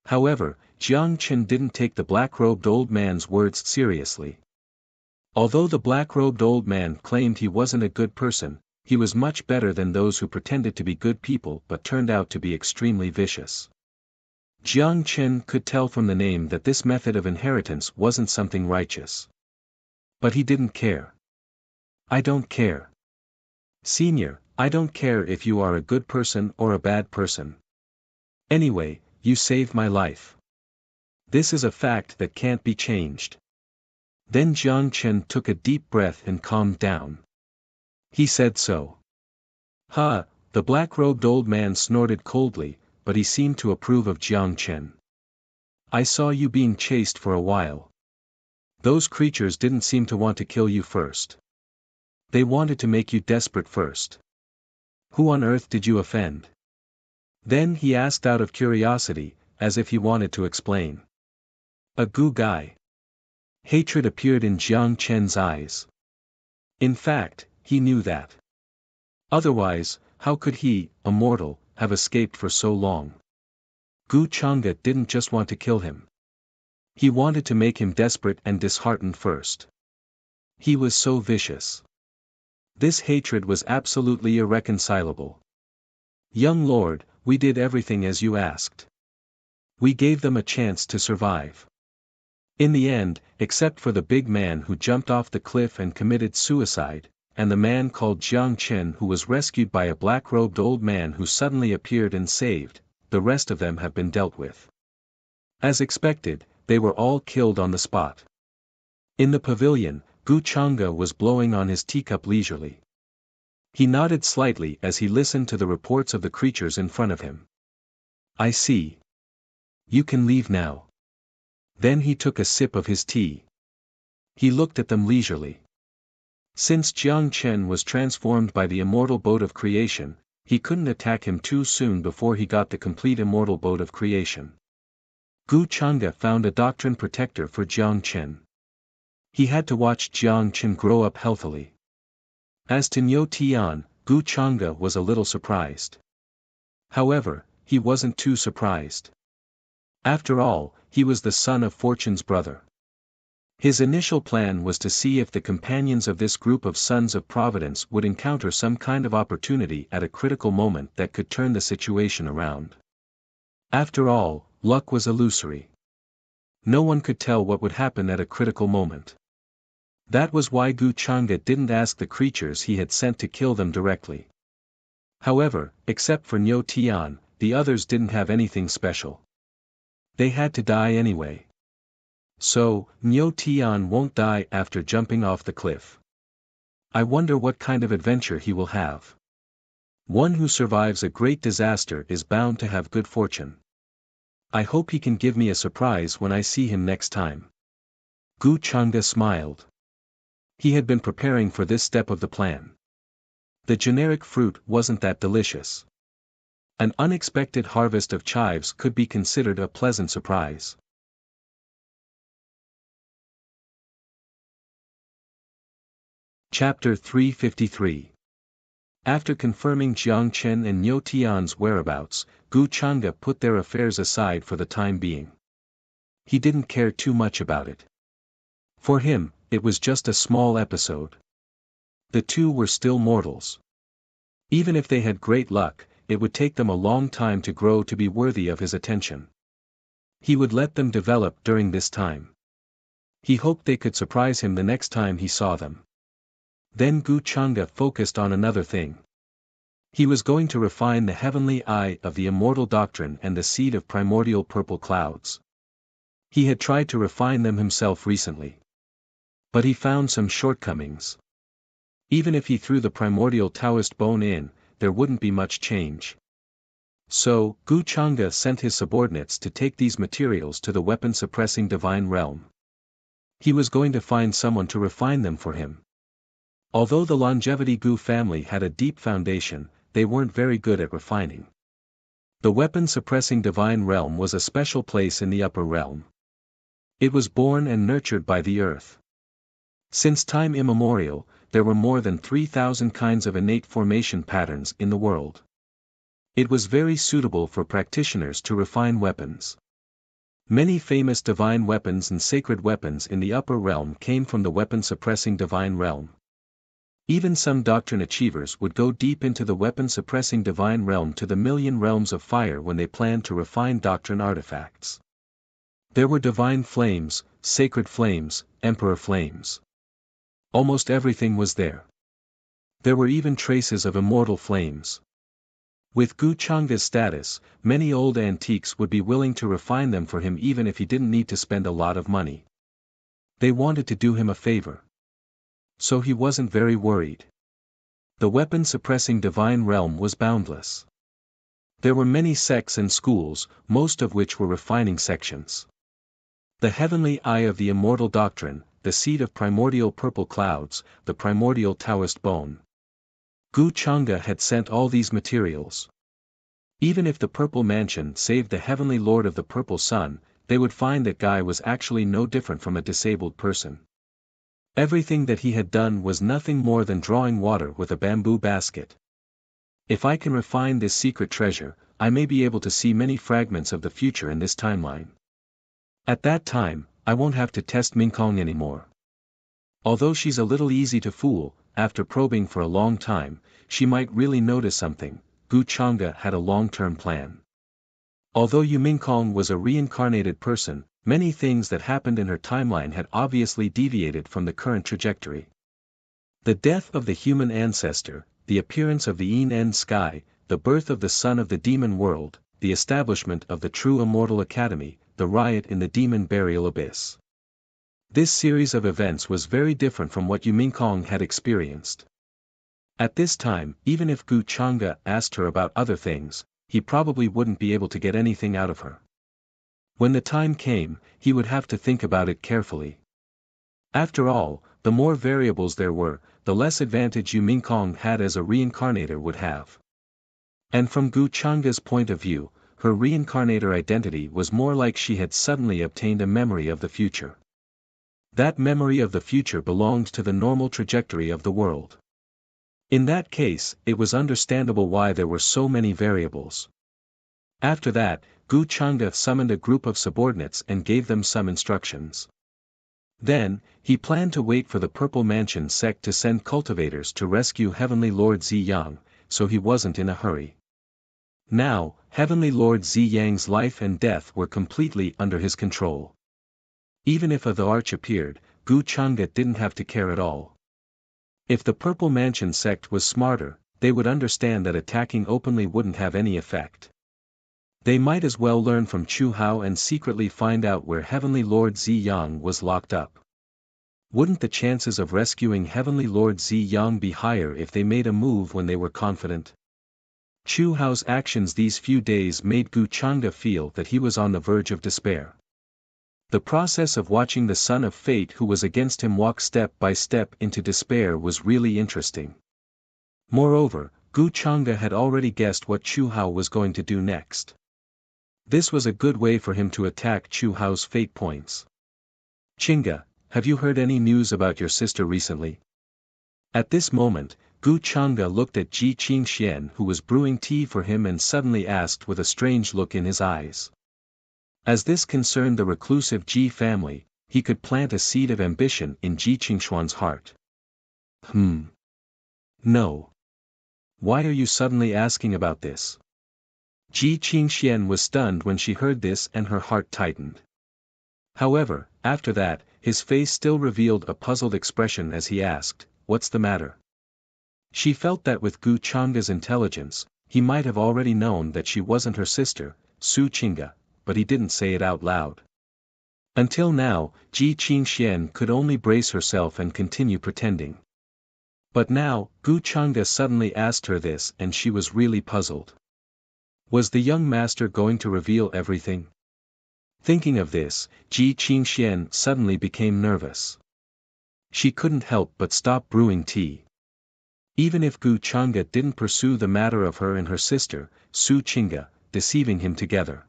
However, Jiang Chen didn't take the black-robed old man's words seriously. Although the black-robed old man claimed he wasn't a good person, he was much better than those who pretended to be good people but turned out to be extremely vicious. Jiang Chen could tell from the name that this method of inheritance wasn't something righteous. But he didn't care. I don't care. Senior, I don't care if you are a good person or a bad person. Anyway, you saved my life. This is a fact that can't be changed. Then Jiang Chen took a deep breath and calmed down. He said so. Ha, the black-robed old man snorted coldly, but he seemed to approve of Jiang Chen. I saw you being chased for a while. Those creatures didn't seem to want to kill you first. They wanted to make you desperate first. Who on earth did you offend? Then he asked out of curiosity, as if he wanted to explain. A Gu guy. Hatred appeared in Jiang Chen's eyes. In fact, he knew that. Otherwise, how could he, a mortal, have escaped for so long? Gu Chang'e didn't just want to kill him. He wanted to make him desperate and disheartened first. He was so vicious. This hatred was absolutely irreconcilable. Young lord, we did everything as you asked. We gave them a chance to survive. In the end, except for the big man who jumped off the cliff and committed suicide, and the man called Jiang Chen who was rescued by a black-robed old man who suddenly appeared and saved, the rest of them have been dealt with. As expected, they were all killed on the spot. In the pavilion, Gu Chang'e was blowing on his teacup leisurely. He nodded slightly as he listened to the reports of the creatures in front of him. I see. You can leave now. Then he took a sip of his tea. He looked at them leisurely. Since Jiang Chen was transformed by the immortal boat of creation, he couldn't attack him too soon before he got the complete immortal boat of creation. Gu Chang'e found a doctrine protector for Jiang Chen. He had to watch Jiang Chen grow up healthily. As to Niu Tian, Gu Chang'e was a little surprised. However, he wasn't too surprised. After all, he was the son of Fortune's brother. His initial plan was to see if the companions of this group of Sons of Providence would encounter some kind of opportunity at a critical moment that could turn the situation around. After all, luck was illusory. No one could tell what would happen at a critical moment. That was why Gu Chang'e didn't ask the creatures he had sent to kill them directly. However, except for Niu Tian, the others didn't have anything special. They had to die anyway. So, Niu Tian won't die after jumping off the cliff. I wonder what kind of adventure he will have. One who survives a great disaster is bound to have good fortune. I hope he can give me a surprise when I see him next time. Gu Chang'e smiled. He had been preparing for this step of the plan. The generic fruit wasn't that delicious. An unexpected harvest of chives could be considered a pleasant surprise. Chapter 353. After confirming Jiang Chen and Niu Tian's whereabouts, Gu Chang'e put their affairs aside for the time being. He didn't care too much about it. For him, it was just a small episode. The two were still mortals. Even if they had great luck, it would take them a long time to grow to be worthy of his attention. He would let them develop during this time. He hoped they could surprise him the next time he saw them. Then Gu Chang'e focused on another thing. He was going to refine the heavenly eye of the immortal doctrine and the seed of primordial purple clouds. He had tried to refine them himself recently. But he found some shortcomings. Even if he threw the primordial Taoist bone in, there wouldn't be much change. So, Gu Chang'e sent his subordinates to take these materials to the weapon-suppressing divine realm. He was going to find someone to refine them for him. Although the Longevity Gu family had a deep foundation, they weren't very good at refining. The weapon-suppressing divine realm was a special place in the upper realm. It was born and nurtured by the earth. Since time immemorial, there were more than 3,000 kinds of innate formation patterns in the world. It was very suitable for practitioners to refine weapons. Many famous divine weapons and sacred weapons in the upper realm came from the weapon-suppressing divine realm. Even some doctrine achievers would go deep into the weapon-suppressing divine realm to the million realms of fire when they planned to refine doctrine artifacts. There were divine flames, sacred flames, emperor flames. Almost everything was there. There were even traces of immortal flames. With Gu Changa's status, many old antiques would be willing to refine them for him even if he didn't need to spend a lot of money. They wanted to do him a favor. So he wasn't very worried. The weapon-suppressing divine realm was boundless. There were many sects and schools, most of which were refining sections. The heavenly eye of the immortal doctrine, the seed of primordial purple clouds, the primordial Taoist bone. Gu Changa had sent all these materials. Even if the Purple Mansion saved the Heavenly Lord of the Purple Sun, they would find that Guy was actually no different from a disabled person. Everything that he had done was nothing more than drawing water with a bamboo basket. If I can refine this secret treasure, I may be able to see many fragments of the future in this timeline. At that time, I won't have to test Mingkong anymore. Although she's a little easy to fool, after probing for a long time, she might really notice something. Gu Changa had a long-term plan. Although Yu Mingkong was a reincarnated person, many things that happened in her timeline had obviously deviated from the current trajectory. The death of the human ancestor, the appearance of the Yin sky, the birth of the son of the demon world, the establishment of the true immortal academy, the riot in the demon burial abyss. This series of events was very different from what Yu Mingkong had experienced. At this time, even if Gu Changa asked her about other things, he probably wouldn't be able to get anything out of her. When the time came, he would have to think about it carefully. After all, the more variables there were, the less advantage Yu Mingkong had as a reincarnator would have. And from Gu Changa's point of view, her reincarnator identity was more like she had suddenly obtained a memory of the future. That memory of the future belonged to the normal trajectory of the world. In that case, it was understandable why there were so many variables. After that, Gu Changa summoned a group of subordinates and gave them some instructions. Then, he planned to wait for the Purple Mansion sect to send cultivators to rescue Heavenly Lord Ziyang, so he wasn't in a hurry. Now, Heavenly Lord Ziyang's life and death were completely under his control. Even if the arch appeared, Gu Changa didn't have to care at all. If the Purple Mansion sect was smarter, they would understand that attacking openly wouldn't have any effect. They might as well learn from Chu Hao and secretly find out where Heavenly Lord Ziyang was locked up. Wouldn't the chances of rescuing Heavenly Lord Ziyang be higher if they made a move when they were confident? Chu Hao's actions these few days made Gu Changa feel that he was on the verge of despair. The process of watching the son of fate who was against him walk step by step into despair was really interesting. Moreover, Gu Changa had already guessed what Chu Hao was going to do next. This was a good way for him to attack Chu Hao's fate points. Chinga, have you heard any news about your sister recently? At this moment, Gu Changa looked at Ji Qingxian who was brewing tea for him and suddenly asked with a strange look in his eyes. As this concerned the reclusive Ji family, he could plant a seed of ambition in Ji Qingshuan's heart. No. Why are you suddenly asking about this? Ji Qingxian was stunned when she heard this and her heart tightened. However, after that, his face still revealed a puzzled expression as he asked, "What's the matter?" She felt that with Gu Changa's intelligence, he might have already known that she wasn't her sister, Su Chinga, but he didn't say it out loud. Until now, Ji Qingxian could only brace herself and continue pretending. But now, Gu Changa suddenly asked her this and she was really puzzled. Was the young master going to reveal everything? Thinking of this, Ji Qingxian suddenly became nervous. She couldn't help but stop brewing tea. Even if Gu Changa didn't pursue the matter of her and her sister, Su Chinga, deceiving him together.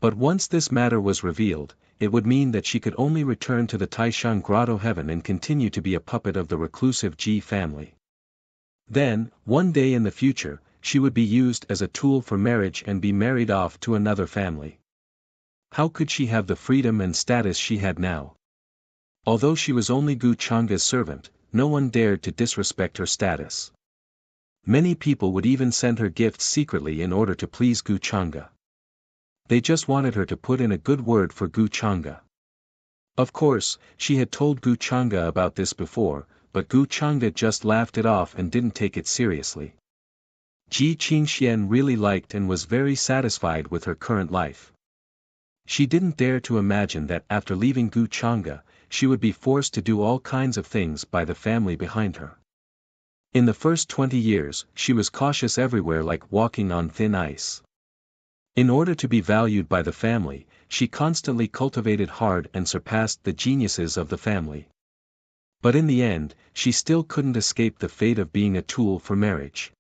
But once this matter was revealed, it would mean that she could only return to the Taishan Grotto heaven and continue to be a puppet of the reclusive Ji family. Then, one day in the future, she would be used as a tool for marriage and be married off to another family. How could she have the freedom and status she had now? Although she was only Gu Changa's servant, no one dared to disrespect her status. Many people would even send her gifts secretly in order to please Gu Changa. They just wanted her to put in a good word for Gu Changa. Of course, she had told Gu Changa about this before, but Gu Changa just laughed it off and didn't take it seriously. Ji Qingxian really liked and was very satisfied with her current life. She didn't dare to imagine that after leaving Gu Changa, she would be forced to do all kinds of things by the family behind her. In the first 20 years, she was cautious everywhere like walking on thin ice. In order to be valued by the family, she constantly cultivated hard and surpassed the geniuses of the family. But in the end, she still couldn't escape the fate of being a tool for marriage.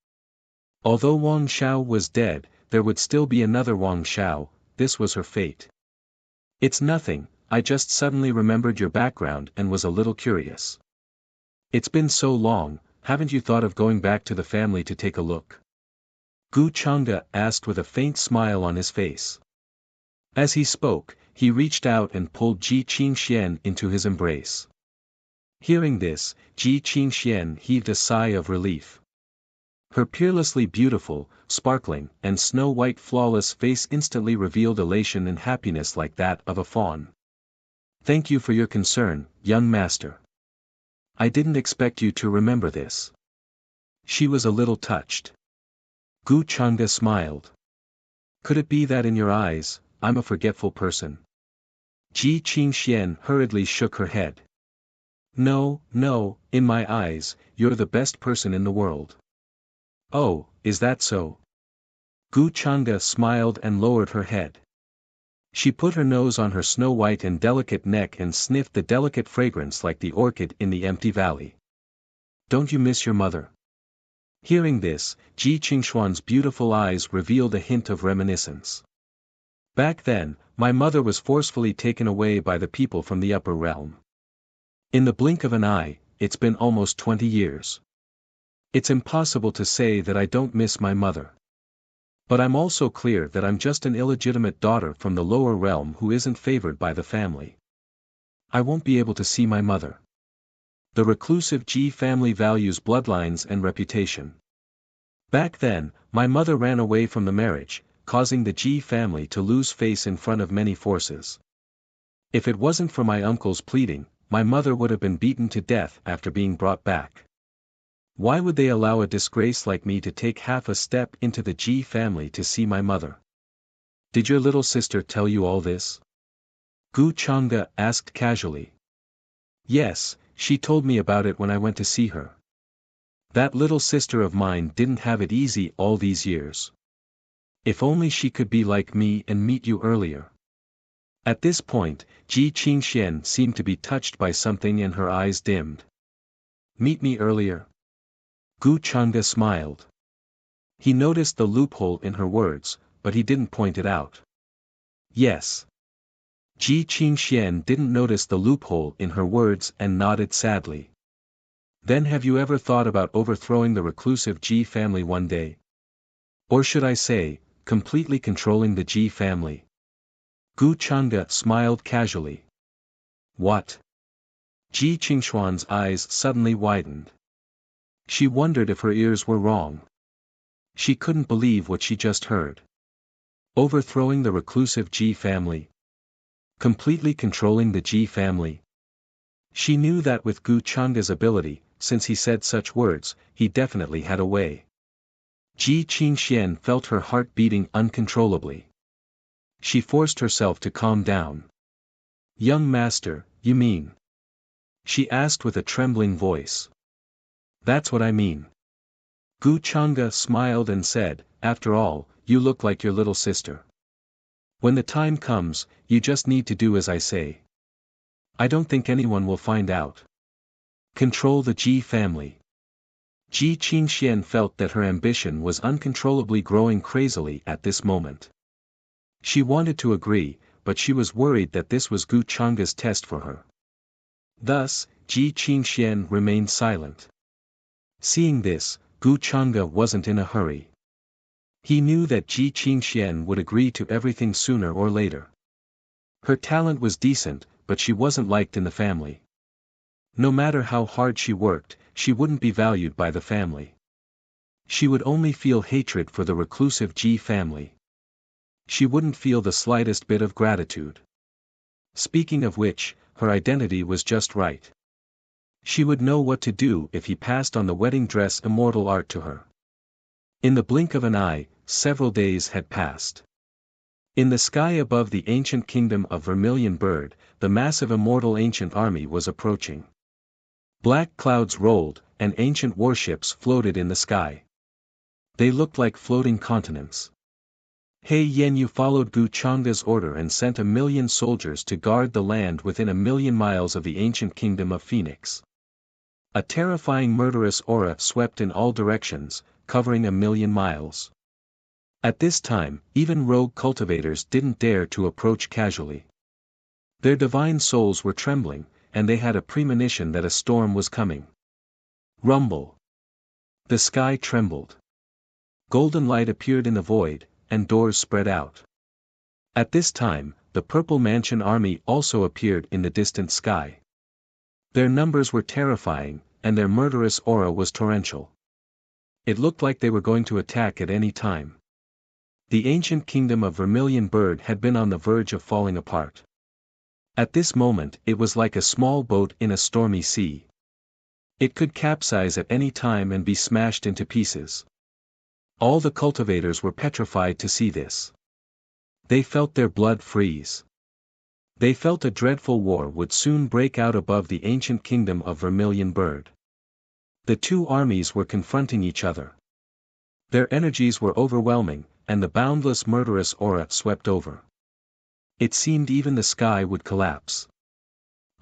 Although Wang Xiao was dead, there would still be another Wang Xiao. This was her fate. It's nothing, I just suddenly remembered your background and was a little curious. It's been so long, haven't you thought of going back to the family to take a look? Gu Changa asked with a faint smile on his face. As he spoke, he reached out and pulled Ji Qingxian into his embrace. Hearing this, Ji Qingxian heaved a sigh of relief. Her peerlessly beautiful, sparkling, and snow-white flawless face instantly revealed elation and happiness like that of a fawn. Thank you for your concern, young master. I didn't expect you to remember this. She was a little touched. Gu Changa smiled. Could it be that in your eyes, I'm a forgetful person? Ji Qingxian hurriedly shook her head. No, no, in my eyes, you're the best person in the world. Oh, is that so? Gu Changa smiled and lowered her head. She put her nose on her snow-white and delicate neck and sniffed the delicate fragrance like the orchid in the empty valley. Don't you miss your mother? Hearing this, Ji Qingxuan's beautiful eyes revealed a hint of reminiscence. Back then, my mother was forcefully taken away by the people from the upper realm. In the blink of an eye, it's been almost 20 years. It's impossible to say that I don't miss my mother. But I'm also clear that I'm just an illegitimate daughter from the lower realm who isn't favored by the family. I won't be able to see my mother. The reclusive Ji family values bloodlines and reputation. Back then, my mother ran away from the marriage, causing the Ji family to lose face in front of many forces. If it wasn't for my uncle's pleading, my mother would have been beaten to death after being brought back. Why would they allow a disgrace like me to take half a step into the Ji family to see my mother? Did your little sister tell you all this? Gu Changa asked casually. Yes, she told me about it when I went to see her. That little sister of mine didn't have it easy all these years. If only she could be like me and meet you earlier. At this point, Ji Qingxian seemed to be touched by something and her eyes dimmed. Meet me earlier? Gu Changa smiled. He noticed the loophole in her words, but he didn't point it out. Yes. Ji Qingxian didn't notice the loophole in her words and nodded sadly. Then have you ever thought about overthrowing the reclusive Ji family one day? Or should I say, completely controlling the Ji family? Gu Changa smiled casually. What? Ji Qingxuan's eyes suddenly widened. She wondered if her ears were wrong. She couldn't believe what she just heard. Overthrowing the reclusive Ji family. Completely controlling the Ji family. She knew that with Gu Changa's ability, since he said such words, he definitely had a way. Ji Qingxian felt her heart beating uncontrollably. She forced herself to calm down. Young master, you mean? She asked with a trembling voice. That's what I mean. Gu Changa smiled and said, after all, you look like your little sister. When the time comes, you just need to do as I say. I don't think anyone will find out. Control the Ji family. Ji Qingxian felt that her ambition was uncontrollably growing crazily at this moment. She wanted to agree, but she was worried that this was Gu Changa's test for her. Thus, Ji Qingxian remained silent. Seeing this, Gu Changa wasn't in a hurry. He knew that Ji Qingxian would agree to everything sooner or later. Her talent was decent, but she wasn't liked in the family. No matter how hard she worked, she wouldn't be valued by the family. She would only feel hatred for the reclusive Ji family. She wouldn't feel the slightest bit of gratitude. Speaking of which, her identity was just right. She would know what to do if he passed on the wedding dress immortal art to her. In the blink of an eye, several days had passed. In the sky above the ancient kingdom of Vermilion Bird, the massive immortal ancient army was approaching. Black clouds rolled, and ancient warships floated in the sky. They looked like floating continents. He Yenyu followed Gu Chang'e's order and sent 1,000,000 soldiers to guard the land within 1,000,000 miles of the ancient kingdom of Phoenix. A terrifying murderous aura swept in all directions, covering 1,000,000 miles. At this time, even rogue cultivators didn't dare to approach casually. Their divine souls were trembling, and they had a premonition that a storm was coming. Rumble. The sky trembled. Golden light appeared in the void, and doors spread out. At this time, the Purple Mansion army also appeared in the distant sky. Their numbers were terrifying, and their murderous aura was torrential. It looked like they were going to attack at any time. The ancient kingdom of Vermilion Bird had been on the verge of falling apart. At this moment it was like a small boat in a stormy sea. It could capsize at any time and be smashed into pieces. All the cultivators were petrified to see this. They felt their blood freeze. They felt a dreadful war would soon break out above the ancient kingdom of Vermilion Bird. The two armies were confronting each other. Their energies were overwhelming, and the boundless murderous aura swept over. It seemed even the sky would collapse.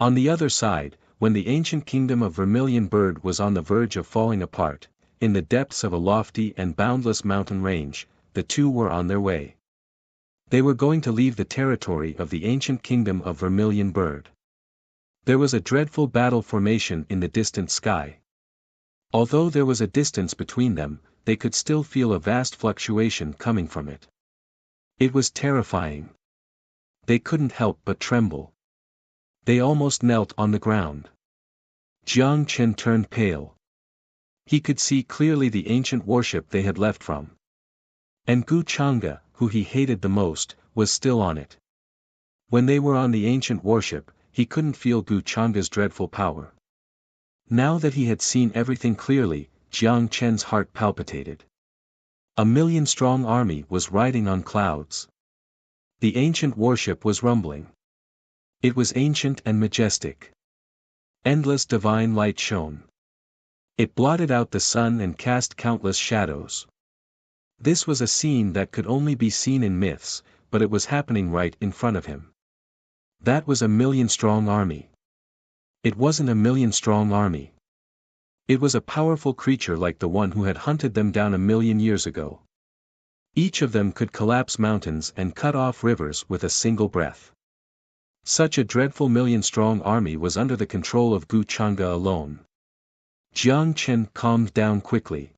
On the other side, when the ancient kingdom of Vermilion Bird was on the verge of falling apart, in the depths of a lofty and boundless mountain range, the two were on their way. They were going to leave the territory of the ancient kingdom of Vermilion Bird. There was a dreadful battle formation in the distant sky. Although there was a distance between them, they could still feel a vast fluctuation coming from it. It was terrifying. They couldn't help but tremble. They almost knelt on the ground. Jiang Chen turned pale. He could see clearly the ancient warship they had left from. And Gu Chang'e, who he hated the most, was still on it. When they were on the ancient warship, he couldn't feel Gu Chang'e's dreadful power. Now that he had seen everything clearly, Jiang Chen's heart palpitated. 1,000,000-strong army was riding on clouds. The ancient warship was rumbling. It was ancient and majestic. Endless divine light shone. It blotted out the sun and cast countless shadows. This was a scene that could only be seen in myths, but it was happening right in front of him. That was 1,000,000-strong army. It wasn't 1,000,000-strong army. It was a powerful creature like the one who had hunted them down 1,000,000 years ago. Each of them could collapse mountains and cut off rivers with a single breath. Such a dreadful 1,000,000-strong army was under the control of Gu Chang'e alone. Jiang Chen calmed down quickly.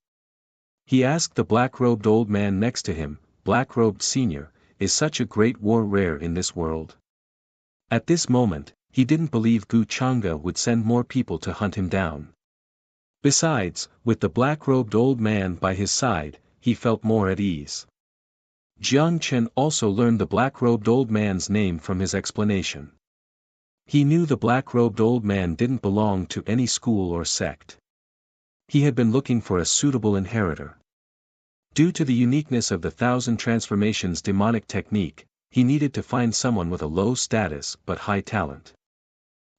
He asked the black-robed old man next to him, "Black-robed Senior, is such a great war rare in this world?" At this moment, he didn't believe Gu Chang'e would send more people to hunt him down. Besides, with the black-robed old man by his side, he felt more at ease. Jiang Chen also learned the black-robed old man's name from his explanation. He knew the black-robed old man didn't belong to any school or sect. He had been looking for a suitable inheritor. Due to the uniqueness of the 1,000 transformations demonic technique, he needed to find someone with a low status but high talent.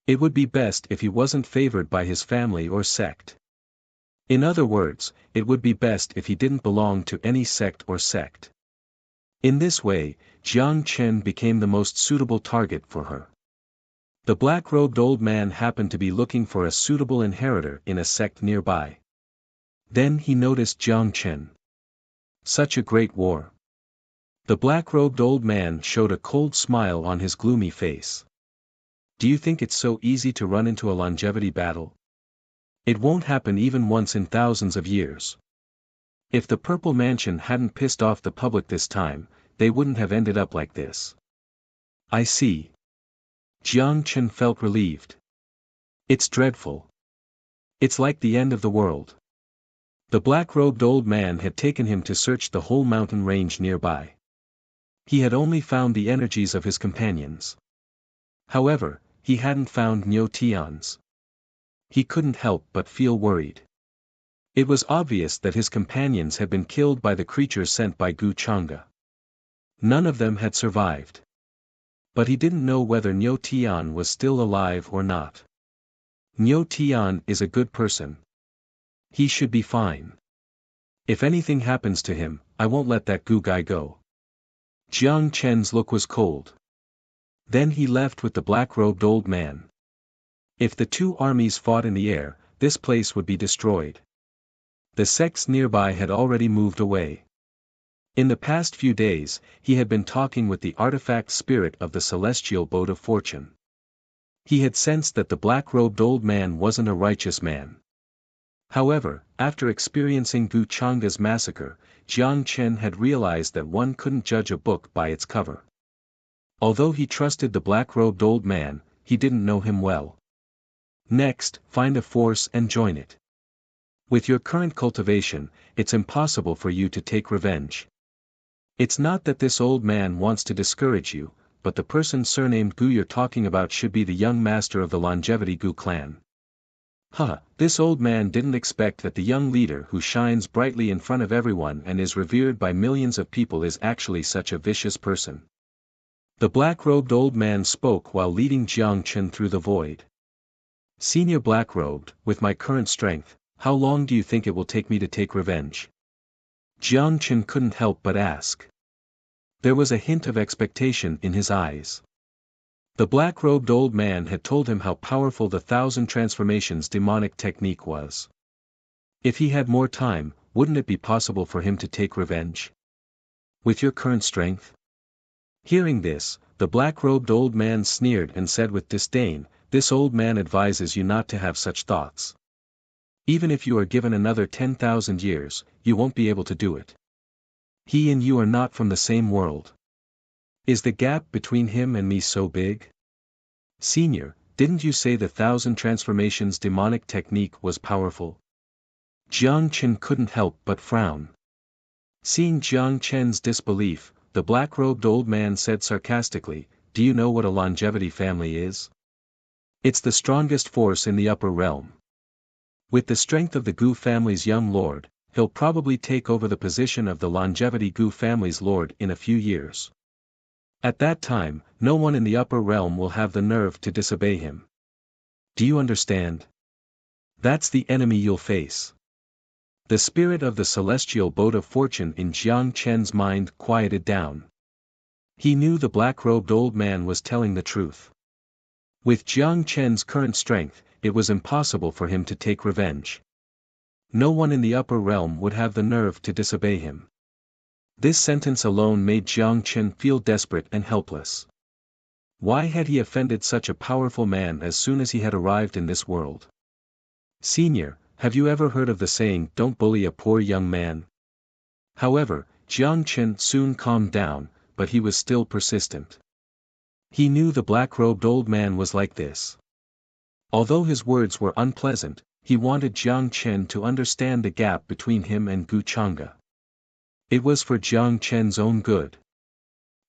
It would be best if he wasn't favored by his family or sect. In other words, it would be best if he didn't belong to any sect or sect. In this way, Jiang Chen became the most suitable target for her. The black-robed old man happened to be looking for a suitable inheritor in a sect nearby. Then he noticed Jiang Chen. Such a great war. The black-robed old man showed a cold smile on his gloomy face. Do you think it's so easy to run into a longevity battle? It won't happen even once in thousands of years. If the Purple Mansion hadn't pissed off the public this time, they wouldn't have ended up like this. I see. Jiang Chen felt relieved. It's dreadful. It's like the end of the world. The black-robed old man had taken him to search the whole mountain range nearby. He had only found the energies of his companions. However, he hadn't found Niu Tian's. He couldn't help but feel worried. It was obvious that his companions had been killed by the creatures sent by Gu Chang'e. None of them had survived. But he didn't know whether Niu Tian was still alive or not. Niu Tian is a good person. He should be fine. If anything happens to him, I won't let that Gu guy go. Jiang Chen's look was cold. Then he left with the black-robed old man. If the two armies fought in the air, this place would be destroyed. The sects nearby had already moved away. In the past few days, he had been talking with the artifact spirit of the celestial boat of fortune. He had sensed that the black-robed old man wasn't a righteous man. However, after experiencing Gu Chang'e's massacre, Jiang Chen had realized that one couldn't judge a book by its cover. Although he trusted the black-robed old man, he didn't know him well. Next, find a force and join it. With your current cultivation, it's impossible for you to take revenge. It's not that this old man wants to discourage you, but the person surnamed Gu you're talking about should be the young master of the Longevity Gu clan. This old man didn't expect that the young leader who shines brightly in front of everyone and is revered by millions of people is actually such a vicious person. The black-robed old man spoke while leading Jiang Chen through the void. Senior black-robed, with my current strength, how long do you think it will take me to take revenge? Jiang Chen couldn't help but ask. There was a hint of expectation in his eyes. The black-robed old man had told him how powerful the 1,000 transformations demonic technique was. If he had more time, wouldn't it be possible for him to take revenge? With your current strength? Hearing this, the black-robed old man sneered and said with disdain, this old man advises you not to have such thoughts. Even if you are given another 10,000 years, you won't be able to do it. He and you are not from the same world. Is the gap between him and me so big? Senior, didn't you say the 1,000 transformations demonic technique was powerful? Jiang Chen couldn't help but frown. Seeing Jiang Chen's disbelief, the black-robed old man said sarcastically, do you know what a longevity family is? It's the strongest force in the upper realm. With the strength of the Gu family's young lord, he'll probably take over the position of the longevity Gu family's lord in a few years. At that time, no one in the upper realm will have the nerve to disobey him. Do you understand? That's the enemy you'll face. The spirit of the celestial boat of fortune in Jiang Chen's mind quieted down. He knew the black-robed old man was telling the truth. With Jiang Chen's current strength, it was impossible for him to take revenge. No one in the upper realm would have the nerve to disobey him. This sentence alone made Jiang Chen feel desperate and helpless. Why had he offended such a powerful man as soon as he had arrived in this world? Senior, have you ever heard of the saying, don't bully a poor young man? However, Jiang Chen soon calmed down, but he was still persistent. He knew the black-robed old man was like this. Although his words were unpleasant, he wanted Jiang Chen to understand the gap between him and Gu Chang'e. It was for Jiang Chen's own good.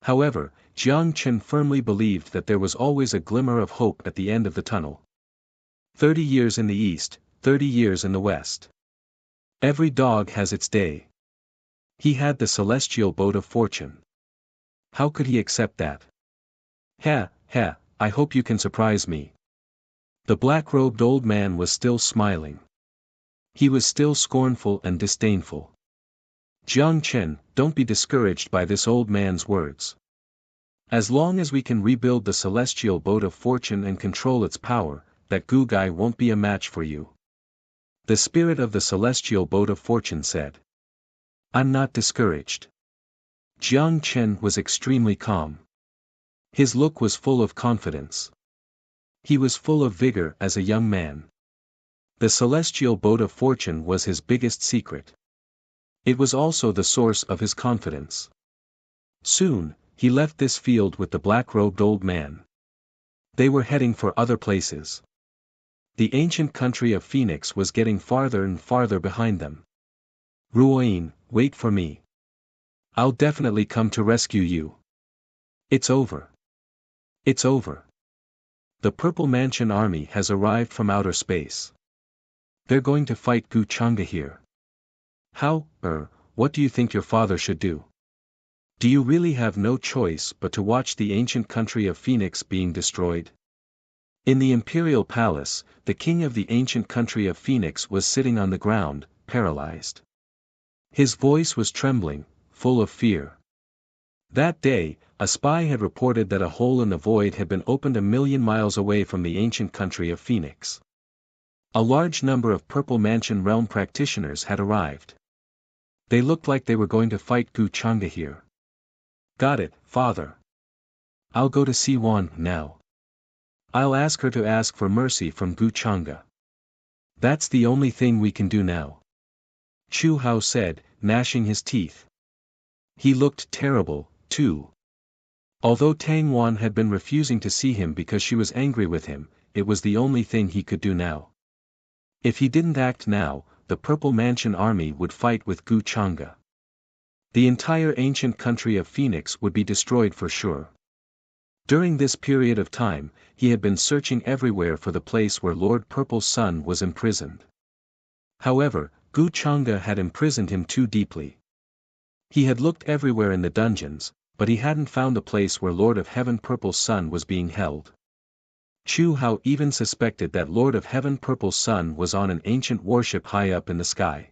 However, Jiang Chen firmly believed that there was always a glimmer of hope at the end of the tunnel. 30 years in the east, 30 years in the west. Every dog has its day. He had the celestial boat of fortune. How could he accept that? I hope you can surprise me. The black-robed old man was still smiling. He was still scornful and disdainful. Jiang Chen, don't be discouraged by this old man's words. As long as we can rebuild the celestial boat of fortune and control its power, that Gu guy won't be a match for you. The spirit of the celestial boat of fortune said. I'm not discouraged. Jiang Chen was extremely calm. His look was full of confidence. He was full of vigor as a young man. The celestial boat of fortune was his biggest secret. It was also the source of his confidence. Soon, he left this field with the black-robed old man. They were heading for other places. The ancient country of Phoenix was getting farther and farther behind them. Ruoin, wait for me. I'll definitely come to rescue you. It's over. It's over. The Purple Mansion army has arrived from outer space. They're going to fight Wuxia here. How, what do you think your father should do? Do you really have no choice but to watch the ancient country of Phoenix being destroyed? In the imperial palace, the king of the ancient country of Phoenix was sitting on the ground, paralyzed. His voice was trembling, full of fear. That day, a spy had reported that a hole in the void had been opened 1,000,000 miles away from the ancient country of Phoenix. A large number of Purple Mansion realm practitioners had arrived. They looked like they were going to fight Wuxia here. Got it, father. I'll go to C1 now. I'll ask her to ask for mercy from Wuxia. That's the only thing we can do now. Chu Hao said, gnashing his teeth. He looked terrible, too. Although Tang Wan had been refusing to see him because she was angry with him, it was the only thing he could do now. If he didn't act now, the Purple Mansion army would fight with Wuxia. The entire ancient country of Phoenix would be destroyed for sure. During this period of time, he had been searching everywhere for the place where Lord Purple's son was imprisoned. However, Wuxia had imprisoned him too deeply. He had looked everywhere in the dungeons, but he hadn't found the place where Lord of Heaven Purple's son was being held. Chu Hao even suspected that Lord of Heaven Purple's son was on an ancient warship high up in the sky.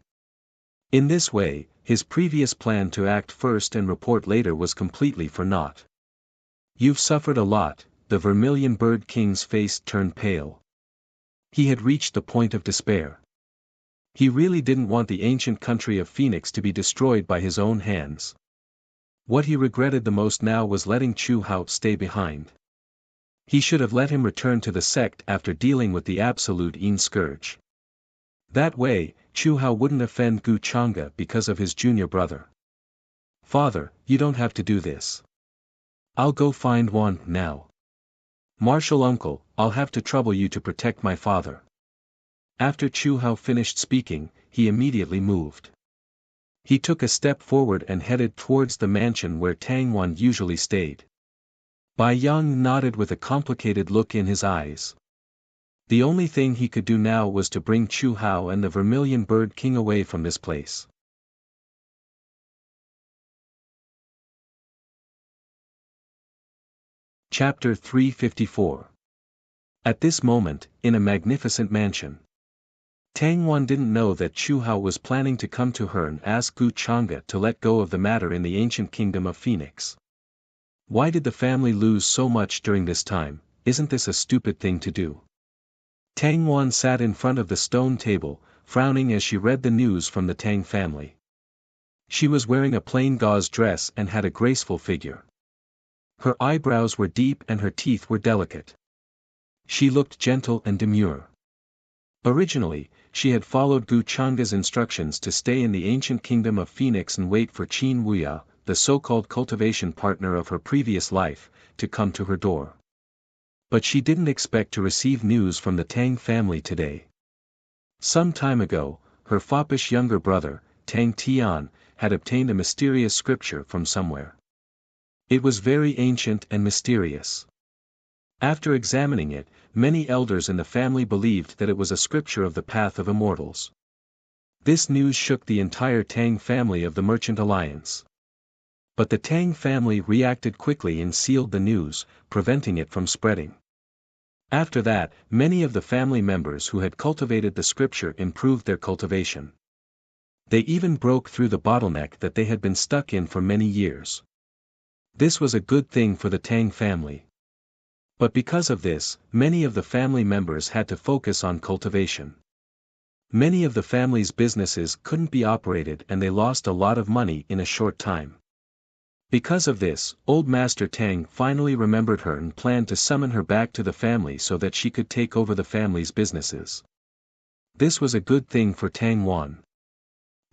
In this way, his previous plan to act first and report later was completely for naught. You've suffered a lot, the Vermilion Bird King's face turned pale. He had reached the point of despair. He really didn't want the ancient country of Phoenix to be destroyed by his own hands. What he regretted the most now was letting Chu Hao stay behind. He should have let him return to the sect after dealing with the absolute Yin Scourge. That way, Chu Hao wouldn't offend Wuxia because of his junior brother. Father, you don't have to do this. I'll go find one now. Martial uncle, I'll have to trouble you to protect my father. After Chu Hao finished speaking, he immediately moved. He took a step forward and headed towards the mansion where Tang Wan usually stayed. Bai Yang nodded with a complicated look in his eyes. The only thing he could do now was to bring Chu Hao and the Vermilion Bird King away from this place. Chapter 354. At this moment, in a magnificent mansion. Tang Wan didn't know that Chu Hao was planning to come to her and ask Wuxia to let go of the matter in the ancient kingdom of Phoenix. Why did the family lose so much during this time? Isn't this a stupid thing to do? Tang Wan sat in front of the stone table, frowning as she read the news from the Tang family. She was wearing a plain gauze dress and had a graceful figure. Her eyebrows were deep and her teeth were delicate. She looked gentle and demure. Originally, she had followed Wuxia's instructions to stay in the ancient kingdom of Phoenix and wait for Qin Wuya, the so-called cultivation partner of her previous life, to come to her door. But she didn't expect to receive news from the Tang family today. Some time ago, her foppish younger brother, Tang Tian, had obtained a mysterious scripture from somewhere. It was very ancient and mysterious. After examining it, many elders in the family believed that it was a scripture of the path of immortals. This news shook the entire Tang family of the Merchant Alliance. But the Tang family reacted quickly and sealed the news, preventing it from spreading. After that, many of the family members who had cultivated the scripture improved their cultivation. They even broke through the bottleneck that they had been stuck in for many years. This was a good thing for the Tang family. But because of this, many of the family members had to focus on cultivation. Many of the family's businesses couldn't be operated and they lost a lot of money in a short time. Because of this, Old Master Tang finally remembered her and planned to summon her back to the family so that she could take over the family's businesses. This was a good thing for Tang Wan.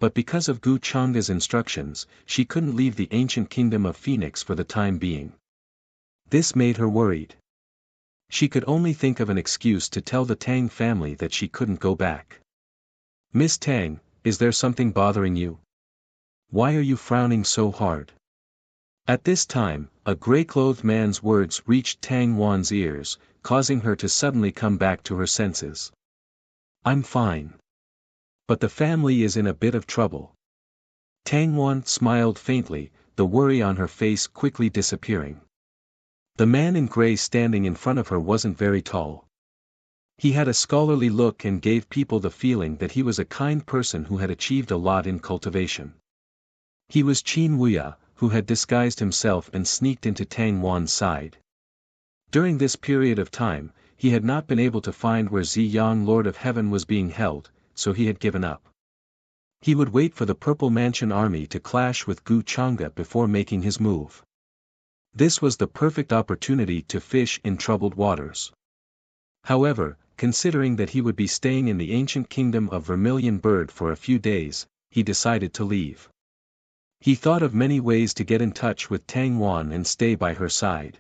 But because of Gu Changa's instructions, she couldn't leave the ancient kingdom of Phoenix for the time being. This made her worried. She could only think of an excuse to tell the Tang family that she couldn't go back. "Miss Tang, is there something bothering you? Why are you frowning so hard?" At this time, a gray-clothed man's words reached Tang Wan's ears, causing her to suddenly come back to her senses. "I'm fine. But the family is in a bit of trouble." Tang Wan smiled faintly, the worry on her face quickly disappearing. The man in gray standing in front of her wasn't very tall. He had a scholarly look and gave people the feeling that he was a kind person who had achieved a lot in cultivation. He was Qin Wuya, who had disguised himself and sneaked into Tang Wan's side. During this period of time, he had not been able to find where Ziyang Lord of Heaven was being held, so he had given up. He would wait for the Purple Mansion army to clash with Gu Changa before making his move. This was the perfect opportunity to fish in troubled waters. However, considering that he would be staying in the ancient kingdom of Vermilion Bird for a few days, he decided to leave. He thought of many ways to get in touch with Tang Wan and stay by her side.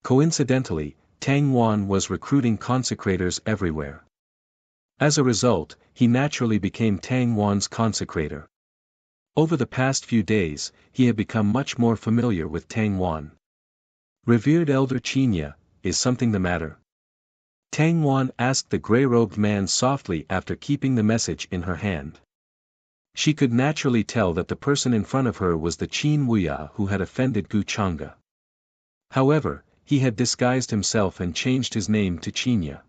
Coincidentally, Tang Wan was recruiting consecrators everywhere. As a result, he naturally became Tang Wan's consecrator. Over the past few days, he had become much more familiar with Tang Wan. "Revered Elder Qinya, is something the matter?" Tang Wan asked the gray-robed man softly after keeping the message in her hand. She could naturally tell that the person in front of her was the Qin Wuya who had offended Gu Changa. However, he had disguised himself and changed his name to Qinya.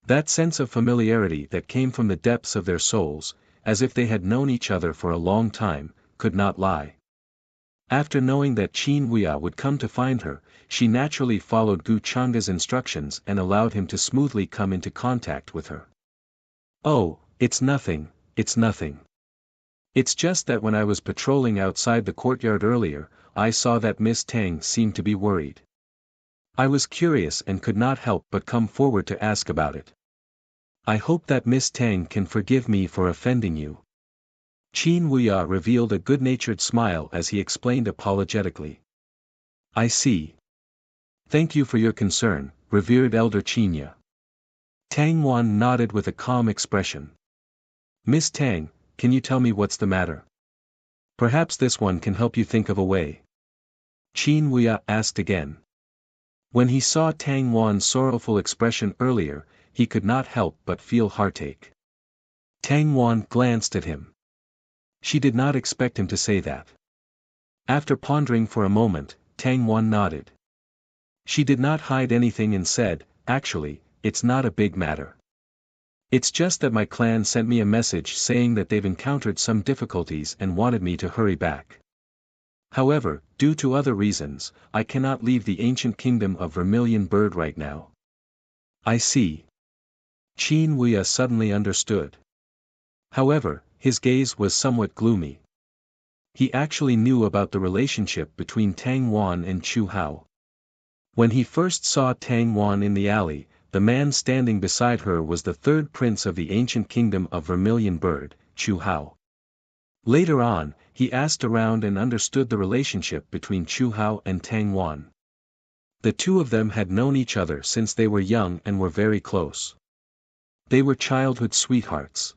That sense of familiarity that came from the depths of their souls, as if they had known each other for a long time, could not lie. After knowing that Qin Wuya would come to find her, she naturally followed Gu Changa's instructions and allowed him to smoothly come into contact with her. "Oh, it's nothing, it's nothing. It's just that when I was patrolling outside the courtyard earlier, I saw that Miss Tang seemed to be worried. I was curious and could not help but come forward to ask about it. I hope that Miss Tang can forgive me for offending you." Qin Wuya revealed a good-natured smile as he explained apologetically. "I see. Thank you for your concern, revered Elder Qinya." Tang Wan nodded with a calm expression. "Miss Tang, can you tell me what's the matter? Perhaps this one can help you think of a way." Qin Wuya asked again. When he saw Tang Wan's sorrowful expression earlier, he could not help but feel heartache. Tang Wan glanced at him. She did not expect him to say that. After pondering for a moment, Tang Wan nodded. She did not hide anything and said, "Actually, it's not a big matter. It's just that my clan sent me a message saying that they've encountered some difficulties and wanted me to hurry back. However, due to other reasons, I cannot leave the ancient kingdom of Vermilion Bird right now." "I see." Qin Wuya suddenly understood. However, his gaze was somewhat gloomy. He actually knew about the relationship between Tang Wan and Chu Hao. When he first saw Tang Wan in the alley, the man standing beside her was the third prince of the ancient kingdom of Vermilion Bird, Chu Hao. Later on, he asked around and understood the relationship between Chu Hao and Tang Wan. The two of them had known each other since they were young and were very close. They were childhood sweethearts.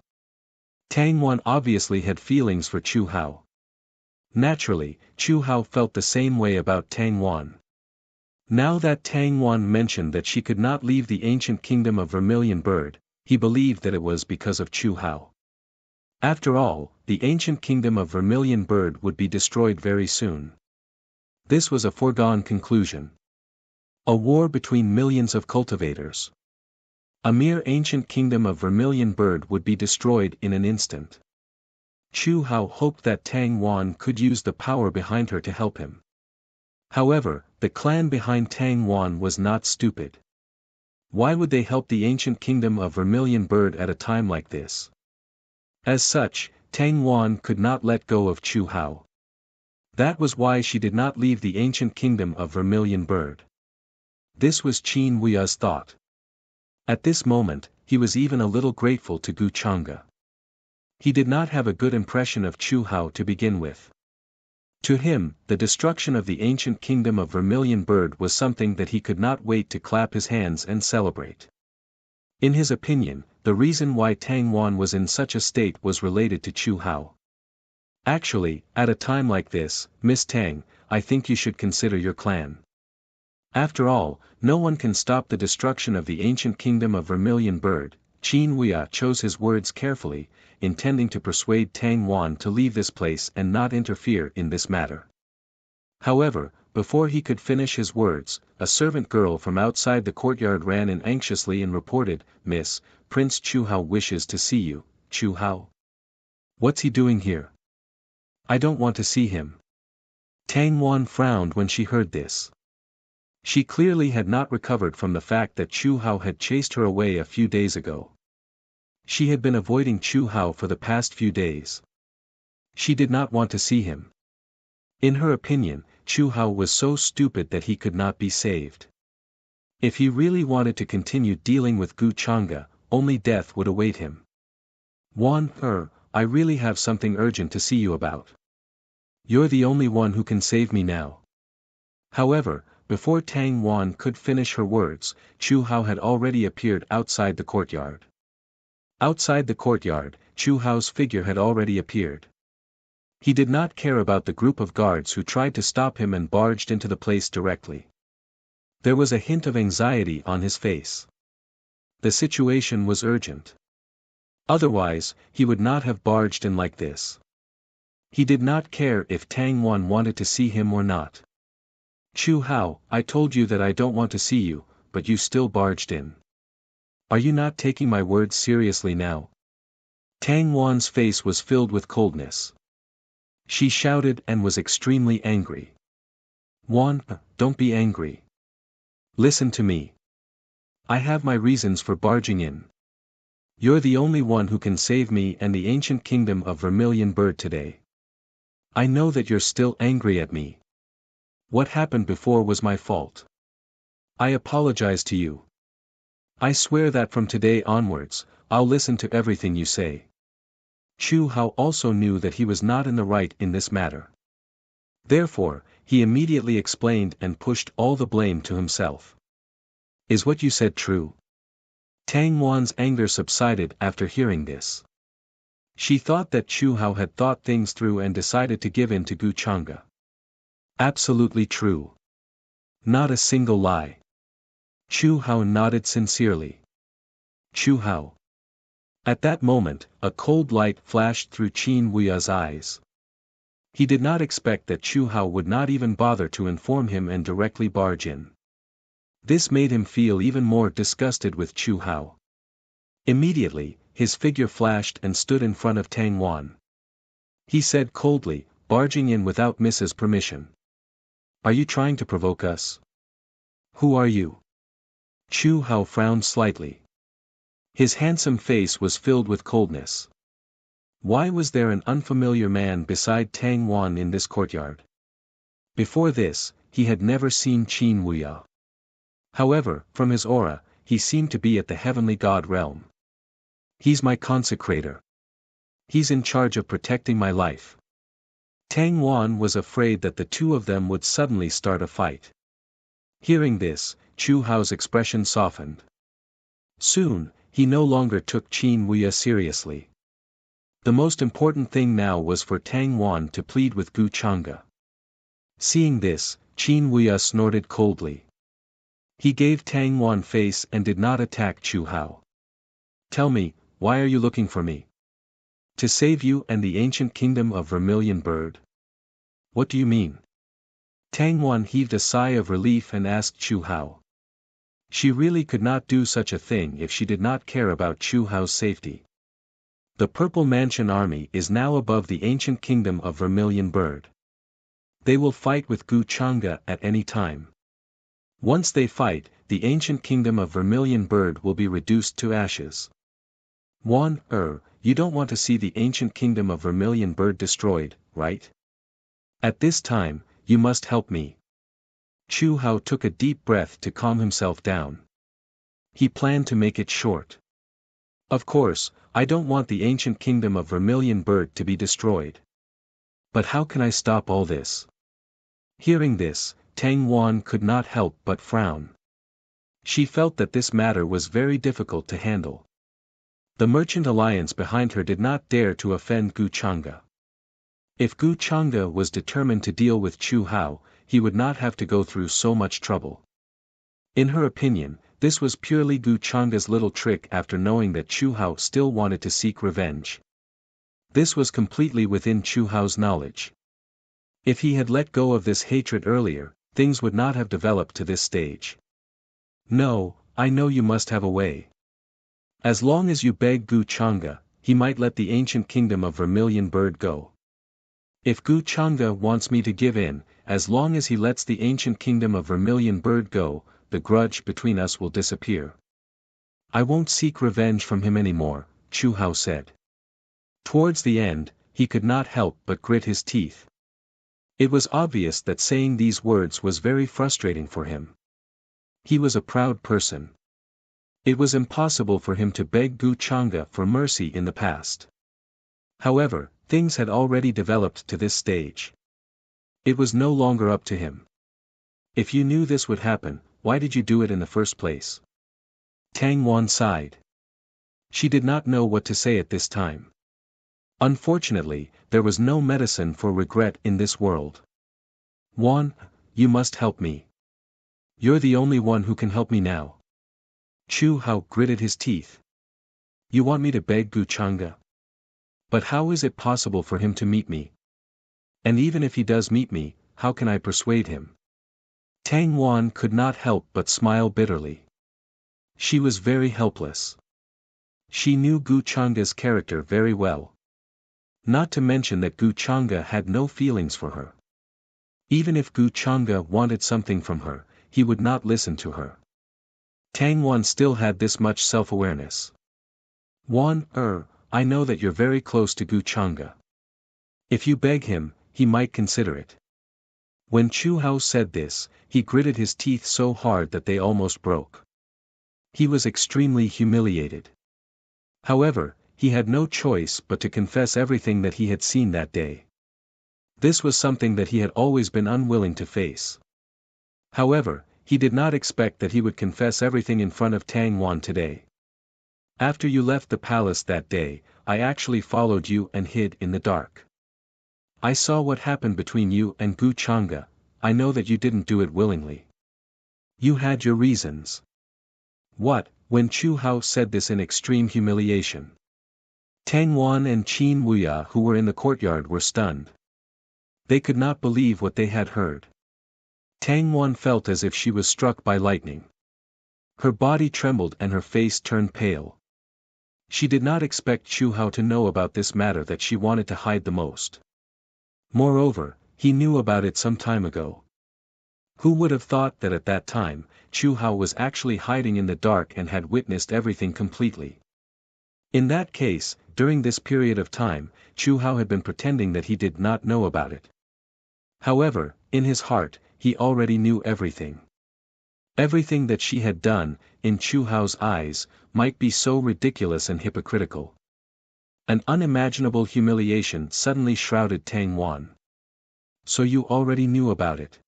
Tang Wan obviously had feelings for Chu Hao. Naturally, Chu Hao felt the same way about Tang Wan. Now that Tang Wan mentioned that she could not leave the ancient kingdom of Vermilion Bird, he believed that it was because of Chu Hao. After all, the ancient kingdom of Vermilion Bird would be destroyed very soon. This was a foregone conclusion. A war between millions of cultivators. A mere ancient kingdom of Vermilion Bird would be destroyed in an instant. Chu Hao hoped that Tang Wan could use the power behind her to help him. However, the clan behind Tang Wan was not stupid. Why would they help the ancient kingdom of Vermilion Bird at a time like this? As such, Tang Wan could not let go of Chu Hao. That was why she did not leave the ancient kingdom of Vermilion Bird. This was Qin Wuya's thought. At this moment, he was even a little grateful to Gu Changa. He did not have a good impression of Chu Hao to begin with. To him, the destruction of the ancient kingdom of Vermilion Bird was something that he could not wait to clap his hands and celebrate. In his opinion, the reason why Tang Wan was in such a state was related to Chu Hao. Actually, at a time like this, Miss Tang, I think you should consider your clan. After all, no one can stop the destruction of the ancient kingdom of Vermilion Bird. Qin Huia chose his words carefully, intending to persuade Tang Wan to leave this place and not interfere in this matter. However, before he could finish his words, a servant girl from outside the courtyard ran in anxiously and reported, "Miss, Prince Chu Hao wishes to see you." "Chu Hao? What's he doing here? I don't want to see him." Tang Wan frowned when she heard this. She clearly had not recovered from the fact that Chu Hao had chased her away a few days ago. She had been avoiding Chu Hao for the past few days. She did not want to see him. In her opinion, Chu Hao was so stupid that he could not be saved. If he really wanted to continue dealing with Gu Chang'e, only death would await him. "Wan, I really have something urgent to see you about. You're the only one who can save me now." However, before Tang Wan could finish her words, Chu Hao had already appeared outside the courtyard. Outside the courtyard, Chu Hao's figure had already appeared. He did not care about the group of guards who tried to stop him and barged into the place directly. There was a hint of anxiety on his face. The situation was urgent. Otherwise, he would not have barged in like this. He did not care if Tang Wan wanted to see him or not. "Chu Hao, I told you that I don't want to see you, but you still barged in. Are you not taking my words seriously now?" Tang Wan's face was filled with coldness. She shouted and was extremely angry. "Wan, don't be angry. Listen to me. I have my reasons for barging in. You're the only one who can save me and the ancient kingdom of Vermilion Bird today. I know that you're still angry at me. What happened before was my fault. I apologize to you. I swear that from today onwards, I'll listen to everything you say." Chu Hao also knew that he was not in the right in this matter. Therefore, he immediately explained and pushed all the blame to himself. "Is what you said true?" Tang Wan's anger subsided after hearing this. She thought that Chu Hao had thought things through and decided to give in to Gu Chang'e. "Absolutely true. Not a single lie." Chu Hao nodded sincerely. "Chu Hao." At that moment, a cold light flashed through Qin Huia's eyes. He did not expect that Chu Hao would not even bother to inform him and directly barge in. This made him feel even more disgusted with Chu Hao. Immediately, his figure flashed and stood in front of Tang Wan. He said coldly, barging in without Mrs. permission. "Are you trying to provoke us? Who are you?" Chu Hao frowned slightly. His handsome face was filled with coldness. Why was there an unfamiliar man beside Tang Wan in this courtyard? Before this, he had never seen Qin Huia. However, from his aura, he seemed to be at the heavenly god realm. "He's my consecrator. He's in charge of protecting my life." Tang Wan was afraid that the two of them would suddenly start a fight. Hearing this, Chu Hao's expression softened. Soon, he no longer took Qin Huia seriously. The most important thing now was for Tang Wan to plead with Gu Chang'e. Seeing this, Qin Huia snorted coldly. He gave Tang Wan face and did not attack Chu Hao. "Tell me, why are you looking for me? To save you and the ancient kingdom of Vermilion Bird? What do you mean?" Tang Wan heaved a sigh of relief and asked Chu Hao. She really could not do such a thing if she did not care about Chu Hao's safety. The Purple Mansion army is now above the ancient kingdom of Vermilion Bird. They will fight with Gu Chang'e at any time. Once they fight, the ancient kingdom of Vermilion Bird will be reduced to ashes. "Wan, you don't want to see the ancient kingdom of Vermilion Bird destroyed, right? At this time, you must help me." Chu Hao took a deep breath to calm himself down. He planned to make it short. Of course, I don't want the ancient kingdom of Vermilion Bird to be destroyed. But how can I stop all this? Hearing this, Tang Wan could not help but frown. She felt that this matter was very difficult to handle. The merchant alliance behind her did not dare to offend Gu Chang'e. If Gu Chang'e was determined to deal with Chu Hao, he would not have to go through so much trouble. In her opinion, this was purely Gu Chang'e's little trick after knowing that Chu Hao still wanted to seek revenge. This was completely within Chu Hao's knowledge. If he had let go of this hatred earlier, things would not have developed to this stage. No, I know you must have a way. As long as you beg Gu Chang'e, he might let the ancient kingdom of Vermilion Bird go. If Gu Chang'e wants me to give in, as long as he lets the ancient kingdom of Vermilion Bird go, the grudge between us will disappear. I won't seek revenge from him anymore, Chu Hao said. Towards the end, he could not help but grit his teeth. It was obvious that saying these words was very frustrating for him. He was a proud person. It was impossible for him to beg Gu Chang'e for mercy in the past. However, things had already developed to this stage. It was no longer up to him. If you knew this would happen, why did you do it in the first place? Tang Wan sighed. She did not know what to say at this time. Unfortunately, there was no medicine for regret in this world. Wan, you must help me. You're the only one who can help me now. Chu Hao gritted his teeth. You want me to beg Gu Chang'e? But how is it possible for him to meet me? And even if he does meet me, how can I persuade him? Tang Wan could not help but smile bitterly. She was very helpless. She knew Gu Chang'e's character very well. Not to mention that Gu Chang'e had no feelings for her. Even if Gu Chang'e wanted something from her, he would not listen to her. Tang Wan still had this much self-awareness. Wan, I know that you're very close to Gu Chang'e. If you beg him, he might consider it. When Chu Hao said this, he gritted his teeth so hard that they almost broke. He was extremely humiliated. However, he had no choice but to confess everything that he had seen that day. This was something that he had always been unwilling to face. However, he did not expect that he would confess everything in front of Tang Wan today. After you left the palace that day, I actually followed you and hid in the dark. I saw what happened between you and Gu Chang'e. I know that you didn't do it willingly. You had your reasons. What, when Chu Hao said this in extreme humiliation? Tang Wan and Qin Wuya who were in the courtyard were stunned. They could not believe what they had heard. Tang Wan felt as if she was struck by lightning. Her body trembled and her face turned pale. She did not expect Chu Hao to know about this matter that she wanted to hide the most. Moreover, he knew about it some time ago. Who would have thought that at that time, Chu Hao was actually hiding in the dark and had witnessed everything completely? In that case, during this period of time, Chu Hao had been pretending that he did not know about it. However, in his heart, he already knew everything. Everything that she had done, in Chu Hao's eyes, might be so ridiculous and hypocritical. An unimaginable humiliation suddenly shrouded Tang Wan. So you already knew about it.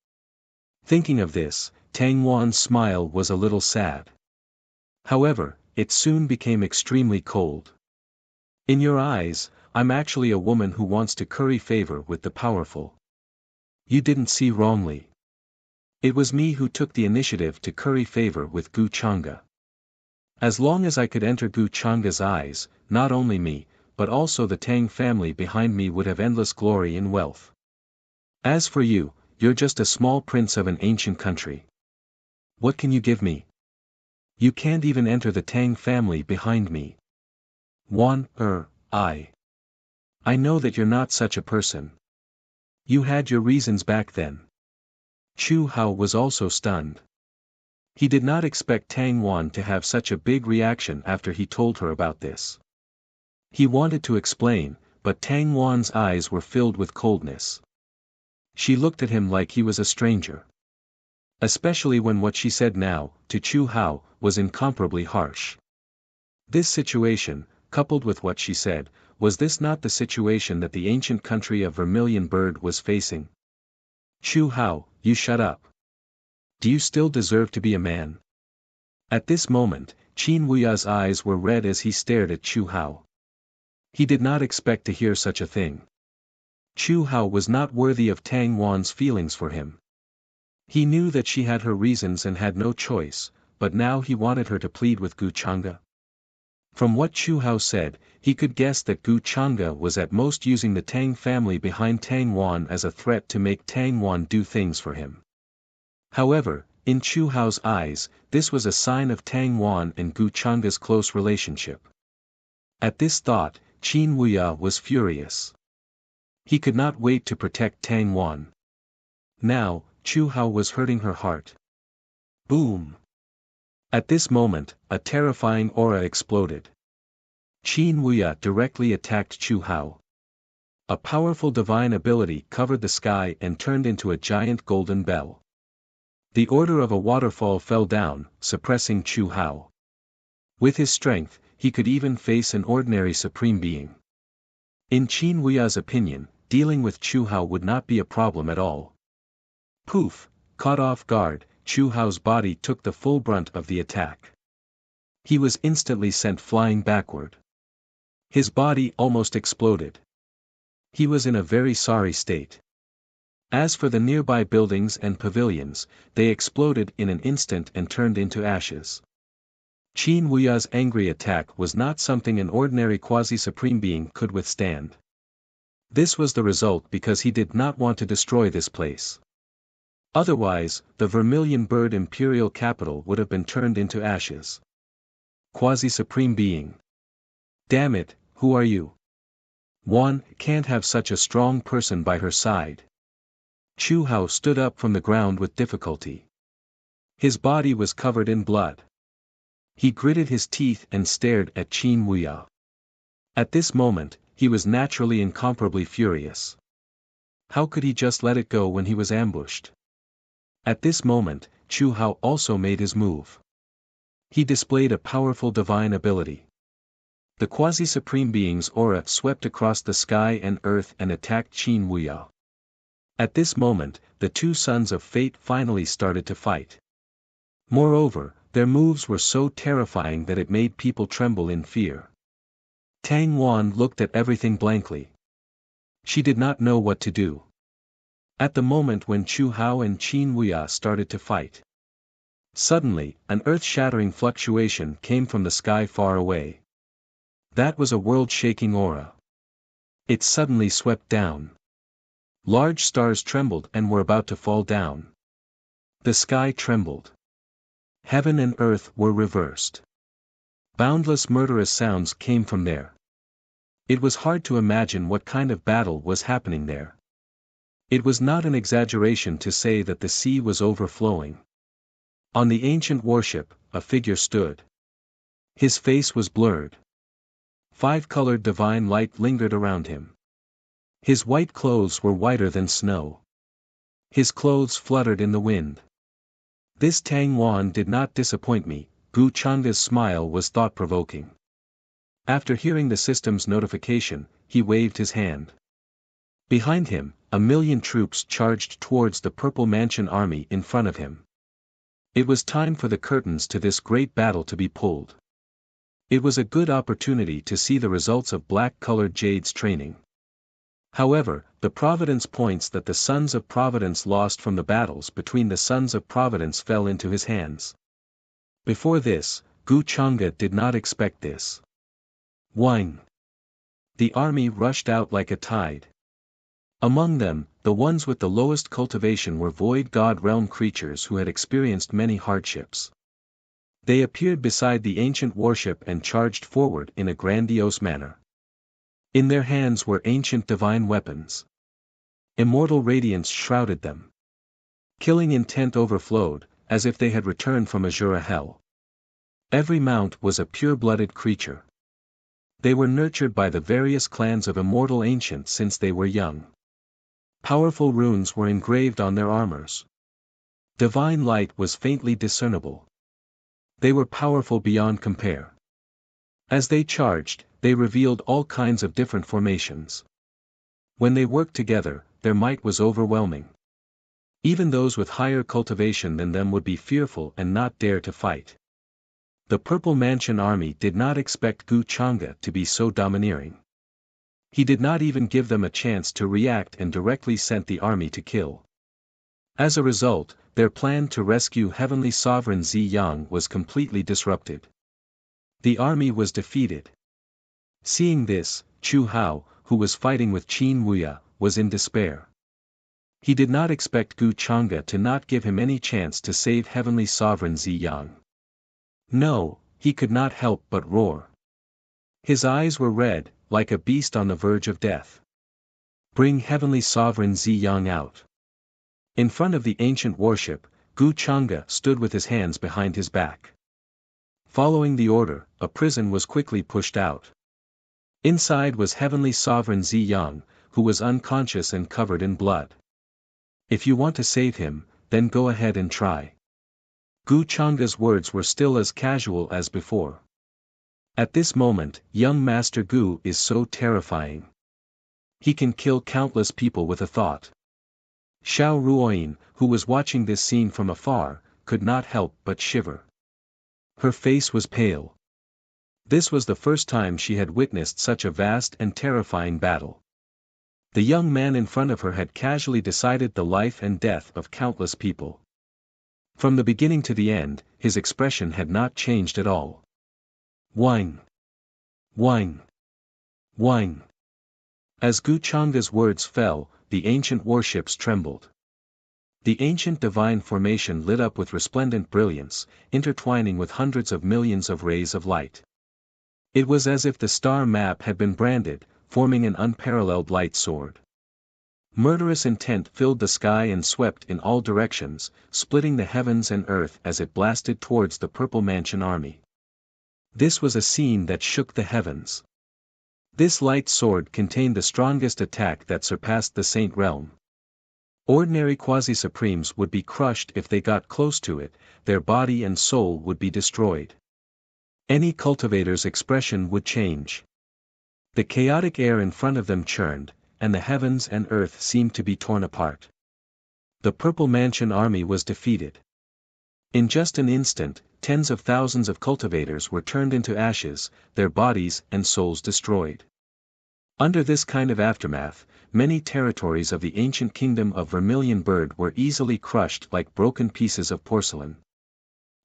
Thinking of this, Tang Wan's smile was a little sad. However, it soon became extremely cold. In your eyes, I'm actually a woman who wants to curry favor with the powerful. You didn't see wrongly. It was me who took the initiative to curry favor with Gu Chang'e. As long as I could enter Gu Chang'e's eyes, not only me, but also the Tang family behind me would have endless glory and wealth. As for you, you're just a small prince of an ancient country. What can you give me? You can't even enter the Tang family behind me. Wan, I know that you're not such a person. You had your reasons back then. Chu Hao was also stunned. He did not expect Tang Wan to have such a big reaction after he told her about this. He wanted to explain, but Tang Wan's eyes were filled with coldness. She looked at him like he was a stranger. Especially when what she said now, to Chu Hao, was incomparably harsh. This situation, coupled with what she said, was this not the situation that the ancient country of Vermilion Bird was facing? Chu Hao, you shut up. Do you still deserve to be a man? At this moment, Qin Wuya's eyes were red as he stared at Chu Hao. He did not expect to hear such a thing. Chu Hao was not worthy of Tang Wan's feelings for him. He knew that she had her reasons and had no choice, but now he wanted her to plead with Gu Chang'e. From what Chu Hao said, he could guess that Gu Chang'e was at most using the Tang family behind Tang Wan as a threat to make Tang Wan do things for him. However, in Chu Hao's eyes, this was a sign of Tang Wan and Gu Chang'e's close relationship. At this thought, Qin Wuya was furious. He could not wait to protect Tang Wan. Now, Chu Hao was hurting her heart. Boom! At this moment, a terrifying aura exploded. Qin Wuya directly attacked Chu Hao. A powerful divine ability covered the sky and turned into a giant golden bell. The order of a waterfall fell down, suppressing Chu Hao. With his strength, he could even face an ordinary supreme being. In Qin Wuya's opinion, dealing with Chu Hao would not be a problem at all. Poof! Caught off guard, Chu Hao's body took the full brunt of the attack. He was instantly sent flying backward. His body almost exploded. He was in a very sorry state. As for the nearby buildings and pavilions, they exploded in an instant and turned into ashes. Qin Wuya's angry attack was not something an ordinary quasi-supreme being could withstand. This was the result because he did not want to destroy this place. Otherwise, the Vermilion Bird imperial capital would have been turned into ashes. Quasi-supreme being. Damn it, who are you? One can't have such a strong person by her side. Chu Hao stood up from the ground with difficulty. His body was covered in blood. He gritted his teeth and stared at Qin Wuya. At this moment, he was naturally incomparably furious. How could he just let it go when he was ambushed? At this moment, Chu Hao also made his move. He displayed a powerful divine ability. The quasi-supreme being's aura swept across the sky and earth and attacked Qin Wuya. At this moment, the two sons of fate finally started to fight. Moreover, their moves were so terrifying that it made people tremble in fear. Tang Wan looked at everything blankly. She did not know what to do. At the moment when Chu Hao and Qin Wuya started to fight, suddenly, an earth-shattering fluctuation came from the sky far away. That was a world-shaking aura. It suddenly swept down. Large stars trembled and were about to fall down. The sky trembled. Heaven and earth were reversed. Boundless murderous sounds came from there. It was hard to imagine what kind of battle was happening there. It was not an exaggeration to say that the sea was overflowing. On the ancient warship, a figure stood. His face was blurred. Five-colored divine light lingered around him. His white clothes were whiter than snow. His clothes fluttered in the wind. This Tang Wan did not disappoint me. Gu Chang'e's smile was thought-provoking. After hearing the system's notification, he waved his hand. Behind him, 1,000,000 troops charged towards the Purple Mansion army in front of him. It was time for the curtains to this great battle to be pulled. It was a good opportunity to see the results of black-colored Jade's training. However, the Providence points that the Sons of Providence lost from the battles between the Sons of Providence fell into his hands. Before this, Gu Chang'e did not expect this. Whine! The army rushed out like a tide. Among them, the ones with the lowest cultivation were void god realm creatures who had experienced many hardships. They appeared beside the ancient warship and charged forward in a grandiose manner. In their hands were ancient divine weapons. Immortal radiance shrouded them. Killing intent overflowed, as if they had returned from Azura hell. Every mount was a pure-blooded creature. They were nurtured by the various clans of immortal ancients since they were young. Powerful runes were engraved on their armors. Divine light was faintly discernible. They were powerful beyond compare. As they charged, they revealed all kinds of different formations. When they worked together, their might was overwhelming. Even those with higher cultivation than them would be fearful and not dare to fight. The Purple Mansion army did not expect Gu Chang'e to be so domineering. He did not even give them a chance to react and directly sent the army to kill. As a result, their plan to rescue Heavenly Sovereign Zi Yang was completely disrupted. The army was defeated. Seeing this, Chu Hao, who was fighting with Qin Wuya, was in despair. He did not expect Gu Chang'e to not give him any chance to save Heavenly Sovereign Zi Yang. No, he could not help but roar. His eyes were red, like a beast on the verge of death. Bring Heavenly Sovereign Zi Yang out. In front of the ancient warship, Gu Chang'e stood with his hands behind his back. Following the order, a prison was quickly pushed out. Inside was Heavenly Sovereign Zi Yang, who was unconscious and covered in blood. If you want to save him, then go ahead and try. Gu Chang'e's words were still as casual as before. At this moment, young Master Gu is so terrifying. He can kill countless people with a thought. Xiao Ruoyin, who was watching this scene from afar, could not help but shiver. Her face was pale. This was the first time she had witnessed such a vast and terrifying battle. The young man in front of her had casually decided the life and death of countless people. From the beginning to the end, his expression had not changed at all. Whine! Whine! Whine! As Gu Chang'e's words fell, the ancient warships trembled. The ancient divine formation lit up with resplendent brilliance, intertwining with hundreds of millions of rays of light. It was as if the star map had been branded, forming an unparalleled light sword. Murderous intent filled the sky and swept in all directions, splitting the heavens and earth as it blasted towards the Purple Mansion army. This was a scene that shook the heavens. This light sword contained the strongest attack that surpassed the Saint Realm. Ordinary quasi-supremes would be crushed if they got close to it, their body and soul would be destroyed. Any cultivator's expression would change. The chaotic air in front of them churned, and the heavens and earth seemed to be torn apart. The Purple Mansion army was defeated. In just an instant, tens of thousands of cultivators were turned into ashes, their bodies and souls destroyed. Under this kind of aftermath, many territories of the ancient kingdom of Vermilion Bird were easily crushed like broken pieces of porcelain.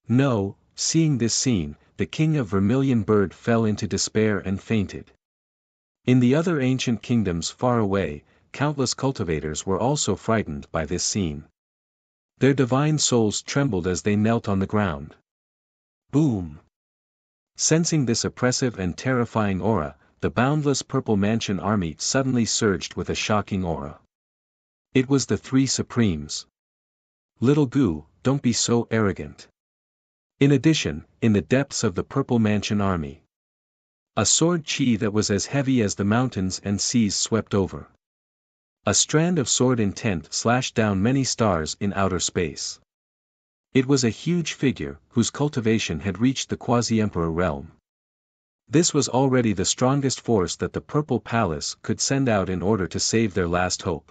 No, seeing this scene, the king of Vermilion Bird fell into despair and fainted. In the other ancient kingdoms far away, countless cultivators were also frightened by this scene. Their divine souls trembled as they knelt on the ground. Boom! Sensing this oppressive and terrifying aura, the boundless Purple Mansion army suddenly surged with a shocking aura. It was the three Supremes. Little Gu, don't be so arrogant. In addition, in the depths of the Purple Mansion army, a sword chi that was as heavy as the mountains and seas swept over. A strand of sword intent slashed down many stars in outer space. It was a huge figure, whose cultivation had reached the quasi-emperor realm. This was already the strongest force that the Purple Palace could send out in order to save their last hope.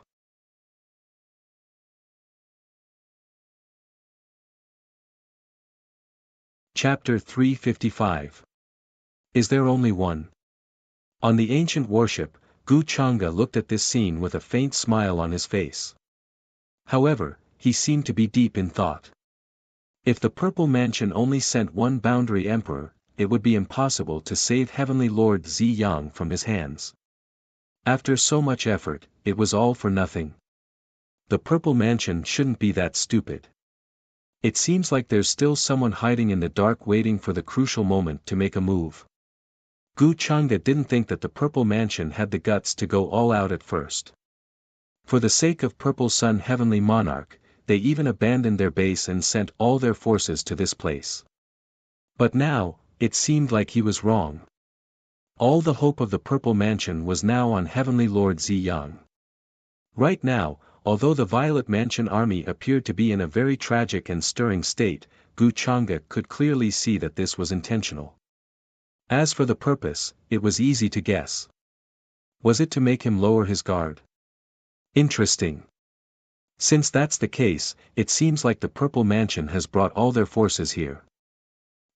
Chapter 355. Is there only one? On the ancient warship, Gu Chang'e looked at this scene with a faint smile on his face. However, he seemed to be deep in thought. If the Purple Mansion only sent one boundary emperor, it would be impossible to save Heavenly Lord Zi Yang from his hands. After so much effort, it was all for nothing. The Purple Mansion shouldn't be that stupid. It seems like there's still someone hiding in the dark waiting for the crucial moment to make a move. Gu Chang'e didn't think that the Purple Mansion had the guts to go all out at first. For the sake of Purple Sun Heavenly Monarch, they even abandoned their base and sent all their forces to this place. But now, it seemed like he was wrong. All the hope of the Purple Mansion was now on Heavenly Lord Zi Yang. Right now, although the Violet Mansion army appeared to be in a very tragic and stirring state, Gu Chang'e could clearly see that this was intentional. As for the purpose, it was easy to guess. Was it to make him lower his guard? Interesting. Since that's the case, it seems like the Purple Mansion has brought all their forces here.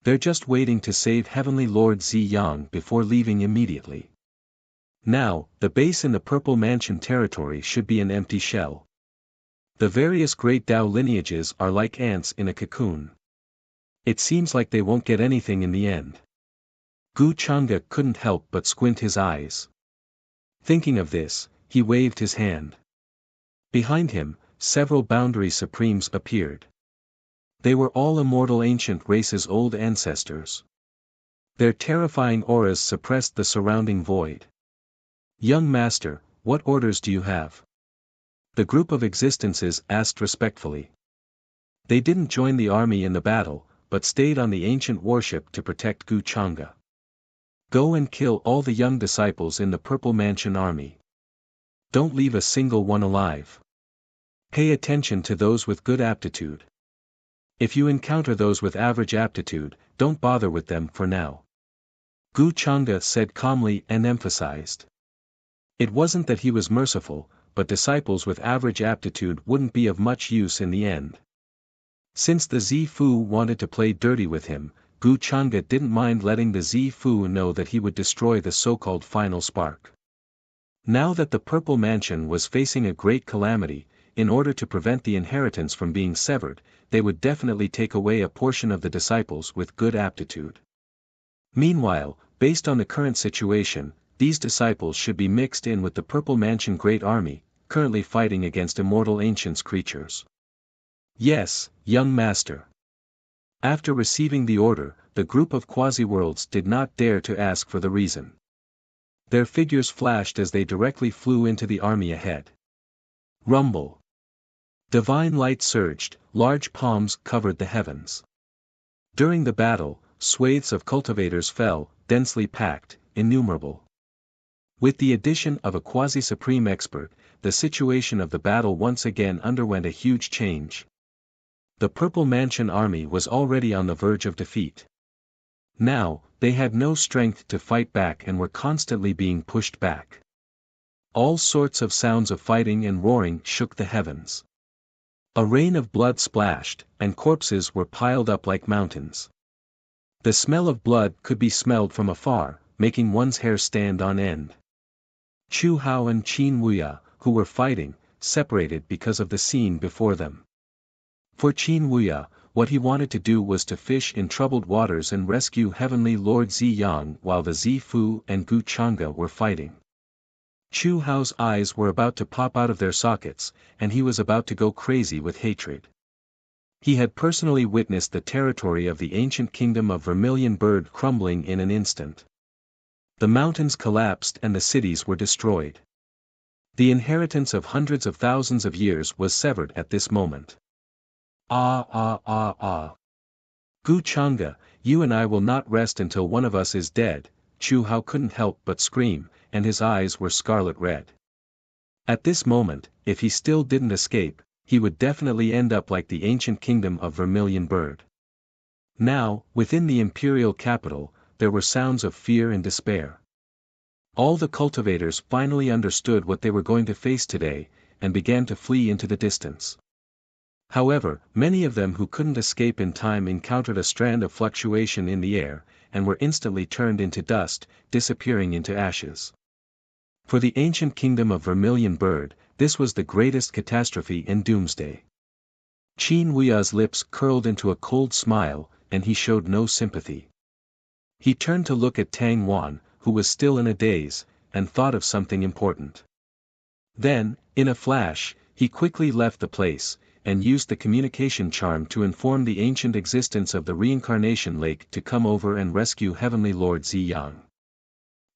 They're just waiting to save Heavenly Lord Ziyang before leaving immediately. Now, the base in the Purple Mansion territory should be an empty shell. The various great Dao lineages are like ants in a cocoon. It seems like they won't get anything in the end. Gu Chang'e couldn't help but squint his eyes. Thinking of this, he waved his hand. Behind him, several boundary supremes appeared. They were all immortal ancient races' old ancestors. Their terrifying auras suppressed the surrounding void. Young master, what orders do you have? The group of existences asked respectfully. They didn't join the army in the battle, but stayed on the ancient warship to protect Gu Chang'e. Go and kill all the young disciples in the Purple Mansion army. Don't leave a single one alive. Pay attention to those with good aptitude. If you encounter those with average aptitude, don't bother with them for now. Gu Chang'e said calmly and emphasized. It wasn't that he was merciful, but disciples with average aptitude wouldn't be of much use in the end. Since the Zifu wanted to play dirty with him, Gu Chang'e didn't mind letting the Zifu know that he would destroy the so-called final spark. Now that the Purple Mansion was facing a great calamity, in order to prevent the inheritance from being severed, they would definitely take away a portion of the disciples with good aptitude. Meanwhile, based on the current situation, these disciples should be mixed in with the Purple Mansion Great Army, currently fighting against immortal ancients creatures. Yes, young master. After receiving the order, the group of quasi-worlds did not dare to ask for the reason. Their figures flashed as they directly flew into the army ahead. Rumble. Divine light surged, large palms covered the heavens. During the battle, swathes of cultivators fell, densely packed, innumerable. With the addition of a quasi-supreme expert, the situation of the battle once again underwent a huge change. The Purple Mansion army was already on the verge of defeat. Now, they had no strength to fight back and were constantly being pushed back. All sorts of sounds of fighting and roaring shook the heavens. A rain of blood splashed, and corpses were piled up like mountains. The smell of blood could be smelled from afar, making one's hair stand on end. Chu Hao and Qin Wuya, who were fighting, separated because of the scene before them. For Qin Wuya, what he wanted to do was to fish in troubled waters and rescue Heavenly Lord Ziyang while the Zifu and Gu Chang'e were fighting. Chu Hao's eyes were about to pop out of their sockets, and he was about to go crazy with hatred. He had personally witnessed the territory of the ancient kingdom of Vermilion Bird crumbling in an instant. The mountains collapsed and the cities were destroyed. The inheritance of hundreds of thousands of years was severed at this moment. Ah ah ah ah. Gu Chang'e, you and I will not rest until one of us is dead, Chu Hao couldn't help but scream, and his eyes were scarlet red. At this moment, if he still didn't escape, he would definitely end up like the ancient kingdom of Vermilion Bird. Now, within the imperial capital, there were sounds of fear and despair. All the cultivators finally understood what they were going to face today, and began to flee into the distance. However, many of them who couldn't escape in time encountered a strand of fluctuation in the air, and were instantly turned into dust, disappearing into ashes. For the ancient kingdom of Vermilion Bird, this was the greatest catastrophe and doomsday. Qin Wuya's lips curled into a cold smile, and he showed no sympathy. He turned to look at Tang Wan, who was still in a daze, and thought of something important. Then, in a flash, he quickly left the place, and used the communication charm to inform the ancient existence of the reincarnation lake to come over and rescue Heavenly Lord Ziyang.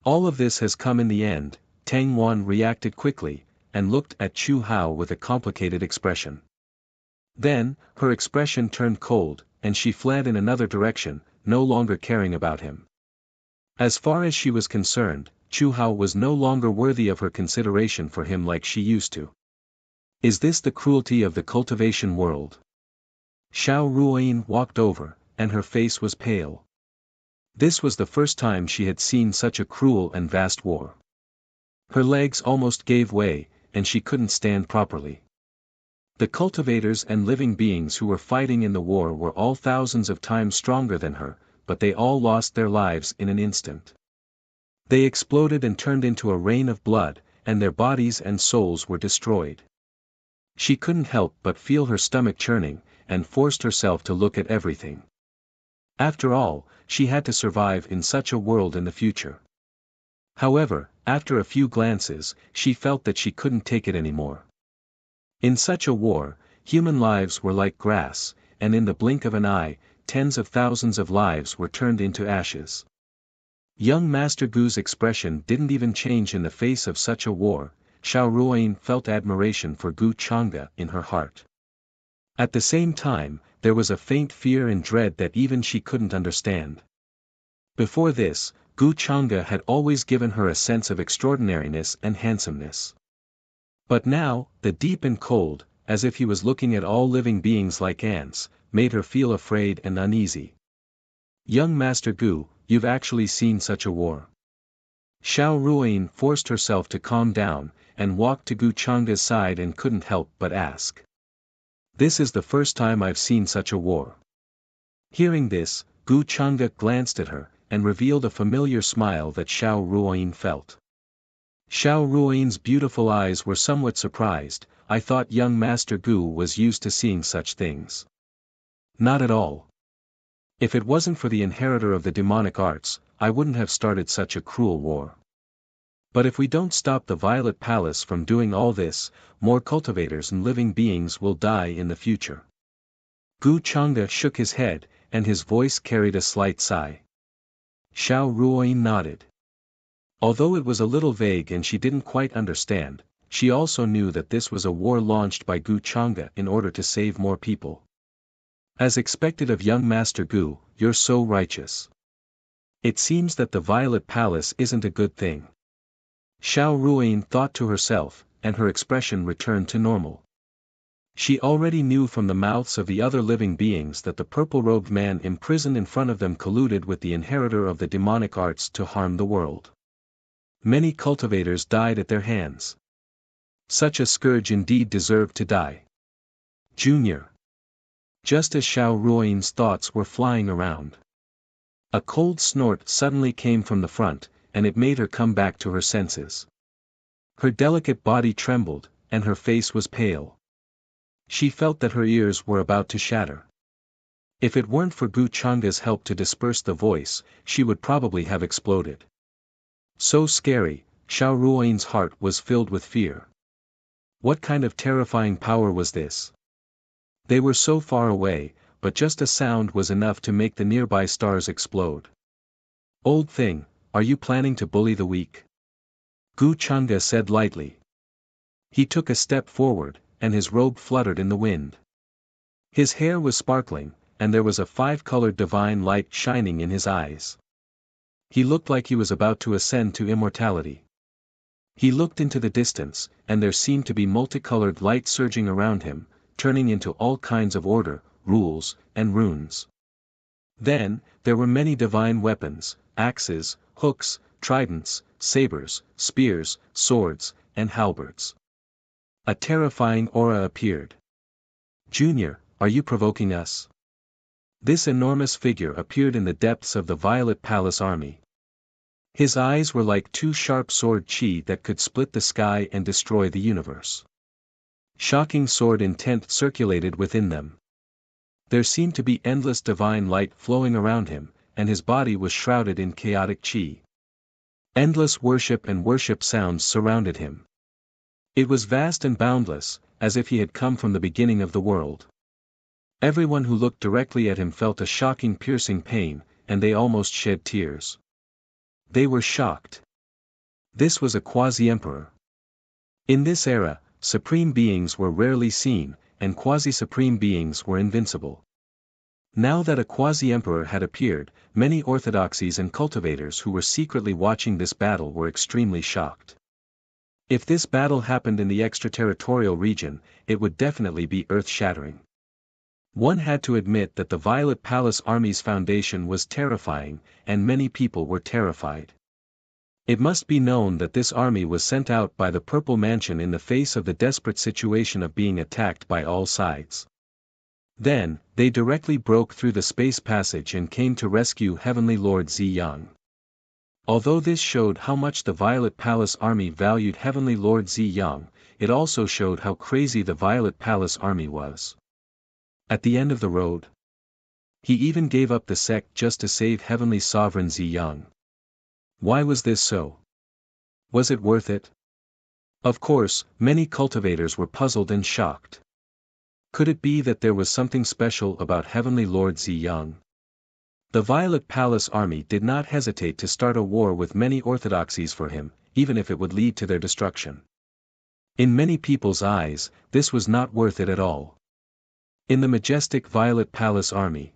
All of this has come in the end, Tang Wan reacted quickly, and looked at Chu Hao with a complicated expression. Then, her expression turned cold, and she fled in another direction, no longer caring about him. As far as she was concerned, Chu Hao was no longer worthy of her consideration for him like she used to. Is this the cruelty of the cultivation world? Xiao Ruoyin walked over, and her face was pale. This was the first time she had seen such a cruel and vast war. Her legs almost gave way, and she couldn't stand properly. The cultivators and living beings who were fighting in the war were all thousands of times stronger than her, but they all lost their lives in an instant. They exploded and turned into a rain of blood, and their bodies and souls were destroyed. She couldn't help but feel her stomach churning, and forced herself to look at everything. After all, she had to survive in such a world in the future. However, after a few glances, she felt that she couldn't take it anymore. In such a war, human lives were like grass, and in the blink of an eye, tens of thousands of lives were turned into ashes. Young Master Gu's expression didn't even change in the face of such a war. Xiao Ruoyin felt admiration for Gu Chang'e in her heart. At the same time, there was a faint fear and dread that even she couldn't understand. Before this, Gu Chang'e had always given her a sense of extraordinariness and handsomeness. But now, the deep and cold, as if he was looking at all living beings like ants, made her feel afraid and uneasy. Young Master Gu, you've actually seen such a war. Xiao Ruoyin forced herself to calm down, and walked to Gu Chang'e's side and couldn't help but ask. This is the first time I've seen such a war. Hearing this, Gu Chang'e glanced at her, and revealed a familiar smile that Xiao Ruoyin felt. Xiao Ruoyin's beautiful eyes were somewhat surprised. I thought young Master Gu was used to seeing such things. Not at all. If it wasn't for the inheritor of the demonic arts, I wouldn't have started such a cruel war. But if we don't stop the Violet Palace from doing all this, more cultivators and living beings will die in the future. Gu Chang'e shook his head, and his voice carried a slight sigh. Xiao Ruoyin nodded. Although it was a little vague and she didn't quite understand, she also knew that this was a war launched by Gu Chang'e in order to save more people. As expected of young Master Gu, you're so righteous. It seems that the Violet Palace isn't a good thing. Xiao Ruoyin thought to herself, and her expression returned to normal. She already knew from the mouths of the other living beings that the purple-robed man imprisoned in front of them colluded with the inheritor of the demonic arts to harm the world. Many cultivators died at their hands. Such a scourge indeed deserved to die. Junior. Just as Xiao Ruoyin's thoughts were flying around, a cold snort suddenly came from the front, and it made her come back to her senses. Her delicate body trembled, and her face was pale. She felt that her ears were about to shatter. If it weren't for Gu Chang'e's help to disperse the voice, she would probably have exploded. So scary, Xiao Ruoyin's heart was filled with fear. What kind of terrifying power was this? They were so far away, but just a sound was enough to make the nearby stars explode. Old thing, are you planning to bully the weak? Gu Chang'e said lightly. He took a step forward, and his robe fluttered in the wind. His hair was sparkling, and there was a five-colored divine light shining in his eyes. He looked like he was about to ascend to immortality. He looked into the distance, and there seemed to be multicolored light surging around him, turning into all kinds of order, rules, and runes. Then, there were many divine weapons, axes, hooks, tridents, sabers, spears, swords, and halberds. A terrifying aura appeared. Junior, are you provoking us? This enormous figure appeared in the depths of the Violet Palace army. His eyes were like two sharp sword chi that could split the sky and destroy the universe. Shocking sword intent circulated within them. There seemed to be endless divine light flowing around him, and his body was shrouded in chaotic chi. Endless worship and worship sounds surrounded him. It was vast and boundless, as if he had come from the beginning of the world. Everyone who looked directly at him felt a shocking piercing pain, and they almost shed tears. They were shocked. This was a quasi-emperor. In this era, supreme beings were rarely seen, and quasi-supreme beings were invincible. Now that a quasi-emperor had appeared, many orthodoxies and cultivators who were secretly watching this battle were extremely shocked. If this battle happened in the extraterritorial region, it would definitely be earth-shattering. One had to admit that the Violet Palace Army's foundation was terrifying, and many people were terrified. It must be known that this army was sent out by the Purple Mansion in the face of the desperate situation of being attacked by all sides. Then, they directly broke through the space passage and came to rescue Heavenly Lord Ziyang. Although this showed how much the Violet Palace Army valued Heavenly Lord Ziyang, it also showed how crazy the Violet Palace Army was. At the end of the road, he even gave up the sect just to save Heavenly Sovereign Ziyang. Why was this so? Was it worth it? Of course, many cultivators were puzzled and shocked. Could it be that there was something special about Heavenly Lord Ziyang? The Violet Palace Army did not hesitate to start a war with many orthodoxies for him, even if it would lead to their destruction. In many people's eyes, this was not worth it at all. In the majestic Violet Palace Army,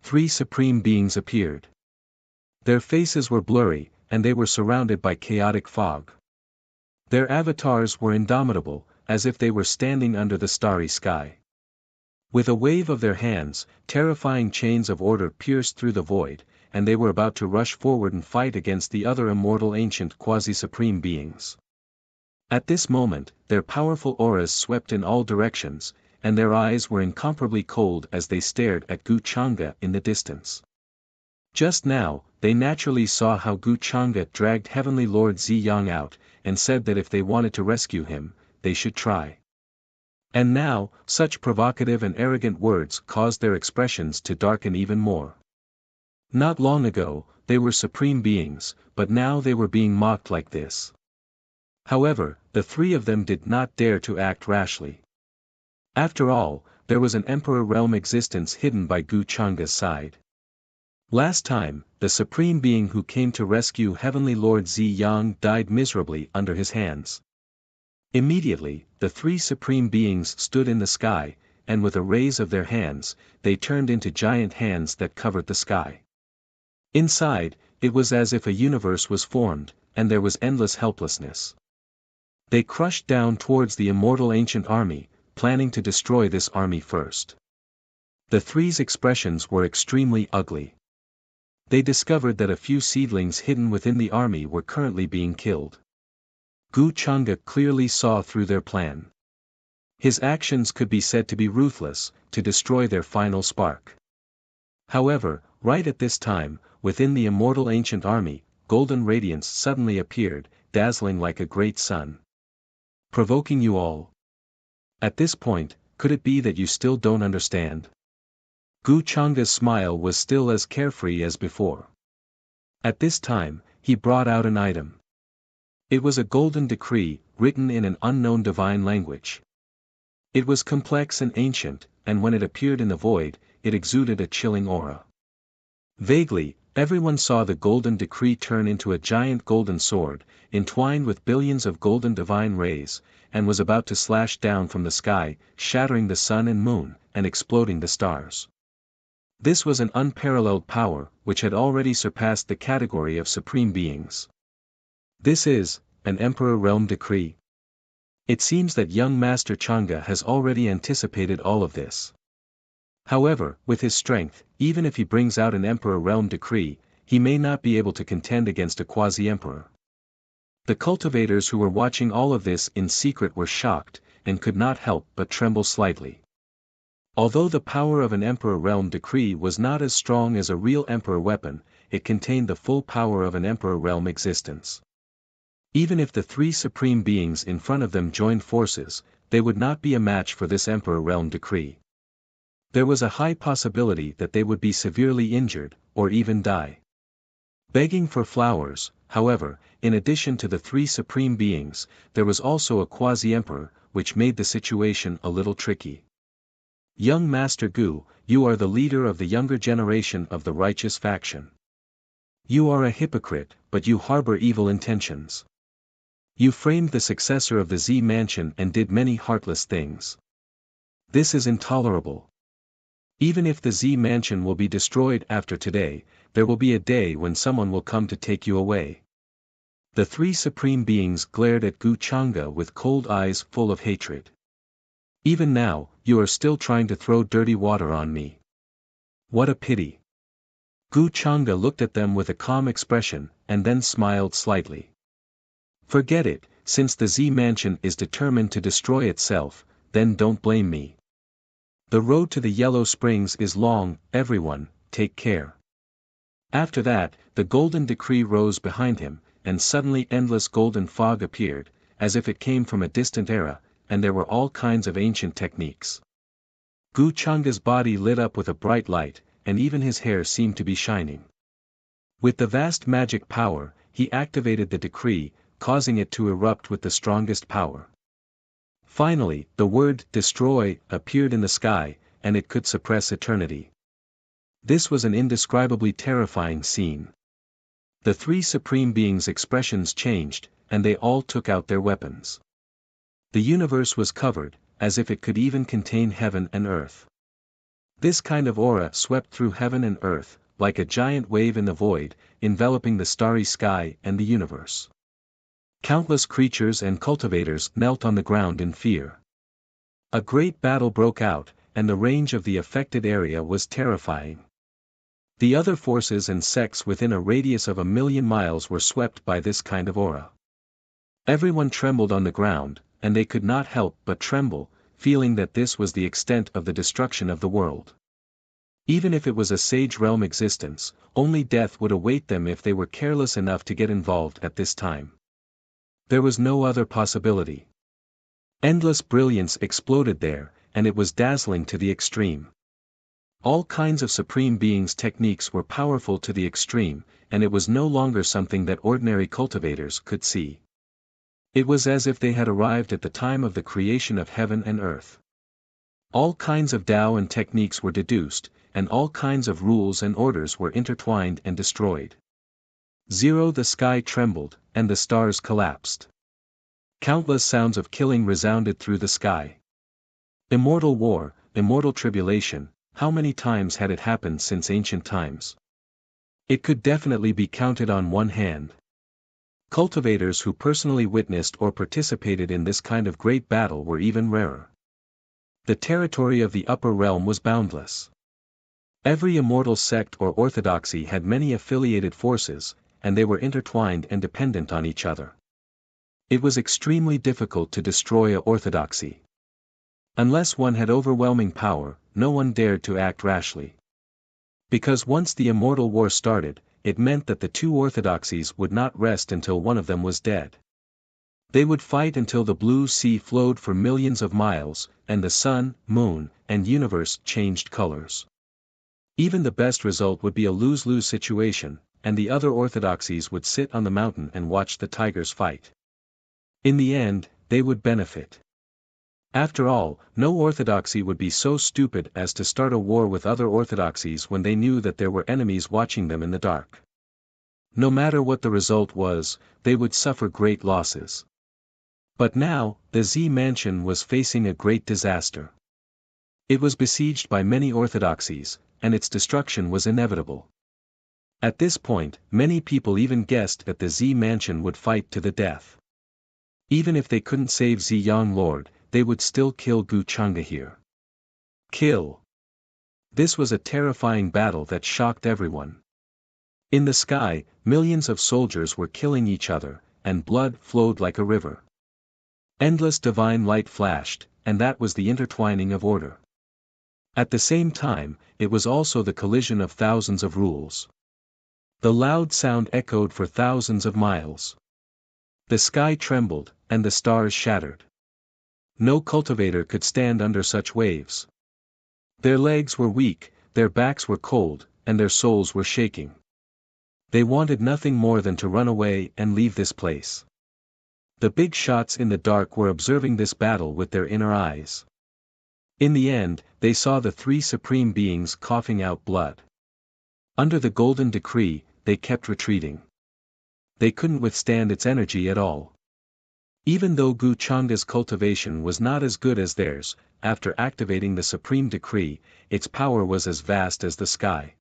3 supreme beings appeared. Their faces were blurry, and they were surrounded by chaotic fog. Their avatars were indomitable, as if they were standing under the starry sky. With a wave of their hands, terrifying chains of order pierced through the void, and they were about to rush forward and fight against the other immortal ancient quasi-supreme beings. At this moment, their powerful auras swept in all directions, and their eyes were incomparably cold as they stared at Gu Chang'e in the distance. Just now, they naturally saw how Gu Chang'e dragged Heavenly Lord Ziyang out, and said that if they wanted to rescue him, they should try. And now, such provocative and arrogant words caused their expressions to darken even more. Not long ago, they were supreme beings, but now they were being mocked like this. However, the 3 of them did not dare to act rashly. After all, there was an Emperor realm existence hidden by Gu Chang'e's side. Last time, the supreme being who came to rescue Heavenly Lord Ziyang died miserably under his hands. Immediately, the 3 supreme beings stood in the sky, and with a raise of their hands, they turned into giant hands that covered the sky. Inside, it was as if a universe was formed, and there was endless helplessness. They crushed down towards the immortal ancient army, planning to destroy this army first. The 3's expressions were extremely ugly. They discovered that a few seedlings hidden within the army were currently being killed. Gu Chang'e clearly saw through their plan. His actions could be said to be ruthless, to destroy their final spark. However, right at this time, within the immortal ancient army, golden radiance suddenly appeared, dazzling like a great sun. Provoking you all. At this point, could it be that you still don't understand? Gu Chang'e's smile was still as carefree as before. At this time, he brought out an item. It was a golden decree, written in an unknown divine language. It was complex and ancient, and when it appeared in the void, it exuded a chilling aura. Vaguely, everyone saw the golden decree turn into a giant golden sword, entwined with billions of golden divine rays, and was about to slash down from the sky, shattering the sun and moon, and exploding the stars. This was an unparalleled power, which had already surpassed the category of supreme beings. This is an Emperor Realm decree. It seems that young Master Chang'e has already anticipated all of this. However, with his strength, even if he brings out an Emperor Realm decree, he may not be able to contend against a quasi-emperor. The cultivators who were watching all of this in secret were shocked, and could not help but tremble slightly. Although the power of an Emperor Realm decree was not as strong as a real Emperor weapon, it contained the full power of an Emperor Realm existence. Even if the 3 supreme beings in front of them joined forces, they would not be a match for this Emperor Realm decree. There was a high possibility that they would be severely injured, or even die. Begging for flowers, however, in addition to the 3 supreme beings, there was also a quasi-emperor, which made the situation a little tricky. Young Master Gu, you are the leader of the younger generation of the righteous faction. You are a hypocrite, but you harbor evil intentions. You framed the successor of the Z Mansion and did many heartless things. This is intolerable. Even if the Z Mansion will be destroyed after today, there will be a day when someone will come to take you away. The 3 supreme beings glared at Gu Chang'e with cold eyes full of hatred. Even now, you are still trying to throw dirty water on me. What a pity. Gu Changa looked at them with a calm expression, and then smiled slightly. Forget it, since the Z mansion is determined to destroy itself, then don't blame me. The road to the Yellow Springs is long, everyone, take care. After that, the golden decree rose behind him, and suddenly endless golden fog appeared, as if it came from a distant era, and there were all kinds of ancient techniques. Gu Changa's body lit up with a bright light, and even his hair seemed to be shining. With the vast magic power, he activated the decree, causing it to erupt with the strongest power. Finally, the word destroy appeared in the sky, and it could suppress eternity. This was an indescribably terrifying scene. The three supreme beings' expressions changed, and they all took out their weapons. The universe was covered, as if it could even contain heaven and earth. This kind of aura swept through heaven and earth, like a giant wave in the void, enveloping the starry sky and the universe. Countless creatures and cultivators knelt on the ground in fear. A great battle broke out, and the range of the affected area was terrifying. The other forces and sects within a radius of 1,000,000 miles were swept by this kind of aura. Everyone trembled on the ground, and they could not help but tremble, feeling that this was the extent of the destruction of the world. Even if it was a sage realm existence, only death would await them if they were careless enough to get involved at this time. There was no other possibility. Endless brilliance exploded there, and it was dazzling to the extreme. All kinds of supreme beings' techniques were powerful to the extreme, and it was no longer something that ordinary cultivators could see. It was as if they had arrived at the time of the creation of heaven and earth. All kinds of Tao and techniques were deduced, and all kinds of rules and orders were intertwined and destroyed. The sky trembled, and the stars collapsed. Countless sounds of killing resounded through the sky. Immortal war, immortal tribulation, how many times had it happened since ancient times? It could definitely be counted on one hand. Cultivators who personally witnessed or participated in this kind of great battle were even rarer. The territory of the upper realm was boundless. Every immortal sect or orthodoxy had many affiliated forces, and they were intertwined and dependent on each other. It was extremely difficult to destroy a orthodoxy. Unless one had overwhelming power, no one dared to act rashly. Because once the immortal war started, it meant that the two orthodoxies would not rest until one of them was dead. They would fight until the blue sea flowed for millions of miles, and the sun, moon, and universe changed colors. Even the best result would be a lose-lose situation, and the other orthodoxies would sit on the mountain and watch the tigers fight. In the end, they would benefit. After all, no orthodoxy would be so stupid as to start a war with other orthodoxies when they knew that there were enemies watching them in the dark. No matter what the result was, they would suffer great losses. But now, the Z mansion was facing a great disaster. It was besieged by many orthodoxies, and its destruction was inevitable. At this point, many people even guessed that the Z mansion would fight to the death. Even if they couldn't save Z Young Lord, they would still kill Gu Changa here. Kill. This was a terrifying battle that shocked everyone. In the sky, millions of soldiers were killing each other, and blood flowed like a river. Endless divine light flashed, and that was the intertwining of order. At the same time, it was also the collision of thousands of rules. The loud sound echoed for thousands of miles. The sky trembled, and the stars shattered. No cultivator could stand under such waves. Their legs were weak, their backs were cold, and their souls were shaking. They wanted nothing more than to run away and leave this place. The big shots in the dark were observing this battle with their inner eyes. In the end, they saw the three supreme beings coughing out blood. Under the golden decree, they kept retreating. They couldn't withstand its energy at all. Even though Gu Changa's cultivation was not as good as theirs, after activating the supreme decree, its power was as vast as the sky.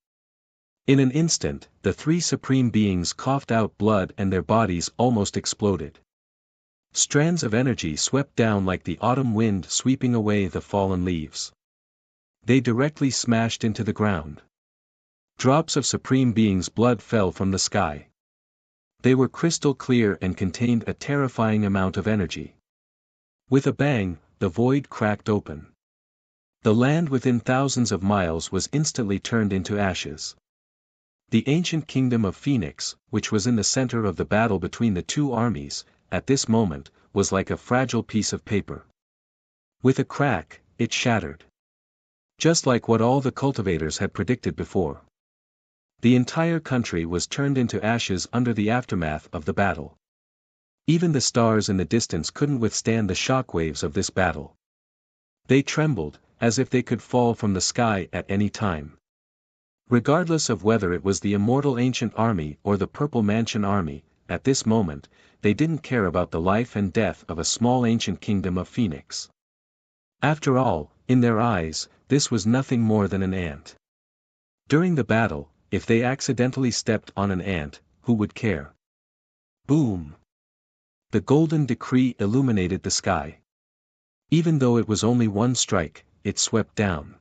In an instant, the three supreme beings coughed out blood and their bodies almost exploded. Strands of energy swept down like the autumn wind sweeping away the fallen leaves. They directly smashed into the ground. Drops of Supreme Being's blood fell from the sky. They were crystal clear and contained a terrifying amount of energy. With a bang, the void cracked open. The land within thousands of miles was instantly turned into ashes. The ancient kingdom of Phoenix, which was in the center of the battle between the two armies, at this moment, was like a fragile piece of paper. With a crack, it shattered. Just like what all the cultivators had predicted before. The entire country was turned into ashes under the aftermath of the battle. Even the stars in the distance couldn't withstand the shockwaves of this battle. They trembled, as if they could fall from the sky at any time. Regardless of whether it was the immortal ancient army or the Purple Mansion army, at this moment, they didn't care about the life and death of a small ancient kingdom of Phoenix. After all, in their eyes, this was nothing more than an ant. During the battle, if they accidentally stepped on an ant, who would care? Boom! The golden decree illuminated the sky. Even though it was only one strike, it swept down.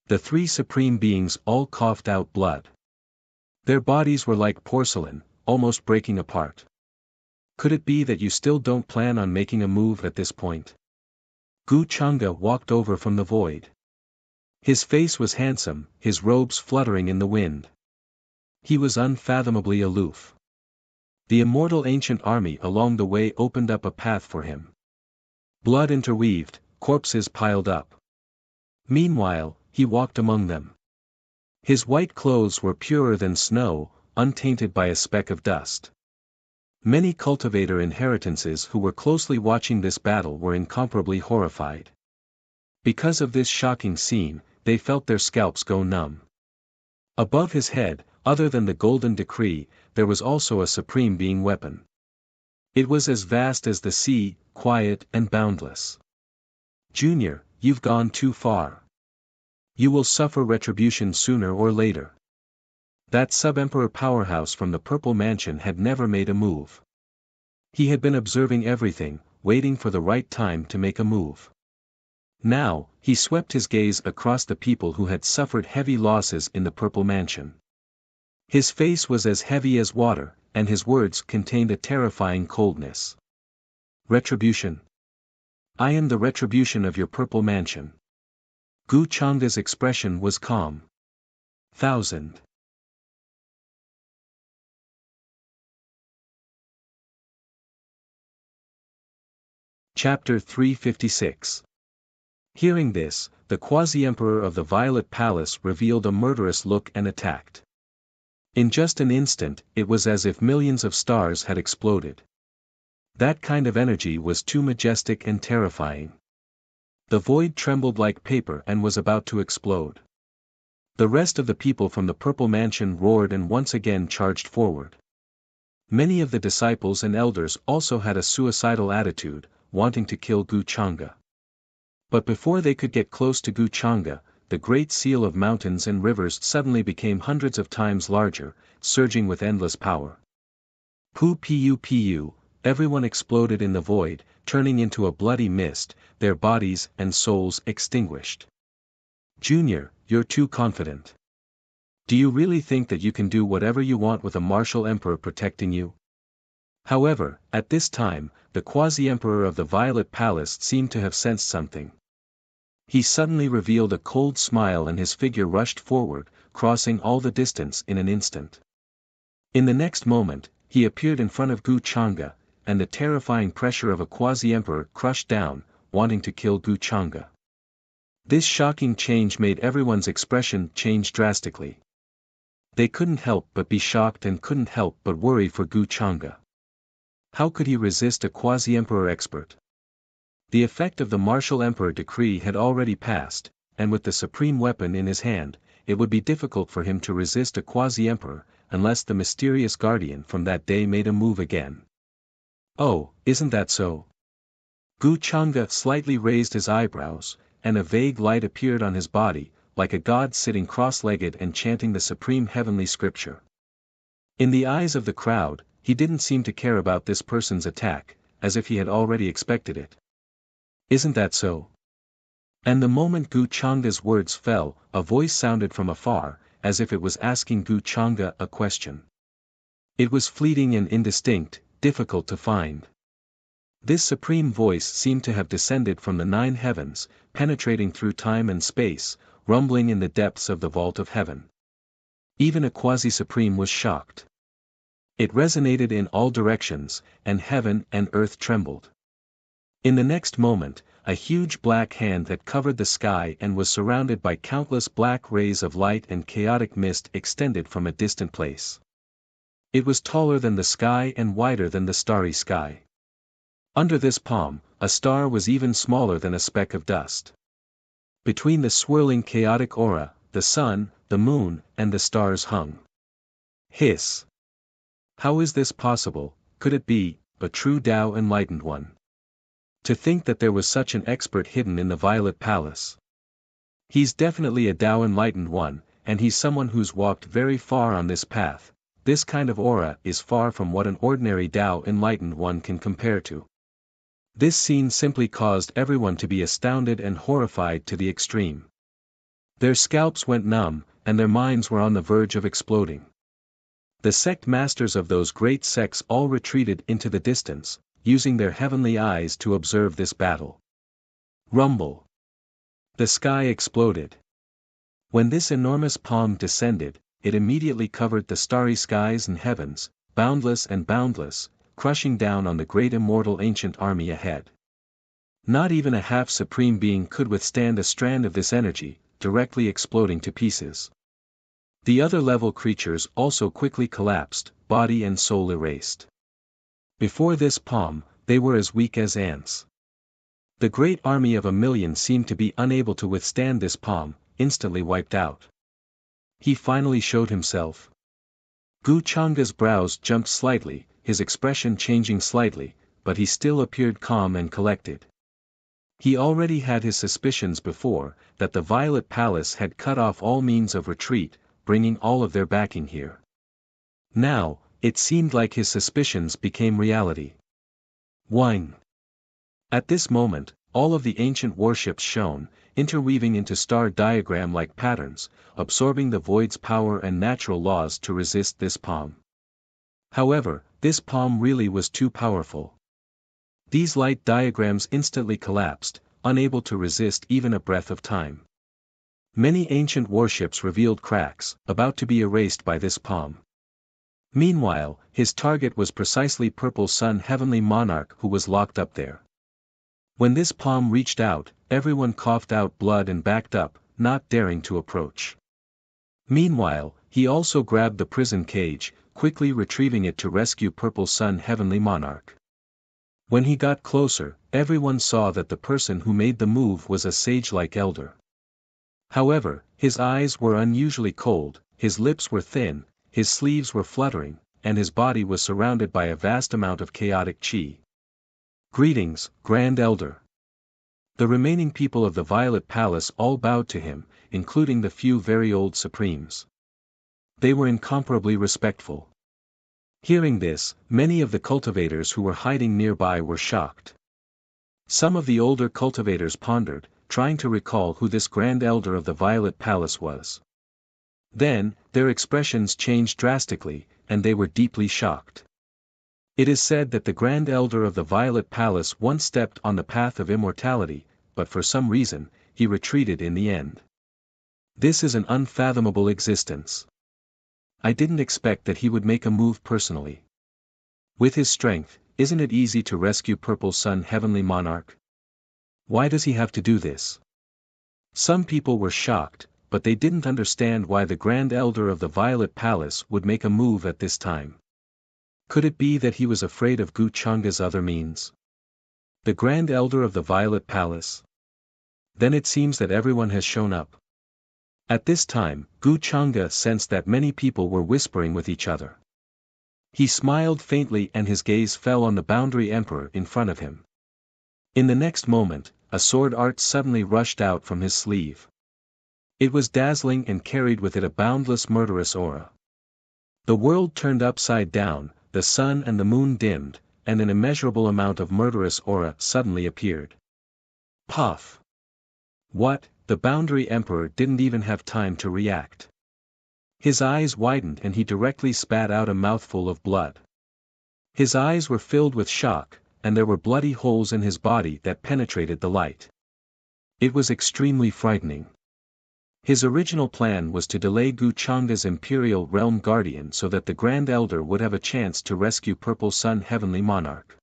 The three supreme beings all coughed out blood. Their bodies were like porcelain, almost breaking apart. Could it be that you still don't plan on making a move at this point? Gu Changa walked over from the void. His face was handsome, his robes fluttering in the wind. He was unfathomably aloof. The immortal ancient army along the way opened up a path for him. Blood interweaved, corpses piled up. Meanwhile, he walked among them. His white clothes were purer than snow, untainted by a speck of dust. Many cultivator inheritances who were closely watching this battle were incomparably horrified. Because of this shocking scene, they felt their scalps go numb. Above his head, other than the golden decree, there was also a supreme being weapon. It was as vast as the sea, quiet and boundless. Junior, you've gone too far. You will suffer retribution sooner or later. That sub-emperor powerhouse from the Purple Mansion had never made a move. He had been observing everything, waiting for the right time to make a move. Now, he swept his gaze across the people who had suffered heavy losses in the Purple Mansion. His face was as heavy as water, and his words contained a terrifying coldness. Retribution. I am the retribution of your Purple Mansion. Gu Changa's expression was calm. 1000. Chapter 356. Hearing this, the quasi-emperor of the Violet Palace revealed a murderous look and attacked. In just an instant, it was as if millions of stars had exploded. That kind of energy was too majestic and terrifying. The void trembled like paper and was about to explode. The rest of the people from the Purple Mansion roared and once again charged forward. Many of the disciples and elders also had a suicidal attitude, wanting to kill Gu Changa. But before they could get close to Gu Changa, the great seal of mountains and rivers suddenly became hundreds of times larger, surging with endless power. Pu, everyone exploded in the void, turning into a bloody mist, their bodies and souls extinguished. Junior, you're too confident. Do you really think that you can do whatever you want with a martial emperor protecting you? However, at this time, the quasi-emperor of the Violet Palace seemed to have sensed something. He suddenly revealed a cold smile and his figure rushed forward, crossing all the distance in an instant. In the next moment, he appeared in front of Gu Changa, and the terrifying pressure of a quasi-emperor crushed down, wanting to kill Gu Changa. This shocking change made everyone's expression change drastically. They couldn't help but be shocked and couldn't help but worry for Gu Changa. How could he resist a quasi-emperor expert? The effect of the martial emperor decree had already passed, and with the supreme weapon in his hand, it would be difficult for him to resist a quasi-emperor, unless the mysterious guardian from that day made a move again. Oh, isn't that so? Gu Changa slightly raised his eyebrows, and a vague light appeared on his body, like a god sitting cross-legged and chanting the supreme heavenly scripture. In the eyes of the crowd, he didn't seem to care about this person's attack, as if he had already expected it. Isn't that so? And the moment Gu Changa's words fell, a voice sounded from afar, as if it was asking Gu Changa a question. It was fleeting and indistinct, difficult to find. This supreme voice seemed to have descended from the 9 heavens, penetrating through time and space, rumbling in the depths of the vault of heaven. Even a quasi-supreme was shocked. It resonated in all directions, and heaven and earth trembled. In the next moment, a huge black hand that covered the sky and was surrounded by countless black rays of light and chaotic mist extended from a distant place. It was taller than the sky and wider than the starry sky. Under this palm, a star was even smaller than a speck of dust. Between the swirling chaotic aura, the sun, the moon, and the stars hung. Hiss! How is this possible? Could it be a true Tao enlightened one? To think that there was such an expert hidden in the Violet Palace. He's definitely a Tao enlightened one, and he's someone who's walked very far on this path. This kind of aura is far from what an ordinary Tao enlightened one can compare to. This scene simply caused everyone to be astounded and horrified to the extreme. Their scalps went numb, and their minds were on the verge of exploding. The sect masters of those great sects all retreated into the distance, using their heavenly eyes to observe this battle. Rumble! The sky exploded. When this enormous palm descended, it immediately covered the starry skies and heavens, boundless and boundless, crushing down on the great immortal ancient army ahead. Not even a half-supreme being could withstand a strand of this energy, directly exploding to pieces. The other level creatures also quickly collapsed, body and soul erased. Before this palm, they were as weak as ants. The great army of 1,000,000 seemed to be unable to withstand this palm, instantly wiped out. He finally showed himself. Gu Changa's brows jumped slightly, his expression changing slightly, but he still appeared calm and collected. He already had his suspicions before, that the Violet Palace had cut off all means of retreat, bringing all of their backing here. Now, it seemed like his suspicions became reality. Wine. At this moment, all of the ancient warships shone, interweaving into star diagram-like patterns, absorbing the void's power and natural laws to resist this palm. However, this palm really was too powerful. These light diagrams instantly collapsed, unable to resist even a breath of time. Many ancient warships revealed cracks, about to be erased by this palm. Meanwhile, his target was precisely Purple Sun Heavenly Monarch who was locked up there. When this palm reached out, everyone coughed out blood and backed up, not daring to approach. Meanwhile, he also grabbed the prison cage, quickly retrieving it to rescue Purple Sun Heavenly Monarch. When he got closer, everyone saw that the person who made the move was a sage-like elder. However, his eyes were unusually cold, his lips were thin, his sleeves were fluttering, and his body was surrounded by a vast amount of chaotic chi. Greetings, Grand Elder. The remaining people of the Violet Palace all bowed to him, including the few very old Supremes. They were incomparably respectful. Hearing this, many of the cultivators who were hiding nearby were shocked. Some of the older cultivators pondered, trying to recall who this Grand Elder of the Violet Palace was. Then, their expressions changed drastically, and they were deeply shocked. It is said that the Grand Elder of the Violet Palace once stepped on the path of immortality, but for some reason, he retreated in the end. This is an unfathomable existence. I didn't expect that he would make a move personally. With his strength, isn't it easy to rescue Purple Sun Heavenly Monarch? Why does he have to do this? Some people were shocked, but they didn't understand why the Grand Elder of the Violet Palace would make a move at this time. Could it be that he was afraid of Gu Changa's other means? The Grand Elder of the Violet Palace? Then it seems that everyone has shown up. At this time, Gu Changa sensed that many people were whispering with each other. He smiled faintly and his gaze fell on the Boundary Emperor in front of him. In the next moment, a sword art suddenly rushed out from his sleeve. It was dazzling and carried with it a boundless murderous aura. The world turned upside down, the sun and the moon dimmed, and an immeasurable amount of murderous aura suddenly appeared. Puff! What? The Boundary Emperor didn't even have time to react. His eyes widened and he directly spat out a mouthful of blood. His eyes were filled with shock, and there were bloody holes in his body that penetrated the light. It was extremely frightening. His original plan was to delay Guchanga's Imperial Realm Guardian so that the Grand Elder would have a chance to rescue Purple Sun Heavenly Monarch.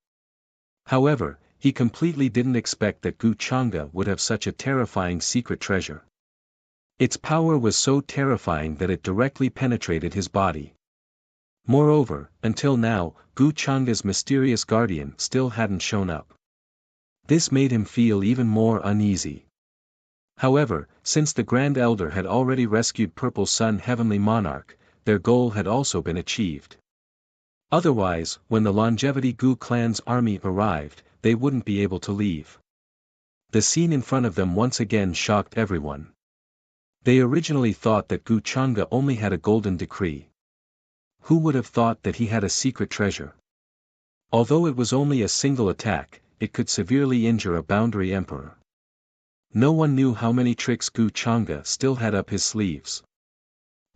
However, he completely didn't expect that Guchanga would have such a terrifying secret treasure. Its power was so terrifying that it directly penetrated his body. Moreover, until now, Guchanga's mysterious guardian still hadn't shown up. This made him feel even more uneasy. However, since the Grand Elder had already rescued Purple Sun Heavenly Monarch, their goal had also been achieved. Otherwise, when the Longevity Gu clan's army arrived, they wouldn't be able to leave. The scene in front of them once again shocked everyone. They originally thought that Guchanga only had a golden decree. Who would have thought that he had a secret treasure? Although it was only a single attack, it could severely injure a Boundary Emperor. No one knew how many tricks Guchanga still had up his sleeves.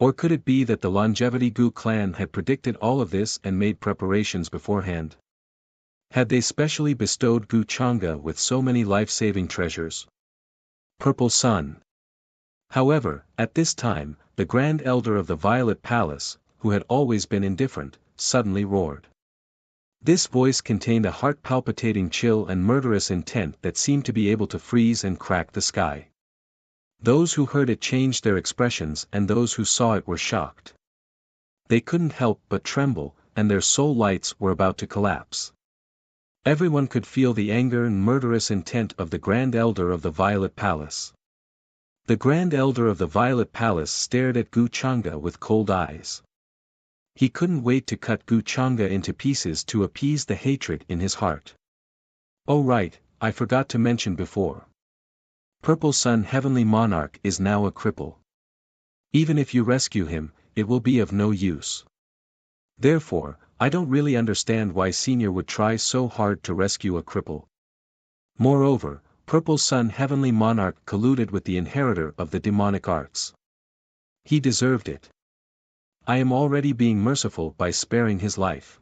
Or could it be that the Longevity Gu clan had predicted all of this and made preparations beforehand? Had they specially bestowed Guchanga with so many life-saving treasures? Purple Sun. However, at this time, the Grand Elder of the Violet Palace, who had always been indifferent, suddenly roared. This voice contained a heart-palpitating chill and murderous intent that seemed to be able to freeze and crack the sky. Those who heard it changed their expressions and those who saw it were shocked. They couldn't help but tremble, and their soul lights were about to collapse. Everyone could feel the anger and murderous intent of the Grand Elder of the Violet Palace. The Grand Elder of the Violet Palace stared at Guchanga with cold eyes. He couldn't wait to cut Guchanga into pieces to appease the hatred in his heart. Oh right, I forgot to mention before. Purple Sun Heavenly Monarch is now a cripple. Even if you rescue him, it will be of no use. Therefore, I don't really understand why Senior would try so hard to rescue a cripple. Moreover, Purple Sun Heavenly Monarch colluded with the inheritor of the demonic arts. He deserved it. I am already being merciful by sparing his life.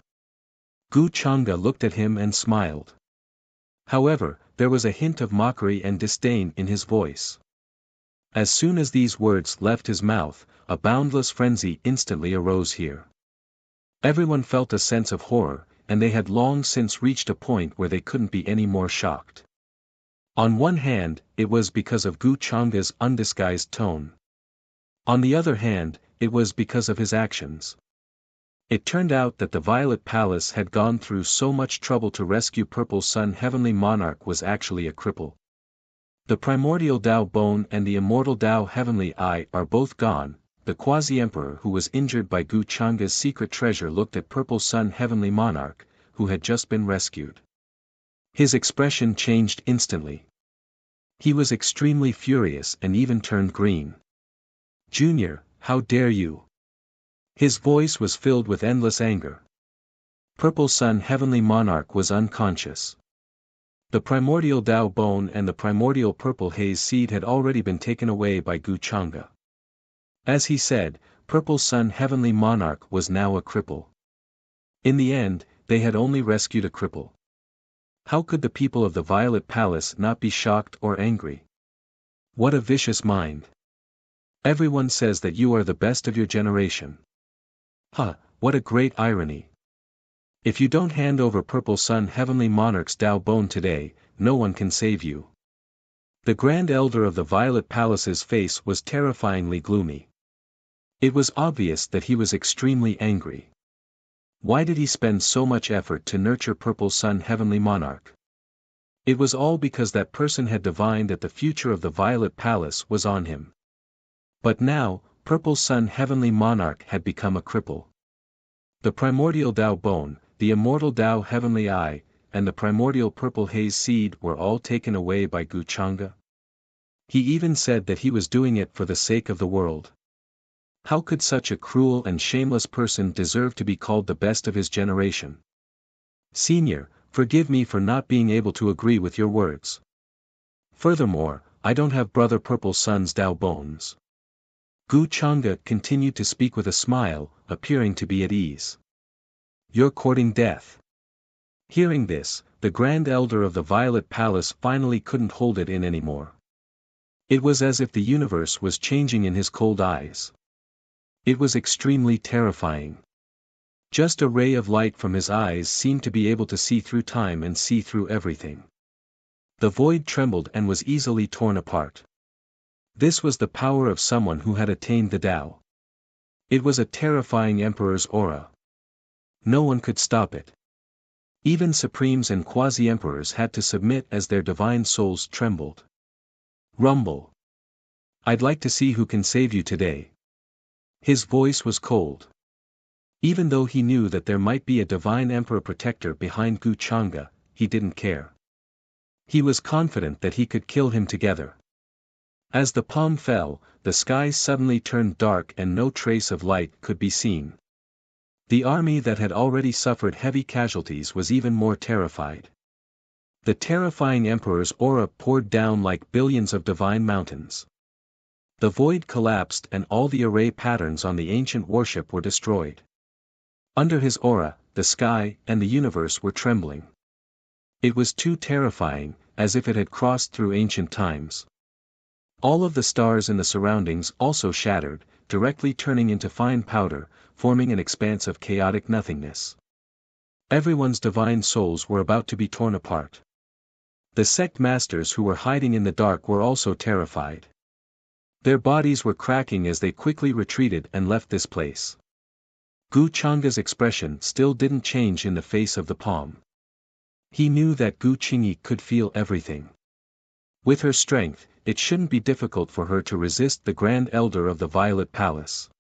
Guchanga looked at him and smiled. However, there was a hint of mockery and disdain in his voice. As soon as these words left his mouth, a boundless frenzy instantly arose here. Everyone felt a sense of horror, and they had long since reached a point where they couldn't be any more shocked. On one hand, it was because of Guchanga's undisguised tone. On the other hand, it was because of his actions. It turned out that the Violet Palace had gone through so much trouble to rescue Purple Sun Heavenly Monarch was actually a cripple. The Primordial Dao Bone and the Immortal Dao Heavenly Eye are both gone. The Quasi-Emperor who was injured by Guchanga's secret treasure looked at Purple Sun Heavenly Monarch, who had just been rescued. His expression changed instantly. He was extremely furious and even turned green. Junior, how dare you? His voice was filled with endless anger. Purple Sun Heavenly Monarch was unconscious. The Primordial Dao Bone and the Primordial Purple Haze Seed had already been taken away by Guchanga. As he said, Purple Sun Heavenly Monarch was now a cripple. In the end, they had only rescued a cripple. How could the people of the Violet Palace not be shocked or angry? What a vicious mind. Everyone says that you are the best of your generation. Huh, what a great irony. If you don't hand over Purple Sun Heavenly Monarch's Dao Bone today, no one can save you. The Grand Elder of the Violet Palace's face was terrifyingly gloomy. It was obvious that he was extremely angry. Why did he spend so much effort to nurture Purple Sun Heavenly Monarch? It was all because that person had divined that the future of the Violet Palace was on him. But now, Purple Sun Heavenly Monarch had become a cripple. The Primordial Dao Bone, the Immortal Dao Heavenly Eye, and the Primordial Purple Haze Seed were all taken away by Guchanga. He even said that he was doing it for the sake of the world. How could such a cruel and shameless person deserve to be called the best of his generation? Senior, forgive me for not being able to agree with your words. Furthermore, I don't have Brother Purple Sun's Dao bones. Gu Chang'e continued to speak with a smile, appearing to be at ease. You're courting death. Hearing this, the Grand Elder of the Violet Palace finally couldn't hold it in anymore. It was as if the universe was changing in his cold eyes. It was extremely terrifying. Just a ray of light from his eyes seemed to be able to see through time and see through everything. The void trembled and was easily torn apart. This was the power of someone who had attained the Tao. It was a terrifying emperor's aura. No one could stop it. Even supremes and quasi-emperors had to submit as their divine souls trembled. Rumble. I'd like to see who can save you today. His voice was cold. Even though he knew that there might be a divine emperor protector behind Gu Chang'e, he didn't care. He was confident that he could kill him together. As the palm fell, the sky suddenly turned dark and no trace of light could be seen. The army that had already suffered heavy casualties was even more terrified. The terrifying emperor's aura poured down like billions of divine mountains. The void collapsed and all the array patterns on the ancient worship were destroyed. Under his aura, the sky and the universe were trembling. It was too terrifying, as if it had crossed through ancient times. All of the stars in the surroundings also shattered, directly turning into fine powder, forming an expanse of chaotic nothingness. Everyone's divine souls were about to be torn apart. The sect masters who were hiding in the dark were also terrified. Their bodies were cracking as they quickly retreated and left this place. Gu Chang'e's expression still didn't change in the face of the palm. He knew that Gu Qingyi could feel everything. With her strength, it shouldn't be difficult for her to resist the Grand Elder of the Violet Palace.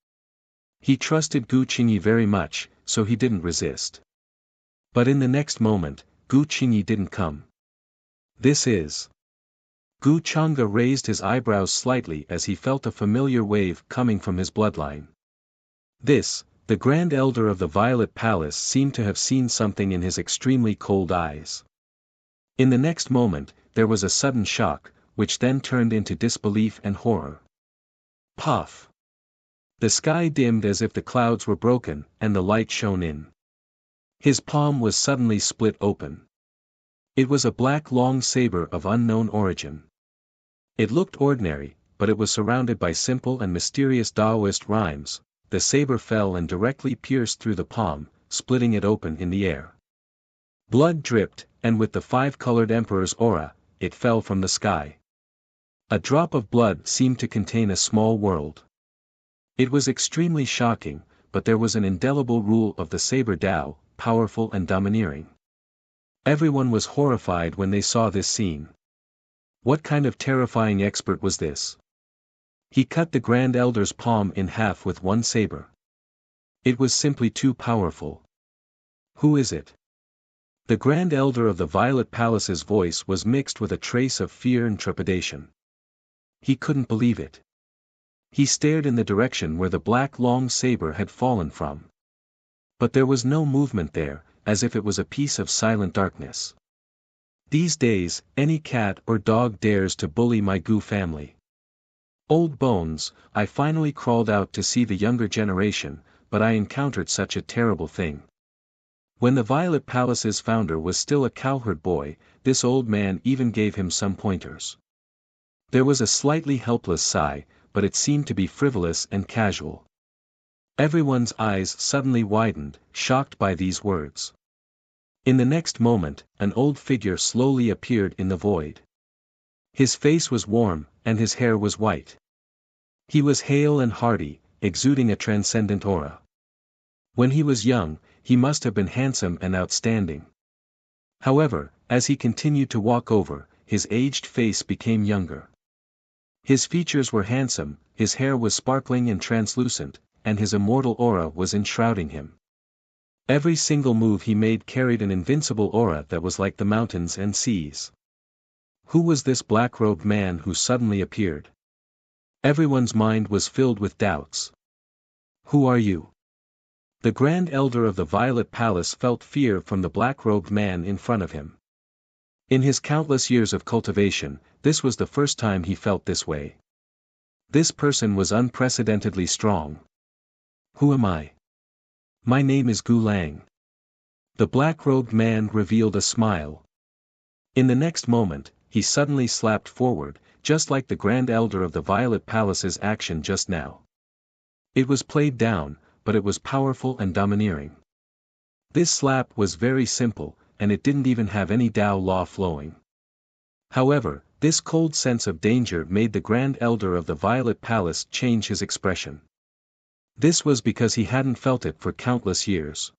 He trusted Gu Qingyi very much, so he didn't resist. But in the next moment, Gu Qingyi didn't come. This is. Gu Chang'e raised his eyebrows slightly as he felt a familiar wave coming from his bloodline. This, the Grand Elder of the Violet Palace seemed to have seen something in his extremely cold eyes. In the next moment, there was a sudden shock, which then turned into disbelief and horror. Puff! The sky dimmed as if the clouds were broken, and the light shone in. His palm was suddenly split open. It was a black long saber of unknown origin. It looked ordinary, but it was surrounded by simple and mysterious Taoist rhymes. The saber fell and directly pierced through the palm, splitting it open in the air. Blood dripped, and with the five-colored emperor's aura, it fell from the sky. A drop of blood seemed to contain a small world. It was extremely shocking, but there was an indelible rule of the saber Tao, powerful and domineering. Everyone was horrified when they saw this scene. What kind of terrifying expert was this? He cut the Grand Elder's palm in half with one saber. It was simply too powerful. Who is it? The Grand Elder of the Violet Palace's voice was mixed with a trace of fear and trepidation. He couldn't believe it. He stared in the direction where the black long saber had fallen from. But there was no movement there, as if it was a piece of silent darkness. These days, any cat or dog dares to bully my Gu family. Old bones, I finally crawled out to see the younger generation, but I encountered such a terrible thing. When the Violet Palace's founder was still a cowherd boy, this old man even gave him some pointers. There was a slightly helpless sigh, but it seemed to be frivolous and casual. Everyone's eyes suddenly widened, shocked by these words. In the next moment, an old figure slowly appeared in the void. His face was warm, and his hair was white. He was hale and hearty, exuding a transcendent aura. When he was young, he must have been handsome and outstanding. However, as he continued to walk over, his aged face became younger. His features were handsome, his hair was sparkling and translucent, and his immortal aura was enshrouding him. Every single move he made carried an invincible aura that was like the mountains and seas. Who was this black-robed man who suddenly appeared? Everyone's mind was filled with doubts. Who are you? The Grand Elder of the Violet Palace felt fear from the black-robed man in front of him. In his countless years of cultivation, this was the first time he felt this way. This person was unprecedentedly strong. Who am I? My name is Gu Lang. The black-robed man revealed a smile. In the next moment, he suddenly slapped forward, just like the Grand Elder of the Violet Palace's action just now. It was played down, but it was powerful and domineering. This slap was very simple, and it didn't even have any Tao law flowing. However, this cold sense of danger made the Grand Elder of the Violet Palace change his expression. This was because he hadn't felt it for countless years.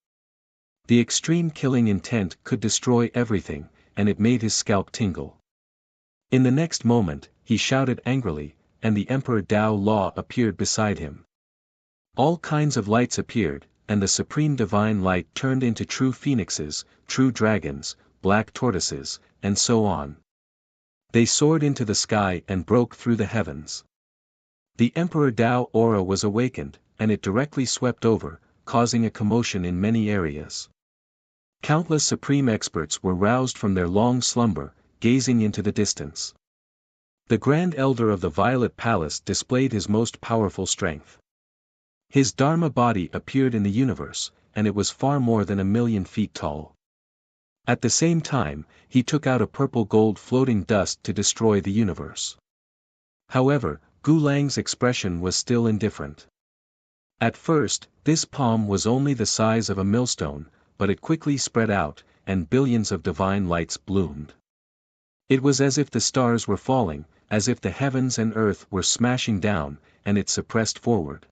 The extreme killing intent could destroy everything, and it made his scalp tingle. In the next moment, he shouted angrily, and the Emperor Tao Law appeared beside him. All kinds of lights appeared, and the supreme divine light turned into true phoenixes, true dragons, black tortoises, and so on. They soared into the sky and broke through the heavens. The Emperor Tao aura was awakened, and it directly swept over, causing a commotion in many areas. Countless supreme experts were roused from their long slumber, gazing into the distance. The Grand Elder of the Violet Palace displayed his most powerful strength. His Dharma body appeared in the universe, and it was far more than 1,000,000 feet tall. At the same time, he took out a purple-gold floating dust to destroy the universe. However, Gu Lang's expression was still indifferent. At first, this palm was only the size of a millstone, but it quickly spread out, and billions of divine lights bloomed. It was as if the stars were falling, as if the heavens and earth were smashing down, and it suppressed forward.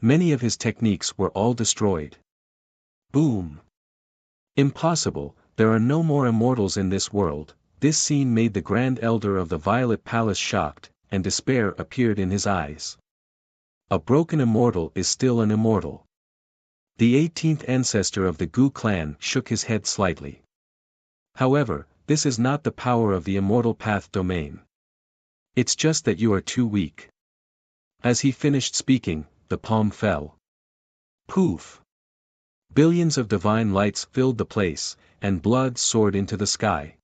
Many of his techniques were all destroyed. Boom! Impossible, there are no more immortals in this world. This scene made the Grand Elder of the Violet Palace shocked, and despair appeared in his eyes. A broken immortal is still an immortal. The 18th ancestor of the Gu clan shook his head slightly. However, this is not the power of the immortal path domain. It's just that you are too weak. As he finished speaking, the palm fell. Poof! Billions of divine lights filled the place, and blood soared into the sky.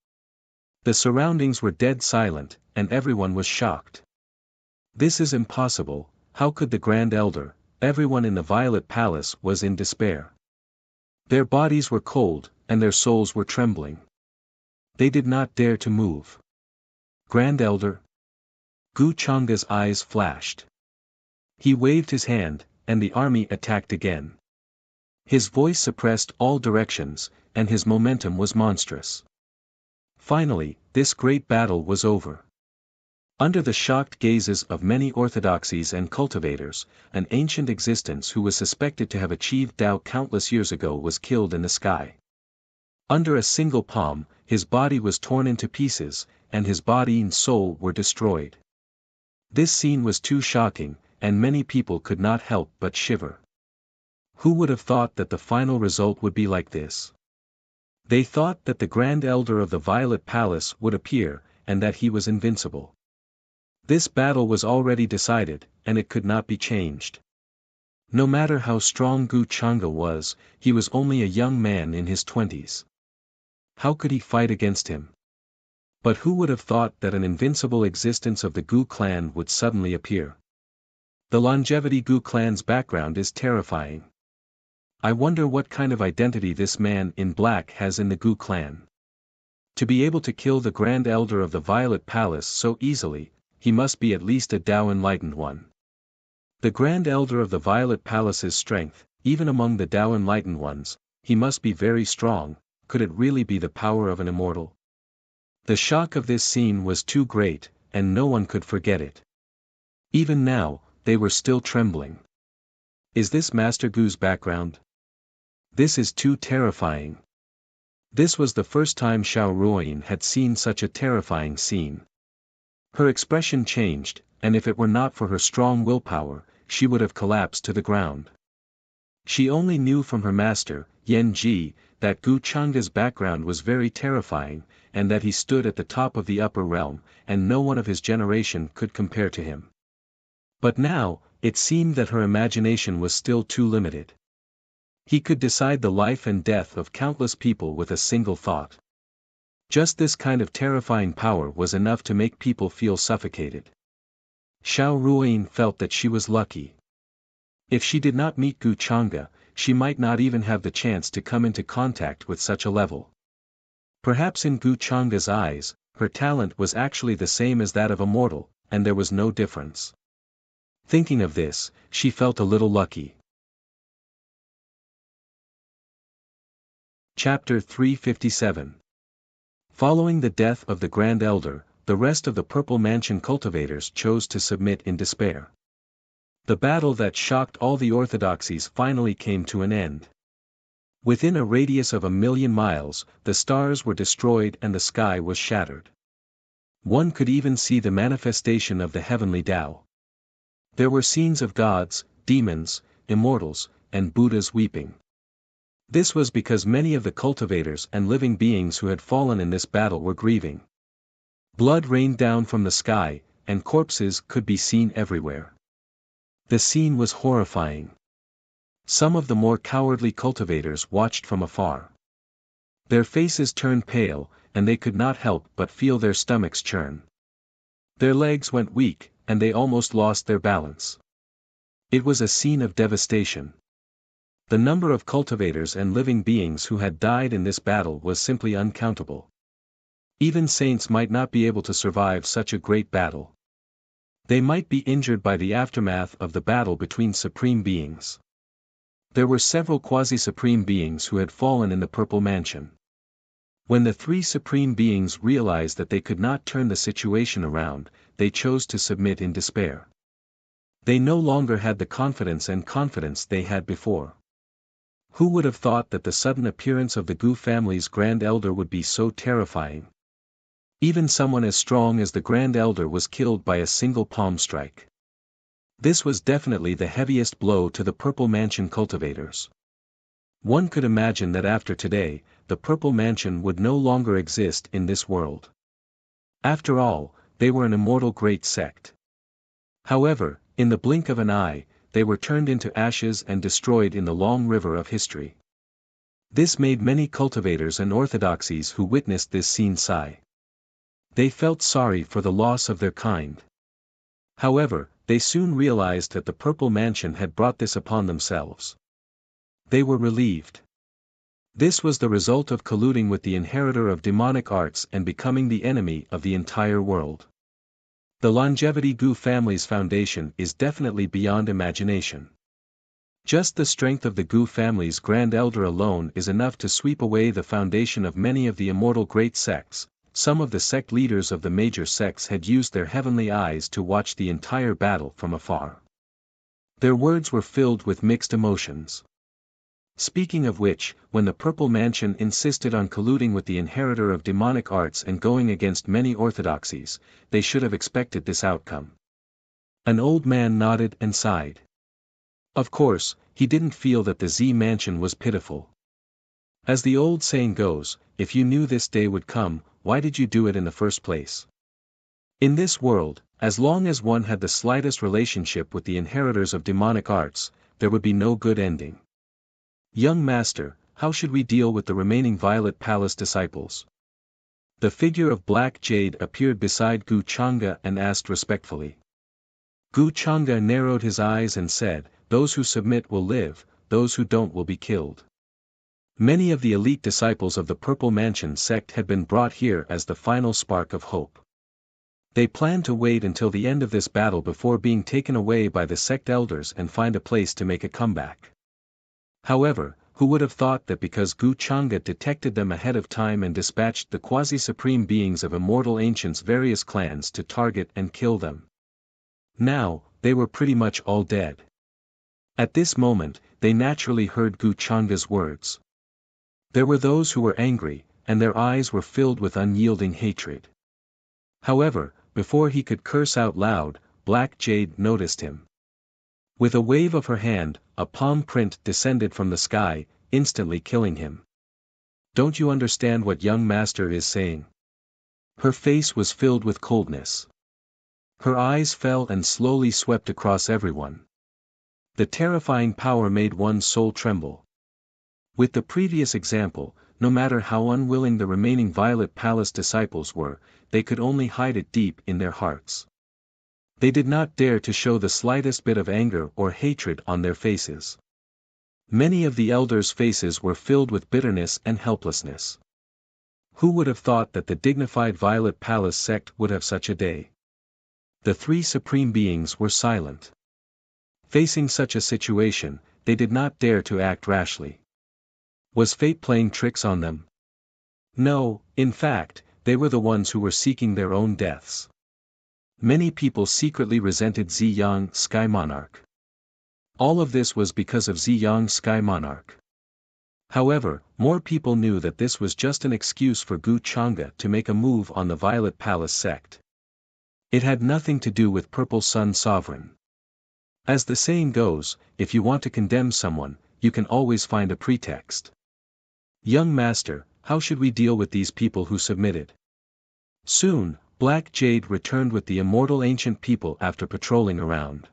The surroundings were dead silent, and everyone was shocked. This is impossible. How could the Grand Elder? Everyone in the Violet Palace was in despair. Their bodies were cold, and their souls were trembling. They did not dare to move. Grand Elder? Gu Changa's eyes flashed. He waved his hand, and the army attacked again. His voice suppressed all directions, and his momentum was monstrous. Finally, this great battle was over. Under the shocked gazes of many orthodoxies and cultivators, an ancient existence who was suspected to have achieved Tao countless years ago was killed in the sky. Under a single palm, his body was torn into pieces, and his body and soul were destroyed. This scene was too shocking, and many people could not help but shiver. Who would have thought that the final result would be like this? They thought that the Grand Elder of the Violet Palace would appear, and that he was invincible. This battle was already decided, and it could not be changed. No matter how strong Gu Changa was, he was only a young man in his 20s. How could he fight against him? But who would have thought that an invincible existence of the Gu clan would suddenly appear? The longevity Gu clan's background is terrifying. I wonder what kind of identity this man in black has in the Gu clan. To be able to kill the Grand Elder of the Violet Palace so easily, he must be at least a Tao enlightened one. The Grand Elder of the Violet Palace's strength, even among the Tao enlightened ones, he must be very strong. Could it really be the power of an immortal? The shock of this scene was too great, and no one could forget it. Even now, they were still trembling. Is this Master Gu's background? This is too terrifying. This was the first time Xiao Ruoyin had seen such a terrifying scene. Her expression changed, and if it were not for her strong willpower, she would have collapsed to the ground. She only knew from her master, Yan Ji, that Gu Changa's background was very terrifying, and that he stood at the top of the upper realm, and no one of his generation could compare to him. But now, it seemed that her imagination was still too limited. He could decide the life and death of countless people with a single thought. Just this kind of terrifying power was enough to make people feel suffocated. Xiao Ruoyin felt that she was lucky. If she did not meet Gu Chang'e, she might not even have the chance to come into contact with such a level. Perhaps in Gu Chang'e's eyes, her talent was actually the same as that of a mortal, and there was no difference. Thinking of this, she felt a little lucky. Chapter 357. Following the death of the Grand Elder, the rest of the Purple Mansion cultivators chose to submit in despair. The battle that shocked all the orthodoxies finally came to an end. Within a radius of 1,000,000 miles, the stars were destroyed and the sky was shattered. One could even see the manifestation of the heavenly Tao. There were scenes of gods, demons, immortals, and Buddhas weeping. This was because many of the cultivators and living beings who had fallen in this battle were grieving. Blood rained down from the sky, and corpses could be seen everywhere. The scene was horrifying. Some of the more cowardly cultivators watched from afar. Their faces turned pale, and they could not help but feel their stomachs churn. Their legs went weak, and they almost lost their balance. It was a scene of devastation. The number of cultivators and living beings who had died in this battle was simply uncountable. Even saints might not be able to survive such a great battle. They might be injured by the aftermath of the battle between supreme beings. There were several quasi-supreme beings who had fallen in the Purple Mansion. When the three supreme beings realized that they could not turn the situation around, they chose to submit in despair. They no longer had the confidence they had before. Who would have thought that the sudden appearance of the Gu family's Grand Elder would be so terrifying? Even someone as strong as the Grand Elder was killed by a single palm strike. This was definitely the heaviest blow to the Purple Mansion cultivators. One could imagine that after today, the Purple Mansion would no longer exist in this world. After all, they were an immortal great sect. However, in the blink of an eye, they were turned into ashes and destroyed in the long river of history. This made many cultivators and orthodoxies who witnessed this scene sigh. They felt sorry for the loss of their kind. However, they soon realized that the Purple Mansion had brought this upon themselves. They were relieved. This was the result of colluding with the inheritor of demonic arts and becoming the enemy of the entire world. The Longevity Gu family's foundation is definitely beyond imagination. Just the strength of the Gu family's Grand Elder alone is enough to sweep away the foundation of many of the immortal great sects. Some of the sect leaders of the major sects had used their heavenly eyes to watch the entire battle from afar. Their words were filled with mixed emotions. Speaking of which, when the Purple Mansion insisted on colluding with the inheritor of demonic arts and going against many orthodoxies, they should have expected this outcome. An old man nodded and sighed. Of course, he didn't feel that the Z Mansion was pitiful. As the old saying goes, if you knew this day would come, why did you do it in the first place? In this world, as long as one had the slightest relationship with the inheritors of demonic arts, there would be no good ending. Young master, how should we deal with the remaining Violet Palace disciples? The figure of Black Jade appeared beside Gu Chang'e and asked respectfully. Gu Chang'e narrowed his eyes and said, those who submit will live, those who don't will be killed. Many of the elite disciples of the Purple Mansion sect had been brought here as the final spark of hope. They planned to wait until the end of this battle before being taken away by the sect elders and find a place to make a comeback. However, who would have thought that because Gu Chang'e detected them ahead of time and dispatched the quasi-supreme beings of immortal ancients' various clans to target and kill them? Now, they were pretty much all dead. At this moment, they naturally heard Gu Chang'e's words. There were those who were angry, and their eyes were filled with unyielding hatred. However, before he could curse out loud, Black Jade noticed him. With a wave of her hand, a palm print descended from the sky, instantly killing him. Don't you understand what young master is saying? Her face was filled with coldness. Her eyes fell and slowly swept across everyone. The terrifying power made one's soul tremble. With the previous example, no matter how unwilling the remaining Violet Palace disciples were, they could only hide it deep in their hearts. They did not dare to show the slightest bit of anger or hatred on their faces. Many of the elders' faces were filled with bitterness and helplessness. Who would have thought that the dignified Violet Palace sect would have such a day? The three supreme beings were silent. Facing such a situation, they did not dare to act rashly. Was fate playing tricks on them? No, in fact, they were the ones who were seeking their own deaths. Many people secretly resented Ziyang, Sky Monarch. All of this was because of Ziyang, Sky Monarch. However, more people knew that this was just an excuse for Gu Chang'e to make a move on the Violet Palace sect. It had nothing to do with Purple Sun Sovereign. As the saying goes, if you want to condemn someone, you can always find a pretext. Young master, how should we deal with these people who submitted? Soon, Black Jade returned with the immortal ancient people after patrolling around.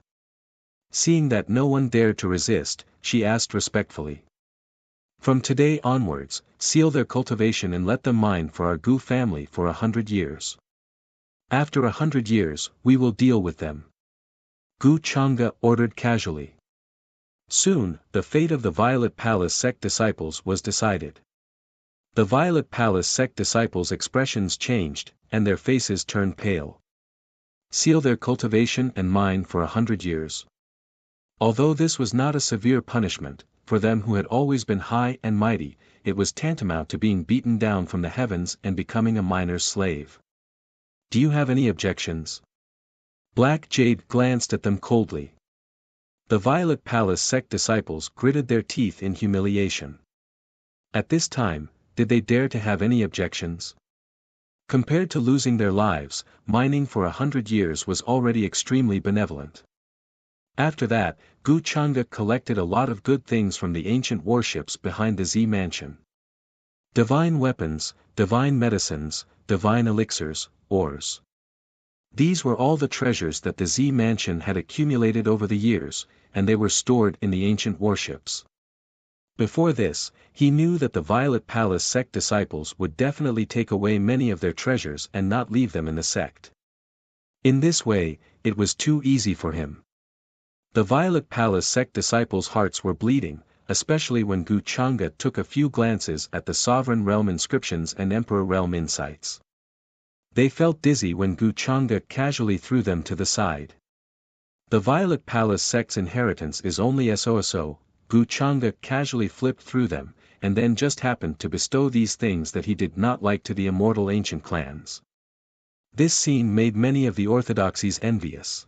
Seeing that no one dared to resist, she asked respectfully. From today onwards, seal their cultivation and let them mine for our Gu family for 100 years. After 100 years, we will deal with them. Gu Chang'e ordered casually. Soon, the fate of the Violet Palace sect disciples was decided. The Violet Palace sect disciples' expressions changed, and their faces turned pale. Seal their cultivation and mine for 100 years. Although this was not a severe punishment, for them who had always been high and mighty, it was tantamount to being beaten down from the heavens and becoming a miner's slave. Do you have any objections? Black Jade glanced at them coldly. The Violet Palace sect disciples gritted their teeth in humiliation. At this time, did they dare to have any objections? Compared to losing their lives, mining for 100 years was already extremely benevolent. After that, Gu Chang'e collected a lot of good things from the ancient warships behind the Z Mansion. Divine weapons, divine medicines, divine elixirs, ores. These were all the treasures that the Z Mansion had accumulated over the years, and they were stored in the ancient warships. Before this, he knew that the Violet Palace sect disciples would definitely take away many of their treasures and not leave them in the sect. In this way, it was too easy for him. The Violet Palace sect disciples' hearts were bleeding, especially when Gu Chang'e took a few glances at the Sovereign Realm inscriptions and Emperor Realm insights. They felt dizzy when Gu Chang'e casually threw them to the side. The Violet Palace sect's inheritance is only SOSO, Gu Chang'e casually flipped through them, and then just happened to bestow these things that he did not like to the immortal ancient clans. This scene made many of the orthodoxies envious.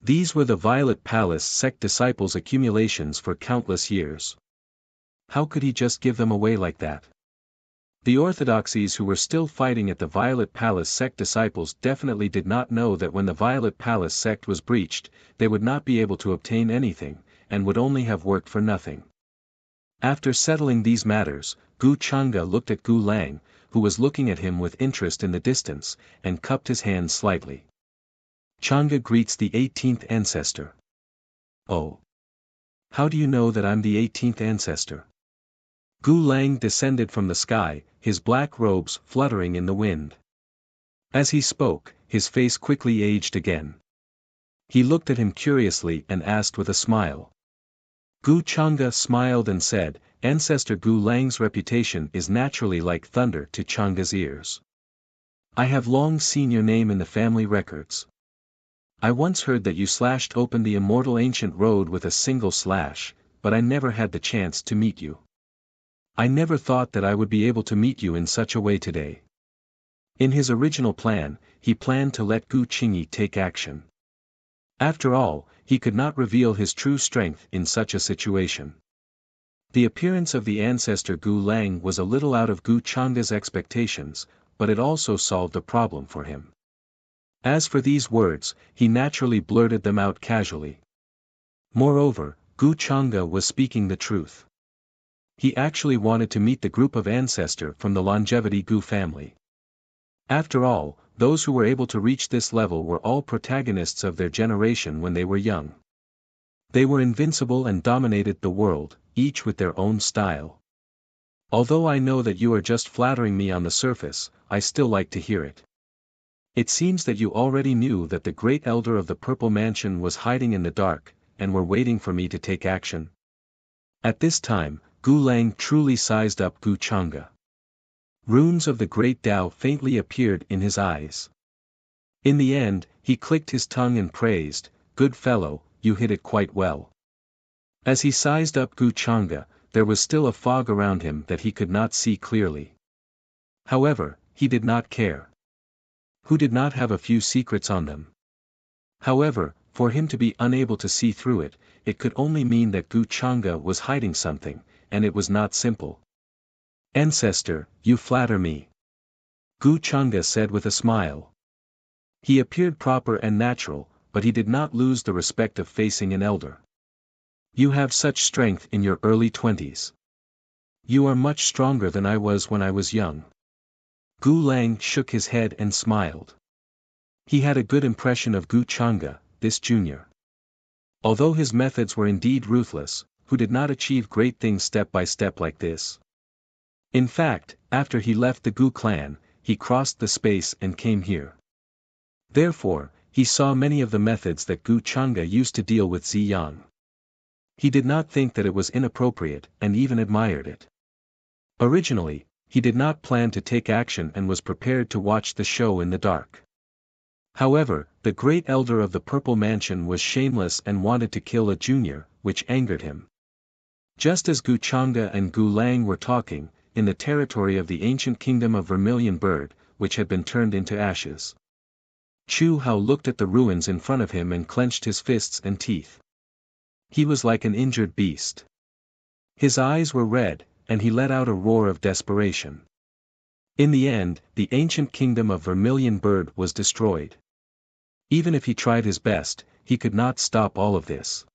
These were the Violet Palace sect disciples' accumulations for countless years. How could he just give them away like that? The orthodoxies who were still fighting at the Violet Palace sect disciples definitely did not know that when the Violet Palace sect was breached, they would not be able to obtain anything, and would only have worked for nothing. After settling these matters, Gu Chang'e looked at Gu Lang, who was looking at him with interest in the distance, and cupped his hands slightly. Chang'e greets the 18th ancestor. Oh. How do you know that I'm the 18th ancestor? Gu Lang descended from the sky, his black robes fluttering in the wind. As he spoke, his face quickly aged again. He looked at him curiously and asked with a smile. Gu Chang'e smiled and said, Ancestor Gu Lang's reputation is naturally like thunder to Chang'e's ears. I have long seen your name in the family records. I once heard that you slashed open the immortal ancient road with a single slash, but I never had the chance to meet you. I never thought that I would be able to meet you in such a way today. In his original plan, he planned to let Gu Qingyi take action. After all, he could not reveal his true strength in such a situation. The appearance of the ancestor Gu Lang was a little out of Gu Chang'e's expectations, but it also solved a problem for him. As for these words, he naturally blurted them out casually. Moreover, Gu Chang'e was speaking the truth. He actually wanted to meet the group of ancestor from the Longevity Gu family. After all, those who were able to reach this level were all protagonists of their generation when they were young. They were invincible and dominated the world, each with their own style. Although I know that you are just flattering me on the surface, I still like to hear it. It seems that you already knew that the great elder of the Purple Mansion was hiding in the dark, and were waiting for me to take action. At this time, Gu Lang truly sized up Gu Chang'e. Runes of the great Tao faintly appeared in his eyes. In the end, he clicked his tongue and praised, "Good fellow, you hit it quite well." As he sized up Gu Chang'e, there was still a fog around him that he could not see clearly. However, he did not care. Who did not have a few secrets on them? However, for him to be unable to see through it, it could only mean that Gu Chang'e was hiding something, and it was not simple. "Ancestor, you flatter me," Gu Chang'e said with a smile. He appeared proper and natural, but he did not lose the respect of facing an elder. "You have such strength in your early 20s. You are much stronger than I was when I was young." Gu Lang shook his head and smiled. He had a good impression of Gu Chang'e, this junior. Although his methods were indeed ruthless, who did not achieve great things step by step like this? In fact, after he left the Gu clan, he crossed the space and came here. Therefore, he saw many of the methods that Gu Chang'e used to deal with Ziyang. He did not think that it was inappropriate, and even admired it. Originally, he did not plan to take action and was prepared to watch the show in the dark. However, the great elder of the Purple Mansion was shameless and wanted to kill a junior, which angered him. Just as Gu Chang'e and Gu Lang were talking, in the territory of the ancient kingdom of Vermilion Bird, which had been turned into ashes. Chu Hao looked at the ruins in front of him and clenched his fists and teeth. He was like an injured beast. His eyes were red, and he let out a roar of desperation. In the end, the ancient kingdom of Vermilion Bird was destroyed. Even if he tried his best, he could not stop all of this.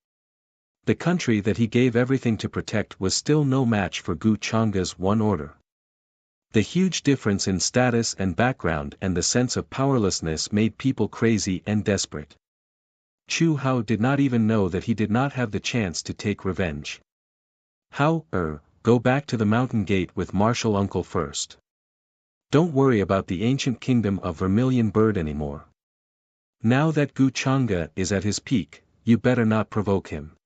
The country that he gave everything to protect was still no match for Gu Chang'e's one order. The huge difference in status and background and the sense of powerlessness made people crazy and desperate. Chu Hao did not even know that he did not have the chance to take revenge. Go back to the mountain gate with martial uncle first. Don't worry about the ancient kingdom of Vermilion Bird anymore. Now that Gu Chang'e is at his peak, you better not provoke him.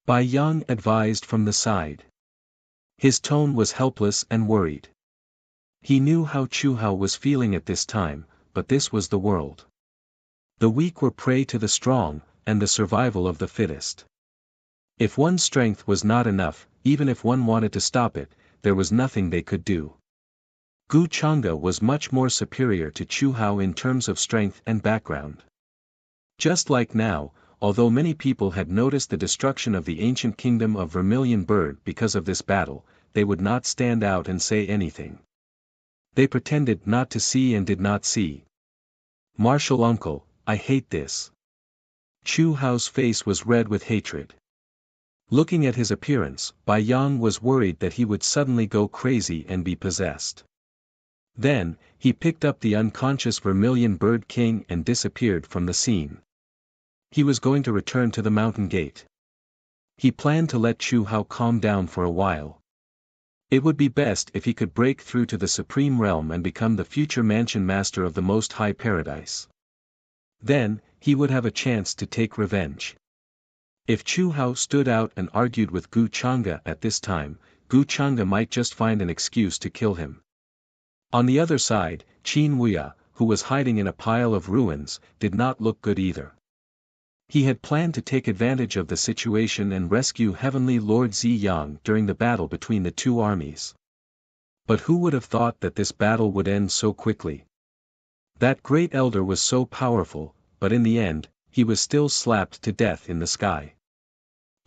Bai Yang advised from the side. His tone was helpless and worried. He knew how Chu Hao was feeling at this time, but this was the world. The weak were prey to the strong, and the survival of the fittest. If one's strength was not enough, even if one wanted to stop it, there was nothing they could do. Gu Chang'e was much more superior to Chu Hao in terms of strength and background. Just like now, although many people had noticed the destruction of the ancient kingdom of Vermilion Bird because of this battle, they would not stand out and say anything. They pretended not to see and did not see. "Martial uncle, I hate this." Chu Hao's face was red with hatred. Looking at his appearance, Bai Yang was worried that he would suddenly go crazy and be possessed. Then, he picked up the unconscious Vermilion Bird King and disappeared from the scene. He was going to return to the mountain gate. He planned to let Chu Hao calm down for a while. It would be best if he could break through to the Supreme Realm and become the future mansion master of the Most High Paradise. Then, he would have a chance to take revenge. If Chu Hao stood out and argued with Gu Chang'e at this time, Gu Chang'e might just find an excuse to kill him. On the other side, Qin Wuya, who was hiding in a pile of ruins, did not look good either. He had planned to take advantage of the situation and rescue Heavenly Lord Ziyang during the battle between the two armies. But who would have thought that this battle would end so quickly? That great elder was so powerful, but in the end, he was still slapped to death in the sky.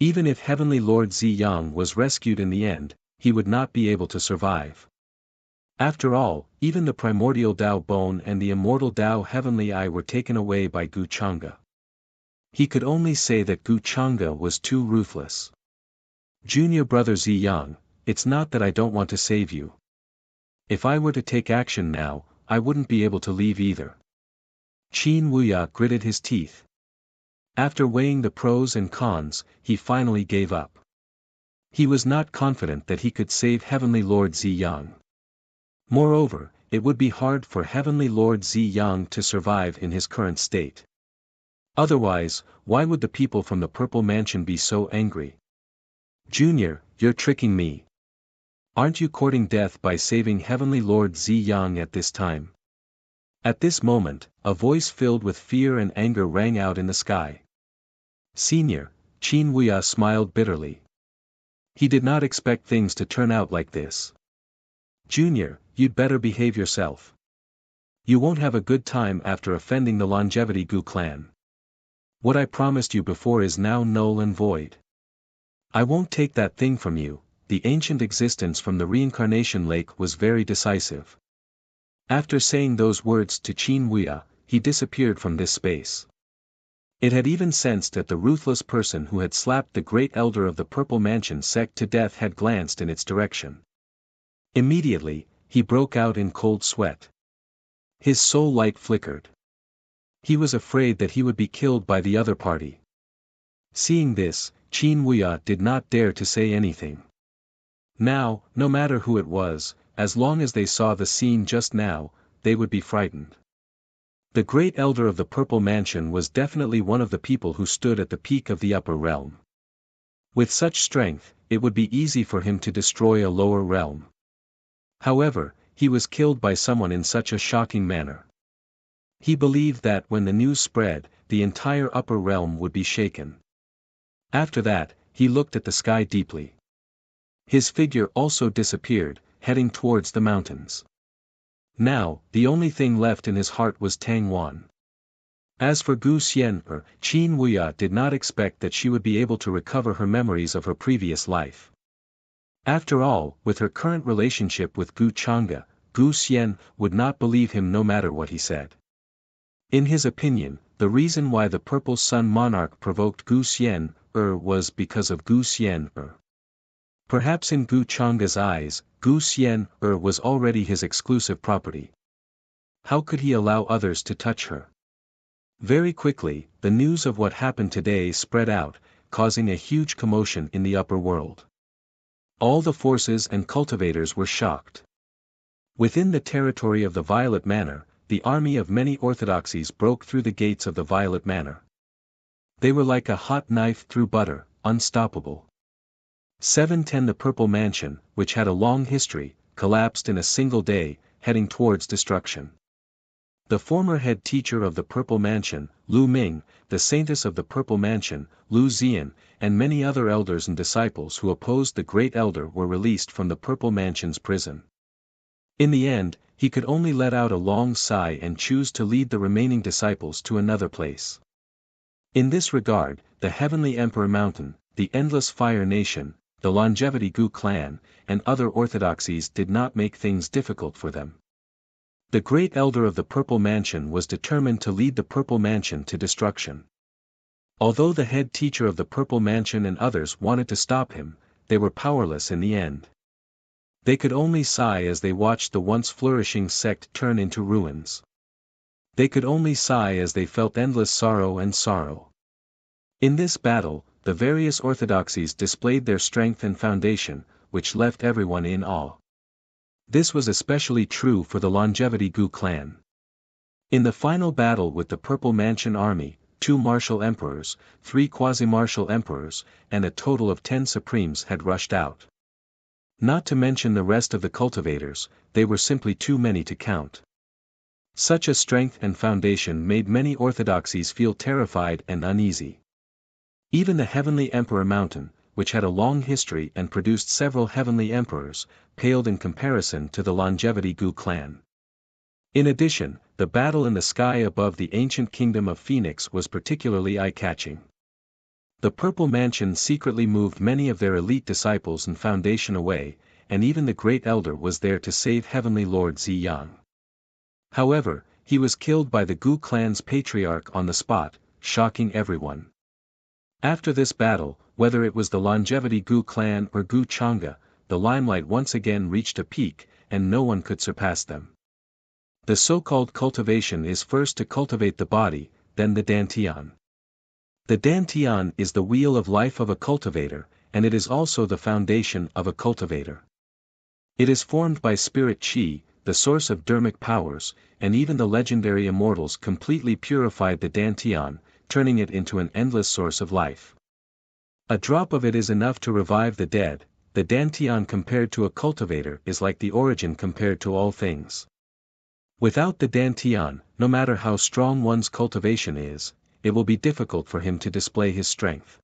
Even if Heavenly Lord Ziyang was rescued in the end, he would not be able to survive. After all, even the primordial Tao Bone and the immortal Tao Heavenly Eye were taken away by Gu Chang'e. He could only say that Gu Chang'e was too ruthless. "Junior brother Ziyang, it's not that I don't want to save you. If I were to take action now, I wouldn't be able to leave either." Qin Wuya gritted his teeth. After weighing the pros and cons, he finally gave up. He was not confident that he could save Heavenly Lord Ziyang. Moreover, it would be hard for Heavenly Lord Ziyang to survive in his current state. Otherwise, why would the people from the Purple Mansion be so angry? Junior, you're tricking me. Aren't you courting death by saving Heavenly Lord Ziyang at this time? At this moment, a voice filled with fear and anger rang out in the sky. Senior, Qin Wuya smiled bitterly. He did not expect things to turn out like this. Junior, you'd better behave yourself. You won't have a good time after offending the Longevity Gu clan. What I promised you before is now null and void. I won't take that thing from you. The ancient existence from the reincarnation lake was very decisive. After saying those words to Qin Wuya, he disappeared from this space. It had even sensed that the ruthless person who had slapped the great elder of the Purple Mansion sect to death had glanced in its direction. Immediately, he broke out in cold sweat. His soul light flickered. He was afraid that he would be killed by the other party. Seeing this, Qin Wuya did not dare to say anything. Now, no matter who it was, as long as they saw the scene just now, they would be frightened. The great elder of the Purple Mansion was definitely one of the people who stood at the peak of the upper realm. With such strength, it would be easy for him to destroy a lower realm. However, he was killed by someone in such a shocking manner. He believed that when the news spread, the entire upper realm would be shaken. After that, he looked at the sky deeply. His figure also disappeared, heading towards the mountains. Now, the only thing left in his heart was Tang Wan. As for Gu Xian, Qin Wuya did not expect that she would be able to recover her memories of her previous life. After all, with her current relationship with Gu Chang'e, Gu Xian would not believe him no matter what he said. In his opinion, the reason why the Purple Sun Monarch provoked Gu Xian was because of Gu Xian. Perhaps in Gu Chang'e's eyes, Gu Xian was already his exclusive property. How could he allow others to touch her? Very quickly, the news of what happened today spread out, causing a huge commotion in the upper world. All the forces and cultivators were shocked. Within the territory of the Violet Manor, the army of many orthodoxies broke through the gates of the Violet Manor. They were like a hot knife through butter, unstoppable. 710 The Purple Mansion, which had a long history, collapsed in a single day, heading towards destruction. The former head teacher of the Purple Mansion, Lu Ming, the saintess of the Purple Mansion, Lu Zian, and many other elders and disciples who opposed the Great Elder were released from the Purple Mansion's prison. In the end, he could only let out a long sigh and choose to lead the remaining disciples to another place. In this regard, the Heavenly Emperor Mountain, the Endless Fire Nation, the Longevity Gu clan, and other orthodoxies did not make things difficult for them. The Great Elder of the Purple Mansion was determined to lead the Purple Mansion to destruction. Although the head teacher of the Purple Mansion and others wanted to stop him, they were powerless in the end. They could only sigh as they watched the once flourishing sect turn into ruins. They could only sigh as they felt endless sorrow. In this battle, the various orthodoxies displayed their strength and foundation, which left everyone in awe. This was especially true for the Longevity Gu clan. In the final battle with the Purple Mansion army, 2 martial emperors, 3 quasi-martial emperors, and a total of 10 supremes had rushed out. Not to mention the rest of the cultivators, they were simply too many to count. Such a strength and foundation made many orthodoxies feel terrified and uneasy. Even the Heavenly Emperor Mountain, which had a long history and produced several heavenly emperors, paled in comparison to the Longevity Gu clan. In addition, the battle in the sky above the ancient kingdom of Phoenix was particularly eye-catching. The Purple Mansion secretly moved many of their elite disciples and foundation away, and even the Great Elder was there to save Heavenly Lord Ziyang. However, he was killed by the Gu clan's patriarch on the spot, shocking everyone. After this battle, whether it was the Longevity Gu clan or Gu Chang'e, the limelight once again reached a peak, and no one could surpass them. The so-called cultivation is first to cultivate the body, then the dantian. The Dantian is the wheel of life of a cultivator, and it is also the foundation of a cultivator. It is formed by spirit chi, the source of dermic powers, and even the legendary immortals completely purified the Dantian, turning it into an endless source of life. A drop of it is enough to revive the dead. The Dantian compared to a cultivator is like the origin compared to all things. Without the Dantian, no matter how strong one's cultivation is, it will be difficult for him to display his strength.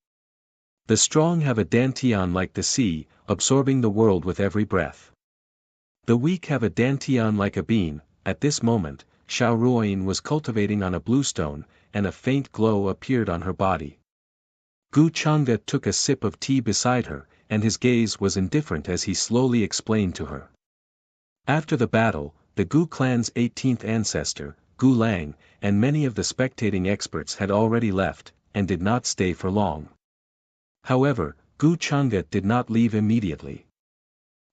The strong have a Dantian like the sea, absorbing the world with every breath. The weak have a Dantian like a bean. At this moment, Xiao Ruoyin was cultivating on a bluestone, and a faint glow appeared on her body. Gu Changde took a sip of tea beside her, and his gaze was indifferent as he slowly explained to her. After the battle, the Gu clan's 18th ancestor, Gu Lang, and many of the spectating experts had already left, and did not stay for long. However, Gu Changde did not leave immediately.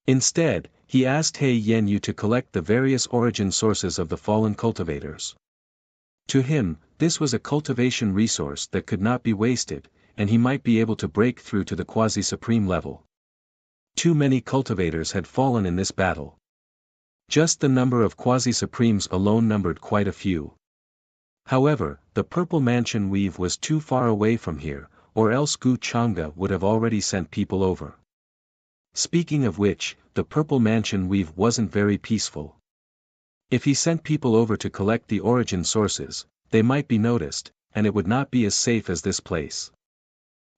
Instead, he asked He Yenyu to collect the various origin sources of the fallen cultivators. To him, this was a cultivation resource that could not be wasted, and he might be able to break through to the quasi-supreme level. Too many cultivators had fallen in this battle. Just the number of quasi-supremes alone numbered quite a few. However, the Purple Mansion weave was too far away from here, or else Gu Changde would have already sent people over. Speaking of which, the Purple Mansion weave wasn't very peaceful. If he sent people over to collect the origin sources, they might be noticed, and it would not be as safe as this place.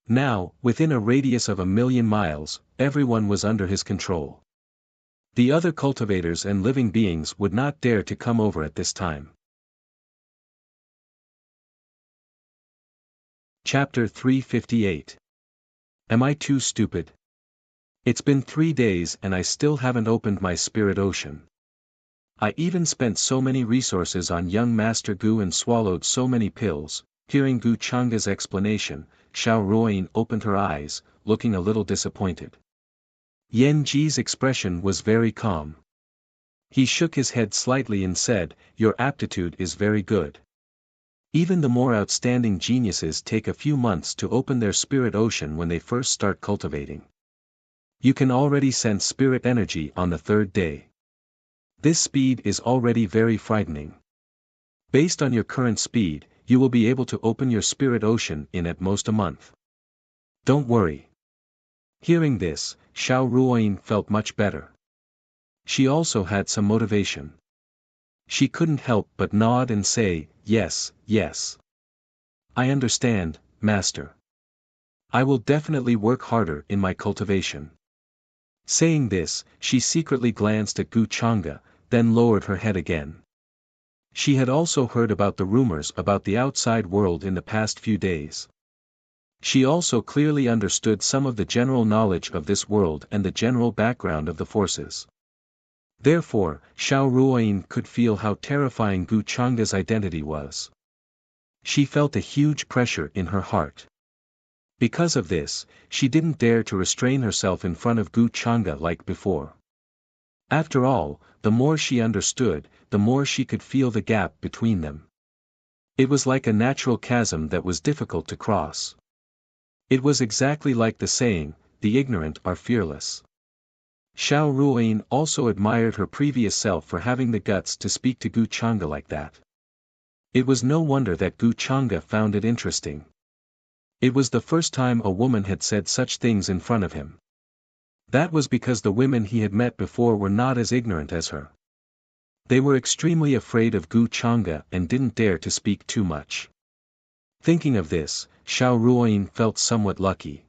Now, within a radius of 1,000,000 miles, everyone was under his control. The other cultivators and living beings would not dare to come over at this time. Chapter 358. Am I too stupid? It's been 3 days and I still haven't opened my spirit ocean. I even spent so many resources on young Master Gu and swallowed so many pills. Hearing Gu Changde's explanation, Xiao Ruoyin opened her eyes, looking a little disappointed. Yan Ji's expression was very calm. He shook his head slightly and said, "Your aptitude is very good. Even the more outstanding geniuses take a few months to open their spirit ocean when they first start cultivating. You can already sense spirit energy on the 3rd day. This speed is already very frightening. Based on your current speed, you will be able to open your spirit ocean in at most a month. Don't worry." Hearing this, Xiao Ruoyin felt much better. She also had some motivation. She couldn't help but nod and say, "Yes, yes. I understand, Master. I will definitely work harder in my cultivation." Saying this, she secretly glanced at Gu Changde, then lowered her head again. She had also heard about the rumors about the outside world in the past few days. She also clearly understood some of the general knowledge of this world and the general background of the forces. Therefore, Xiao Ruoyin could feel how terrifying Gu Changde's identity was. She felt a huge pressure in her heart. Because of this, she didn't dare to restrain herself in front of Gu Changde like before. After all, the more she understood, the more she could feel the gap between them. It was like a natural chasm that was difficult to cross. It was exactly like the saying, "The ignorant are fearless." Xiao Ruoyin also admired her previous self for having the guts to speak to Gu Changde like that. It was no wonder that Gu Changde found it interesting. It was the first time a woman had said such things in front of him. That was because the women he had met before were not as ignorant as her. They were extremely afraid of Gu Changde and didn't dare to speak too much. Thinking of this, Xiao Ruoyin felt somewhat lucky.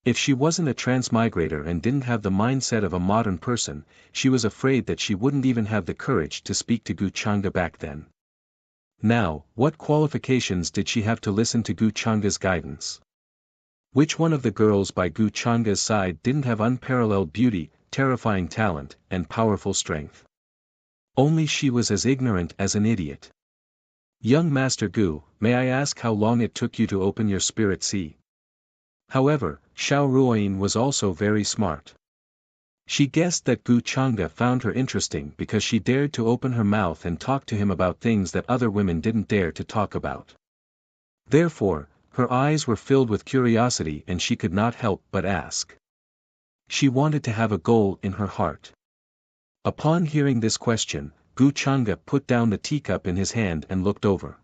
If she wasn't a transmigrator and didn't have the mindset of a modern person, she was afraid that she wouldn't even have the courage to speak to Gu Changde back then. Now, what qualifications did she have to listen to Gu Changde's guidance? Which one of the girls by Gu Changde's side didn't have unparalleled beauty, terrifying talent, and powerful strength? Only she was as ignorant as an idiot. "Young Master Gu, may I ask how long it took you to open your spirit sea?" However, Xiao Ruoyin was also very smart. She guessed that Gu Changde found her interesting because she dared to open her mouth and talk to him about things that other women didn't dare to talk about. Therefore, Her eyes were filled with curiosity and she could not help but ask. She wanted to have a goal in her heart. Upon hearing this question, Gu Changa put down the teacup in his hand and looked over.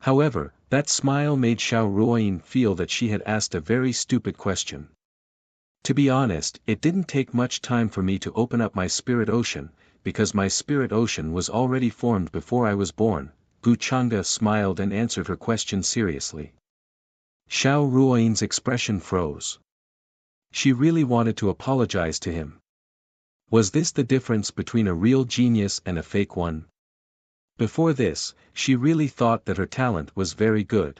However, that smile made Xiao Ruoyin feel that she had asked a very stupid question. To be honest, it didn't take much time for me to open up my spirit ocean, because my spirit ocean was already formed before I was born. Gu Changa smiled and answered her question seriously. Xiao Ruoyin's expression froze. She really wanted to apologize to him. Was this the difference between a real genius and a fake one? Before this, she really thought that her talent was very good.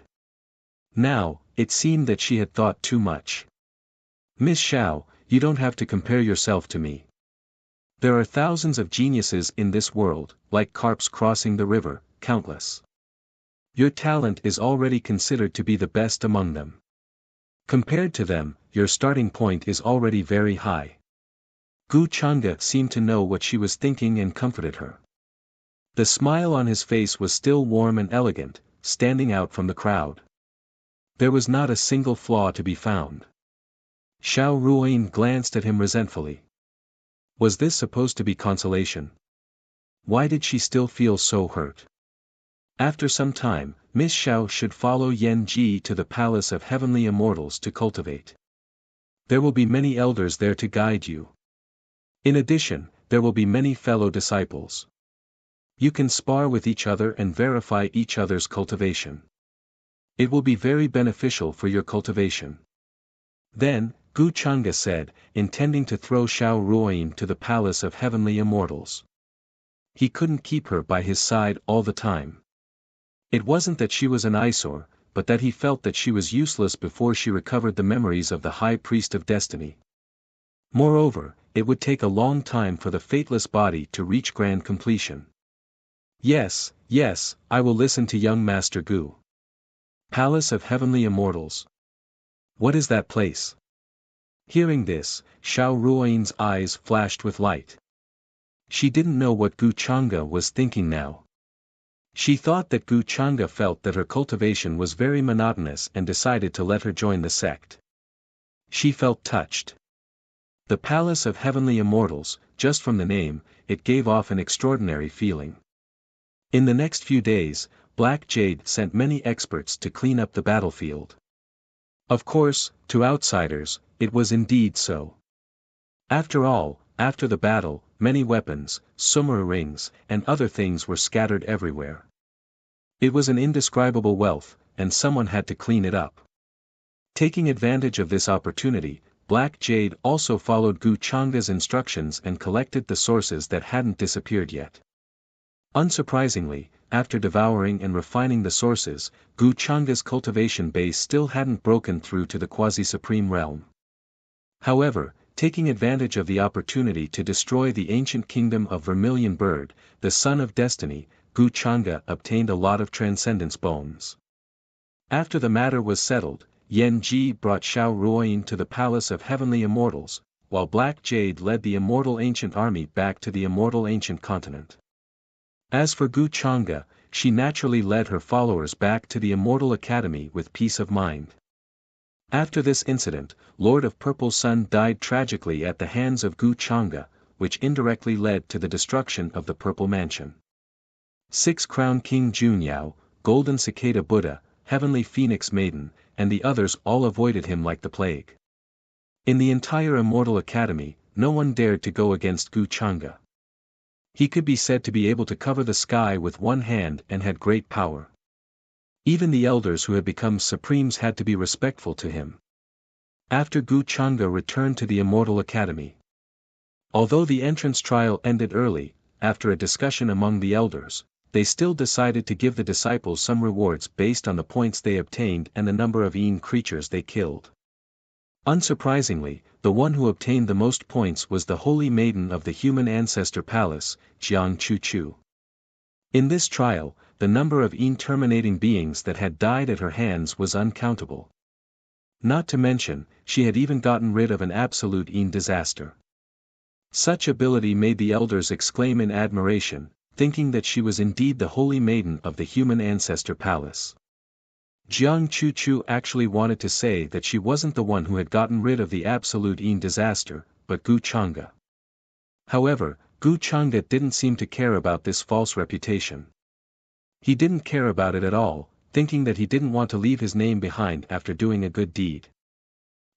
Now, it seemed that she had thought too much. Miss Xiao, you don't have to compare yourself to me. There are thousands of geniuses in this world, like carps crossing the river, countless. Your talent is already considered to be the best among them. Compared to them, your starting point is already very high. Gu Changa seemed to know what she was thinking and comforted her. The smile on his face was still warm and elegant, standing out from the crowd. There was not a single flaw to be found. Xiao Ruoyin glanced at him resentfully. Was this supposed to be consolation? Why did she still feel so hurt? After some time, Miss Xiao should follow Yan Ji to the Palace of Heavenly Immortals to cultivate. There will be many elders there to guide you. In addition, there will be many fellow disciples. You can spar with each other and verify each other's cultivation. It will be very beneficial for your cultivation. Then, Gu Changa said, intending to throw Xiao Ruoyin to the Palace of Heavenly Immortals. He couldn't keep her by his side all the time. It wasn't that she was an eyesore, but that he felt that she was useless before she recovered the memories of the High Priest of Destiny. Moreover, it would take a long time for the fateless body to reach grand completion. Yes, I will listen to young Master Gu. Palace of Heavenly Immortals. What is that place? Hearing this, Xiao Ruoyin's eyes flashed with light. She didn't know what Gu Changa was thinking now. She thought that Gu Changa felt that her cultivation was very monotonous and decided to let her join the sect. She felt touched. The Palace of Heavenly Immortals, just from the name, it gave off an extraordinary feeling. In the next few days, Black Jade sent many experts to clean up the battlefield. Of course, to outsiders, it was indeed so. After all, after the battle, many weapons, sumer rings, and other things were scattered everywhere. It was an indescribable wealth, and someone had to clean it up. Taking advantage of this opportunity, Black Jade also followed Gu Changa's instructions and collected the sources that hadn't disappeared yet. Unsurprisingly, after devouring and refining the sources, Gu Changa's cultivation base still hadn't broken through to the quasi-supreme realm. However, taking advantage of the opportunity to destroy the ancient kingdom of Vermilion Bird, the son of Destiny, Gu Changa obtained a lot of transcendence bones. After the matter was settled, Yan Ji brought Xiao Ruoyin to the Palace of Heavenly Immortals, while Black Jade led the Immortal Ancient Army back to the Immortal Ancient Continent. As for Gu Changa, she naturally led her followers back to the Immortal Academy with peace of mind. After this incident, Lord of Purple Sun died tragically at the hands of Gu Changa, which indirectly led to the destruction of the Purple Mansion. Six Crown King Junyao, Golden Cicada Buddha, Heavenly Phoenix Maiden, and the others all avoided him like the plague. In the entire Immortal Academy, no one dared to go against Gu Changa. He could be said to be able to cover the sky with one hand and had great power. Even the elders who had become supremes had to be respectful to him. After Gu Changa returned to the Immortal Academy. Although the entrance trial ended early, after a discussion among the elders, they still decided to give the disciples some rewards based on the points they obtained and the number of Yin creatures they killed. Unsurprisingly, the one who obtained the most points was the Holy Maiden of the Human Ancestor Palace, Jiang Chu Chu. In this trial, the number of Yin terminating beings that had died at her hands was uncountable. Not to mention, she had even gotten rid of an absolute Yin disaster. Such ability made the elders exclaim in admiration, thinking that she was indeed the Holy Maiden of the Human Ancestor Palace. Jiang Chu actually wanted to say that she wasn't the one who had gotten rid of the absolute disaster, but Gu Chang'e. However, Gu Chang'e didn't seem to care about this false reputation. He didn't care about it at all, thinking that he didn't want to leave his name behind after doing a good deed.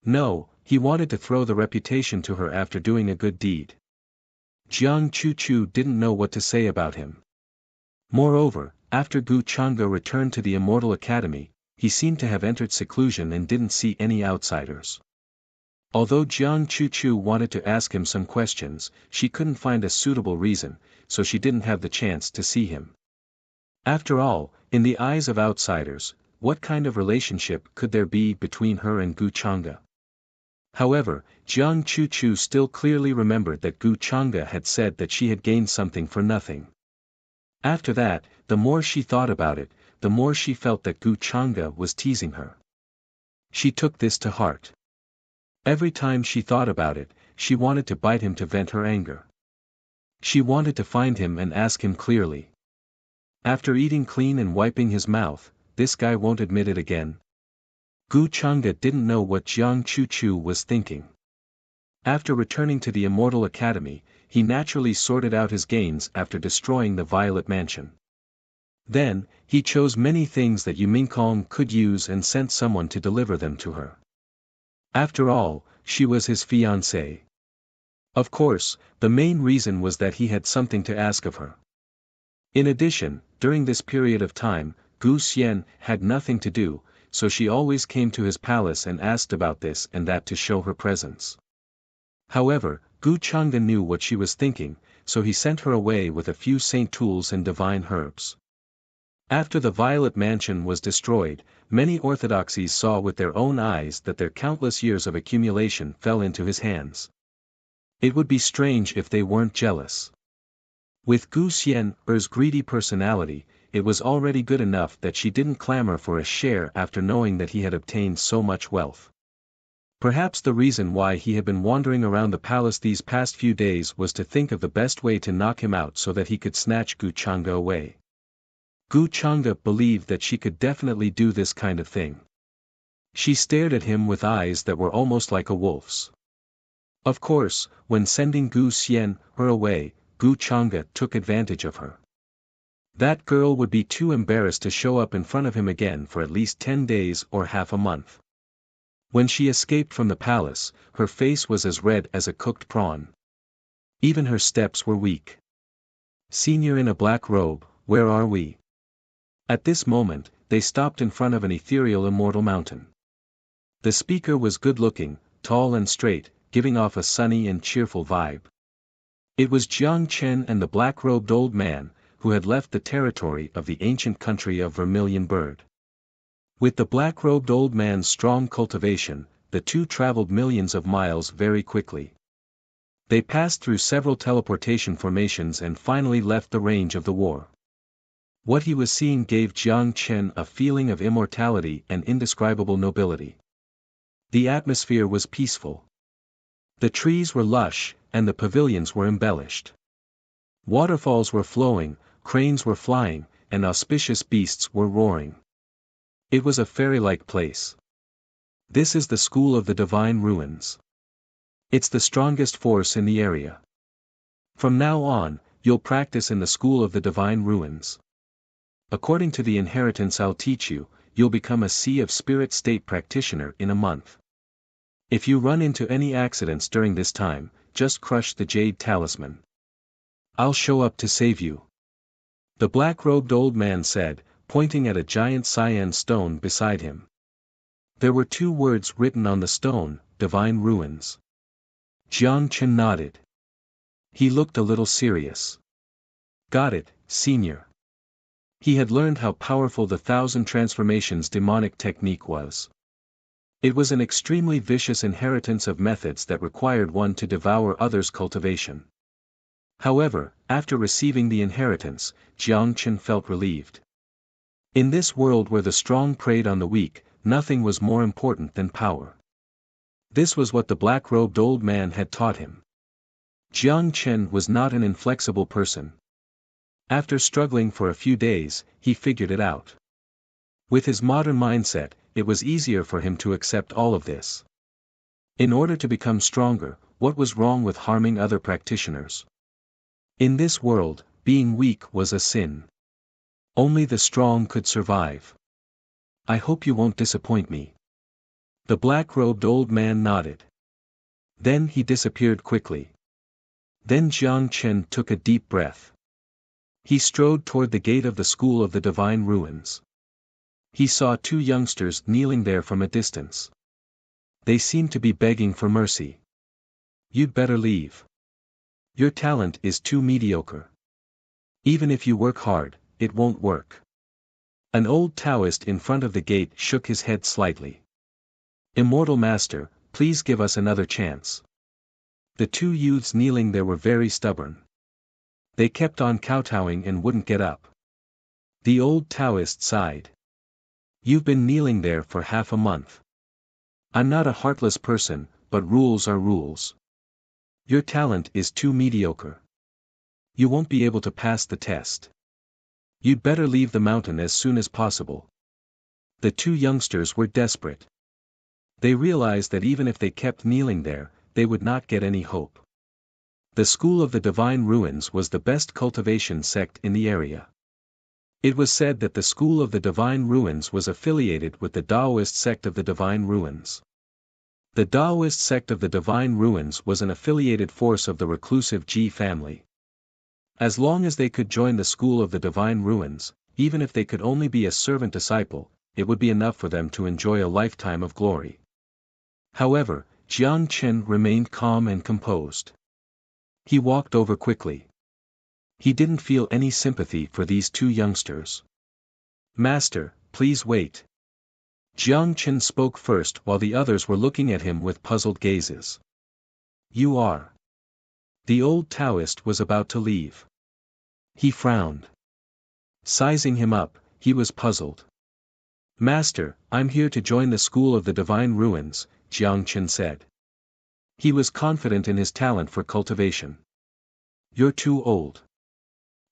No, he wanted to throw the reputation to her after doing a good deed. Jiang Chu didn't know what to say about him. Moreover, after Gu Chang'e returned to the Immortal Academy, he seemed to have entered seclusion and didn't see any outsiders. Although Jiang Chu wanted to ask him some questions, she couldn't find a suitable reason, so she didn't have the chance to see him. After all, in the eyes of outsiders, what kind of relationship could there be between her and Gu Chang'e? However, Jiang Chu still clearly remembered that Gu Chang'e had said that she had gained something for nothing. After that, the more she thought about it, the more she felt that Gu Chang'e was teasing her. She took this to heart. Every time she thought about it, she wanted to bite him to vent her anger. She wanted to find him and ask him clearly. After eating clean and wiping his mouth, this guy won't admit it again. Gu Chang'e didn't know what Jiang Chu was thinking. After returning to the Immortal Academy, he naturally sorted out his gains after destroying the Violet Mansion. Then, he chose many things that Yu Mingkong could use and sent someone to deliver them to her. After all, she was his fiancée. Of course, the main reason was that he had something to ask of her. In addition, during this period of time, Gu Xian had nothing to do, so she always came to his palace and asked about this and that to show her presence. However, Gu Chang'e knew what she was thinking, so he sent her away with a few saint tools and divine herbs. After the Violet Mansion was destroyed, many orthodoxies saw with their own eyes that their countless years of accumulation fell into his hands. It would be strange if they weren't jealous. With Gu Xian's greedy personality, it was already good enough that she didn't clamor for a share after knowing that he had obtained so much wealth. Perhaps the reason why he had been wandering around the palace these past few days was to think of the best way to knock him out so that he could snatch Gu Chang'e away. Gu Chang'e believed that she could definitely do this kind of thing. She stared at him with eyes that were almost like a wolf's. Of course, when sending Gu Xian away, Gu Chang'e took advantage of her. That girl would be too embarrassed to show up in front of him again for at least 10 days or half a month. When she escaped from the palace, her face was as red as a cooked prawn. Even her steps were weak. "Senior in a black robe, where are we?" At this moment, they stopped in front of an ethereal immortal mountain. The speaker was good-looking, tall and straight, giving off a sunny and cheerful vibe. It was Jiang Chen and the black-robed old man, who had left the territory of the ancient country of Vermilion Bird. With the black-robed old man's strong cultivation, the two traveled millions of miles very quickly. They passed through several teleportation formations and finally left the range of the war. What he was seeing gave Jiang Chen a feeling of immortality and indescribable nobility. The atmosphere was peaceful. The trees were lush, and the pavilions were embellished. Waterfalls were flowing, cranes were flying, and auspicious beasts were roaring. It was a fairy-like place. This is the School of the Divine Ruins. It's the strongest force in the area. From now on, you'll practice in the School of the Divine Ruins. According to the inheritance I'll teach you, you'll become a Sea of Spirit state practitioner in a month. If you run into any accidents during this time, just crush the jade talisman. I'll show up to save you. The black-robed old man said, pointing at a giant cyan stone beside him. There were 2 words written on the stone, Divine Ruins. Jiang Chen nodded. He looked a little serious. Got it, senior. He had learned how powerful the 1,000 transformations demonic technique was. It was an extremely vicious inheritance of methods that required one to devour others' cultivation. However, after receiving the inheritance, Jiang Chen felt relieved. In this world where the strong preyed on the weak, nothing was more important than power. This was what the black-robed old man had taught him. Jiang Chen was not an inflexible person. After struggling for a few days, he figured it out. With his modern mindset, it was easier for him to accept all of this. In order to become stronger, what was wrong with harming other practitioners? In this world, being weak was a sin. Only the strong could survive. I hope you won't disappoint me. The black-robed old man nodded. Then he disappeared quickly. Then Jiang Chen took a deep breath. He strode toward the gate of the School of the Divine Ruins. He saw two youngsters kneeling there from a distance. They seemed to be begging for mercy. You'd better leave. Your talent is too mediocre. Even if you work hard, it won't work. An old Taoist in front of the gate shook his head slightly. Immortal Master, please give us another chance. The two youths kneeling there were very stubborn. They kept on kowtowing and wouldn't get up. The old Taoist sighed. You've been kneeling there for half a month. I'm not a heartless person, but rules are rules. Your talent is too mediocre. You won't be able to pass the test. You'd better leave the mountain as soon as possible. The two youngsters were desperate. They realized that even if they kept kneeling there, they would not get any hope. The School of the Divine Ruins was the best cultivation sect in the area. It was said that the School of the Divine Ruins was affiliated with the Taoist sect of the Divine Ruins. The Taoist sect of the Divine Ruins was an affiliated force of the reclusive Ji family. As long as they could join the School of the Divine Ruins, even if they could only be a servant disciple, it would be enough for them to enjoy a lifetime of glory. However, Jiang Chen remained calm and composed. He walked over quickly. He didn't feel any sympathy for these two youngsters. Master, please wait. Jiang Chen spoke first while the others were looking at him with puzzled gazes. You are. The old Taoist was about to leave. He frowned. Sizing him up, he was puzzled. Master, I'm here to join the School of the Divine Ruins, Jiang Chen said. He was confident in his talent for cultivation. You're too old.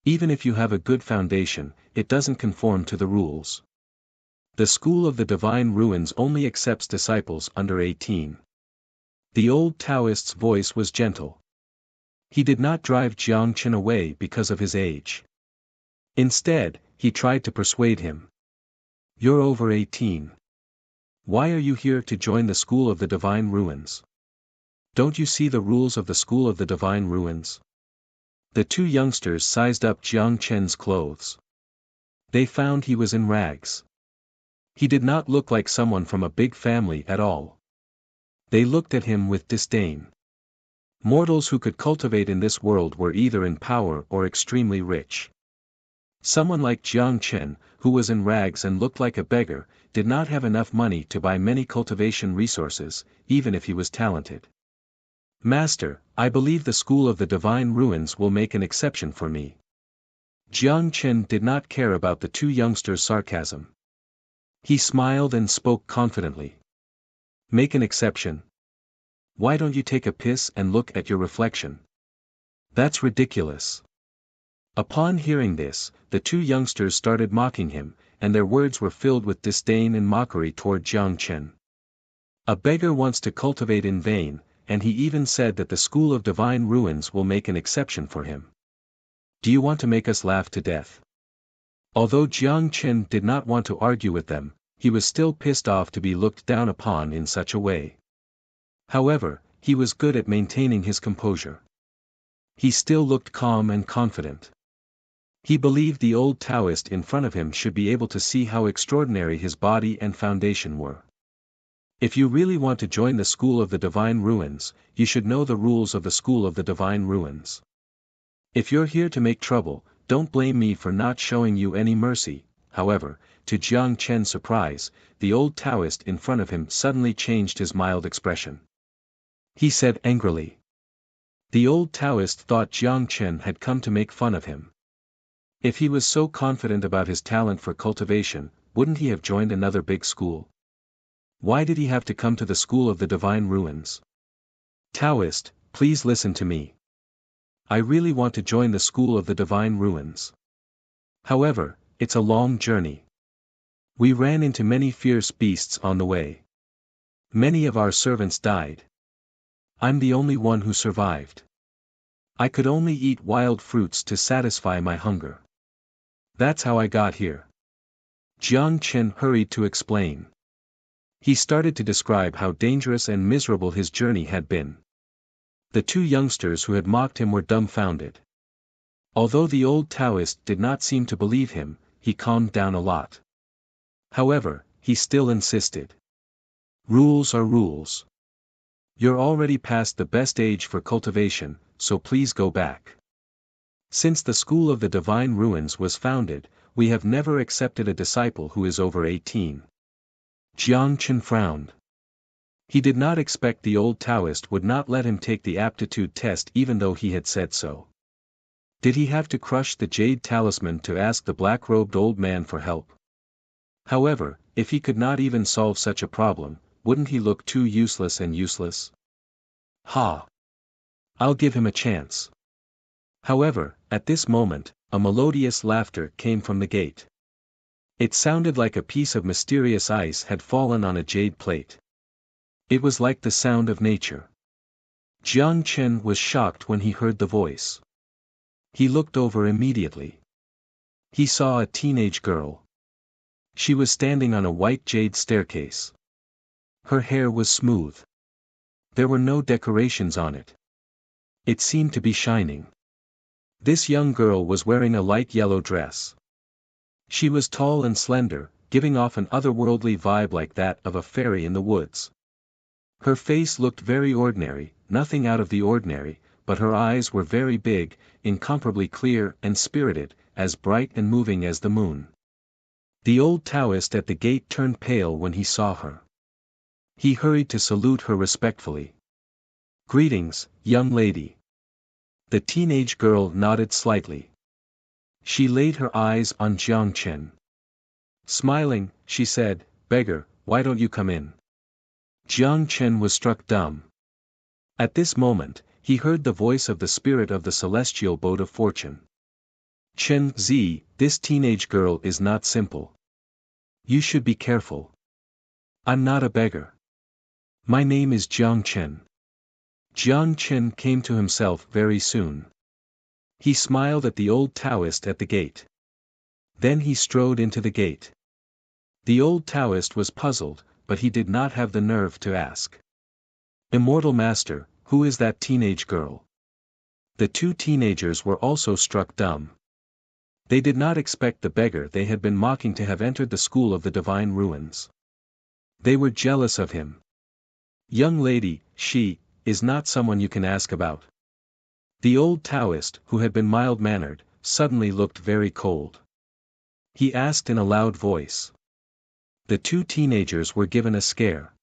Even if you have a good foundation, it doesn't conform to the rules. The School of the Divine Ruins only accepts disciples under 18. The old Taoist's voice was gentle. He did not drive Jiang Chen away because of his age. Instead, he tried to persuade him. You're over 18. Why are you here to join the School of the Divine Ruins? Don't you see the rules of the School of the Divine Ruins? The two youngsters sized up Jiang Chen's clothes. They found he was in rags. He did not look like someone from a big family at all. They looked at him with disdain. Mortals who could cultivate in this world were either in power or extremely rich. Someone like Jiang Chen, who was in rags and looked like a beggar, did not have enough money to buy many cultivation resources, even if he was talented. Master, I believe the School of the Divine Ruins will make an exception for me. Jiang Chen did not care about the two youngsters' sarcasm. He smiled and spoke confidently. Make an exception? Why don't you take a piss and look at your reflection? That's ridiculous. Upon hearing this, the two youngsters started mocking him, and their words were filled with disdain and mockery toward Jiang Chen. A beggar wants to cultivate in vain, and he even said that the School of Divine Ruins will make an exception for him. Do you want to make us laugh to death? Although Jiang Chen did not want to argue with them, he was still pissed off to be looked down upon in such a way. However, he was good at maintaining his composure. He still looked calm and confident. He believed the old Taoist in front of him should be able to see how extraordinary his body and foundation were. If you really want to join the School of the Divine Ruins, you should know the rules of the School of the Divine Ruins. If you're here to make trouble, don't blame me for not showing you any mercy. However, to Jiang Chen's surprise, the old Taoist in front of him suddenly changed his mild expression. He said angrily. The old Taoist thought Jiang Chen had come to make fun of him. If he was so confident about his talent for cultivation, wouldn't he have joined another big school? Why did he have to come to the School of the Divine Ruins? Taoist, please listen to me. I really want to join the School of the Divine Ruins. However, it's a long journey. We ran into many fierce beasts on the way. Many of our servants died. I'm the only one who survived. I could only eat wild fruits to satisfy my hunger. That's how I got here. Jiang Chen hurried to explain. He started to describe how dangerous and miserable his journey had been. The two youngsters who had mocked him were dumbfounded. Although the old Taoist did not seem to believe him, he calmed down a lot. However, he still insisted. Rules are rules. You're already past the best age for cultivation, so please go back. Since the School of the Divine Ruins was founded, we have never accepted a disciple who is over 18. Jiang Chen frowned. He did not expect the old Taoist would not let him take the aptitude test even though he had said so. Did he have to crush the jade talisman to ask the black-robed old man for help? However, if he could not even solve such a problem, wouldn't he look too useless and useless? Ha! I'll give him a chance. However, at this moment, a melodious laughter came from the gate. It sounded like a piece of mysterious ice had fallen on a jade plate. It was like the sound of nature. Jiang Chen was shocked when he heard the voice. He looked over immediately. He saw a teenage girl. She was standing on a white jade staircase. Her hair was smooth. There were no decorations on it. It seemed to be shining. This young girl was wearing a light yellow dress. She was tall and slender, giving off an otherworldly vibe like that of a fairy in the woods. Her face looked very ordinary, nothing out of the ordinary, but her eyes were very big, incomparably clear and spirited, as bright and moving as the moon. The old Taoist at the gate turned pale when he saw her. He hurried to salute her respectfully. Greetings, young lady. The teenage girl nodded slightly. She laid her eyes on Jiang Chen. Smiling, she said, "Beggar, why don't you come in?" Jiang Chen was struck dumb. At this moment, he heard the voice of the spirit of the celestial boat of fortune. Chen Zi, this teenage girl is not simple. You should be careful. I'm not a beggar. My name is Jiang Chen. Jiang Chen came to himself very soon. He smiled at the old Taoist at the gate. Then he strode into the gate. The old Taoist was puzzled, but he did not have the nerve to ask. Immortal Master, who is that teenage girl? The two teenagers were also struck dumb. They did not expect the beggar they had been mocking to have entered the School of the Divine Ruins. They were jealous of him. Young lady, she is not someone you can ask about. The old Taoist, who had been mild-mannered, suddenly looked very cold. He asked in a loud voice. The two teenagers were given a scare.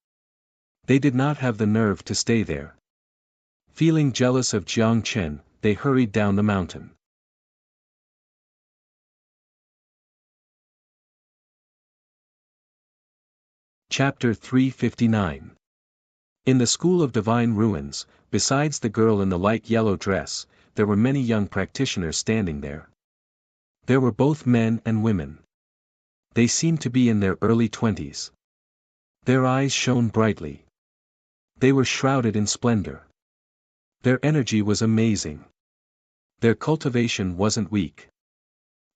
They did not have the nerve to stay there. Feeling jealous of Jiang Chen, they hurried down the mountain. Chapter 359. In the School of Divine Ruins, besides the girl in the light yellow dress, there were many young practitioners standing there. There were both men and women. They seemed to be in their early 20s. Their eyes shone brightly. They were shrouded in splendor. Their energy was amazing. Their cultivation wasn't weak.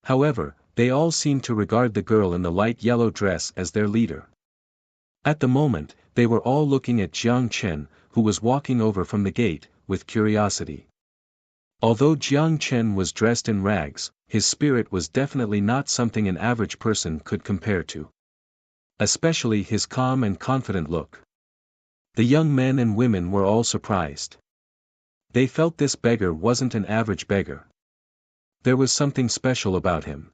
However, they all seemed to regard the girl in the light yellow dress as their leader. At the moment, they were all looking at Jiang Chen, who was walking over from the gate, with curiosity. Although Jiang Chen was dressed in rags, his spirit was definitely not something an average person could compare to. Especially his calm and confident look. The young men and women were all surprised. They felt this beggar wasn't an average beggar. There was something special about him.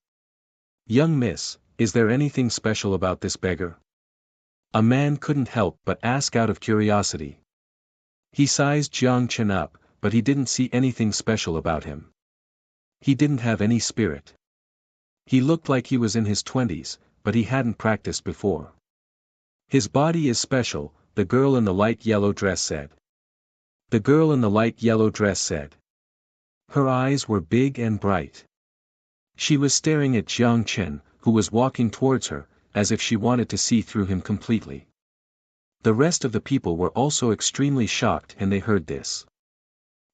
Young miss, is there anything special about this beggar? A man couldn't help but ask out of curiosity. He sized Jiang Chen up, but he didn't see anything special about him. He didn't have any spirit. He looked like he was in his 20s, but he hadn't practiced before. His body is special, the girl in the light yellow dress said. The girl in the light yellow dress said. Her eyes were big and bright. She was staring at Jiang Chen, who was walking towards her, as if she wanted to see through him completely. The rest of the people were also extremely shocked and they heard this.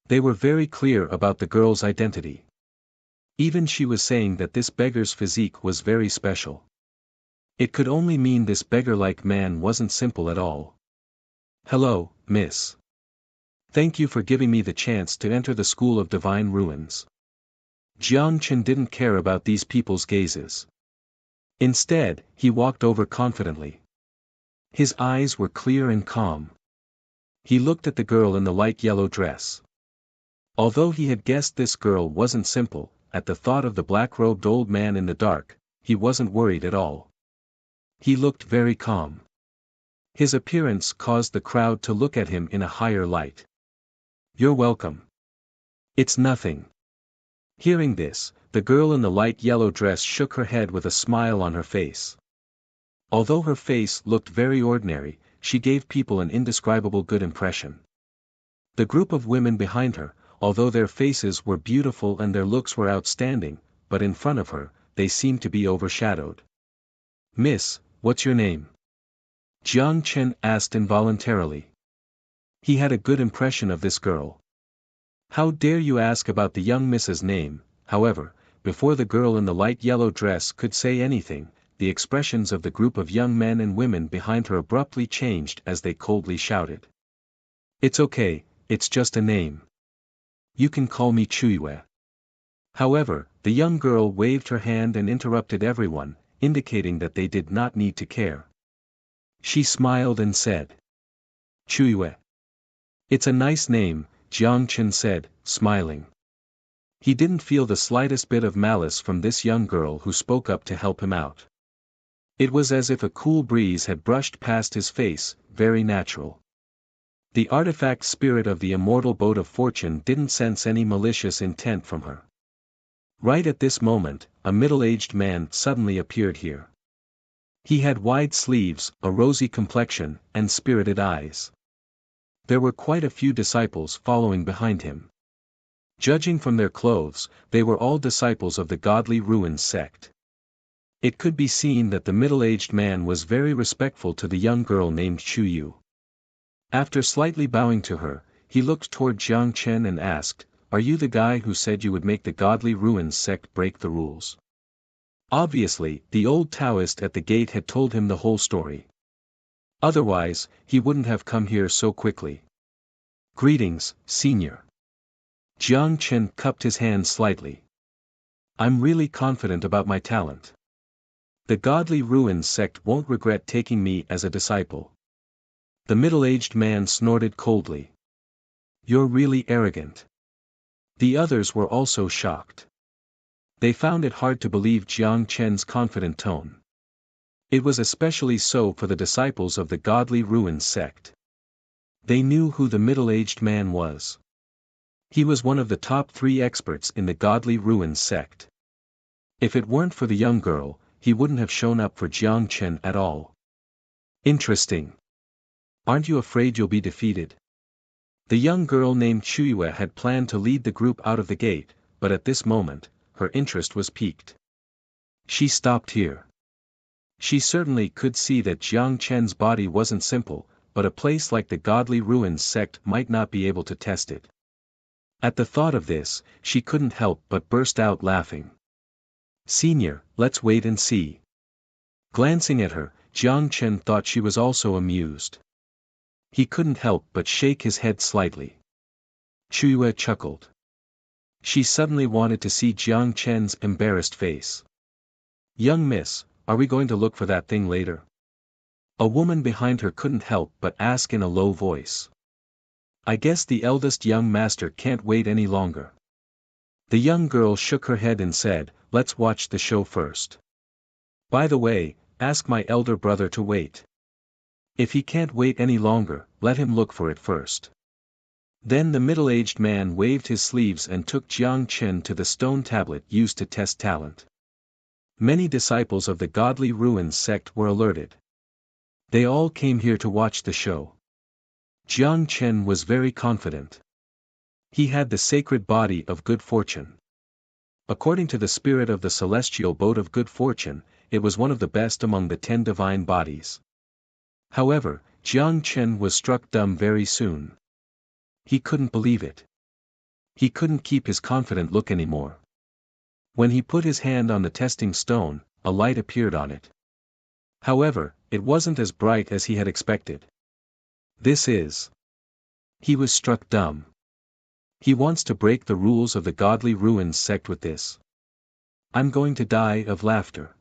They were very clear about the girl's identity. Even she was saying that this beggar's physique was very special. It could only mean this beggar-like man wasn't simple at all. "Hello, miss. Thank you for giving me the chance to enter the School of Divine Ruins." Jiang Chen didn't care about these people's gazes. Instead, he walked over confidently. His eyes were clear and calm. He looked at the girl in the light yellow dress. Although he had guessed this girl wasn't simple, at the thought of the black-robed old man in the dark, he wasn't worried at all. He looked very calm. His appearance caused the crowd to look at him in a higher light. "You're welcome. It's nothing." Hearing this, the girl in the light yellow dress shook her head with a smile on her face. Although her face looked very ordinary, she gave people an indescribable good impression. The group of women behind her, although their faces were beautiful and their looks were outstanding, but in front of her, they seemed to be overshadowed. "Miss, what's your name?" Jiang Chen asked involuntarily. He had a good impression of this girl. "How dare you ask about the young miss's name?" However, before the girl in the light yellow dress could say anything, the expressions of the group of young men and women behind her abruptly changed as they coldly shouted. "It's okay, it's just a name. You can call me Chuyue." However, the young girl waved her hand and interrupted everyone, indicating that they did not need to care. She smiled and said, "Chuyue. It's a nice name," Jiang Chen said, smiling. He didn't feel the slightest bit of malice from this young girl who spoke up to help him out. It was as if a cool breeze had brushed past his face, very natural. The artifact spirit of the immortal boat of fortune didn't sense any malicious intent from her. Right at this moment, a middle-aged man suddenly appeared here. He had wide sleeves, a rosy complexion, and spirited eyes. There were quite a few disciples following behind him. Judging from their clothes, they were all disciples of the Godly Ruins sect. It could be seen that the middle-aged man was very respectful to the young girl named Chuyu. After slightly bowing to her, he looked toward Jiang Chen and asked, "Are you the guy who said you would make the Godly Ruins sect break the rules?" Obviously, the old Taoist at the gate had told him the whole story. Otherwise, he wouldn't have come here so quickly. "Greetings, senior." Jiang Chen cupped his hand slightly. "I'm really confident about my talent. The Godly Ruins sect won't regret taking me as a disciple." The middle-aged man snorted coldly. "You're really arrogant." The others were also shocked. They found it hard to believe Jiang Chen's confident tone. It was especially so for the disciples of the Godly Ruins sect. They knew who the middle-aged man was. He was one of the top 3 experts in the Godly Ruins sect. If it weren't for the young girl, he wouldn't have shown up for Jiang Chen at all. "Interesting. Aren't you afraid you'll be defeated?" The young girl named Chuyue had planned to lead the group out of the gate, but at this moment, her interest was piqued. She stopped here. She certainly could see that Jiang Chen's body wasn't simple, but a place like the Godly Ruins sect might not be able to test it. At the thought of this, she couldn't help but burst out laughing. "Senior, let's wait and see." Glancing at her, Jiang Chen thought she was also amused. He couldn't help but shake his head slightly. Chuyue chuckled. She suddenly wanted to see Jiang Chen's embarrassed face. "Young miss, are we going to look for that thing later?" A woman behind her couldn't help but ask in a low voice. "I guess the eldest young master can't wait any longer." The young girl shook her head and said, "Let's watch the show first. By the way, ask my elder brother to wait. If he can't wait any longer, let him look for it first." Then the middle-aged man waved his sleeves and took Jiang Chen to the stone tablet used to test talent. Many disciples of the Godly Ruins sect were alerted. They all came here to watch the show. Jiang Chen was very confident. He had the sacred body of good fortune. According to the spirit of the celestial boat of good fortune, it was one of the best among the 10 divine bodies. However, Jiang Chen was struck dumb very soon. He couldn't believe it. He couldn't keep his confident look anymore. When he put his hand on the testing stone, a light appeared on it. However, it wasn't as bright as he had expected. This is. He was struck dumb. He wants to break the rules of the godly ruins sect with this. I'm going to die of laughter.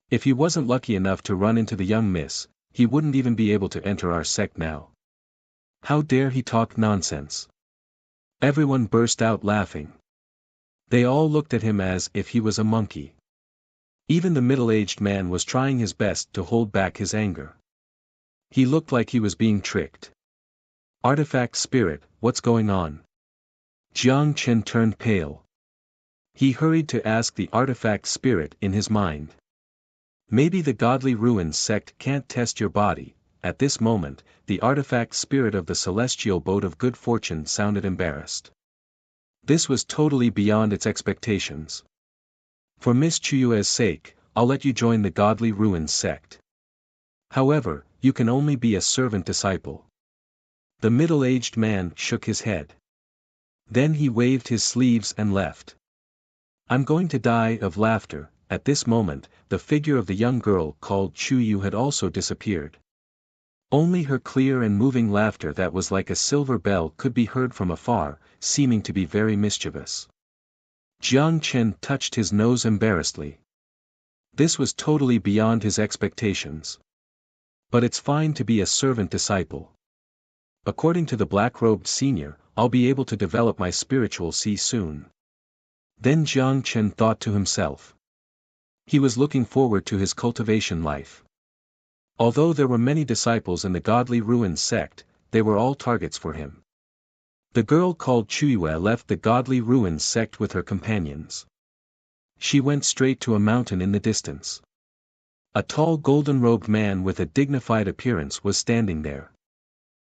If he wasn't lucky enough to run into the young miss, he wouldn't even be able to enter our sect now. How dare he talk nonsense? Everyone burst out laughing. They all looked at him as if he was a monkey. Even the middle-aged man was trying his best to hold back his anger. He looked like he was being tricked. Artifact spirit, what's going on? Jiang Chen turned pale. He hurried to ask the artifact spirit in his mind. Maybe the godly ruins sect can't test your body. At this moment, the artifact spirit of the celestial boat of good fortune sounded embarrassed. This was totally beyond its expectations. For Miss Chuyue's sake, I'll let you join the godly ruins sect. However, you can only be a servant disciple. The middle-aged man shook his head. Then he waved his sleeves and left. I'm going to die of laughter. At this moment, the figure of the young girl called Chuyu had also disappeared. Only her clear and moving laughter that was like a silver bell could be heard from afar, seeming to be very mischievous. Jiang Chen touched his nose embarrassedly. This was totally beyond his expectations. But it's fine to be a servant disciple. According to the black-robed senior, I'll be able to develop my spiritual see soon. Then Jiang Chen thought to himself. He was looking forward to his cultivation life. Although there were many disciples in the godly ruins sect, they were all targets for him. The girl called Chuyue left the godly ruins sect with her companions. She went straight to a mountain in the distance. A tall golden-robed man with a dignified appearance was standing there.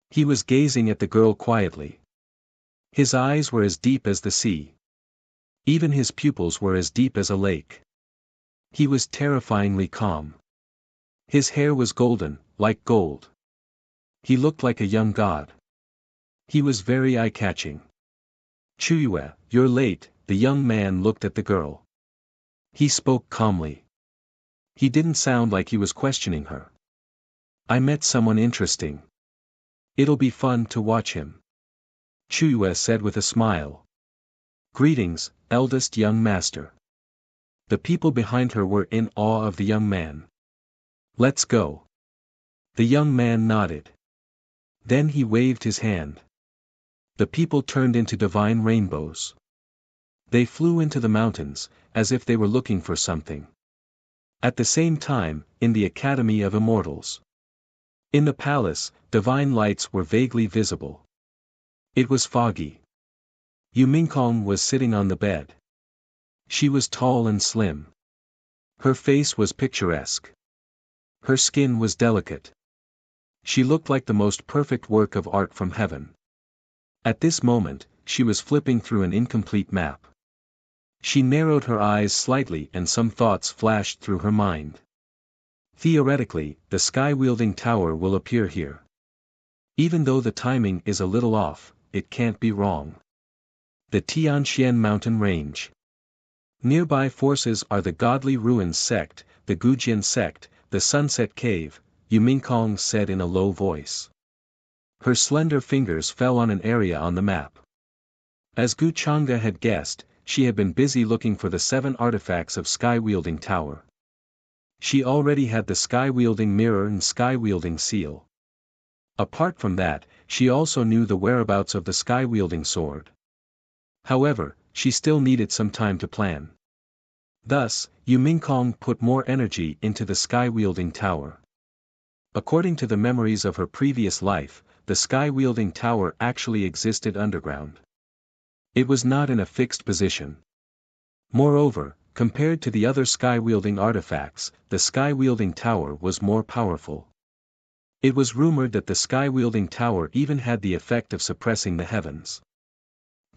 He was gazing at the girl quietly. His eyes were as deep as the sea. Even his pupils were as deep as a lake. He was terrifyingly calm. His hair was golden, like gold. He looked like a young god. He was very eye-catching. Chuyue, you're late, the young man looked at the girl. He spoke calmly. He didn't sound like he was questioning her. I met someone interesting. It'll be fun to watch him. Chuyue said with a smile. Greetings, eldest young master. The people behind her were in awe of the young man. Let's go. The young man nodded. Then he waved his hand. The people turned into divine rainbows. They flew into the mountains, as if they were looking for something. At the same time, in the Academy of Immortals. In the palace, divine lights were vaguely visible. It was foggy. Yu Mingkong was sitting on the bed. She was tall and slim. Her face was picturesque. Her skin was delicate. She looked like the most perfect work of art from heaven. At this moment, she was flipping through an incomplete map. She narrowed her eyes slightly and some thoughts flashed through her mind. Theoretically, the sky-wielding tower will appear here. Even though the timing is a little off, it can't be wrong. The Tianxian mountain range. Nearby forces are the Godly Ruins sect, the Gujian sect, the Sunset Cave, Yu Mingkong said in a low voice. Her slender fingers fell on an area on the map. As Gu Changda had guessed, she had been busy looking for the 7 artifacts of Sky-Wielding Tower. She already had the Sky-Wielding Mirror and Sky-Wielding Seal. Apart from that, she also knew the whereabouts of the Sky-Wielding Sword. However, she still needed some time to plan. Thus, Yu Mingkong put more energy into the Sky-Wielding Tower. According to the memories of her previous life, the Sky-Wielding Tower actually existed underground. It was not in a fixed position. Moreover, compared to the other Sky-Wielding artifacts, the Sky-Wielding Tower was more powerful. It was rumored that the Sky-Wielding Tower even had the effect of suppressing the heavens.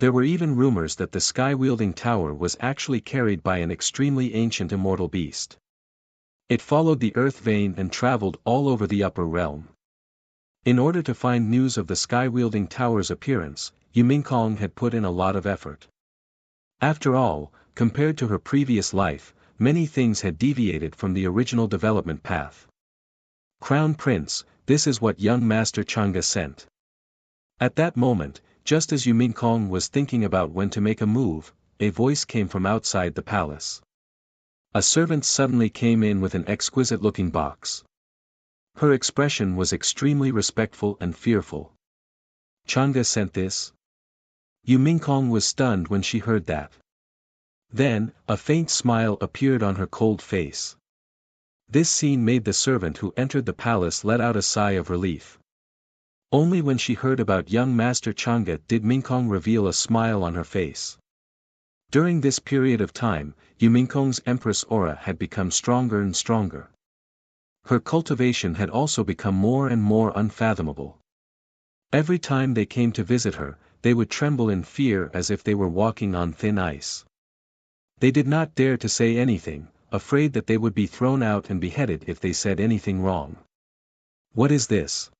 There were even rumors that the sky-wielding tower was actually carried by an extremely ancient immortal beast. It followed the earth vein and traveled all over the upper realm. In order to find news of the sky-wielding tower's appearance, Yumingkong had put in a lot of effort. After all, compared to her previous life, many things had deviated from the original development path. Crown Prince, this is what young Master Chang'e sent. At that moment, just as Yumingkong was thinking about when to make a move, a voice came from outside the palace. A servant suddenly came in with an exquisite-looking box. Her expression was extremely respectful and fearful. Chang'e sent this? Yumingkong was stunned when she heard that. Then, a faint smile appeared on her cold face. This scene made the servant who entered the palace let out a sigh of relief. Only when she heard about young Master Chang'e did Yumingkong reveal a smile on her face. During this period of time, Yumingkong's Empress aura had become stronger and stronger. Her cultivation had also become more and more unfathomable. Every time they came to visit her, they would tremble in fear as if they were walking on thin ice. They did not dare to say anything, afraid that they would be thrown out and beheaded if they said anything wrong. What is this?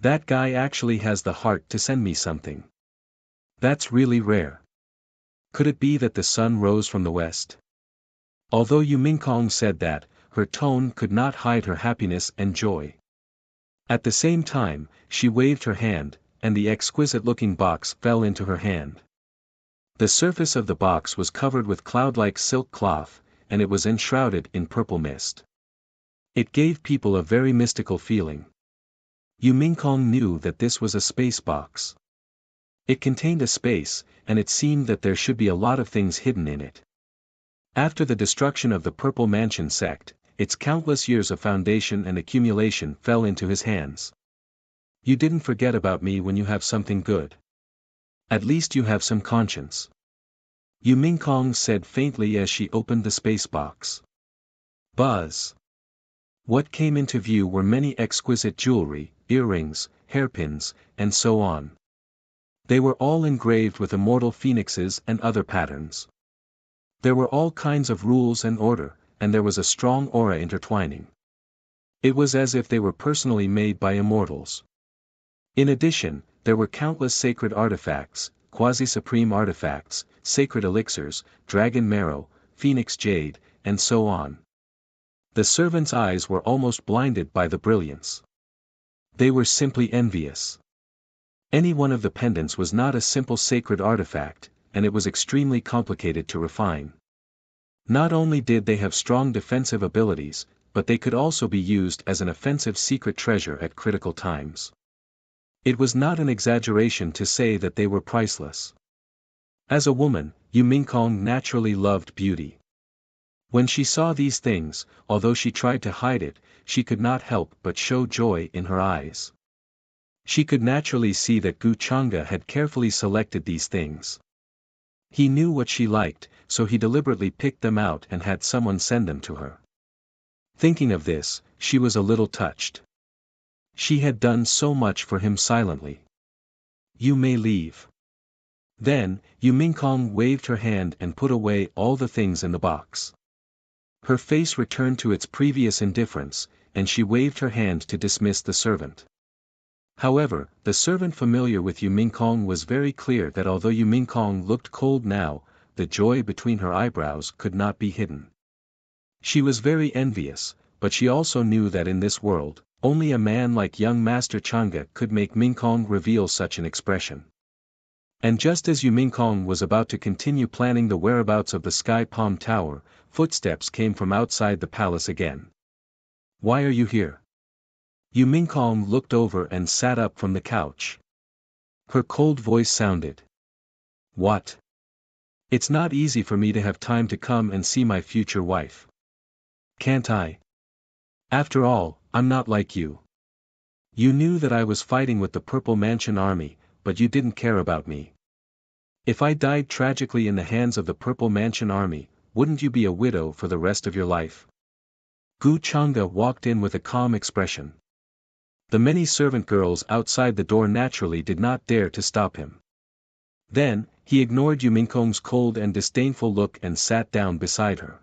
That guy actually has the heart to send me something. That's really rare. Could it be that the sun rose from the west? Although Yumingkong said that, her tone could not hide her happiness and joy. At the same time, she waved her hand, and the exquisite-looking box fell into her hand. The surface of the box was covered with cloud-like silk cloth, and it was enshrouded in purple mist. It gave people a very mystical feeling. Yumingkong knew that this was a space box. It contained a space, and it seemed that there should be a lot of things hidden in it. After the destruction of the Purple Mansion sect, its countless years of foundation and accumulation fell into his hands. You didn't forget about me when you have something good. At least you have some conscience. Yumingkong said faintly as she opened the space box. Buzz. What came into view were many exquisite jewelry, earrings, hairpins, and so on. They were all engraved with immortal phoenixes and other patterns. There were all kinds of rules and order, and there was a strong aura intertwining. It was as if they were personally made by immortals. In addition, there were countless sacred artifacts, quasi-supreme artifacts, sacred elixirs, dragon marrow, phoenix jade, and so on. The servant's eyes were almost blinded by the brilliance. They were simply envious. Any one of the pendants was not a simple sacred artifact, and it was extremely complicated to refine. Not only did they have strong defensive abilities, but they could also be used as an offensive secret treasure at critical times. It was not an exaggeration to say that they were priceless. As a woman, Yumingkong naturally loved beauty. When she saw these things, although she tried to hide it, she could not help but show joy in her eyes. She could naturally see that Gu Chang'e had carefully selected these things. He knew what she liked, so he deliberately picked them out and had someone send them to her. Thinking of this, she was a little touched. She had done so much for him silently. You may leave. Then, Yumingkong waved her hand and put away all the things in the box. Her face returned to its previous indifference, and she waved her hand to dismiss the servant. However, the servant familiar with Yumingkong was very clear that although Yumingkong looked cold now, the joy between her eyebrows could not be hidden. She was very envious, but she also knew that in this world, only a man like young Master Chang'e could make Yumingkong reveal such an expression. And just as Yumingkong was about to continue planning the whereabouts of the Sky Palm Tower, footsteps came from outside the palace again. Why are you here? Yumingkong looked over and sat up from the couch. Her cold voice sounded. What? It's not easy for me to have time to come and see my future wife. Can't I? After all, I'm not like you. You knew that I was fighting with the Purple Mansion army, but you didn't care about me. If I died tragically in the hands of the Purple Mansion army, wouldn't you be a widow for the rest of your life? Gu Chang'e walked in with a calm expression. The many servant girls outside the door naturally did not dare to stop him. Then, he ignored Yumingkong's cold and disdainful look and sat down beside her.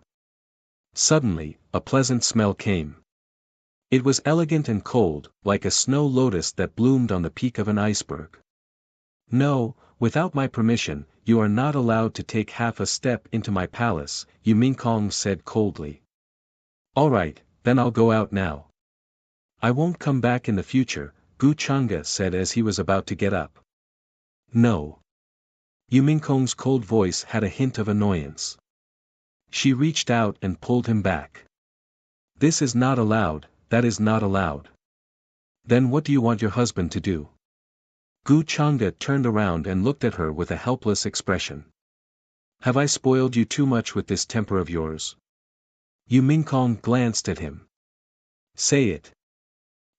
Suddenly, a pleasant smell came. It was elegant and cold, like a snow lotus that bloomed on the peak of an iceberg. No, without my permission, you are not allowed to take half a step into my palace, Yumingkong said coldly. All right, then I'll go out now. I won't come back in the future, Gu Changa said as he was about to get up. No. Yumingkong's cold voice had a hint of annoyance. She reached out and pulled him back. This is not allowed, that is not allowed. Then what do you want your husband to do? Gu Changa turned around and looked at her with a helpless expression. Have I spoiled you too much with this temper of yours? Yumingkong glanced at him. Say it.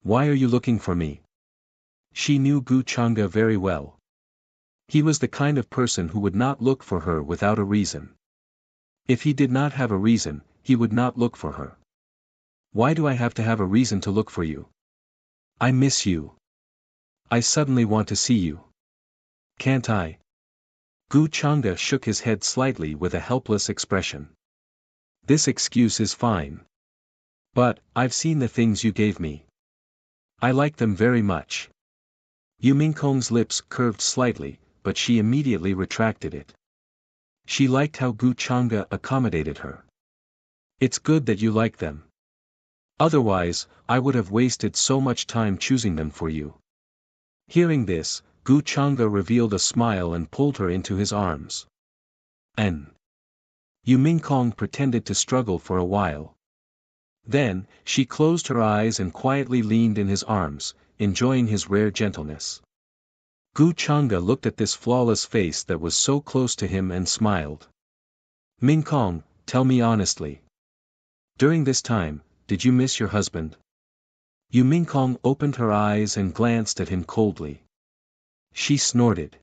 Why are you looking for me? She knew Gu Changa very well. He was the kind of person who would not look for her without a reason. If he did not have a reason, he would not look for her. Why do I have to have a reason to look for you? I miss you. I suddenly want to see you. Can't I? Gu Changa shook his head slightly with a helpless expression. This excuse is fine. But, I've seen the things you gave me. I like them very much. Yumingkong's lips curved slightly, but she immediately retracted it. She liked how Gu Changa accommodated her. It's good that you like them. Otherwise, I would have wasted so much time choosing them for you. Hearing this, Gu Changa revealed a smile and pulled her into his arms. Yumingkong pretended to struggle for a while. Then, she closed her eyes and quietly leaned in his arms, enjoying his rare gentleness. Gu Changa looked at this flawless face that was so close to him and smiled. Mingkong, tell me honestly. During this time, did you miss your husband? Yumingkong opened her eyes and glanced at him coldly. She snorted.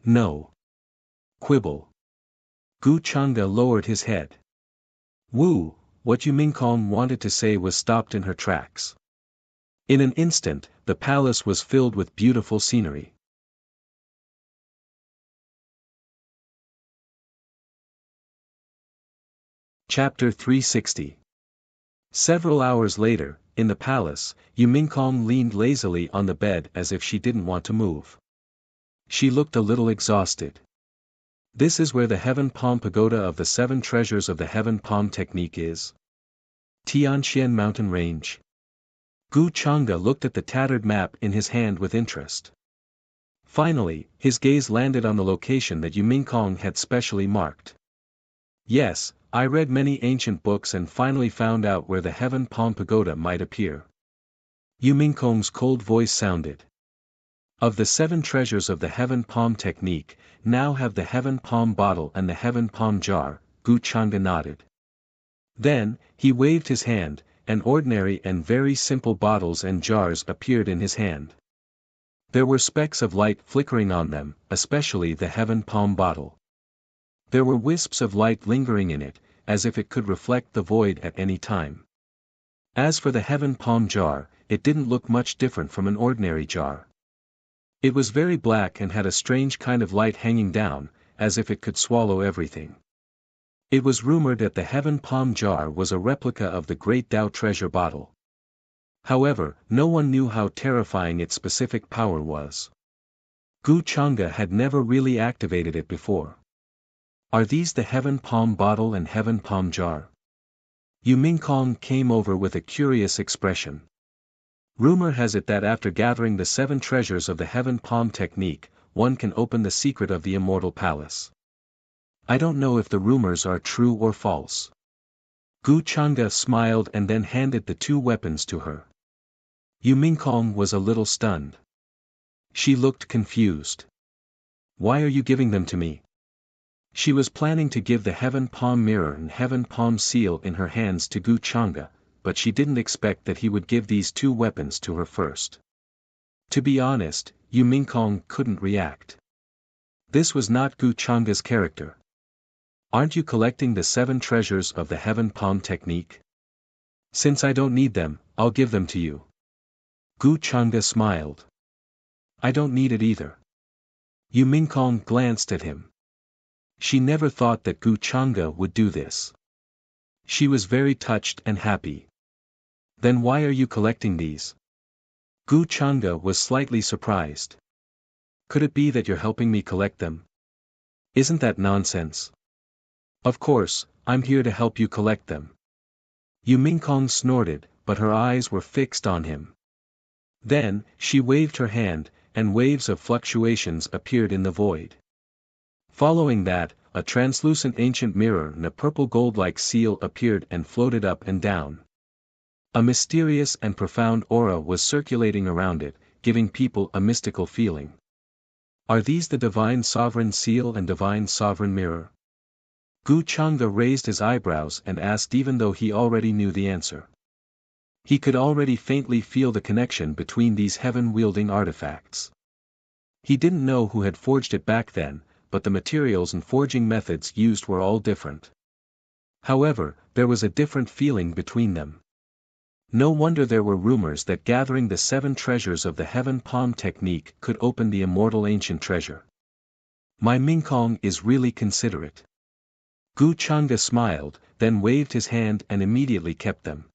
No. Quibble. Gu Changa lowered his head. Woo, what Yumingkong wanted to say was stopped in her tracks. In an instant, the palace was filled with beautiful scenery. Chapter 360. Several hours later, in the palace, Yumingkong leaned lazily on the bed as if she didn't want to move. She looked a little exhausted. This is where the Heaven Palm Pagoda of the 7 treasures of the Heaven Palm technique is. Tianxian Mountain Range. Gu Changa looked at the tattered map in his hand with interest. Finally, his gaze landed on the location that Yumingkong had specially marked. Yes, I read many ancient books and finally found out where the Heaven Palm Pagoda might appear. Yumingkong's cold voice sounded. Of the 7 treasures of the Heaven Palm technique, now have the Heaven Palm bottle and the Heaven Palm jar, Gu Changa nodded. Then, he waved his hand, and ordinary and very simple bottles and jars appeared in his hand. There were specks of light flickering on them, especially the Heaven Palm bottle. There were wisps of light lingering in it, as if it could reflect the void at any time. As for the Heaven Palm jar, it didn't look much different from an ordinary jar. It was very black and had a strange kind of light hanging down, as if it could swallow everything. It was rumored that the Heaven Palm jar was a replica of the Great Tao treasure bottle. However, no one knew how terrifying its specific power was. Gu Changa had never really activated it before. Are these the Heaven Palm bottle and Heaven Palm jar? Yumingkong came over with a curious expression. Rumor has it that after gathering the 7 treasures of the Heaven Palm technique, one can open the secret of the Immortal Palace. I don't know if the rumors are true or false. Gu Changa smiled and then handed the 2 weapons to her. Yumingkong was a little stunned. She looked confused. Why are you giving them to me? She was planning to give the Heaven Palm mirror and Heaven Palm seal in her hands to Gu Changa, but she didn't expect that he would give these 2 weapons to her first. To be honest, Yumingkong couldn't react. This was not Gu Changa's character. Aren't you collecting the 7 treasures of the Heaven Palm technique? Since I don't need them, I'll give them to you. Gu Changa smiled. I don't need it either. Yu Mingkong glanced at him. She never thought that Gu Chang'e would do this. She was very touched and happy. Then why are you collecting these? Gu Chang'e was slightly surprised. Could it be that you're helping me collect them? Isn't that nonsense? Of course, I'm here to help you collect them. Yu Mingkong snorted, but her eyes were fixed on him. Then, she waved her hand, and waves of fluctuations appeared in the void. Following that, a translucent ancient mirror and a purple gold-like seal appeared and floated up and down. A mysterious and profound aura was circulating around it, giving people a mystical feeling. Are these the Divine Sovereign Seal and Divine Sovereign Mirror? Gu Chang'e raised his eyebrows and asked even though he already knew the answer. He could already faintly feel the connection between these heaven-wielding artifacts. He didn't know who had forged it back then, but the materials and forging methods used were all different. However, there was a different feeling between them. No wonder there were rumors that gathering the 7 treasures of the heaven palm technique could open the immortal ancient treasure. My Mingkong is really considerate. Gu Chang'e smiled, then waved his hand and immediately kept them.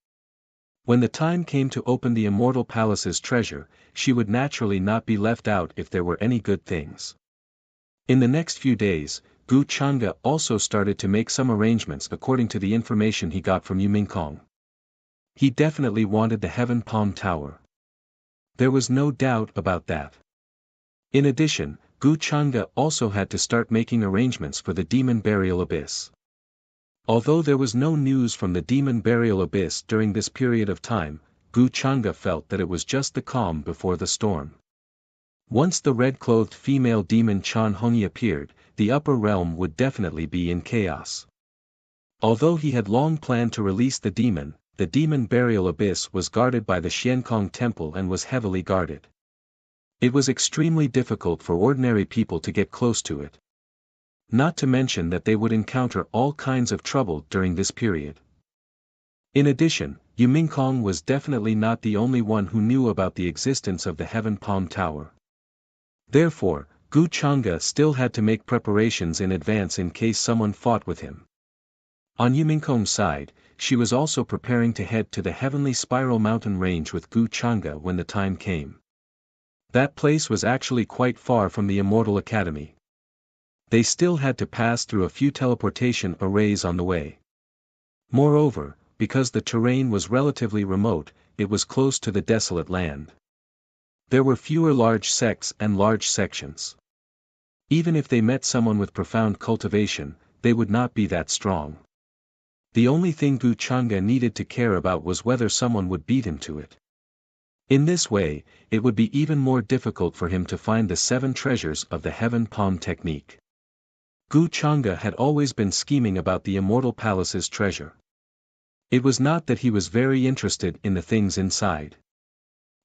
When the time came to open the immortal palace's treasure, she would naturally not be left out if there were any good things. In the next few days, Gu Chang'e also started to make some arrangements according to the information he got from Yu Mingkong. He definitely wanted the Heaven Palm Tower. There was no doubt about that. In addition, Gu Chang'e also had to start making arrangements for the Demon Burial Abyss. Although there was no news from the Demon Burial Abyss during this period of time, Gu Chang'e felt that it was just the calm before the storm. Once the red-clothed female demon Chan Hongyi appeared, the upper realm would definitely be in chaos. Although he had long planned to release the Demon Burial Abyss was guarded by the Xiankong Temple and was heavily guarded. It was extremely difficult for ordinary people to get close to it. Not to mention that they would encounter all kinds of trouble during this period. In addition, Yu Mingkong was definitely not the only one who knew about the existence of the Heaven Palm Tower. Therefore, Gu Chang'e still had to make preparations in advance in case someone fought with him. On Yu Mingkong's side, she was also preparing to head to the Heavenly Spiral Mountain Range with Gu Chang'e when the time came. That place was actually quite far from the Immortal Academy. They still had to pass through a few teleportation arrays on the way. Moreover, because the terrain was relatively remote, it was close to the desolate land. There were fewer large sects and large sections. Even if they met someone with profound cultivation, they would not be that strong. The only thing Gu Chang'e needed to care about was whether someone would beat him to it. In this way, it would be even more difficult for him to find the 7 treasures of the Heaven Palm technique. Gu Chang'e had always been scheming about the Immortal Palace's treasure. It was not that he was very interested in the things inside.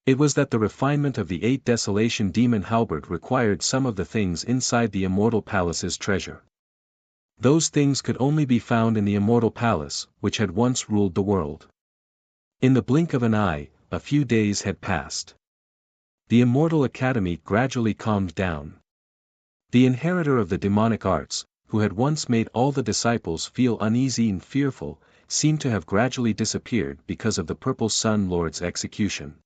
It was that the refinement of the 8 Desolation Demon Halberd required some of the things inside the Immortal Palace's treasure. Those things could only be found in the Immortal Palace, which had once ruled the world. In the blink of an eye, a few days had passed. The Immortal Academy gradually calmed down. The inheritor of the demonic arts, who had once made all the disciples feel uneasy and fearful, seemed to have gradually disappeared because of the Purple Sun Lord's execution.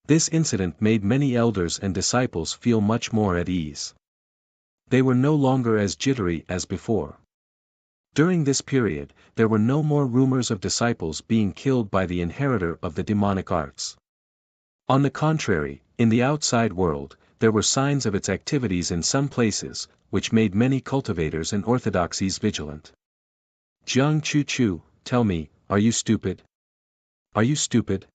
This incident made many elders and disciples feel much more at ease. They were no longer as jittery as before. During this period, there were no more rumors of disciples being killed by the inheritor of the demonic arts. On the contrary, in the outside world, there were signs of its activities in some places, which made many cultivators and orthodoxies vigilant. Jiang Chu, tell me, are you stupid? Are you stupid?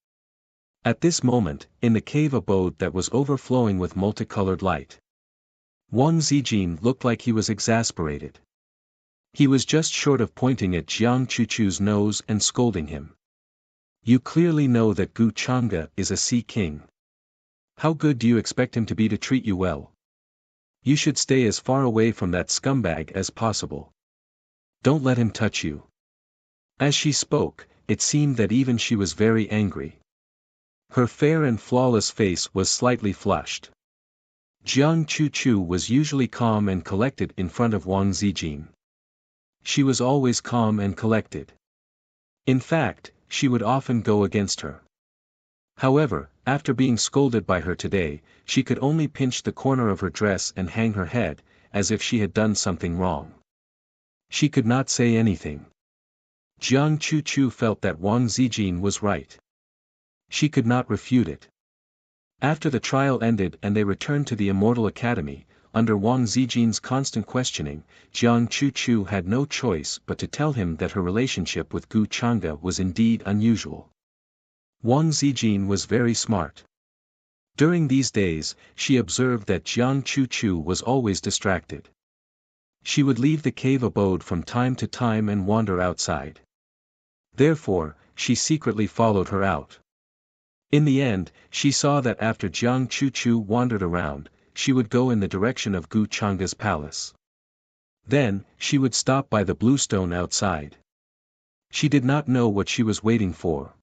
At this moment, in the cave abode that was overflowing with multicolored light, Wang Zijin looked like he was exasperated. He was just short of pointing at Jiang Chu's nose and scolding him. You clearly know that Gu Chang'e is a Sea King. How good do you expect him to be to treat you well? You should stay as far away from that scumbag as possible. Don't let him touch you. As she spoke, it seemed that even she was very angry. Her fair and flawless face was slightly flushed. Jiang Chuchu was usually calm and collected in front of Wang Zijin. She was always calm and collected. In fact, she would often go against her. However, after being scolded by her today, she could only pinch the corner of her dress and hang her head, as if she had done something wrong. She could not say anything. Jiang Chuchu felt that Wang Zijin was right. She could not refute it. After the trial ended and they returned to the Immortal Academy, under Wang Zijin's constant questioning, Jiang Chuchu had no choice but to tell him that her relationship with Gu Chang'e was indeed unusual. Wang Zijin was very smart. During these days, she observed that Jiang Chuchu was always distracted. She would leave the cave abode from time to time and wander outside. Therefore, she secretly followed her out. In the end, she saw that after Jiang Chuchu wandered around, she would go in the direction of Gu Chang'e's palace. Then, she would stop by the blue stone outside. She did not know what she was waiting for.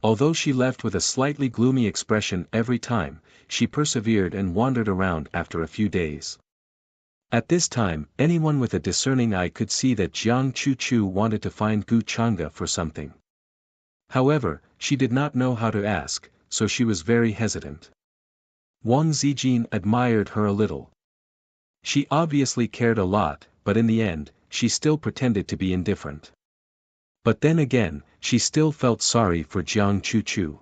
Although she left with a slightly gloomy expression every time, she persevered and wandered around after a few days. At this time, anyone with a discerning eye could see that Jiang Chuchu wanted to find Gu Chang'e for something. However, she did not know how to ask, so she was very hesitant. Wang Zijin admired her a little. She obviously cared a lot, but in the end, she still pretended to be indifferent. But then again, she still felt sorry for Jiang Chuchu.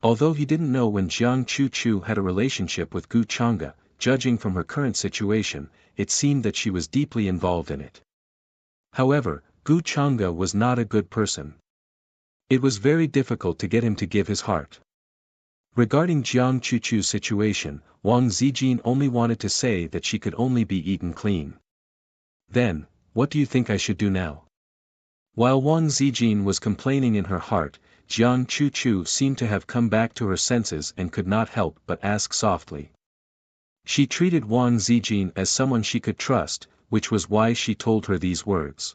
Although he didn't know when Jiang Chuchu had a relationship with Gu Chang'e, judging from her current situation, it seemed that she was deeply involved in it. However, Gu Chang'e was not a good person. It was very difficult to get him to give his heart. Regarding Jiang Chuchu's situation, Wang Zijin only wanted to say that she could only be eaten clean. Then, what do you think I should do now? While Wang Zijin was complaining in her heart, Jiang Chuchu seemed to have come back to her senses and could not help but ask softly. She treated Wang Zijin as someone she could trust, which was why she told her these words.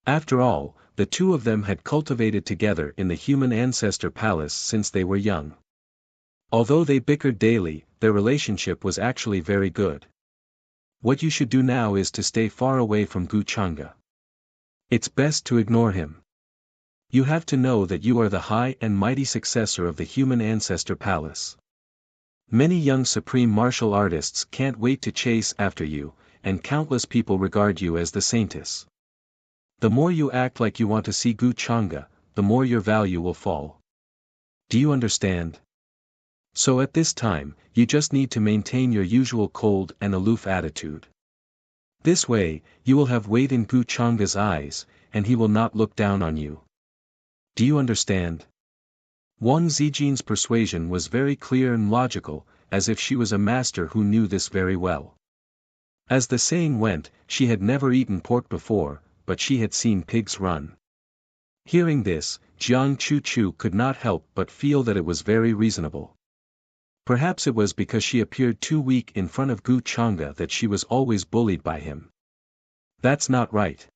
After all, the two of them had cultivated together in the human ancestor palace since they were young. Although they bickered daily, their relationship was actually very good. What you should do now is to stay far away from Gu Chang'e. It's best to ignore him. You have to know that you are the high and mighty successor of the human ancestor palace. Many young supreme martial artists can't wait to chase after you, and countless people regard you as the saintess. The more you act like you want to see Gu Chang'e, the more your value will fall. Do you understand? So at this time, you just need to maintain your usual cold and aloof attitude. This way, you will have weight in Gu Chang'e's eyes, and he will not look down on you. Do you understand? Wang Zijin's persuasion was very clear and logical, as if she was a master who knew this very well. As the saying went, she had never eaten pork before, but she had seen pigs run. Hearing this, Jiang Chuchu could not help but feel that it was very reasonable. Perhaps it was because she appeared too weak in front of Gu Chang'e that she was always bullied by him. That's not right.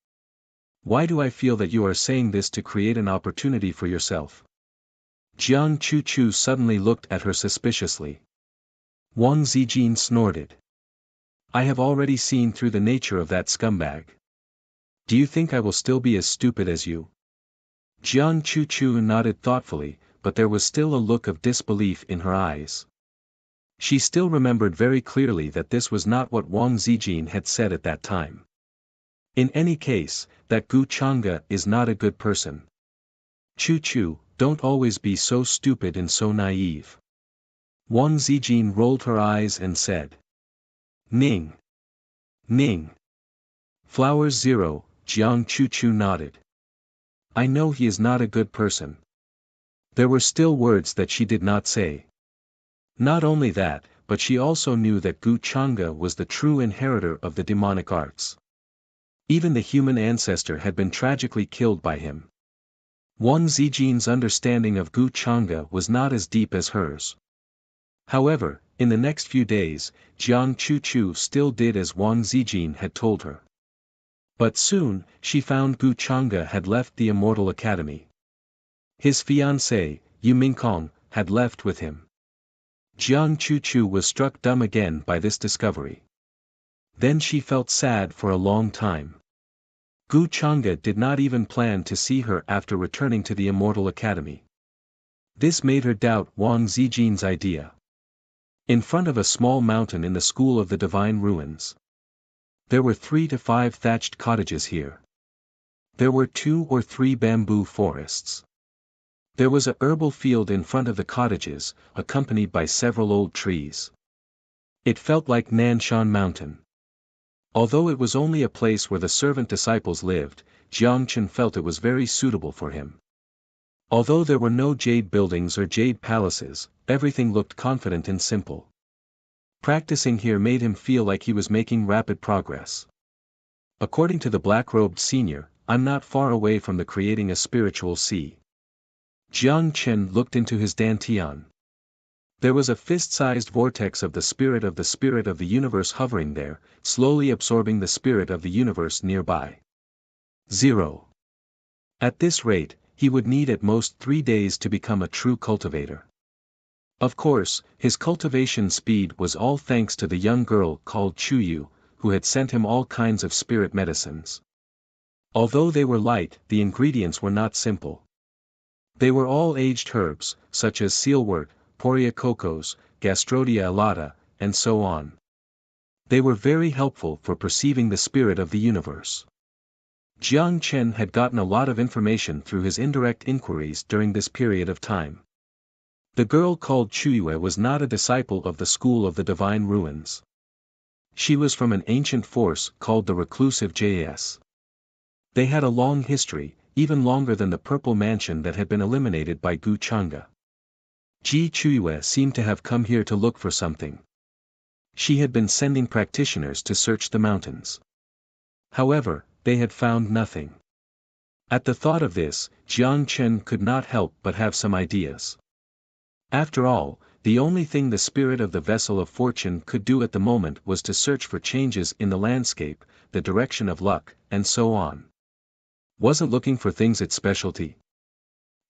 Why do I feel that you are saying this to create an opportunity for yourself? Jiang Chuchu suddenly looked at her suspiciously. Wang Zijin snorted. I have already seen through the nature of that scumbag. Do you think I will still be as stupid as you? Jiang Chuchu nodded thoughtfully, but there was still a look of disbelief in her eyes. She still remembered very clearly that this was not what Wang Zijin had said at that time. In any case, that Gu Chang'e is not a good person. Chuchu, don't always be so stupid and so naive. Wang Zijin rolled her eyes and said. Ning. Ning. Flowers 0, Jiang Chuchu nodded. I know he is not a good person. There were still words that she did not say. Not only that, but she also knew that Gu Chang'e was the true inheritor of the demonic arts. Even the human ancestor had been tragically killed by him. Wang Zijin's understanding of Gu Chang'e was not as deep as hers. However, in the next few days, Jiang Chuchu still did as Wang Zijin had told her. But soon, she found Gu Chang'e had left the Immortal Academy. His fiancée, Yu Mingkong, had left with him. Jiang Chu was struck dumb again by this discovery. Then she felt sad for a long time. Gu Chang'e did not even plan to see her after returning to the Immortal Academy. This made her doubt Wang Zijin's idea. In front of a small mountain in the School of the Divine Ruins. There were 3 to 5 thatched cottages here. There were 2 or 3 bamboo forests. There was a herbal field in front of the cottages, accompanied by several old trees. It felt like Nanshan Mountain. Although it was only a place where the servant disciples lived, Jiang Chen felt it was very suitable for him. Although there were no jade buildings or jade palaces, everything looked confident and simple. Practicing here made him feel like he was making rapid progress. According to the black-robed senior, I'm not far away from the creating a spiritual sea. Jiang Chen looked into his dantian. There was a fist-sized vortex of the spirit of the universe hovering there, slowly absorbing the spirit of the universe nearby. 0. At this rate, he would need at most 3 days to become a true cultivator. Of course, his cultivation speed was all thanks to the young girl called Chuyu, who had sent him all kinds of spirit medicines. Although they were light, the ingredients were not simple. They were all aged herbs, such as sealwort, Poria cocos, Gastrodia alata, and so on. They were very helpful for perceiving the spirit of the universe. Jiang Chen had gotten a lot of information through his indirect inquiries during this period of time. The girl called Chuyue was not a disciple of the School of the Divine Ruins. She was from an ancient force called the Reclusive JS. They had a long history, even longer than the Purple Mansion that had been eliminated by Gu Chang'e. Ji Chuyue seemed to have come here to look for something. She had been sending practitioners to search the mountains. However, they had found nothing. At the thought of this, Jiang Chen could not help but have some ideas. After all, the only thing the spirit of the vessel of fortune could do at the moment was to search for changes in the landscape, the direction of luck, and so on. Wasn't looking for things its specialty?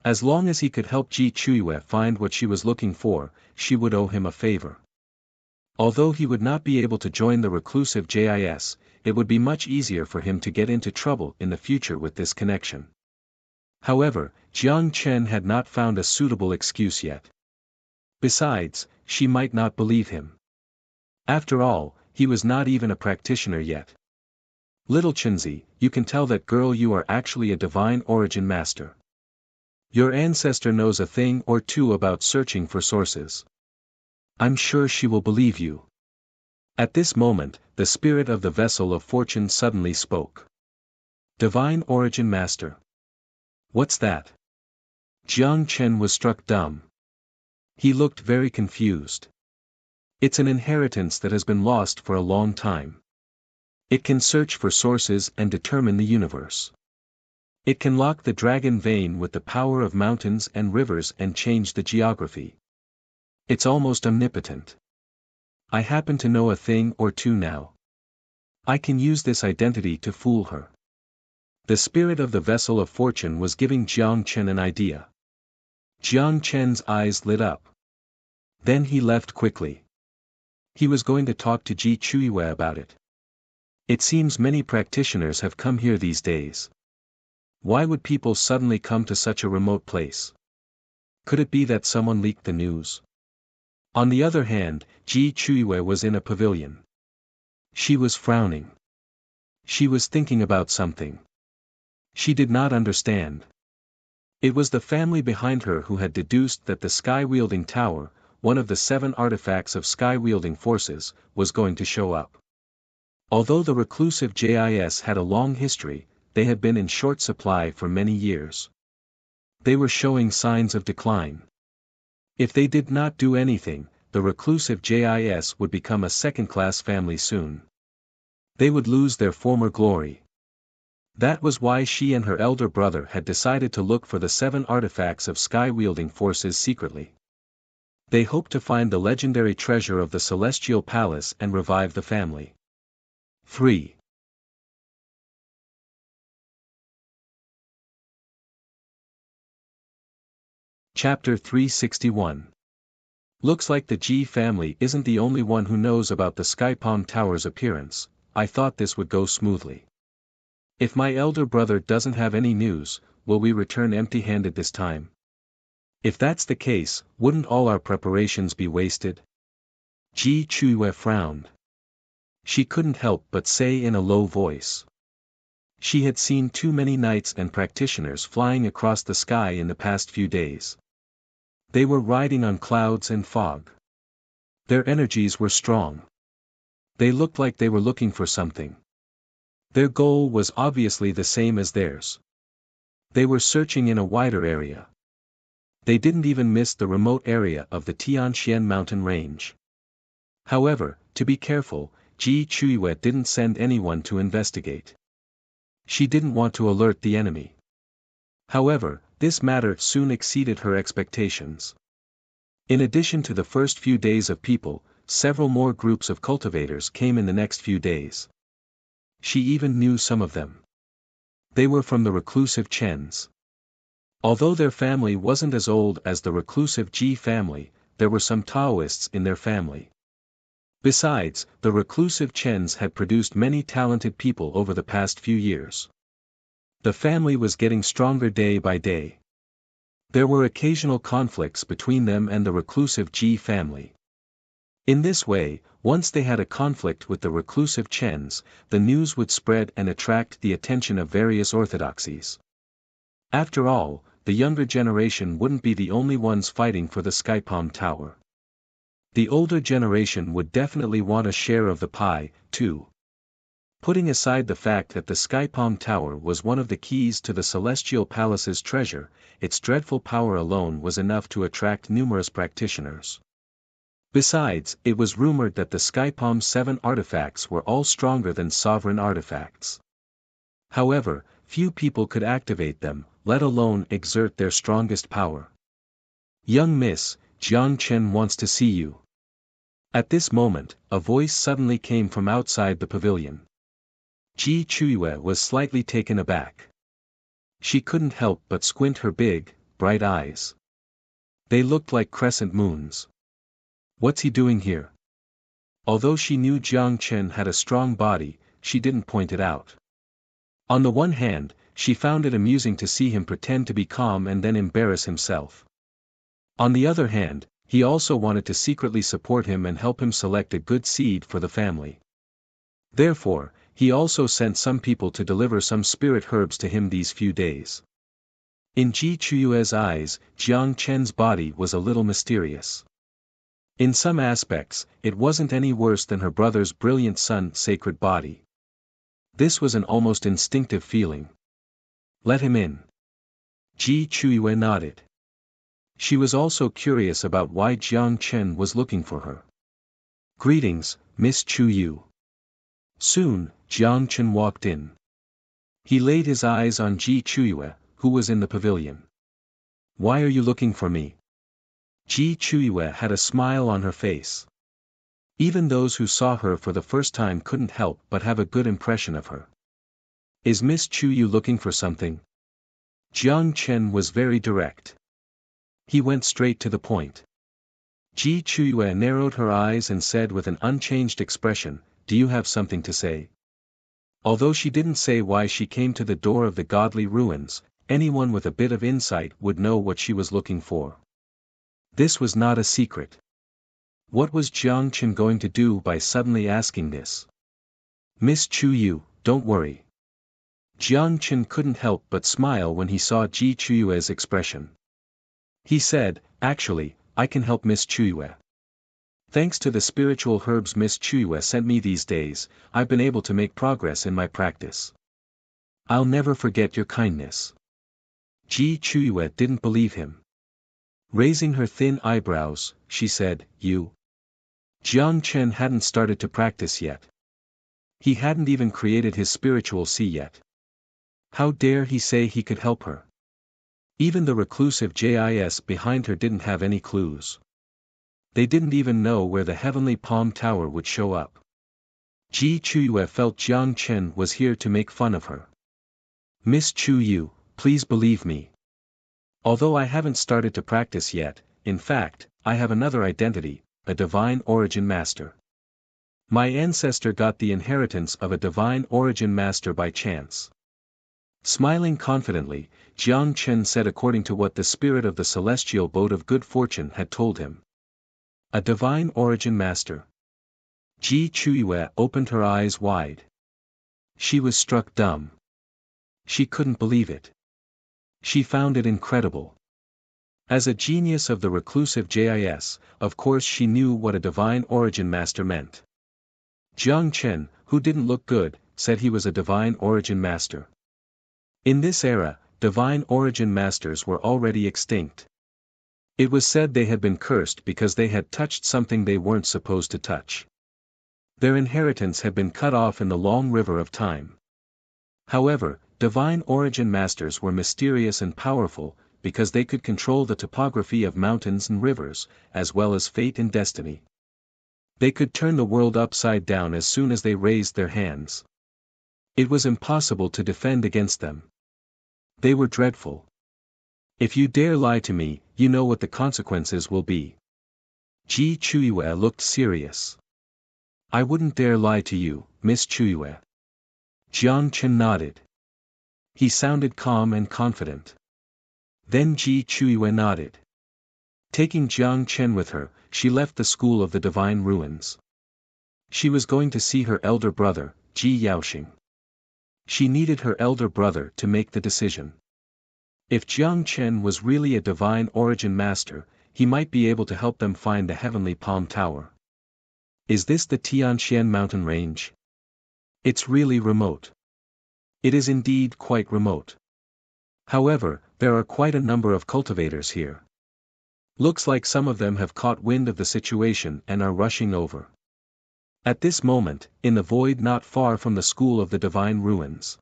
As long as he could help Ji Chuyue find what she was looking for, she would owe him a favor. Although he would not be able to join the reclusive JIS, it would be much easier for him to get into trouble in the future with this connection. However, Jiang Chen had not found a suitable excuse yet. Besides, she might not believe him. After all, he was not even a practitioner yet. Little Chenzi, you can tell that girl you are actually a divine origin master. Your ancestor knows a thing or two about searching for sources. I'm sure she will believe you. At this moment, the spirit of the vessel of fortune suddenly spoke. Divine origin master. What's that? Jiang Chen was struck dumb. He looked very confused. It's an inheritance that has been lost for a long time. It can search for sources and determine the universe. It can lock the dragon vein with the power of mountains and rivers and change the geography. It's almost omnipotent. I happen to know a thing or two now. I can use this identity to fool her. The spirit of the vessel of fortune was giving Jiang Chen an idea. Jiang Chen's eyes lit up. Then he left quickly. He was going to talk to Ji Chuyue about it. It seems many practitioners have come here these days. Why would people suddenly come to such a remote place? Could it be that someone leaked the news? On the other hand, Ji Chuyue was in a pavilion. She was frowning. She was thinking about something. She did not understand. It was the family behind her who had deduced that the sky-wielding tower, one of the 7 artifacts of sky-wielding forces, was going to show up. Although the reclusive JIS had a long history, they had been in short supply for many years. They were showing signs of decline. If they did not do anything, the reclusive JIS would become a second-class family soon. They would lose their former glory. That was why she and her elder brother had decided to look for the 7 artifacts of sky-wielding forces secretly. They hoped to find the legendary treasure of the Celestial Palace and revive the family. 3. Chapter 361. Looks like the Ji family isn't the only one who knows about the Skypalm Tower's appearance. I thought this would go smoothly. If my elder brother doesn't have any news, will we return empty-handed this time? If that's the case, wouldn't all our preparations be wasted? Ji Chuiyue frowned. She couldn't help but say in a low voice. She had seen too many knights and practitioners flying across the sky in the past few days. They were riding on clouds and fog. Their energies were strong. They looked like they were looking for something. Their goal was obviously the same as theirs. They were searching in a wider area. They didn't even miss the remote area of the Tianxian mountain range. However, to be careful, Ji Chuiyue didn't send anyone to investigate. She didn't want to alert the enemy. However, this matter soon exceeded her expectations. In addition to the first few days of people, several more groups of cultivators came in the next few days. She even knew some of them. They were from the reclusive Chens. Although their family wasn't as old as the reclusive Ji family, there were some Taoists in their family. Besides, the reclusive Chens had produced many talented people over the past few years. The family was getting stronger day by day. There were occasional conflicts between them and the reclusive Ji family. In this way, once they had a conflict with the reclusive Chens, the news would spread and attract the attention of various orthodoxies. After all, the younger generation wouldn't be the only ones fighting for the Skypalm Tower. The older generation would definitely want a share of the pie, too. Putting aside the fact that the Skypalm Tower was one of the keys to the Celestial Palace's treasure, its dreadful power alone was enough to attract numerous practitioners. Besides, it was rumored that the Skypalm 7 artifacts were all stronger than sovereign artifacts. However, few people could activate them, let alone exert their strongest power. "Young miss, Jiang Chen wants to see you." At this moment, a voice suddenly came from outside the pavilion. Ji Chuiyue was slightly taken aback. She couldn't help but squint her big, bright eyes. They looked like crescent moons. What's he doing here? Although she knew Jiang Chen had a strong body, she didn't point it out. On the one hand, she found it amusing to see him pretend to be calm and then embarrass himself. On the other hand, he also wanted to secretly support him and help him select a good seed for the family. Therefore, he also sent some people to deliver some spirit herbs to him these few days. In Ji Chuiyue's eyes, Jiang Chen's body was a little mysterious. In some aspects, it wasn't any worse than her brother's brilliant son's sacred body. This was an almost instinctive feeling. Let him in. Ji Chuiyue nodded. She was also curious about why Jiang Chen was looking for her. "Greetings, Miss Chuyu." Soon, Jiang Chen walked in. He laid his eyes on Ji Chuiyue, who was in the pavilion. "Why are you looking for me?" Ji Chuiyue had a smile on her face. Even those who saw her for the first time couldn't help but have a good impression of her. "Is Miss Chuyu looking for something?" Jiang Chen was very direct. He went straight to the point. Ji Chuiyue narrowed her eyes and said with an unchanged expression, "Do you have something to say?" Although she didn't say why she came to the door of the godly ruins, anyone with a bit of insight would know what she was looking for. This was not a secret. What was Jiang Chen going to do by suddenly asking this? "Miss Chuyu, don't worry." Jiang Chen couldn't help but smile when he saw Ji Chuyue's expression. He said, "Actually, I can help Miss Chuiyue. Thanks to the spiritual herbs Miss Chuiyue sent me these days, I've been able to make progress in my practice. I'll never forget your kindness." Ji Chuiyue didn't believe him. Raising her thin eyebrows, she said, "You?" Jiang Chen hadn't started to practice yet. He hadn't even created his spiritual sea yet. How dare he say he could help her? Even the reclusive JIS behind her didn't have any clues. They didn't even know where the heavenly palm tower would show up. Ji Chuiyue felt Jiang Chen was here to make fun of her. "Miss Chuyu, please believe me. Although I haven't started to practice yet, in fact, I have another identity, a divine origin master. My ancestor got the inheritance of a divine origin master by chance. Smiling confidently, Jiang Chen said according to what the spirit of the celestial boat of good fortune had told him. A divine origin master. Ji Chuiyue opened her eyes wide. She was struck dumb. She couldn't believe it. She found it incredible. As a genius of the reclusive JIS, of course she knew what a divine origin master meant. Jiang Chen, who didn't look good, said he was a divine origin master. In this era, divine origin masters were already extinct. It was said they had been cursed because they had touched something they weren't supposed to touch. Their inheritance had been cut off in the long river of time. However, divine origin masters were mysterious and powerful, because they could control the topography of mountains and rivers, as well as fate and destiny. They could turn the world upside down as soon as they raised their hands. It was impossible to defend against them. They were dreadful. If you dare lie to me, you know what the consequences will be. Ji Chuiyue looked serious. I wouldn't dare lie to you, Miss Chuiyue. Jiang Chen nodded. He sounded calm and confident. Then Ji Chuiyue nodded. Taking Jiang Chen with her, she left the school of the divine ruins. She was going to see her elder brother, Ji Yaoxing. She needed her elder brother to make the decision. If Jiang Chen was really a divine origin master, he might be able to help them find the heavenly palm tower. Is this the Tianxian mountain range? It's really remote. It is indeed quite remote. However, there are quite a number of cultivators here. Looks like some of them have caught wind of the situation and are rushing over. At this moment, in the void not far from the school of the divine ruins,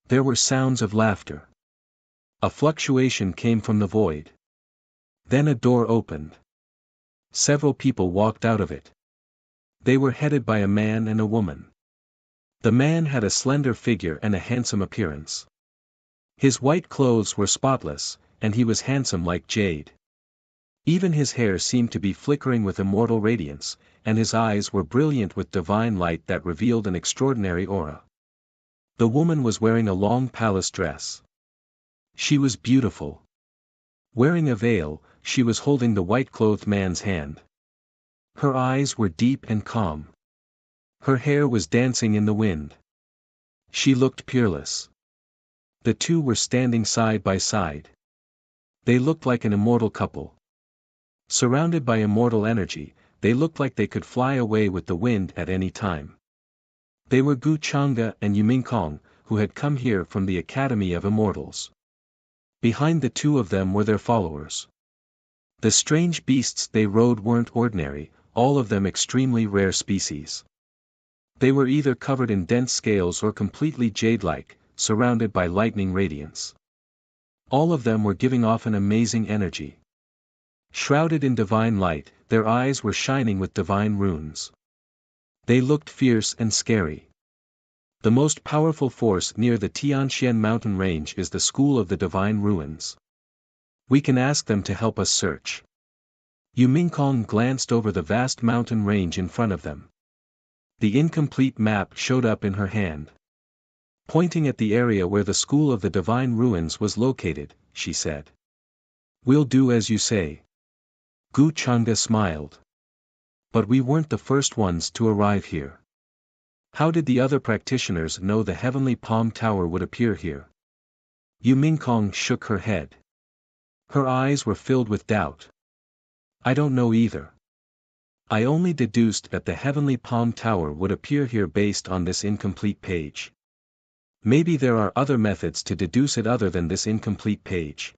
there were sounds of laughter. A fluctuation came from the void. Then a door opened. Several people walked out of it. They were headed by a man and a woman. The man had a slender figure and a handsome appearance. His white clothes were spotless, and he was handsome like jade. Even his hair seemed to be flickering with immortal radiance, and his eyes were brilliant with divine light that revealed an extraordinary aura. The woman was wearing a long palace dress. She was beautiful. Wearing a veil, she was holding the white-clothed man's hand. Her eyes were deep and calm. Her hair was dancing in the wind. She looked peerless. The two were standing side by side. They looked like an immortal couple. Surrounded by immortal energy, they looked like they could fly away with the wind at any time. They were Gu Changde and Yumingkong, who had come here from the Academy of Immortals. Behind the two of them were their followers. The strange beasts they rode weren't ordinary, all of them extremely rare species. They were either covered in dense scales or completely jade-like, surrounded by lightning radiance. All of them were giving off an amazing energy. Shrouded in divine light, their eyes were shining with divine runes. They looked fierce and scary. The most powerful force near the Tianxian mountain range is the School of the Divine Ruins. We can ask them to help us search. Yu Mingkong glanced over the vast mountain range in front of them. The incomplete map showed up in her hand. Pointing at the area where the School of the Divine Ruins was located, she said. We'll do as you say. Gu Changde smiled. But we weren't the first ones to arrive here. How did the other practitioners know the heavenly palm tower would appear here? Yu Mingkong shook her head. Her eyes were filled with doubt. I don't know either. I only deduced that the heavenly palm tower would appear here based on this incomplete page. Maybe there are other methods to deduce it other than this incomplete page.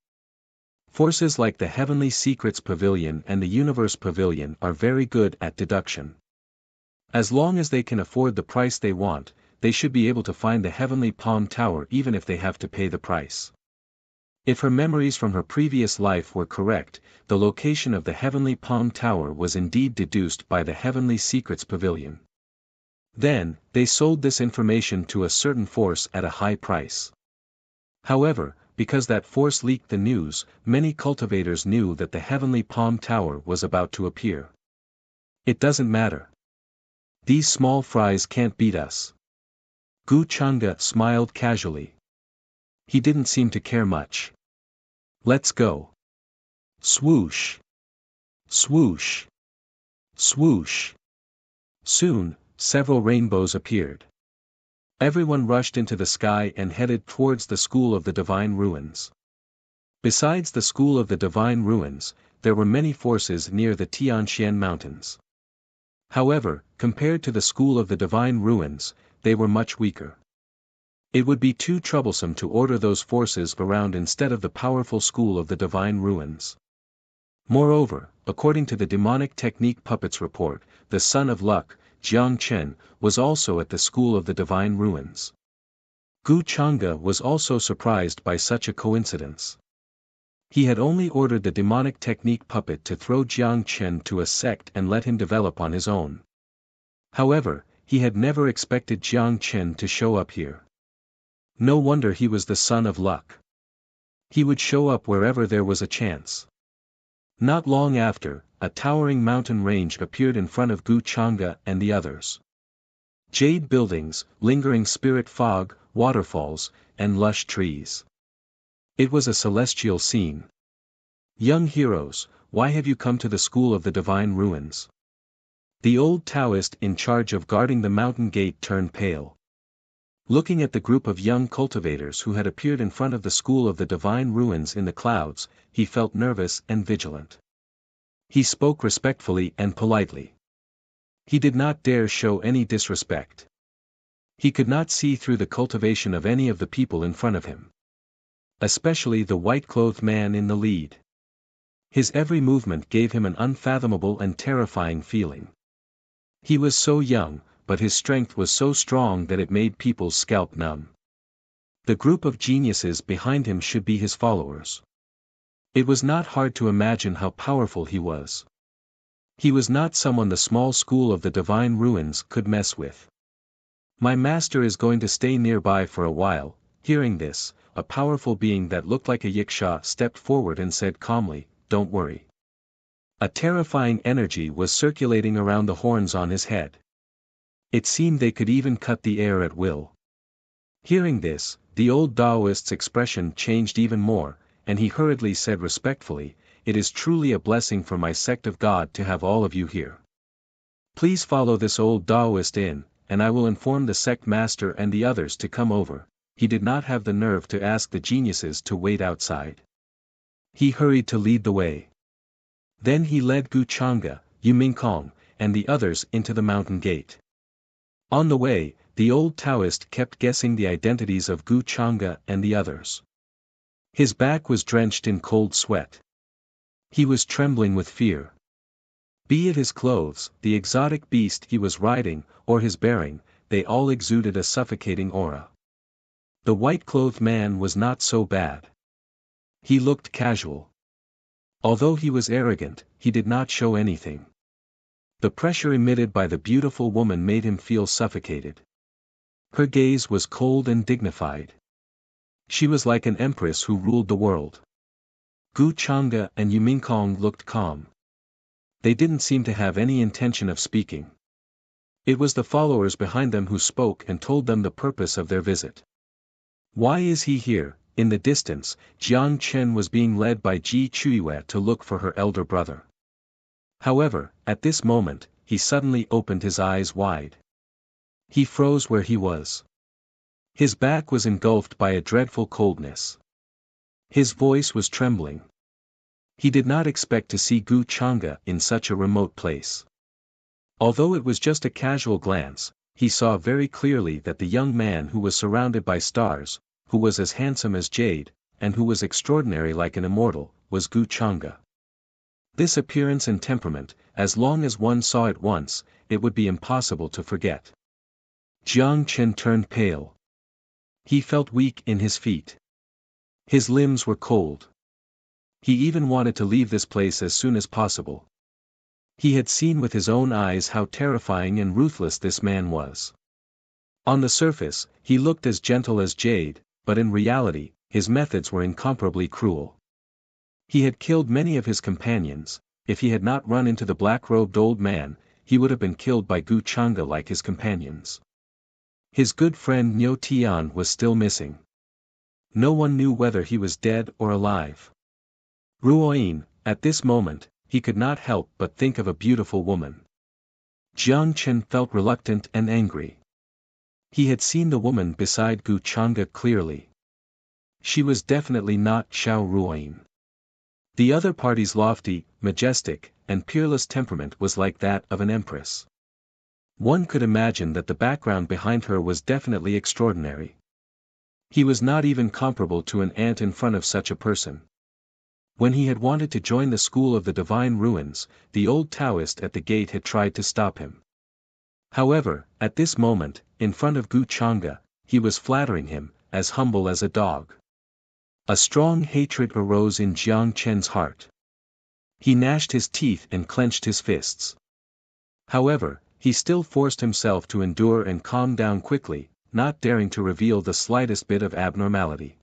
Forces like the Heavenly Secrets Pavilion and the Universe Pavilion are very good at deduction. As long as they can afford the price they want, they should be able to find the Heavenly Palm Tower even if they have to pay the price. If her memories from her previous life were correct, the location of the Heavenly Palm Tower was indeed deduced by the Heavenly Secrets Pavilion. Then, they sold this information to a certain force at a high price. However, because that force leaked the news, many cultivators knew that the heavenly palm tower was about to appear. It doesn't matter. These small fries can't beat us. Gu Chang'e smiled casually. He didn't seem to care much. Let's go. Swoosh. Swoosh. Swoosh. Soon, several rainbows appeared. Everyone rushed into the sky and headed towards the School of the Divine Ruins. Besides the School of the Divine Ruins, there were many forces near the Tianxian Mountains. However, compared to the School of the Divine Ruins, they were much weaker. It would be too troublesome to order those forces around instead of the powerful School of the Divine Ruins. Moreover, according to the demonic technique puppet's report, the Son of Luck, Jiang Chen, was also at the School of the Divine Ruins. Gu Chang'e was also surprised by such a coincidence. He had only ordered the demonic technique puppet to throw Jiang Chen to a sect and let him develop on his own. However, he had never expected Jiang Chen to show up here. No wonder he was the Son of Luck. He would show up wherever there was a chance. Not long after, a towering mountain range appeared in front of Gu Chang'e and the others. Jade buildings, lingering spirit fog, waterfalls, and lush trees. It was a celestial scene. Young heroes, why have you come to the School of the Divine Ruins? The old Taoist in charge of guarding the mountain gate turned pale. Looking at the group of young cultivators who had appeared in front of the School of the Divine Ruins in the clouds, he felt nervous and vigilant. He spoke respectfully and politely. He did not dare show any disrespect. He could not see through the cultivation of any of the people in front of him. Especially the white-clothed man in the lead. His every movement gave him an unfathomable and terrifying feeling. He was so young, but his strength was so strong that it made people's scalp numb. The group of geniuses behind him should be his followers. It was not hard to imagine how powerful he was. He was not someone the small School of the Divine Ruins could mess with. My master is going to stay nearby for a while. Hearing this, a powerful being that looked like a yiksha stepped forward and said calmly, "Don't worry." A terrifying energy was circulating around the horns on his head. It seemed they could even cut the air at will. Hearing this, the old Taoist's expression changed even more, and he hurriedly said respectfully, "It is truly a blessing for my sect of God to have all of you here. Please follow this old Taoist in, and I will inform the sect master and the others to come over." He did not have the nerve to ask the geniuses to wait outside. He hurried to lead the way. Then he led Gu Chang'e, Yu Mingkong, and the others into the mountain gate. On the way, the old Taoist kept guessing the identities of Gu Chang'e and the others. His back was drenched in cold sweat. He was trembling with fear. Be it his clothes, the exotic beast he was riding, or his bearing, they all exuded a suffocating aura. The white-clothed man was not so bad. He looked casual. Although he was arrogant, he did not show anything. The pressure emitted by the beautiful woman made him feel suffocated. Her gaze was cold and dignified. She was like an empress who ruled the world. Gu Chang'e and Yu Mingkong looked calm. They didn't seem to have any intention of speaking. It was the followers behind them who spoke and told them the purpose of their visit. Why is he here? In the distance, Jiang Chen was being led by Ji Chuiwe to look for her elder brother. However, at this moment, he suddenly opened his eyes wide. He froze where he was. His back was engulfed by a dreadful coldness. His voice was trembling. He did not expect to see Gu Chang'e in such a remote place. Although it was just a casual glance, he saw very clearly that the young man who was surrounded by stars, who was as handsome as jade, and who was extraordinary like an immortal, was Gu Chang'e. This appearance and temperament, as long as one saw it once, it would be impossible to forget. Jiang Chen turned pale. He felt weak in his feet. His limbs were cold. He even wanted to leave this place as soon as possible. He had seen with his own eyes how terrifying and ruthless this man was. On the surface, he looked as gentle as jade, but in reality, his methods were incomparably cruel. He had killed many of his companions. If he had not run into the black-robed old man, he would have been killed by Gu Changa like his companions. His good friend Nyo Tian was still missing. No one knew whether he was dead or alive. Ruoyin, at this moment, he could not help but think of a beautiful woman. Jiang Chen felt reluctant and angry. He had seen the woman beside Gu Changa clearly. She was definitely not Xiao Ruoyin. The other party's lofty, majestic, and peerless temperament was like that of an empress. One could imagine that the background behind her was definitely extraordinary. He was not even comparable to an ant in front of such a person. When he had wanted to join the school of the divine ruins, the old Taoist at the gate had tried to stop him. However, at this moment, in front of Gu Changa, he was flattering him, as humble as a dog. A strong hatred arose in Jiang Chen's heart. He gnashed his teeth and clenched his fists. However, he still forced himself to endure and calm down quickly, not daring to reveal the slightest bit of abnormality.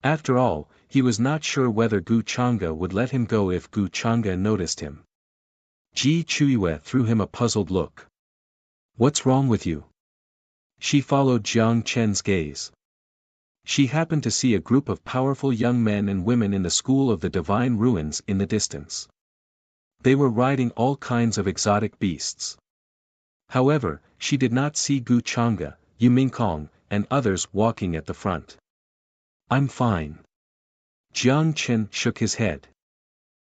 After all, he was not sure whether Gu Changa would let him go if Gu Changa noticed him. Ji Chuyue threw him a puzzled look. "What's wrong with you?" She followed Jiang Chen's gaze. She happened to see a group of powerful young men and women in the school of the divine ruins in the distance. They were riding all kinds of exotic beasts. However, she did not see Gu Changa, Yu Mingkong, and others walking at the front. "I'm fine." Jiang Chen shook his head.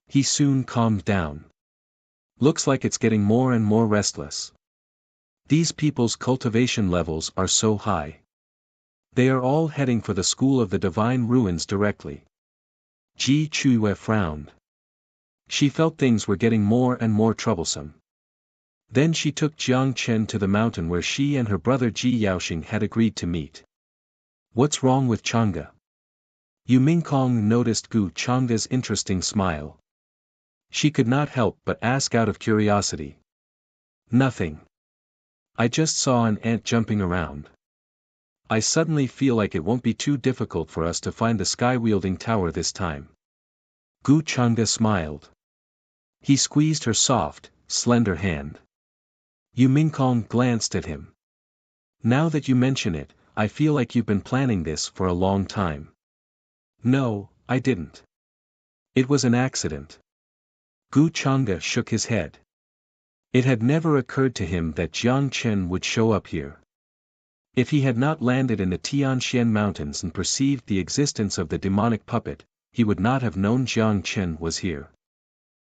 He soon calmed down. "Looks like it's getting more and more restless. These people's cultivation levels are so high. They are all heading for the school of the divine ruins directly." Ji Chuyue frowned. She felt things were getting more and more troublesome. Then she took Jiang Chen to the mountain where she and her brother Ji Yaoxing had agreed to meet. "What's wrong with Changa?" Yu Mingkong noticed Gu Changa's interesting smile. She could not help but ask out of curiosity. "Nothing. I just saw an ant jumping around. I suddenly feel like it won't be too difficult for us to find the sky-wielding tower this time." Gu Changa smiled. He squeezed her soft, slender hand. Yu Mingkong glanced at him. "Now that you mention it, I feel like you've been planning this for a long time." "No, I didn't. It was an accident." Gu Changa shook his head. It had never occurred to him that Jiang Chen would show up here. If he had not landed in the Tianxian mountains and perceived the existence of the demonic puppet, he would not have known Jiang Chen was here.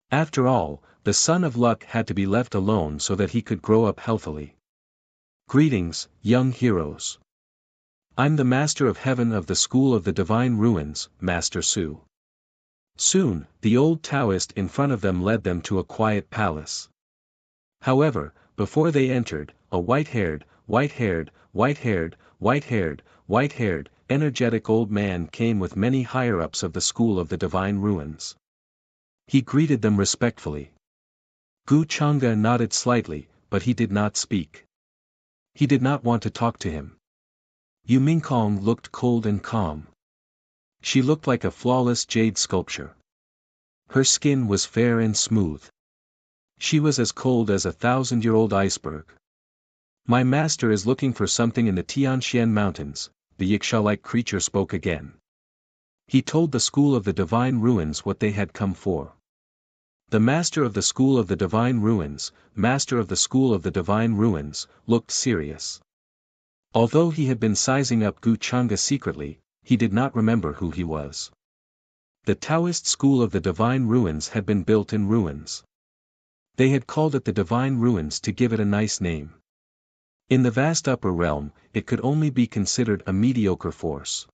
After all, the son of luck had to be left alone so that he could grow up healthily. "Greetings, young heroes. I'm the Master of Heaven of the School of the Divine Ruins, Master Su." Soon, the old Taoist in front of them led them to a quiet palace. However, before they entered, a white-haired, energetic old man came with many higher-ups of the School of the Divine Ruins. He greeted them respectfully. Gu Changa nodded slightly, but he did not speak. He did not want to talk to him. Yu Mingkong looked cold and calm. She looked like a flawless jade sculpture. Her skin was fair and smooth. She was as cold as a 1,000-year-old iceberg. "My master is looking for something in the Tianxian mountains," the Yiksha-like creature spoke again. He told the School of the Divine Ruins what they had come for. The Master of the School of the Divine Ruins, Master of the School of the Divine Ruins, looked serious. Although he had been sizing up Gu Changa secretly, he did not remember who he was. The Taoist School of the Divine Ruins had been built in ruins. They had called it the Divine Ruins to give it a nice name. In the vast upper realm, it could only be considered a mediocre force.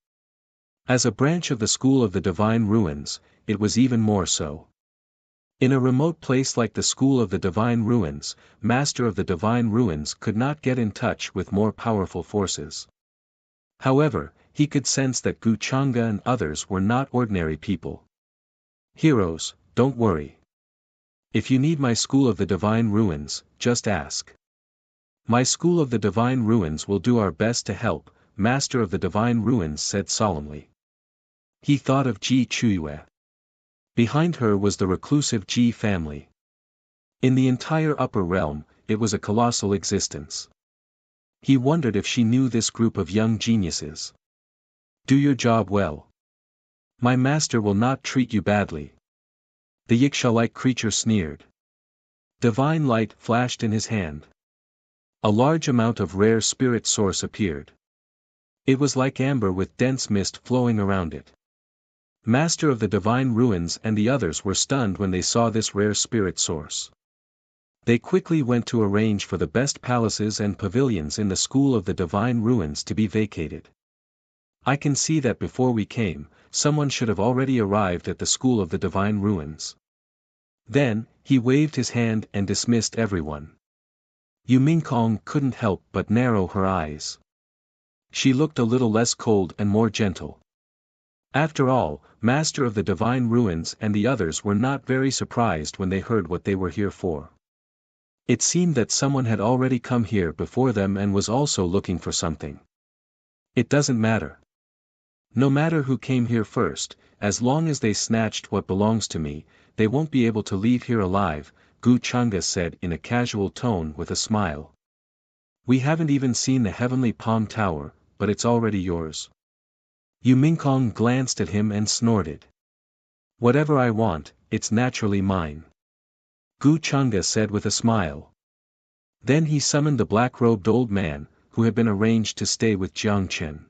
As a branch of the School of the Divine Ruins, it was even more so. In a remote place like the School of the Divine Ruins, Master of the Divine Ruins could not get in touch with more powerful forces. However, he could sense that Gu Changa and others were not ordinary people. "Heroes, don't worry. If you need my School of the Divine Ruins, just ask. My School of the Divine Ruins will do our best to help," Master of the Divine Ruins said solemnly. He thought of Ji Chuyue. Behind her was the reclusive Ji family. In the entire upper realm, it was a colossal existence. He wondered if she knew this group of young geniuses. Do your job well. My master will not treat you badly. The Yiksha-like creature sneered. Divine light flashed in his hand. A large amount of rare spirit source appeared. It was like amber with dense mist flowing around it. Master of the Divine Ruins and the others were stunned when they saw this rare spirit source. They quickly went to arrange for the best palaces and pavilions in the School of the Divine Ruins to be vacated. I can see that before we came, someone should have already arrived at the School of the Divine Ruins. Then, he waved his hand and dismissed everyone. Yu Mingkong couldn't help but narrow her eyes. She looked a little less cold and more gentle. After all, Master of the Divine Ruins and the others were not very surprised when they heard what they were here for. It seemed that someone had already come here before them and was also looking for something. It doesn't matter. No matter who came here first, as long as they snatched what belongs to me, they won't be able to leave here alive, Gu Changa said in a casual tone with a smile. We haven't even seen the heavenly palm tower, but it's already yours. Yu Mingkong glanced at him and snorted. Whatever I want, it's naturally mine. Gu Changa said with a smile. Then he summoned the black-robed old man, who had been arranged to stay with Jiang Chen.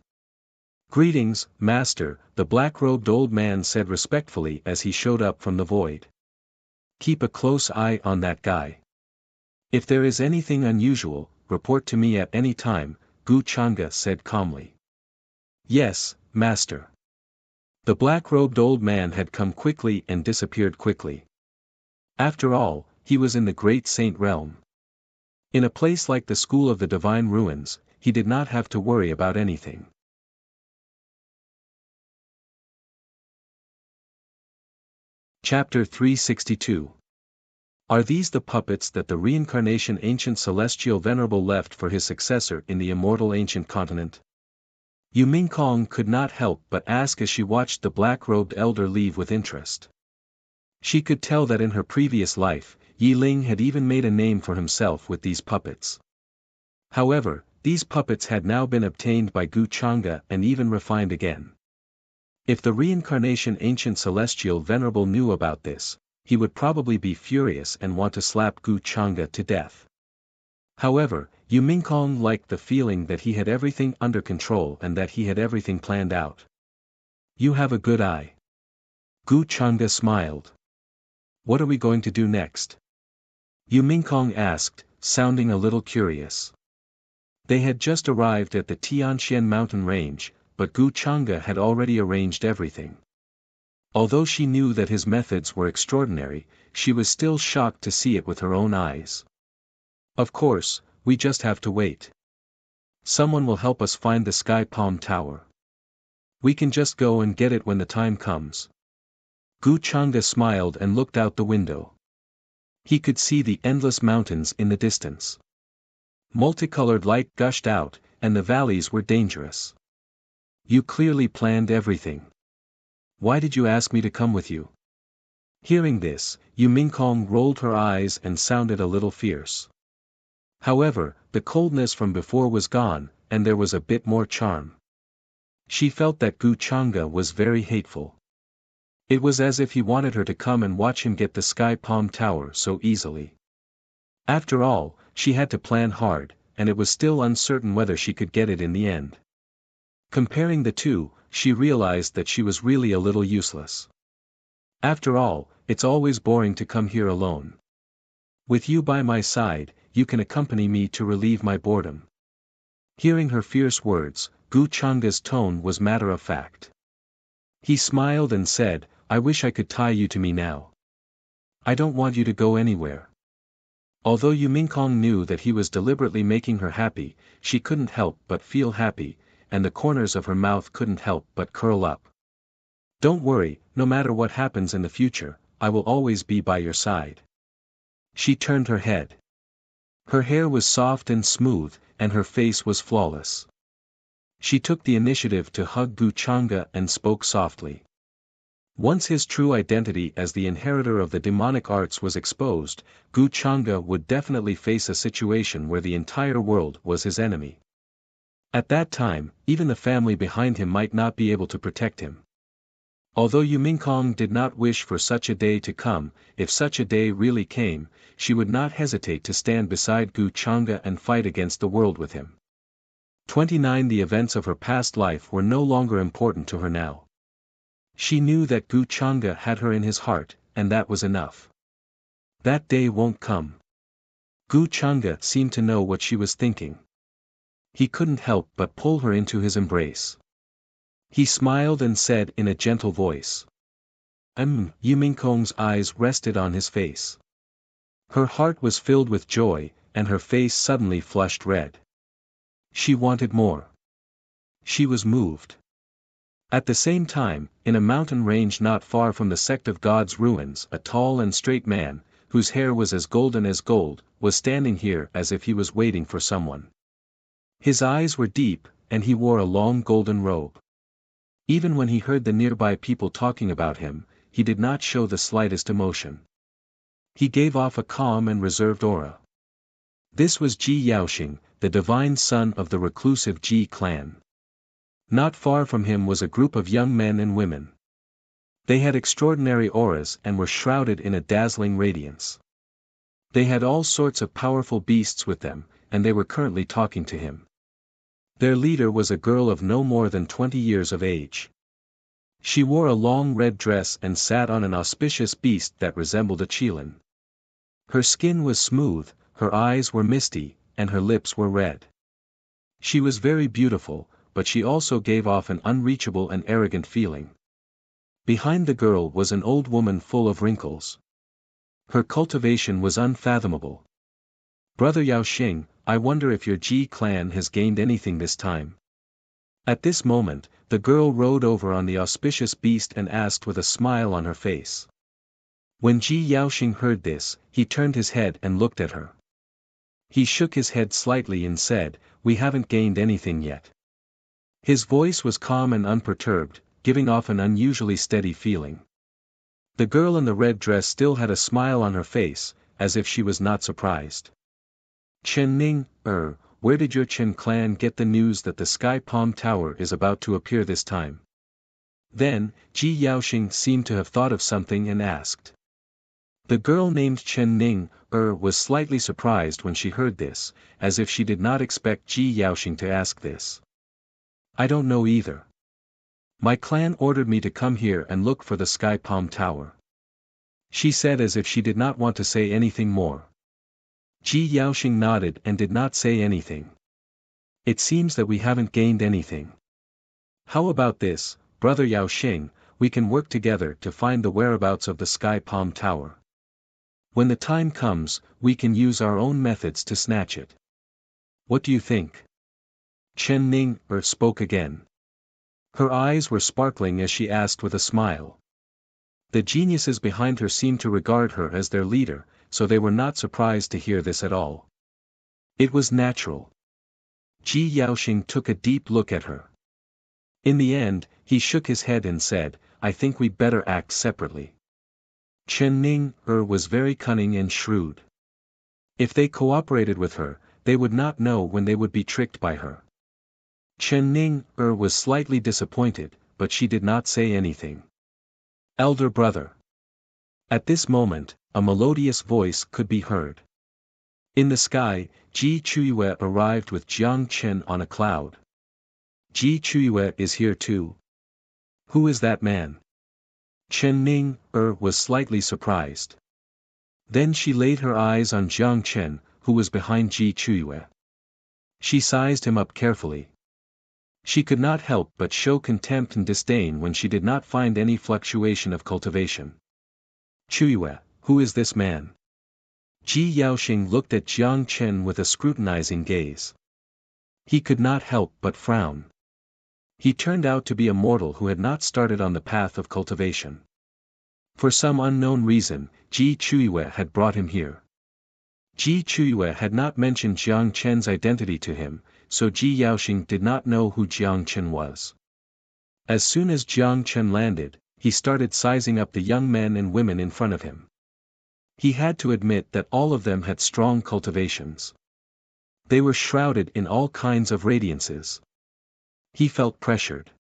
Greetings, Master, the black-robed old man said respectfully as he showed up from the void. Keep a close eye on that guy. If there is anything unusual, report to me at any time, Gu Changa said calmly. Yes, Master. The black-robed old man had come quickly and disappeared quickly. After all, he was in the Great Saint Realm. In a place like the School of the Divine Ruins, he did not have to worry about anything. Chapter 362. Are these the puppets that the reincarnation ancient celestial venerable left for his successor in the immortal ancient continent? Yu Mingkong could not help but ask as she watched the black-robed elder leave with interest. She could tell that in her previous life, Yi Ling had even made a name for himself with these puppets. However, these puppets had now been obtained by Gu Changa and even refined again. If the reincarnation ancient celestial venerable knew about this, he would probably be furious and want to slap Gu Changa to death. However, Yu Mingkong liked the feeling that he had everything under control and that he had everything planned out. You have a good eye. Gu Changa smiled. What are we going to do next? Yu Mingkong asked, sounding a little curious. They had just arrived at the Tianxian mountain range, but Gu Changa had already arranged everything. Although she knew that his methods were extraordinary, she was still shocked to see it with her own eyes. Of course, we just have to wait. Someone will help us find the Sky Palm Tower. We can just go and get it when the time comes. Gu Changa smiled and looked out the window. He could see the endless mountains in the distance. Multicolored light gushed out, and the valleys were dangerous. You clearly planned everything. Why did you ask me to come with you? Hearing this, Yu Mingkong rolled her eyes and sounded a little fierce. However, the coldness from before was gone, and there was a bit more charm. She felt that Gu Changa was very hateful. It was as if he wanted her to come and watch him get the Sky Palm Tower so easily. After all, she had to plan hard, and it was still uncertain whether she could get it in the end. Comparing the two, she realized that she was really a little useless. After all, it's always boring to come here alone. With you by my side, you can accompany me to relieve my boredom. Hearing her fierce words, Gu Changa's tone was matter-of-fact. He smiled and said, I wish I could tie you to me now. I don't want you to go anywhere. Although Yu Mingkong knew that he was deliberately making her happy, she couldn't help but feel happy, and the corners of her mouth couldn't help but curl up. Don't worry, no matter what happens in the future, I will always be by your side. She turned her head. Her hair was soft and smooth, and her face was flawless. She took the initiative to hug Gu Chang'e and spoke softly. Once his true identity as the inheritor of the demonic arts was exposed, Gu Chang'e would definitely face a situation where the entire world was his enemy. At that time, even the family behind him might not be able to protect him. Although Yu Mingkong did not wish for such a day to come, if such a day really came, she would not hesitate to stand beside Gu Chang'e and fight against the world with him. 29 The events of her past life were no longer important to her now. She knew that Gu Chang'e had her in his heart, and that was enough. That day won't come. Gu Chang'e seemed to know what she was thinking. He couldn't help but pull her into his embrace. He smiled and said in a gentle voice. Yu Mingkong's eyes rested on his face. Her heart was filled with joy, and her face suddenly flushed red. She wanted more. She was moved. At the same time, in a mountain range not far from the sect of God's ruins, a tall and straight man, whose hair was as golden as gold, was standing here as if he was waiting for someone. His eyes were deep, and he wore a long golden robe. Even when he heard the nearby people talking about him, he did not show the slightest emotion. He gave off a calm and reserved aura. This was Ji Yaoxing, the divine son of the reclusive Ji clan. Not far from him was a group of young men and women. They had extraordinary auras and were shrouded in a dazzling radiance. They had all sorts of powerful beasts with them, and they were currently talking to him. Their leader was a girl of no more than 20 years of age. She wore a long red dress and sat on an auspicious beast that resembled a qilin. Her skin was smooth, her eyes were misty, and her lips were red. She was very beautiful, but she also gave off an unreachable and arrogant feeling. Behind the girl was an old woman full of wrinkles. Her cultivation was unfathomable. Brother Yaoxing, I wonder if your Ji clan has gained anything this time. At this moment, the girl rode over on the auspicious beast and asked with a smile on her face. When Ji Yaoxing heard this, he turned his head and looked at her. He shook his head slightly and said, "We haven't gained anything yet." His voice was calm and unperturbed, giving off an unusually steady feeling. The girl in the red dress still had a smile on her face, as if she was not surprised. Chen Ning, where did your Chen clan get the news that the Sky Palm Tower is about to appear this time? Then, Ji Yaoxing seemed to have thought of something and asked. The girl named Chen Ning, was slightly surprised when she heard this, as if she did not expect Ji Yaoxing to ask this. I don't know either. My clan ordered me to come here and look for the Sky Palm Tower. She said as if she did not want to say anything more. Ji Yaoxing nodded and did not say anything. It seems that we haven't gained anything. How about this, Brother Yaoxing, we can work together to find the whereabouts of the Sky Palm Tower. When the time comes, we can use our own methods to snatch it. What do you think? Chen Ning spoke again. Her eyes were sparkling as she asked with a smile. The geniuses behind her seemed to regard her as their leader, so they were not surprised to hear this at all. It was natural. Ji Yaoxing took a deep look at her. In the end, he shook his head and said, I think we better act separately. Chen Ning was very cunning and shrewd. If they cooperated with her, they would not know when they would be tricked by her. Chen Ning was slightly disappointed, but she did not say anything. Elder brother. At this moment, a melodious voice could be heard. In the sky, Ji Chuyue arrived with Jiang Chen on a cloud. Ji Chuyue is here too. Who is that man? Chen Ning was slightly surprised. Then she laid her eyes on Jiang Chen, who was behind Ji Chuyue. She sized him up carefully. She could not help but show contempt and disdain when she did not find any fluctuation of cultivation. Chuyue, who is this man? Ji Yaoxing looked at Jiang Chen with a scrutinizing gaze. He could not help but frown. He turned out to be a mortal who had not started on the path of cultivation. For some unknown reason, Ji Chuyue had brought him here. Ji Chuyue had not mentioned Jiang Chen's identity to him, so Ji Yaoxing did not know who Jiang Chen was. As soon as Jiang Chen landed, he started sizing up the young men and women in front of him. He had to admit that all of them had strong cultivations. They were shrouded in all kinds of radiances. He felt pressured.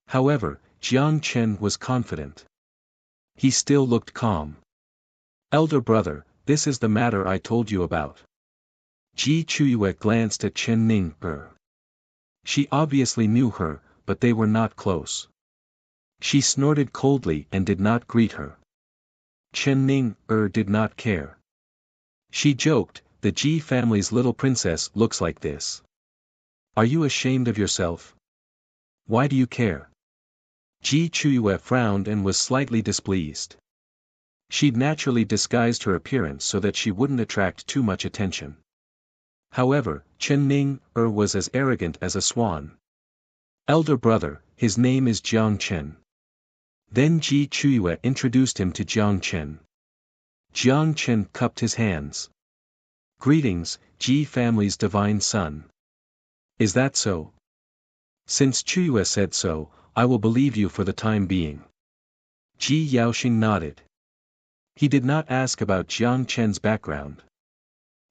However, Jiang Chen was confident. He still looked calm. "Elder brother, this is the matter I told you about." Ji Chuyue glanced at Chen Ning-er. She obviously knew her, but they were not close. She snorted coldly and did not greet her. Chen Ning-er did not care. She joked, "The Ji family's little princess looks like this. Are you ashamed of yourself? Why do you care?" Ji Chuyue frowned and was slightly displeased. She'd naturally disguised her appearance so that she wouldn't attract too much attention. However, Chen Ning-er was as arrogant as a swan. "Elder brother, his name is Jiang Chen." Then Ji Chuyue introduced him to Jiang Chen. Jiang Chen cupped his hands. "Greetings, Ji family's divine son. Is that so?" "Since Chuyue said so, I will believe you for the time being." Ji Yaoxing nodded. He did not ask about Jiang Chen's background.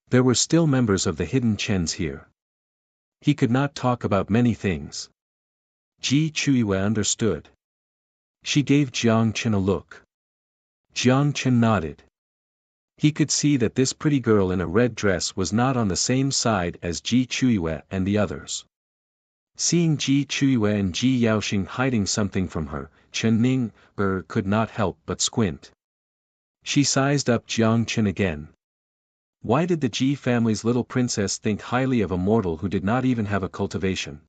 There were still members of the hidden Chens here. He could not talk about many things. Ji Chuyue understood. She gave Jiang Chen a look. Jiang Chen nodded. He could see that this pretty girl in a red dress was not on the same side as Ji Chuyue and the others. Seeing Ji Chuyue and Ji Yaoxing hiding something from her, Chen Ning-er could not help but squint. She sized up Jiang Chen again. Why did the Ji family's little princess think highly of a mortal who did not even have a cultivation?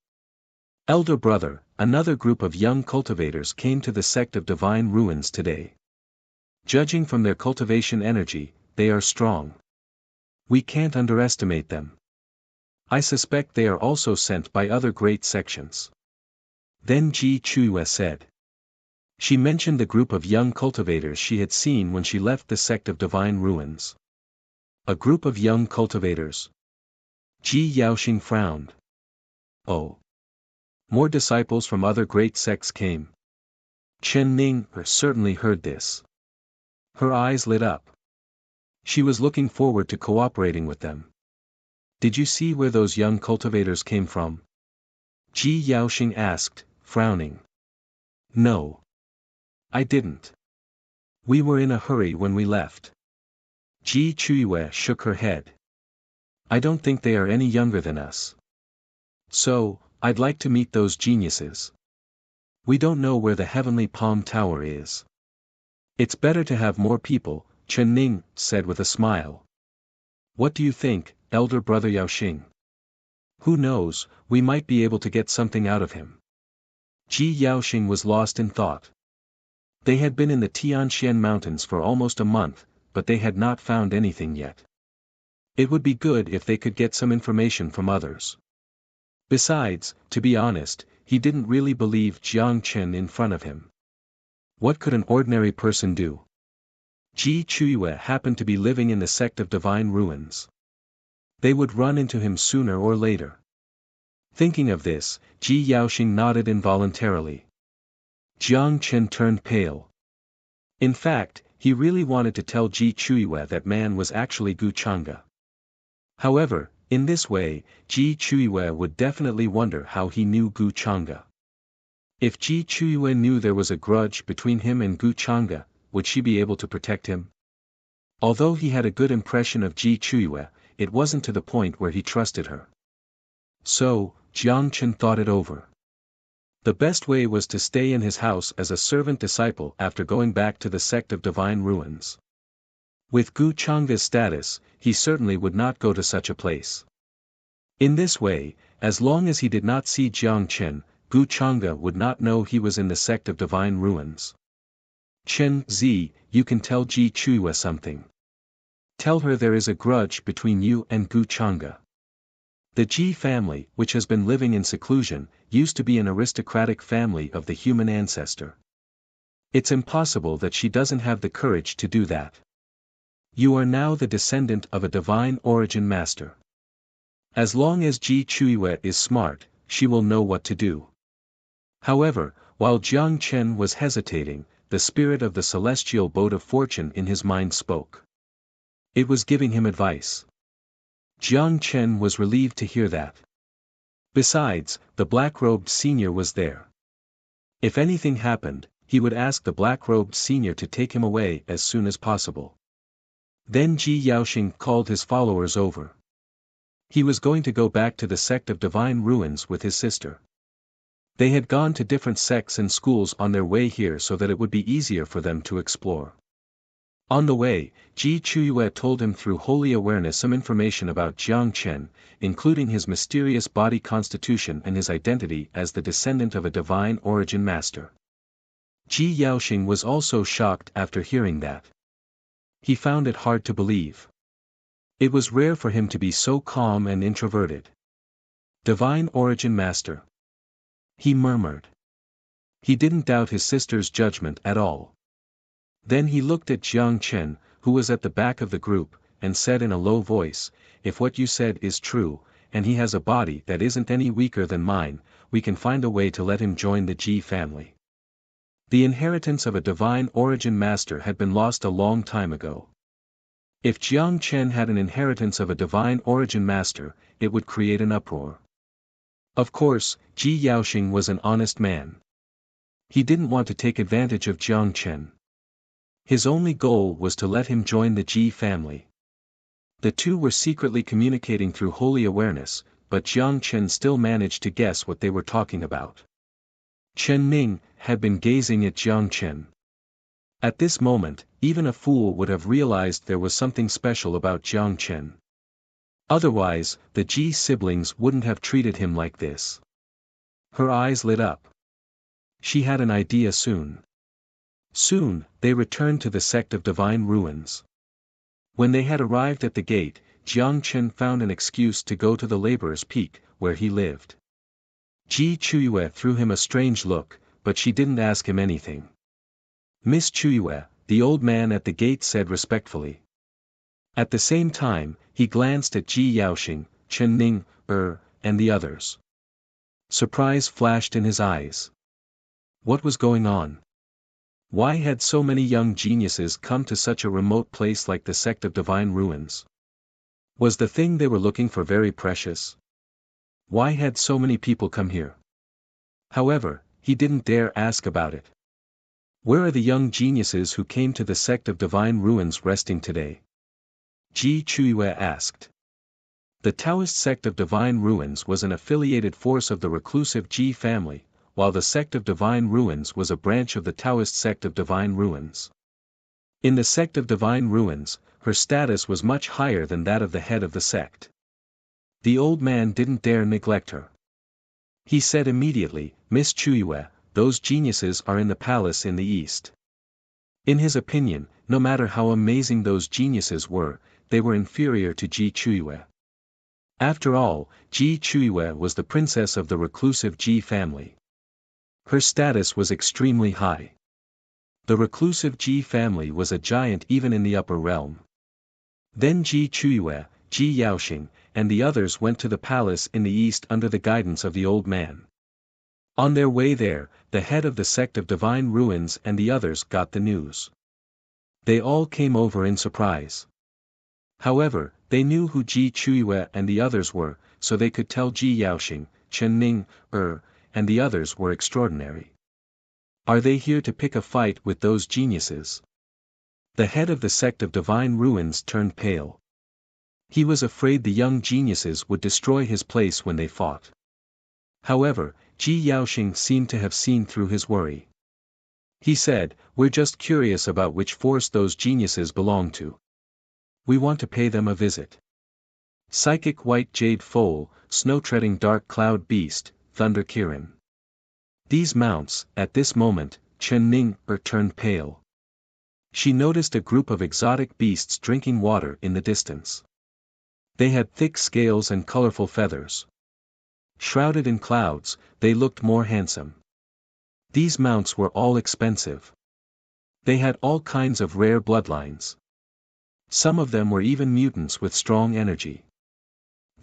"Elder brother, another group of young cultivators came to the sect of Divine Ruins today. Judging from their cultivation energy, they are strong. We can't underestimate them. I suspect they are also sent by other great sections." Then Ji Chuyue said. She mentioned the group of young cultivators she had seen when she left the sect of Divine Ruins. A group of young cultivators. Ji Yaoxing frowned. Oh. More disciples from other great sects came. Chen Ning-er certainly heard this. Her eyes lit up. She was looking forward to cooperating with them. "Did you see where those young cultivators came from?" Ji Yaoxing asked, frowning. "No. I didn't. We were in a hurry when we left." Ji Chuyue shook her head. "I don't think they are any younger than us. So, I'd like to meet those geniuses. We don't know where the heavenly palm tower is." "It's better to have more people," Chen Ning said with a smile. "What do you think, elder brother Yaoxing? Who knows, we might be able to get something out of him." Ji Yaoxing was lost in thought. They had been in the Tianxian mountains for almost a month, but they had not found anything yet. It would be good if they could get some information from others. Besides, to be honest, he didn't really believe Jiang Chen in front of him. What could an ordinary person do? Ji Chuyue happened to be living in the sect of Divine Ruins. They would run into him sooner or later. Thinking of this, Ji Yaoxing nodded involuntarily. Jiang Chen turned pale. In fact, he really wanted to tell Ji Chuyue that man was actually Gu Chang'e. However, in this way, Ji Chuyue would definitely wonder how he knew Gu Chang'e. If Ji Chuyue knew there was a grudge between him and Gu Chang'e, would she be able to protect him? Although he had a good impression of Ji Chuyue, it wasn't to the point where he trusted her. So, Jiang Chen thought it over. The best way was to stay in his house as a servant disciple after going back to the sect of Divine Ruins. With Gu Chang'e's status, he certainly would not go to such a place. In this way, as long as he did not see Jiang Chen, Gu Chang'e would not know he was in the sect of Divine Ruins. "Chen Zi, you can tell Ji Chuyue something. Tell her there is a grudge between you and Gu Chang'e. The Ji family, which has been living in seclusion, used to be an aristocratic family of the human ancestor. It's impossible that she doesn't have the courage to do that. You are now the descendant of a divine origin master. As long as Ji Chuiyue is smart, she will know what to do. However, while Jiang Chen was hesitating, the spirit of the celestial boat of fortune in his mind spoke. It was giving him advice. Jiang Chen was relieved to hear that. Besides, the black-robed senior was there. If anything happened, he would ask the black-robed senior to take him away as soon as possible. Then Ji Yaoxing called his followers over. He was going to go back to the sect of divine ruins with his sister. They had gone to different sects and schools on their way here so that it would be easier for them to explore. On the way, Ji Chuiyue told him through holy awareness some information about Jiang Chen, including his mysterious body constitution and his identity as the descendant of a divine origin master. Ji Yaoxing was also shocked after hearing that. He found it hard to believe. It was rare for him to be so calm and introverted. Divine origin master. He murmured. He didn't doubt his sister's judgment at all. Then he looked at Jiang Chen, who was at the back of the group, and said in a low voice, "If what you said is true, and he has a body that isn't any weaker than mine, we can find a way to let him join the Ji family." The inheritance of a divine origin master had been lost a long time ago. If Jiang Chen had an inheritance of a divine origin master, it would create an uproar. Of course, Ji Yaoxing was an honest man. He didn't want to take advantage of Jiang Chen. His only goal was to let him join the Ji family. The two were secretly communicating through holy awareness, but Jiang Chen still managed to guess what they were talking about. Chen Ning had been gazing at Jiang Chen. At this moment, even a fool would have realized there was something special about Jiang Chen. Otherwise, the Ji siblings wouldn't have treated him like this. Her eyes lit up. She had an idea soon. Soon, they returned to the sect of divine ruins. When they had arrived at the gate, Jiang Chen found an excuse to go to the laborer's peak, where he lived. Ji Chuiyue threw him a strange look, but she didn't ask him anything. "Miss Chuiyue," the old man at the gate said respectfully. At the same time, he glanced at Ji Yaoxing, Chen Ning, and the others. Surprise flashed in his eyes. What was going on? Why had so many young geniuses come to such a remote place like the sect of divine ruins? Was the thing they were looking for very precious? Why had so many people come here? However, he didn't dare ask about it. Where are the young geniuses who came to the sect of divine ruins resting today? Ji Chuiyue asked. The Taoist sect of divine ruins was an affiliated force of the reclusive Ji family, while the sect of divine ruins was a branch of the Taoist sect of divine ruins. In the sect of divine ruins, her status was much higher than that of the head of the sect. The old man didn't dare neglect her. He said immediately, "Miss Chuiyue, those geniuses are in the palace in the east." In his opinion, no matter how amazing those geniuses were, they were inferior to Ji Chuiyue. After all, Ji Chuiyue was the princess of the reclusive Ji family. Her status was extremely high. The reclusive Ji family was a giant even in the upper realm. Then Ji Chuiyue, Ji Yaoxing, and the others went to the palace in the east under the guidance of the old man. On their way there, the head of the sect of divine ruins and the others got the news. They all came over in surprise. However, they knew who Ji Chuiyue and the others were, so they could tell Ji Yaoxing, Chen Ning, and the others were extraordinary. Are they here to pick a fight with those geniuses? The head of the sect of divine ruins turned pale. He was afraid the young geniuses would destroy his place when they fought. However, Ji Yaoxing seemed to have seen through his worry. He said, "We're just curious about which force those geniuses belong to. We want to pay them a visit." Psychic white jade foal, snow-treading dark cloud beast, thunder Kirin. These mounts, at this moment, Chen Ning turned pale. She noticed a group of exotic beasts drinking water in the distance. They had thick scales and colorful feathers. Shrouded in clouds, they looked more handsome. These mounts were all expensive. They had all kinds of rare bloodlines. Some of them were even mutants with strong energy.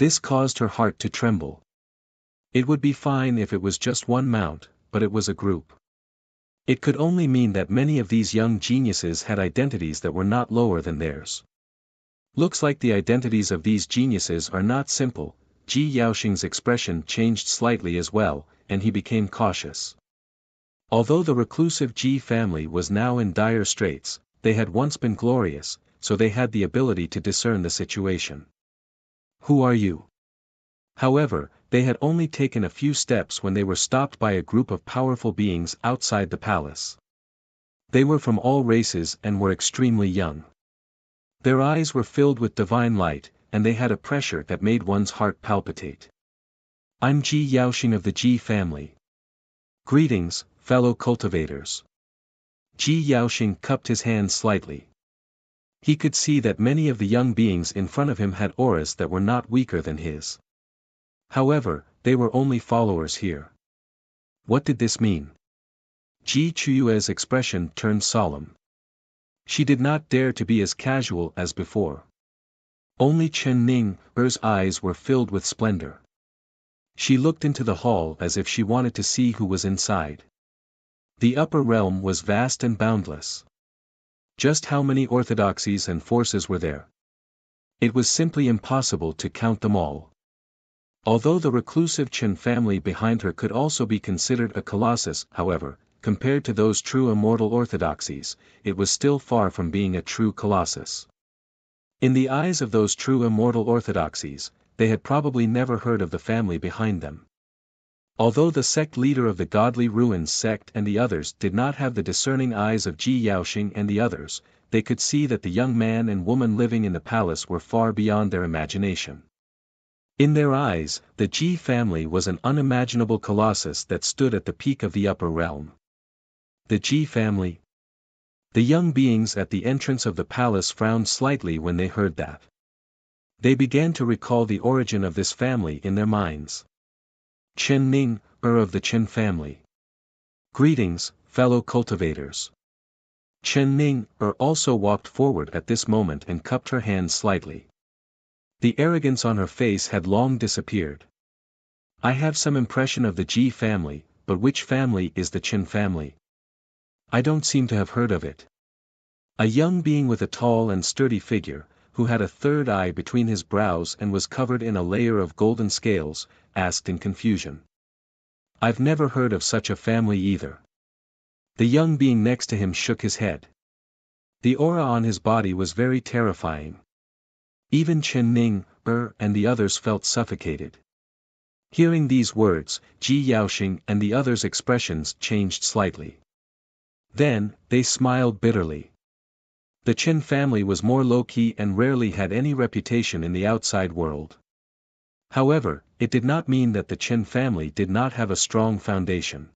This caused her heart to tremble. It would be fine if it was just one mount, but it was a group. It could only mean that many of these young geniuses had identities that were not lower than theirs. Looks like the identities of these geniuses are not simple. Ji Yaoxing's expression changed slightly as well, and he became cautious. Although the reclusive Ji family was now in dire straits, they had once been glorious, so they had the ability to discern the situation. Who are you? However, they had only taken a few steps when they were stopped by a group of powerful beings outside the palace. They were from all races and were extremely young. Their eyes were filled with divine light, and they had a pressure that made one's heart palpitate. I'm Ji Yaoxing of the Ji family. Greetings, fellow cultivators. Ji Yaoxing cupped his hands slightly. He could see that many of the young beings in front of him had auras that were not weaker than his. However, they were only followers here. What did this mean? Ji Chuyue's expression turned solemn. She did not dare to be as casual as before. Only Chen Ning's eyes were filled with splendor. She looked into the hall as if she wanted to see who was inside. The upper realm was vast and boundless. Just how many orthodoxies and forces were there? It was simply impossible to count them all. Although the reclusive Chen family behind her could also be considered a colossus, however, compared to those true immortal orthodoxies, it was still far from being a true colossus. In the eyes of those true immortal orthodoxies, they had probably never heard of the family behind them. Although the sect leader of the Godly Ruins sect and the others did not have the discerning eyes of Ji Yaoxing and the others, they could see that the young man and woman living in the palace were far beyond their imagination. In their eyes, the Ji family was an unimaginable colossus that stood at the peak of the upper realm. The Ji family? The young beings at the entrance of the palace frowned slightly when they heard that. They began to recall the origin of this family in their minds. Chen Ning, of the Chen family. Greetings, fellow cultivators. Chen Ning, also walked forward at this moment and cupped her hands slightly. The arrogance on her face had long disappeared. I have some impression of the Ji family, but which family is the Chen family? I don't seem to have heard of it. A young being with a tall and sturdy figure, who had a third eye between his brows and was covered in a layer of golden scales, asked in confusion. I've never heard of such a family either. The young being next to him shook his head. The aura on his body was very terrifying. Even Chen Ning, and the others felt suffocated. Hearing these words, Ji Yaoxing and the others' expressions changed slightly. Then, they smiled bitterly. The Chen family was more low-key and rarely had any reputation in the outside world. However, it did not mean that the Chen family did not have a strong foundation.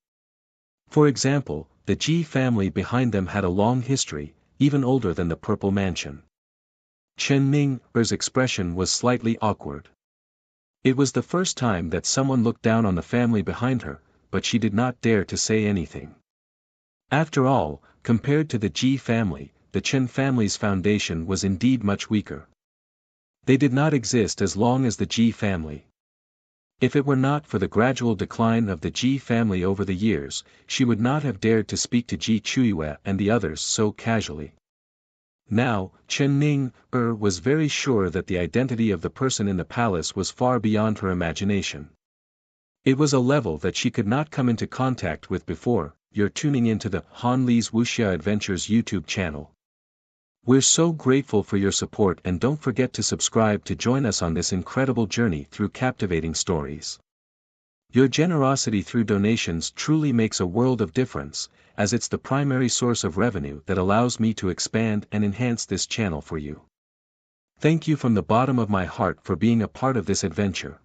For example, the Ji family behind them had a long history, even older than the Purple Mansion. Chen Ning's expression was slightly awkward. It was the first time that someone looked down on the family behind her, but she did not dare to say anything. After all, compared to the Ji family, the Chen family's foundation was indeed much weaker. They did not exist as long as the Ji family. If it were not for the gradual decline of the Ji family over the years, she would not have dared to speak to Ji Chuyue and the others so casually. Now, Chen Ning, was very sure that the identity of the person in the palace was far beyond her imagination. It was a level that she could not come into contact with before. You're tuning into the Han Li's Wuxia Adventures YouTube channel. We're so grateful for your support, and don't forget to subscribe to join us on this incredible journey through captivating stories. Your generosity through donations truly makes a world of difference, as it's the primary source of revenue that allows me to expand and enhance this channel for you. Thank you from the bottom of my heart for being a part of this adventure.